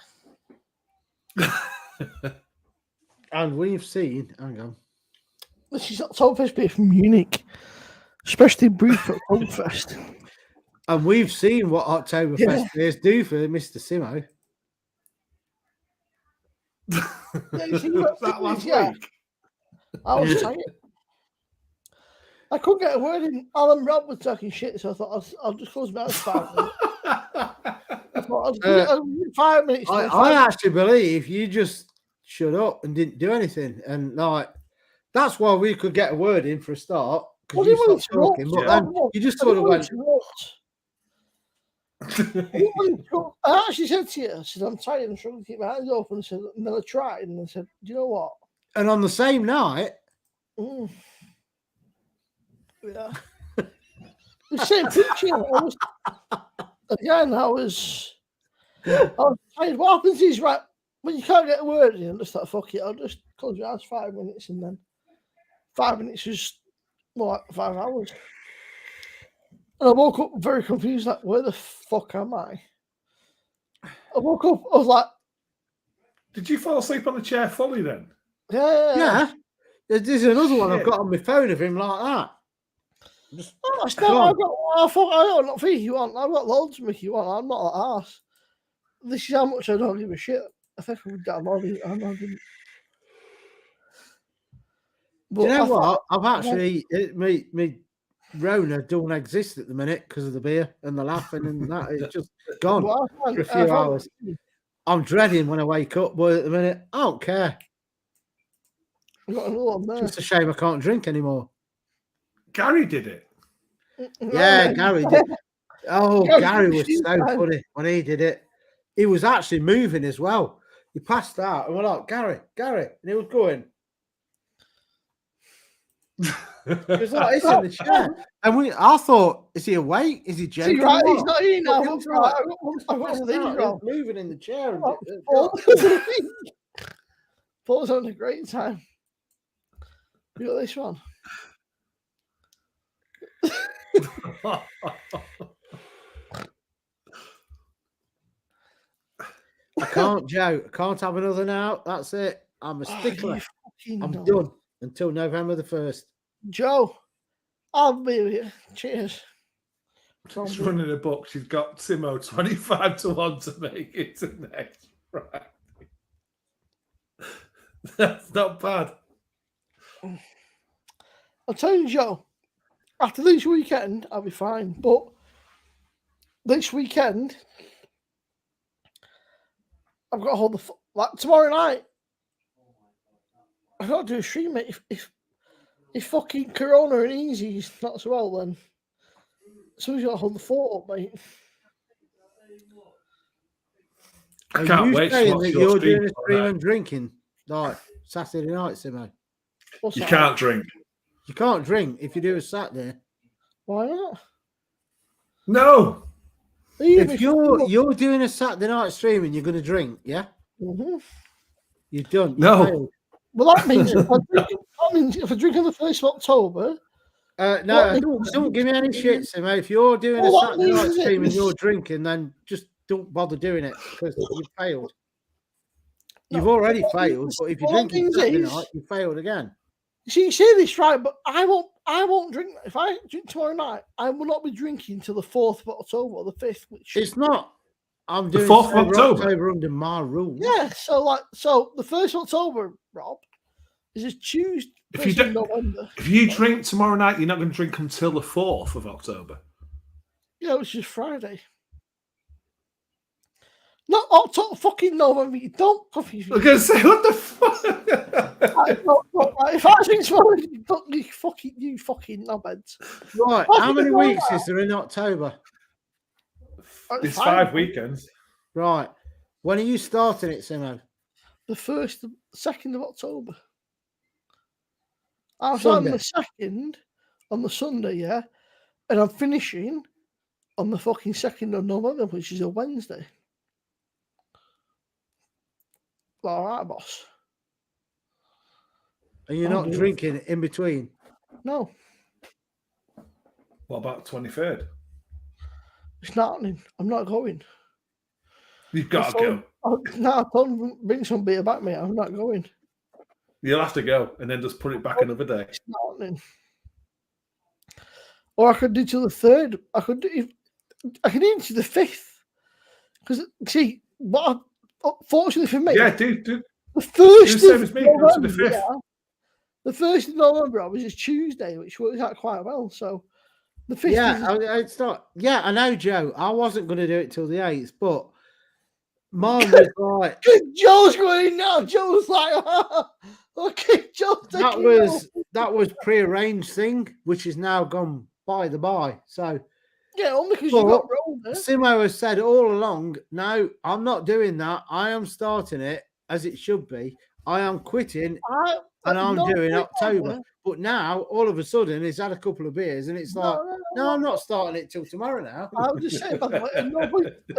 And we've seen, hang on. This is Oktoberfest beer from Munich, especially brewed for Oktoberfest. And we've seen what Oktoberfest beers do for Mr. Simo. That last week. I was tired. I couldn't get a word in. Alan Rob was talking shit, so I thought I'll just close my eyes 5 minutes. I thought I'll 5 minutes. I actually believe you just shut up and didn't do anything, and like that's why we could get a word in for a start because you stopped talking, but then you just sort of went. I actually said to you, I said, I'm tired and struggling to keep my eyes open. I said, and then I tried, and I said, do you know what? And on the same night, yeah, the same picture. I was tired. What happens is, right, when you can't get a word in, just like, fuck it, I'll just close your eyes 5 minutes, and then 5 minutes is more like 5 hours. And I woke up very confused, like, where the fuck am I? I woke up, I was like... Did you fall asleep on the chair fully then? Yeah. There's another one I've got on my phone of him like that. I don't know think you want. I've got loads to make you want. I'm not that arse. This is how much I don't give a shit. I think I would download it. I didn't. But you know what? I've actually... Me Rona don't exist at the minute because of the beer and the laughing and that. It's just gone for a few hours. I'm dreading when I wake up, boy, at the minute. I don't care. I've got another one there. Just a shame I can't drink anymore. Gary did it. Yeah, Gary did. Oh, Gary was so funny when he did it. He was actually moving as well. He passed out and we're like, Gary. And he was going. He was like, he's in the chair. And I thought, is he awake? Is he joking? Right, he's not in now. I've got moving in the chair. Paul's having a great time. You got this one. I can't, Joe. I can't have another now. That's it. I'm a stickler. I'm done until November the 1st. Joe, I'll be with you. Cheers. She's running a book. She's got Simo 25-1 to make it to next Friday. That's not bad. I'll tell you, Joe, after this weekend, I'll be fine. But this weekend, I've got to hold like tomorrow night. I've got to do a stream, mate. If fucking Corona and Easy's not so well, then somebody's got to hold the fort up, mate. I can't wait to watch you're doing a stream and drinking like Saturday night, Simo. You can't drink. You can't drink if you do a Saturday. Why not? No. If you're doing a Saturday night stream and you're going to drink, yeah? Mm-hmm. You're done. No. Well, that means if I drink on the 1st of October... don't give me any shit, Simo. If you're doing a Saturday night stream and you're drinking, then just don't bother doing it because you've failed. You've already failed, but if you're drinking Saturday night, you failed again. See, you say this right, but I won't drink. If I drink tomorrow night, I will not be drinking till the 4th of October or the 5th. Which it's not. I'm doing the 4th of October under my rules. Yeah, so the 1st of October, Rob, is a Tuesday. If you drink tomorrow night, you're not going to drink until the 4th of October. Yeah, it's just Friday. Not October, fucking November. You don't confuse me. I was going to say, what the fuck? If I drink tomorrow, you fucking knobheads. Right, how many weeks is there in October? It's 5 weekends. Right. When are you starting it, Simo? The 2nd of October. I'm starting the 2nd on the Sunday, yeah, and I'm finishing on the fucking 2nd of November, which is a Wednesday. All right, boss. And you're not drinking in between? No. What about the 23rd? It's not happening. I'm not going. You've got to go. I told him bring some beer back, mate. I'm not going. You'll have to go and then just put it back another day. It's not happening. Or I could do till the 3rd. I could do to the 5th. Because, see, fortunately for me... Yeah, do the 1st same as me. Go to the 5th. Yeah, the 1st of November, was just Tuesday, which works out quite well. So, the 5th... Yeah, it's not... Yeah, I know, Joe. I wasn't going to do it till the 8th, but mine was like... Joe's going now. Joe's like... okay, Joe's that was pre-arranged thing, which is now gone by the by. So... Yeah, only because you got rolled. Simo has said all along, no, I'm not doing that. I am starting it as it should be. I am quitting and I'm doing October. But now, all of a sudden, he's had a couple of beers and it's like, no, I'm not starting it till tomorrow now. I was just saying, by the way,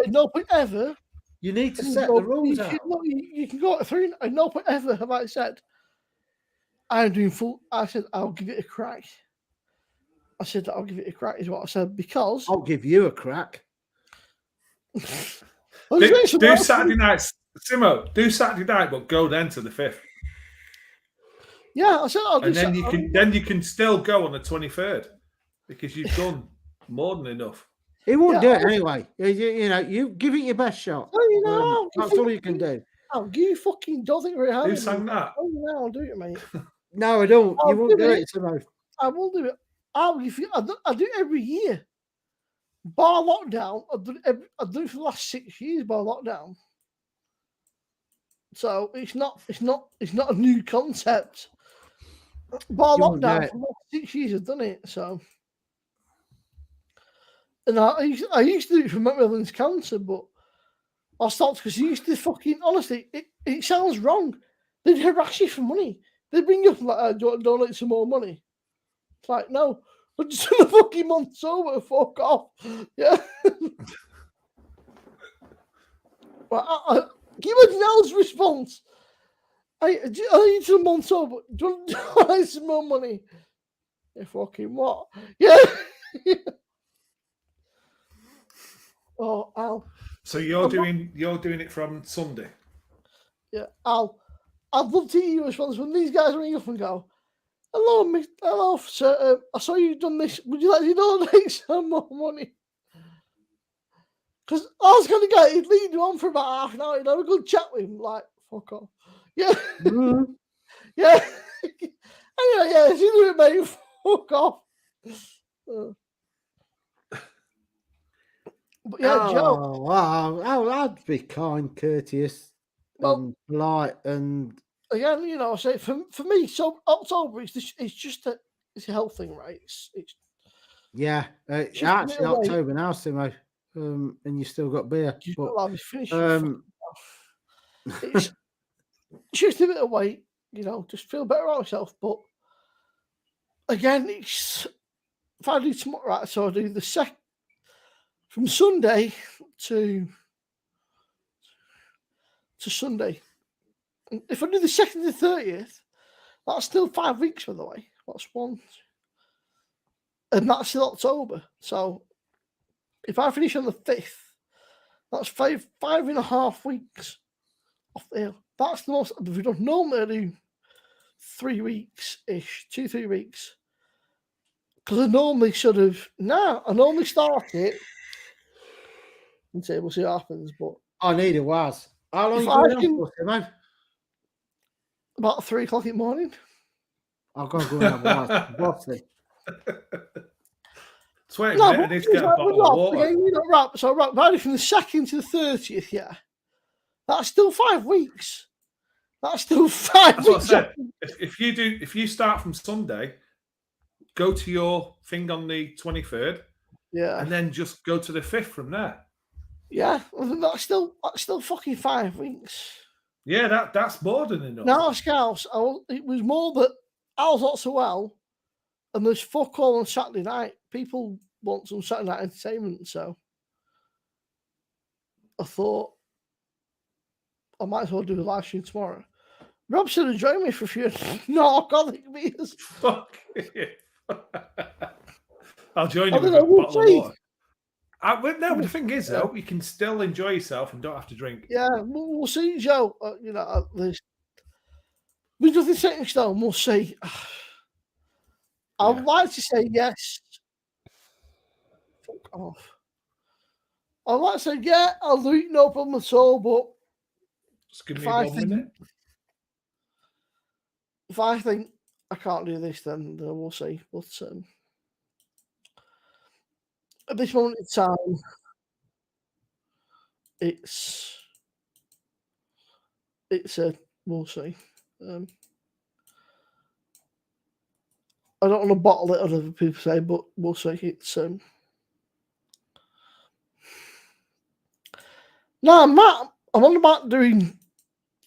at no point ever. You need to set the rules out. You can go through. At no point ever have I said, I'm doing full. I said, I'll give it a crack. I said that I'll give it a crack, is what I said, because I'll give you a crack. do Saturday nights, Simo. Do Saturday night, but go then to the 5th. Yeah, I said I'll do. And then you can still go on the 23rd because you've done more than enough. He won't do it anyway. You give it your best shot. That's all you can do. I'll give you fucking. Don't think very hard. Who sang that? Oh no, I'll do it, mate. No, I don't. You won't do it, Simo. I will do it. I do it every year. Bar lockdown, I've done it for the last 6 years. Bar lockdown, so it's not a new concept. Bar lockdown for the last 6 years. I've done it. So, and I used to do it for Macmillan's Cancer, but I stopped because you used to fucking honestly. It sounds wrong. They'd harass you for money. They'd bring you up like, donate some more money. It's like, no, I'm just in a fucking month sober. Fuck off. Yeah. Well, give us Nell's response. I need some months sober. Do you want some more money? Yeah, fucking what? Yeah. Oh, Al. So you're doing it from Sunday? Yeah, Al. I'd love to hear your response when these guys ring up and go, hello, sir. I saw you done this. Would you like to donate some more money? Because I was going to get he'd lead you on for about half an hour and have a good chat with him. Like, fuck off. Yeah. Mm-hmm. Yeah. Anyway, yeah, if you do it, mate, fuck off. But yeah, Joe. Wow. I'd be kind, courteous, and polite, and again, I say for me, so October it's just it's a health thing, right? It's actually October now, Simo, and you still got beer. It's just a bit of weight, just feel better about myself. But again, it's if I do tomorrow, right? So I do the from Sunday to Sunday. And if I do the 2nd to the 30th, that's still 5 weeks, by the way. That's one. And that's still October. So if I finish on the 5th, that's 5.5 weeks off there. That's the most. If we don't normally I do 3 weeks-ish, 2-3 weeks. Because I normally I normally start it and say, we'll see what happens. But I need a was. How long are you going for, man? About 3 o'clock in the morning. I've got to go and have a was. Wait a minute, I need to get a bottle of water. So right from the 2nd to the 30th, yeah. That's still 5 weeks. That's still 5 weeks. What I said. If you start from Sunday, go to your thing on the 23rd, and then just go to the 5th from there. Yeah, that's still fucking 5 weeks. Yeah, that's more than enough. No, Scouts, it was more that ours not so well, and there's fuck all on Saturday night. People want some Saturday night entertainment, so I thought I might as well do a live stream tomorrow. Rob should have joined me for a few non-alcoholic beers. Fuck. I'll join you with a bottle of water. But the thing is, though, you can still enjoy yourself and don't have to drink. Yeah, we'll see, Joe. There's nothing set in stone. We'll see. I'd like to say yes. Fuck off. I'd like to say, yeah, I'll do it, no problem at all, but just give me a minute. If I think I can't do this, then we'll see. But at this moment in time, it's we'll see. I don't want to bottle it, as other people say, but we'll see. It's now, Matt, I'm on about doing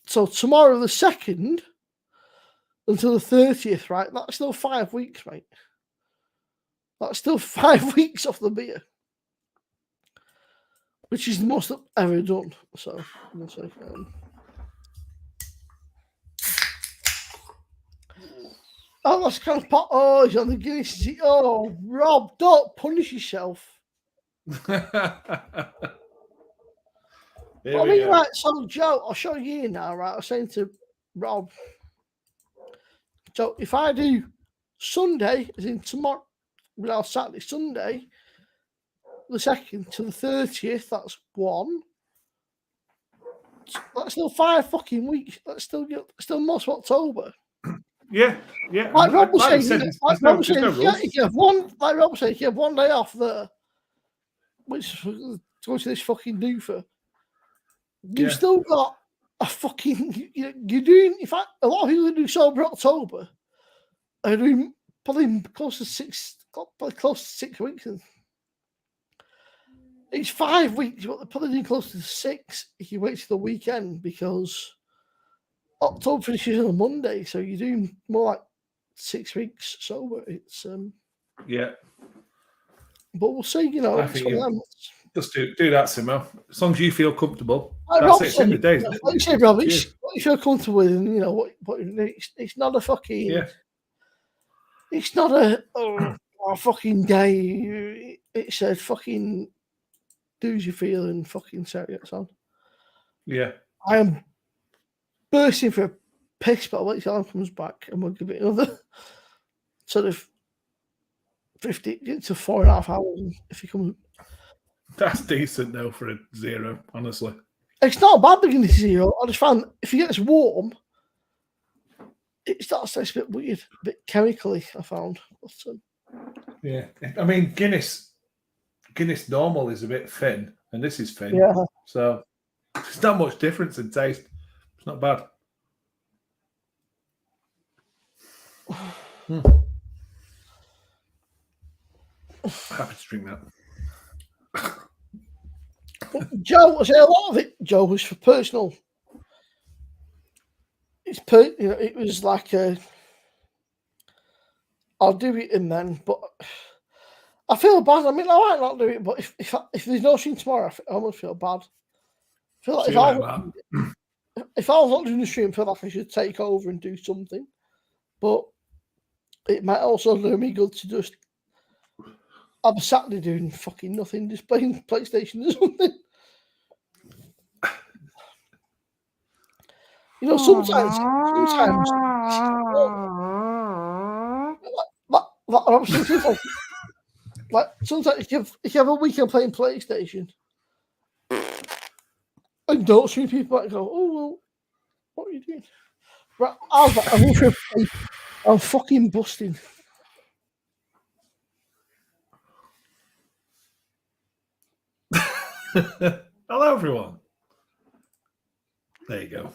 so tomorrow the 2nd until the 30th, right? That's still 5 weeks, mate. That's still 5 weeks off the beer, which is the most I've ever done. So we'll see. Oh, that's kind of pot. Oh, he's on the Guinness. Oh, Rob, don't punish yourself. Right, so Joe, I'll show you here now, right? I was saying to Rob, so if I do Sunday, as in tomorrow, without Saturday, Sunday, the 2nd to the 30th, that's 1. That's still 5 fucking weeks. That's still most of October. Yeah. Like Rob was saying, if you have one, like Rob said, if you have one day off there, which goes to this fucking doofer, you've still got a fucking. You're doing. In fact, a lot of people who do sober October are doing probably close to 6 weeks. It's 5 weeks, but they're probably doing close to 6 if you wait till the weekend, because October finishes on a Monday, so you're doing more like 6 weeks sober. It's but we'll see. I think just do that, Simo. As long as you feel comfortable. That's it. It's the day, isn't it? Like you said, Rob, what you feel comfortable with, and what it's not a fucking. Yeah. It's not a fucking day. It's a fucking do as you feel and fucking set it on. Yeah. I am bursting for a piss, but I'll wait till Alan comes back and we'll give it another sort of 50 to 4.5 hours if he comes. That's decent though for a 0, honestly. It's not bad being a 0. I just found if it gets warm, it starts to taste a bit weird, a bit chemically, I found. But, yeah. I mean, Guinness normal is a bit thin, and this is thin. Yeah. So there's not much difference in taste. It's not bad. Happy to drink that. Joe, I say a lot of it, Joe, was for personal. It was like I'll do it and then, but I feel bad. I mean, I might not do it, but if there's no stream tomorrow, I almost feel bad. I feel like if I was not doing the stream, I feel like I should take over and do something. But it might also do me good to just have a Saturday doing fucking nothing, just playing PlayStation or something. Sometimes sometimes if you have a weekend playing PlayStation and don't see people that go, oh well, what are you doing? Right, I'm fucking busting. Hello, everyone. There you go.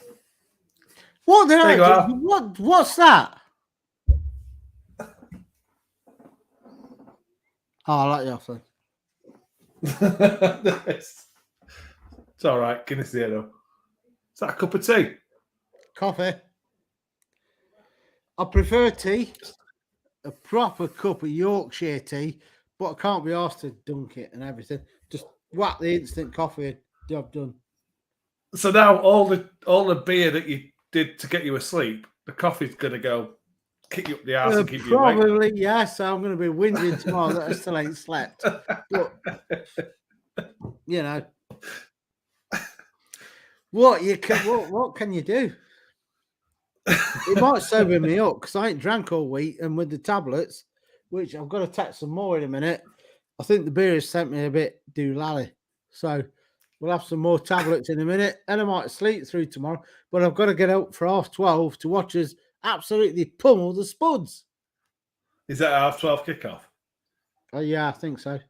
What did I do? What's that? Oh, I like you off then. It's all right. Guinness 0. Is that a cup of tea? Coffee. I prefer tea, a proper cup of Yorkshire tea, but I can't be asked to dunk it and everything. Just whack the instant coffee, job done. So now all the beer that you did to get you asleep, the coffee's going to go kick you up the ass and keep you awake. Probably, yes. I'm going to be whinging tomorrow that I still ain't slept. But, you know, what can you do? It might sober me up because I ain't drank all week, and with the tablets, which I've got to take some more in a minute, I think the beer has sent me a bit doolally. So we'll have some more tablets in a minute, and I might sleep through tomorrow. But I've got to get up for 12:30 to watch us absolutely pummel the Spuds. Is that 12:30 kickoff? Oh yeah, I think so.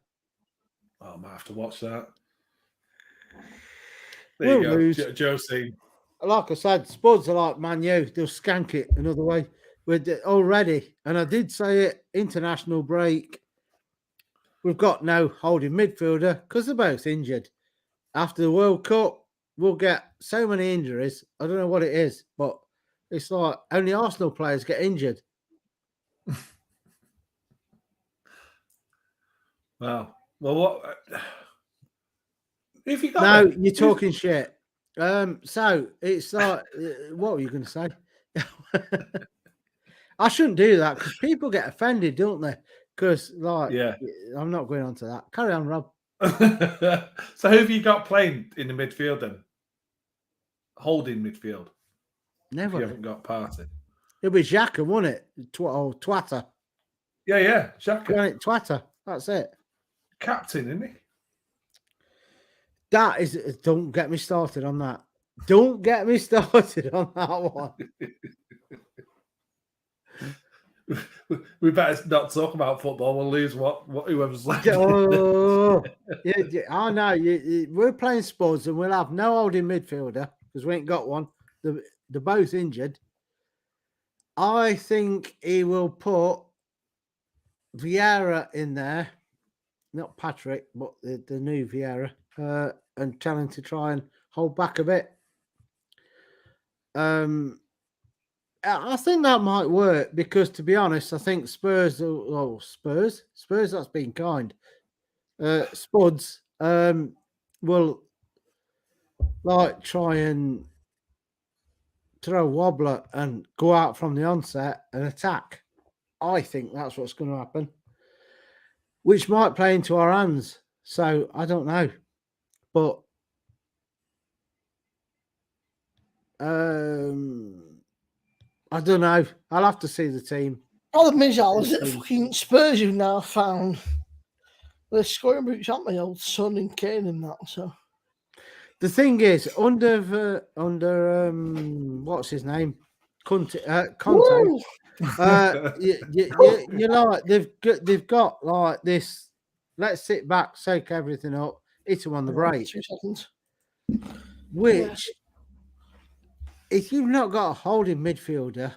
Oh, I might have to watch that. There you go, Josie. Like I said, Spuds are like Man U. They'll skank it another way. We're already, and I did say it, international break. We've got no holding midfielder because they're both injured. After the World Cup, we'll get so many injuries. I don't know what it is, but it's like only Arsenal players get injured. Wow. Well, what? If you got no, you're talking shit. So it's like, what were you going to say? I shouldn't do that because people get offended, don't they? Because, like, yeah, I'm not going on to that. Carry on, Rob. So who have you got playing in the midfield then? Holding midfield. Never. You haven't got Partey. It'll be Xhaka, won't it? Twatter. Yeah, Xhaka. Twatter. That's it. Captain, isn't he? That is. Don't get me started on that. Don't get me started on that one. We better not talk about football. We'll lose what whoever's left. Oh, yeah, I know. We're playing Spuds and we'll have no holding midfielder because we ain't got one. They're both injured. I think he will put Vieira in there, not Patrick, but the new Vieira, and tell him to try and hold back a bit. I think that might work because, to be honest, I think Spurs, that's been kind. Spuds will like try and throw a wobbler and go out from the onset and attack. I think that's what's going to happen, which might play into our hands. So I don't know, but I don't know. I'll have to see the team. Problem is, Al, is it fucking Spurs you've now found the scoring boots, aren't they? Old Son and Kane and that. So the thing is, under what's his name, Conte. You like they've got like this. Let's sit back, soak everything up, hit him on the break. 2 seconds. Which, if you've not got a holding midfielder,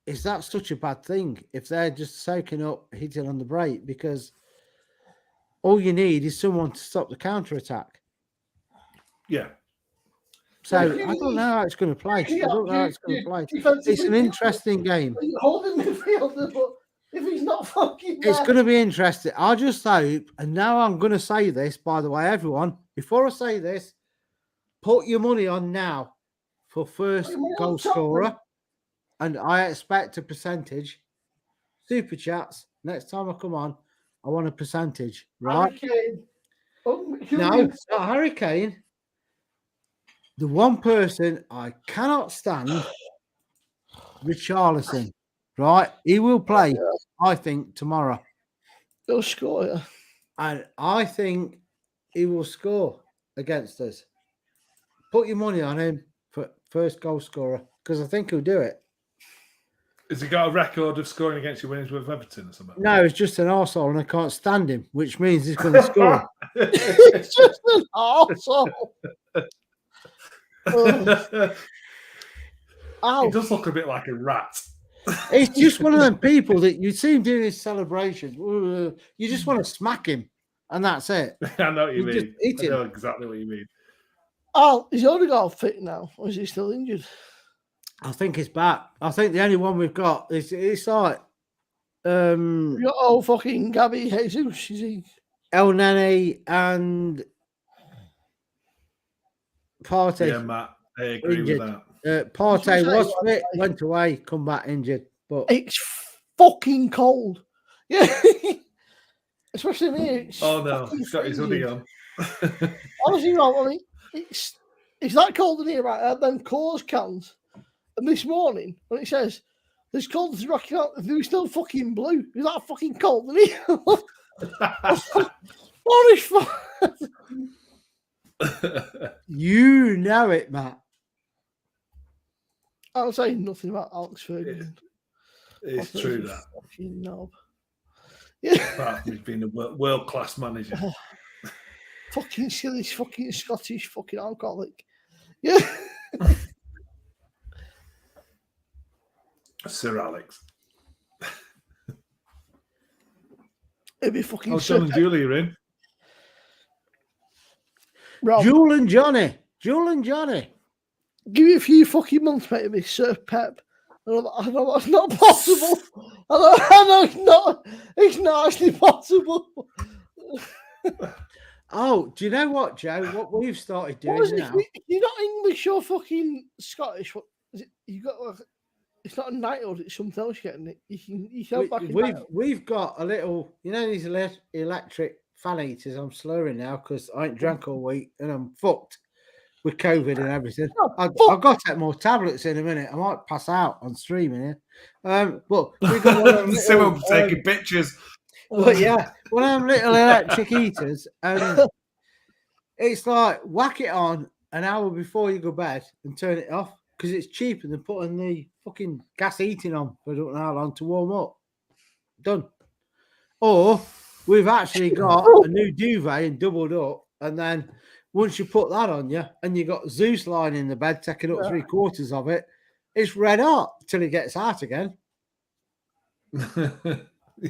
is that such a bad thing? If they're just soaking up, hitting on the break, because all you need is someone to stop the counter attack. Yeah. So I don't know how it's going to play. It's an interesting game. Holding midfielder, but if he's not fucking there, it's going to be interesting. I just hope, and now I'm going to say this, by the way, everyone, before I say this, put your money on now for first goal scorer, and I expect a percentage. Super chats, next time I come on, I want a percentage, right? Hurricane. No, it's not Hurricane. The one person I cannot stand, Richarlison, right? He will play, I think, tomorrow. He'll score, yeah. And I think he will score against us. Put your money on him for first goal scorer, because I think he'll do it. Has he got a record of scoring against you when he's with Everton or something? No, he's just an arsehole and I can't stand him, which means he's going to score. He's just an arsehole. He does look a bit like a rat. He's just one of them people that you see him doing his celebrations. You just want to smack him, and that's it. I know what you mean. I know exactly what you mean. Oh, he's already got fit now, or is he still injured? I think it's back. I think the only one we've got is it's like you got old fucking Gabby Jesus, is he? El Nene and Party. Yeah, Matt, I agree with that. Party was fit, went away, come back injured. But it's fucking cold. Yeah. Especially me. Oh no, he's got his hoodie on. Honestly, I mean, it's that cold in here, right? I had them Coors cans. And this morning, when it says, "This cold as Rocky Mountain," they were still fucking blue. Is that fucking cold in here? What is you know it, Matt. I'm saying nothing about Alex Ferguson. It's true that. Fucking knob. Yeah. Apart from being a world-class manager. Fucking silly, fucking Scottish, fucking alcoholic. Yeah. Sir Alex. It'd be fucking. Oh, John and Julie are in. Rob, Jewel and Johnny. give me a few fucking months, mate, to be Sir Pep. I know that's not possible. I know it's not actually possible. Oh, do you know what, Joe? What we've started doing now. You're not English or fucking Scottish. What is it? You got like, it's not a knighthood, it's something else getting it. You can back we've got a little, you know, these electric fan eaters. I'm slurring now because I ain't drank all week and I'm fucked with COVID and everything. I've got to take more tablets in a minute. I might pass out on streaming here. But we've got one of Someone taking pictures. But yeah, one of them little electric heaters, and it's like whack it on an hour before you go to bed and turn it off because it's cheaper than putting the fucking gas heating on for I don't know how long to warm up. Done. Or we've actually got a new duvet and doubled up, and then once you put that on you and you got Zeus lying in the bed taking up 3/4 of it, it's red hot till it gets out again.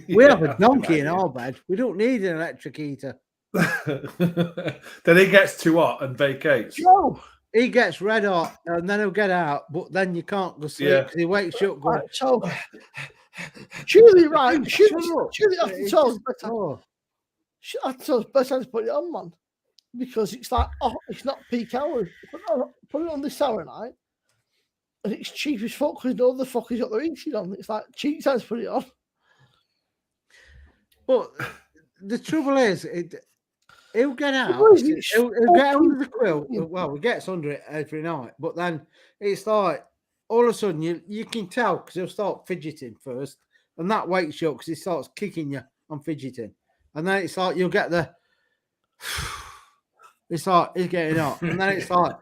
We have a donkey in our bed. We don't need an electric heater. Then he gets too hot and vacates. No. He gets red hot and then he'll get out, but then you can't go sleep because he wakes you up going, right, so Julie, right? Julie, I told better to put it on, man, because it's like, it's not peak hours. Put it on this hour night, and it's cheap as fuck because no other fuckers got their heating on. It's like cheap time to put it on. But the trouble is, he'll get out. He'll get under the quilt. Well, he gets under it every night. But then it's like all of a sudden you can tell because he'll start fidgeting first, and that wakes you up because he starts kicking you on fidgeting, and then it's like you'll get the. It's like he's getting up, and then it's like.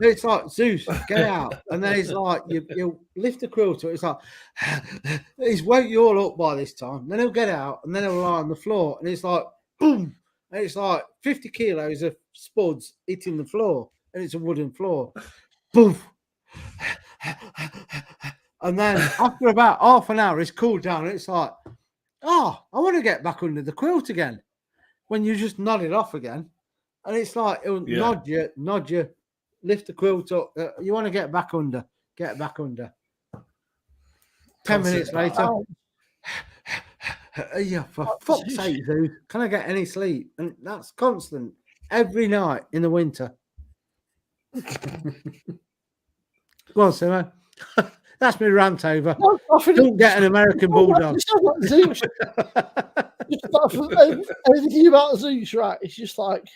It's like Zeus, get out, and then it's like you lift the quilt. It's like he's woke you all up by this time. Then he'll get out, and then he'll lie on the floor, and it's like boom, and it's like 50 kilos of spuds hitting the floor, and it's a wooden floor, boom, and then after about half an hour, it's cooled down. And it's like, I want to get back under the quilt again. When you just nod it off again. And it's like, it'll nod you, lift the quilt up. You want to get back under. 10 minutes later. Yeah, for fuck's sake, dude. Can I get any sleep? And that's constant. Every night in the winter. Go on, Simon. That's me rant over. Don't get an American bulldog. Everything about Zeus, right? It's just like,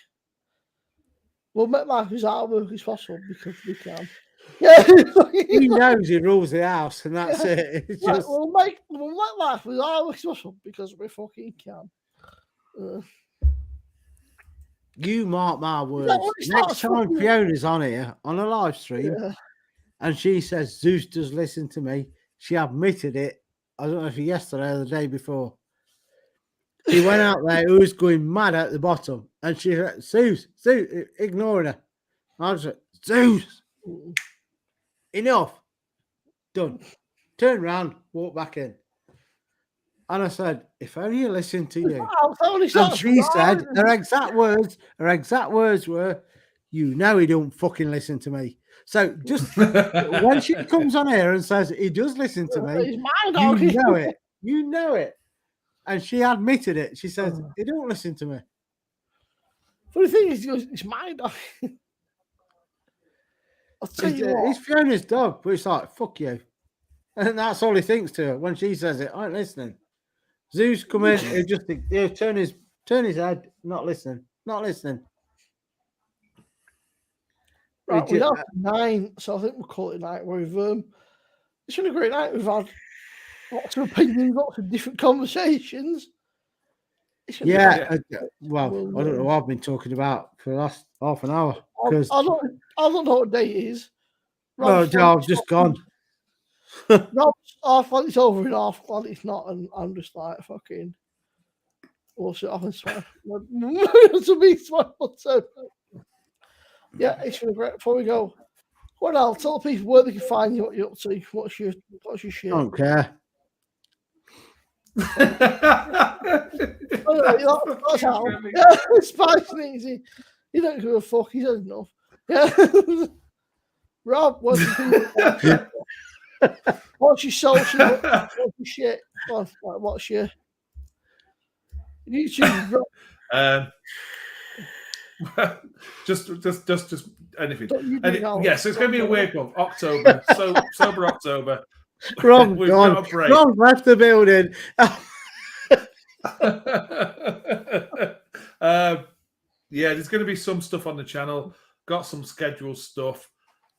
we'll make life as hard work as possible because we can. Yeah, he knows he rules the house, and that's it. It's just... we'll make life as hard work as possible because we fucking can. You mark my words. Next time Fiona's on here on a live stream, and she says Zeus does listen to me, she admitted it. I don't know if yesterday or the day before. He went out there, who was going mad at the bottom, and she said, Zeus, ignoring her. I was like, Zeus, enough, done. Turn around, walk back in. And I said, if only you listen to you. And she said, her exact words were, you know he don't fucking listen to me. So just when she comes on here and says he does listen to me, He's my dog. you know it. You know it. And she admitted it. She says he don't listen to me. But the thing is, it's my dog. I'll tell you what. He's Fiona's dog, but it's like, fuck you. And that's all he thinks to her. When she says it, I ain't listening. Zeus come in, he'll turn his head, not listening. Right, we're down to 9, so I think we'll call it night. It's been a great night. We've had lots of opinions, lots of different conversations. Yeah, well, I don't know what I've been talking about for the last half an hour. I don't know what day it is. I've just gone. Rob's half glad it's over and half glad it's not, and I'm just like fucking. What's it? I can swear. To me, swear. Yeah, it's been great. Before we go, what else? Tell people where they can find you, what you're up to. What's your shit? I don't care. That's how. Spice and easy. You don't give a fuck. He says enough. Yeah. Rob, what's your social? What's your shit? What's your YouTube? Just anything. Yeah, so it's going to be a weird one. October, so sober October. Rob's gone. Rob left the building. Yeah, there's going to be some stuff on the channel. Got some scheduled stuff.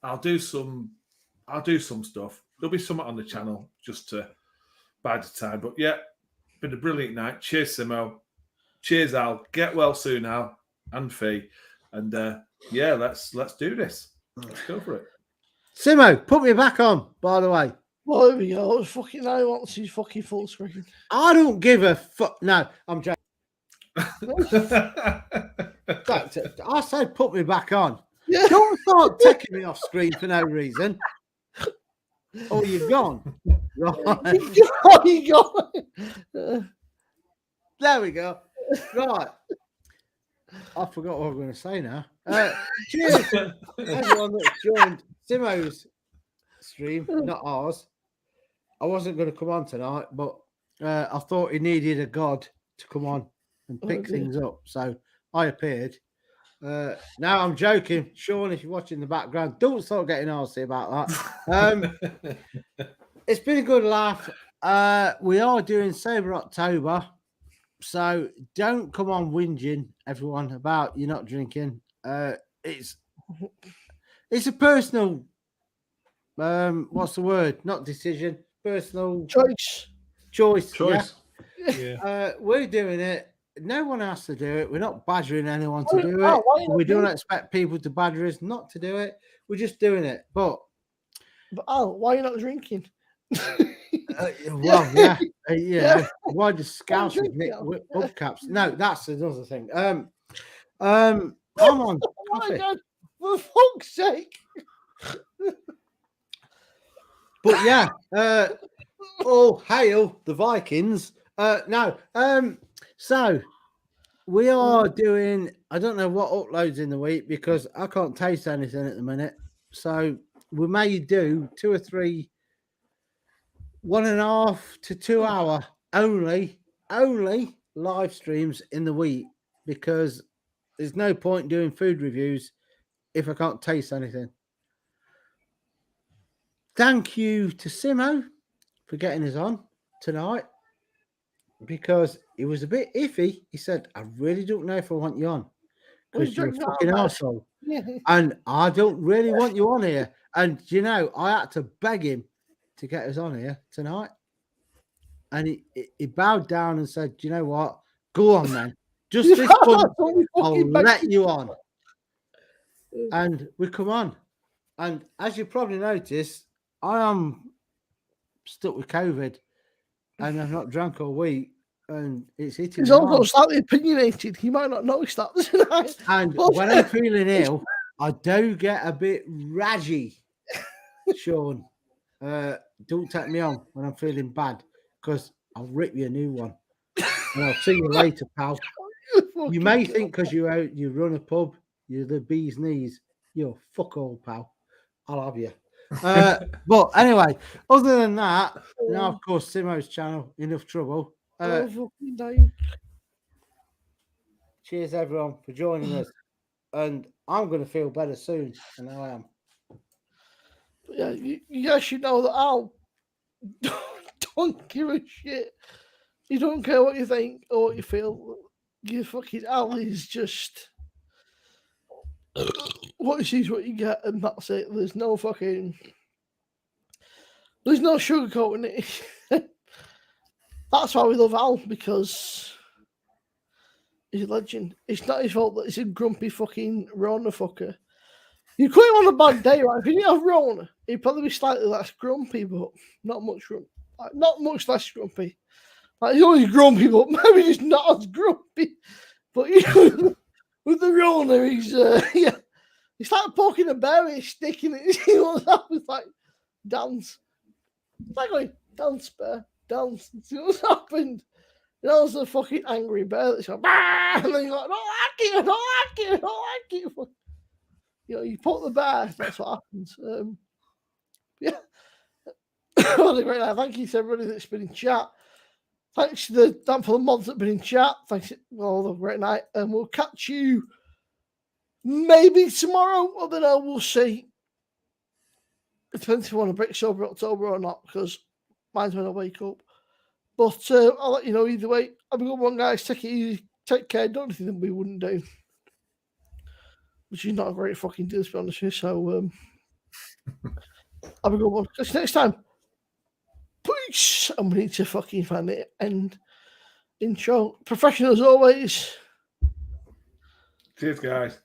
I'll do some stuff. There'll be something on the channel just to bide the time. But yeah, been a brilliant night. Cheers, Simo. Cheers, Al. Get well soon, Al and Fee. And yeah, let's do this. Let's go for it. Simo, put me back on, by the way. Well, there we go. Fucking I want to see fucking full screen. I don't give a fuck. No, I'm joking. I said put me back on. Yeah. Don't start taking me off screen for no reason. Oh, you've gone. Right. You gone. There we go. Right. I forgot what I was going to say now. Cheers, everyone that's joined Simo's stream, not ours. I wasn't going to come on tonight, but I thought he needed a god to come on and pick things up. So I appeared. Now I'm joking. Sean, if you're watching the background, don't start getting arsey about that. It's been a good laugh. We are doing Sober October. So don't come on whinging, everyone, about you're not drinking. It's a personal, what's the word? Not decision, personal choice. Yeah. We're doing it. No one has to do it. We're not badgering anyone to do it. We don't expect people to badger us not to do it. We're just doing it. But Al, why are you not drinking? Well, yeah. Why does Scouts nick hubcaps? No, that's another thing. I'm on coffee. For fuck's sake. But yeah, all hail the Vikings. So we are doing, I don't know what uploads in the week because I can't taste anything at the minute. So we may do 2 or 3 1.5 to 2 hour only live streams in the week because there's no point doing food reviews if I can't taste anything. Thank you to Simo for getting us on tonight because it was a bit iffy. He said, I really don't know if I want you on because you're a fucking arsehole. Yeah. And I don't really want you on here. And, you know, I had to beg him to get us on here tonight. And he bowed down and said, you know what? Go on, then. Just this month, I'll let you on. And we come on. And as you probably noticed, I am stuck with COVID and I've not drank all week. And it's hitting. He's also slightly opinionated. He might not notice that tonight. And when I'm feeling ill, I do get a bit raggy, Sean. Don't take me on when I'm feeling bad because I'll rip you a new one. And I'll see you later, pal. You may think because you run a pub, you're the bee's knees. You're fuck all, pal. I'll have you. But anyway, other than that, now of course Simo's channel, Enough Trouble. Cheers everyone for joining us, and I'm going to feel better soon than I am. Yeah, you guys should know that Al don't give a shit. You don't care what you think or what you feel. You fucking Al is just what you see is what you get, and that's it. There's no sugarcoating it. That's why we love Al, because he's a legend. It's not his fault that he's a grumpy fucking Rona fucker. You call him on a bad day, right? If he didn't have Rona, he'd probably be slightly less grumpy, but not much less grumpy. Like, he's always grumpy, but maybe he's not as grumpy. But you know, with the Rona, he's It's like poking a bear, he's sticking it. He wants to have like dance. It's like going, dance, bear, dance. See what's happened? You know, it's a fucking angry bear that's like, bah! And then you're like, I don't like it. You know, you poke the bear, that's what happens. Yeah. Well, great night. Thank you to everybody that's been in chat. Thanks to the handful of mods that have been in chat. Thanks, well, have a great night. And we'll catch you maybe tomorrow. I don't know, we'll see. It depends if you want to break sober October or not, because mine's when I wake up. But I'll let you know either way. Have a good one, guys. Take it easy. Take care. Don't do anything we wouldn't do. Which is not a great fucking deal, to be honest with you. So, have a good one. Catch you next time. Peace. And we need to fucking find it. And intro. Professional as always. Cheers, guys.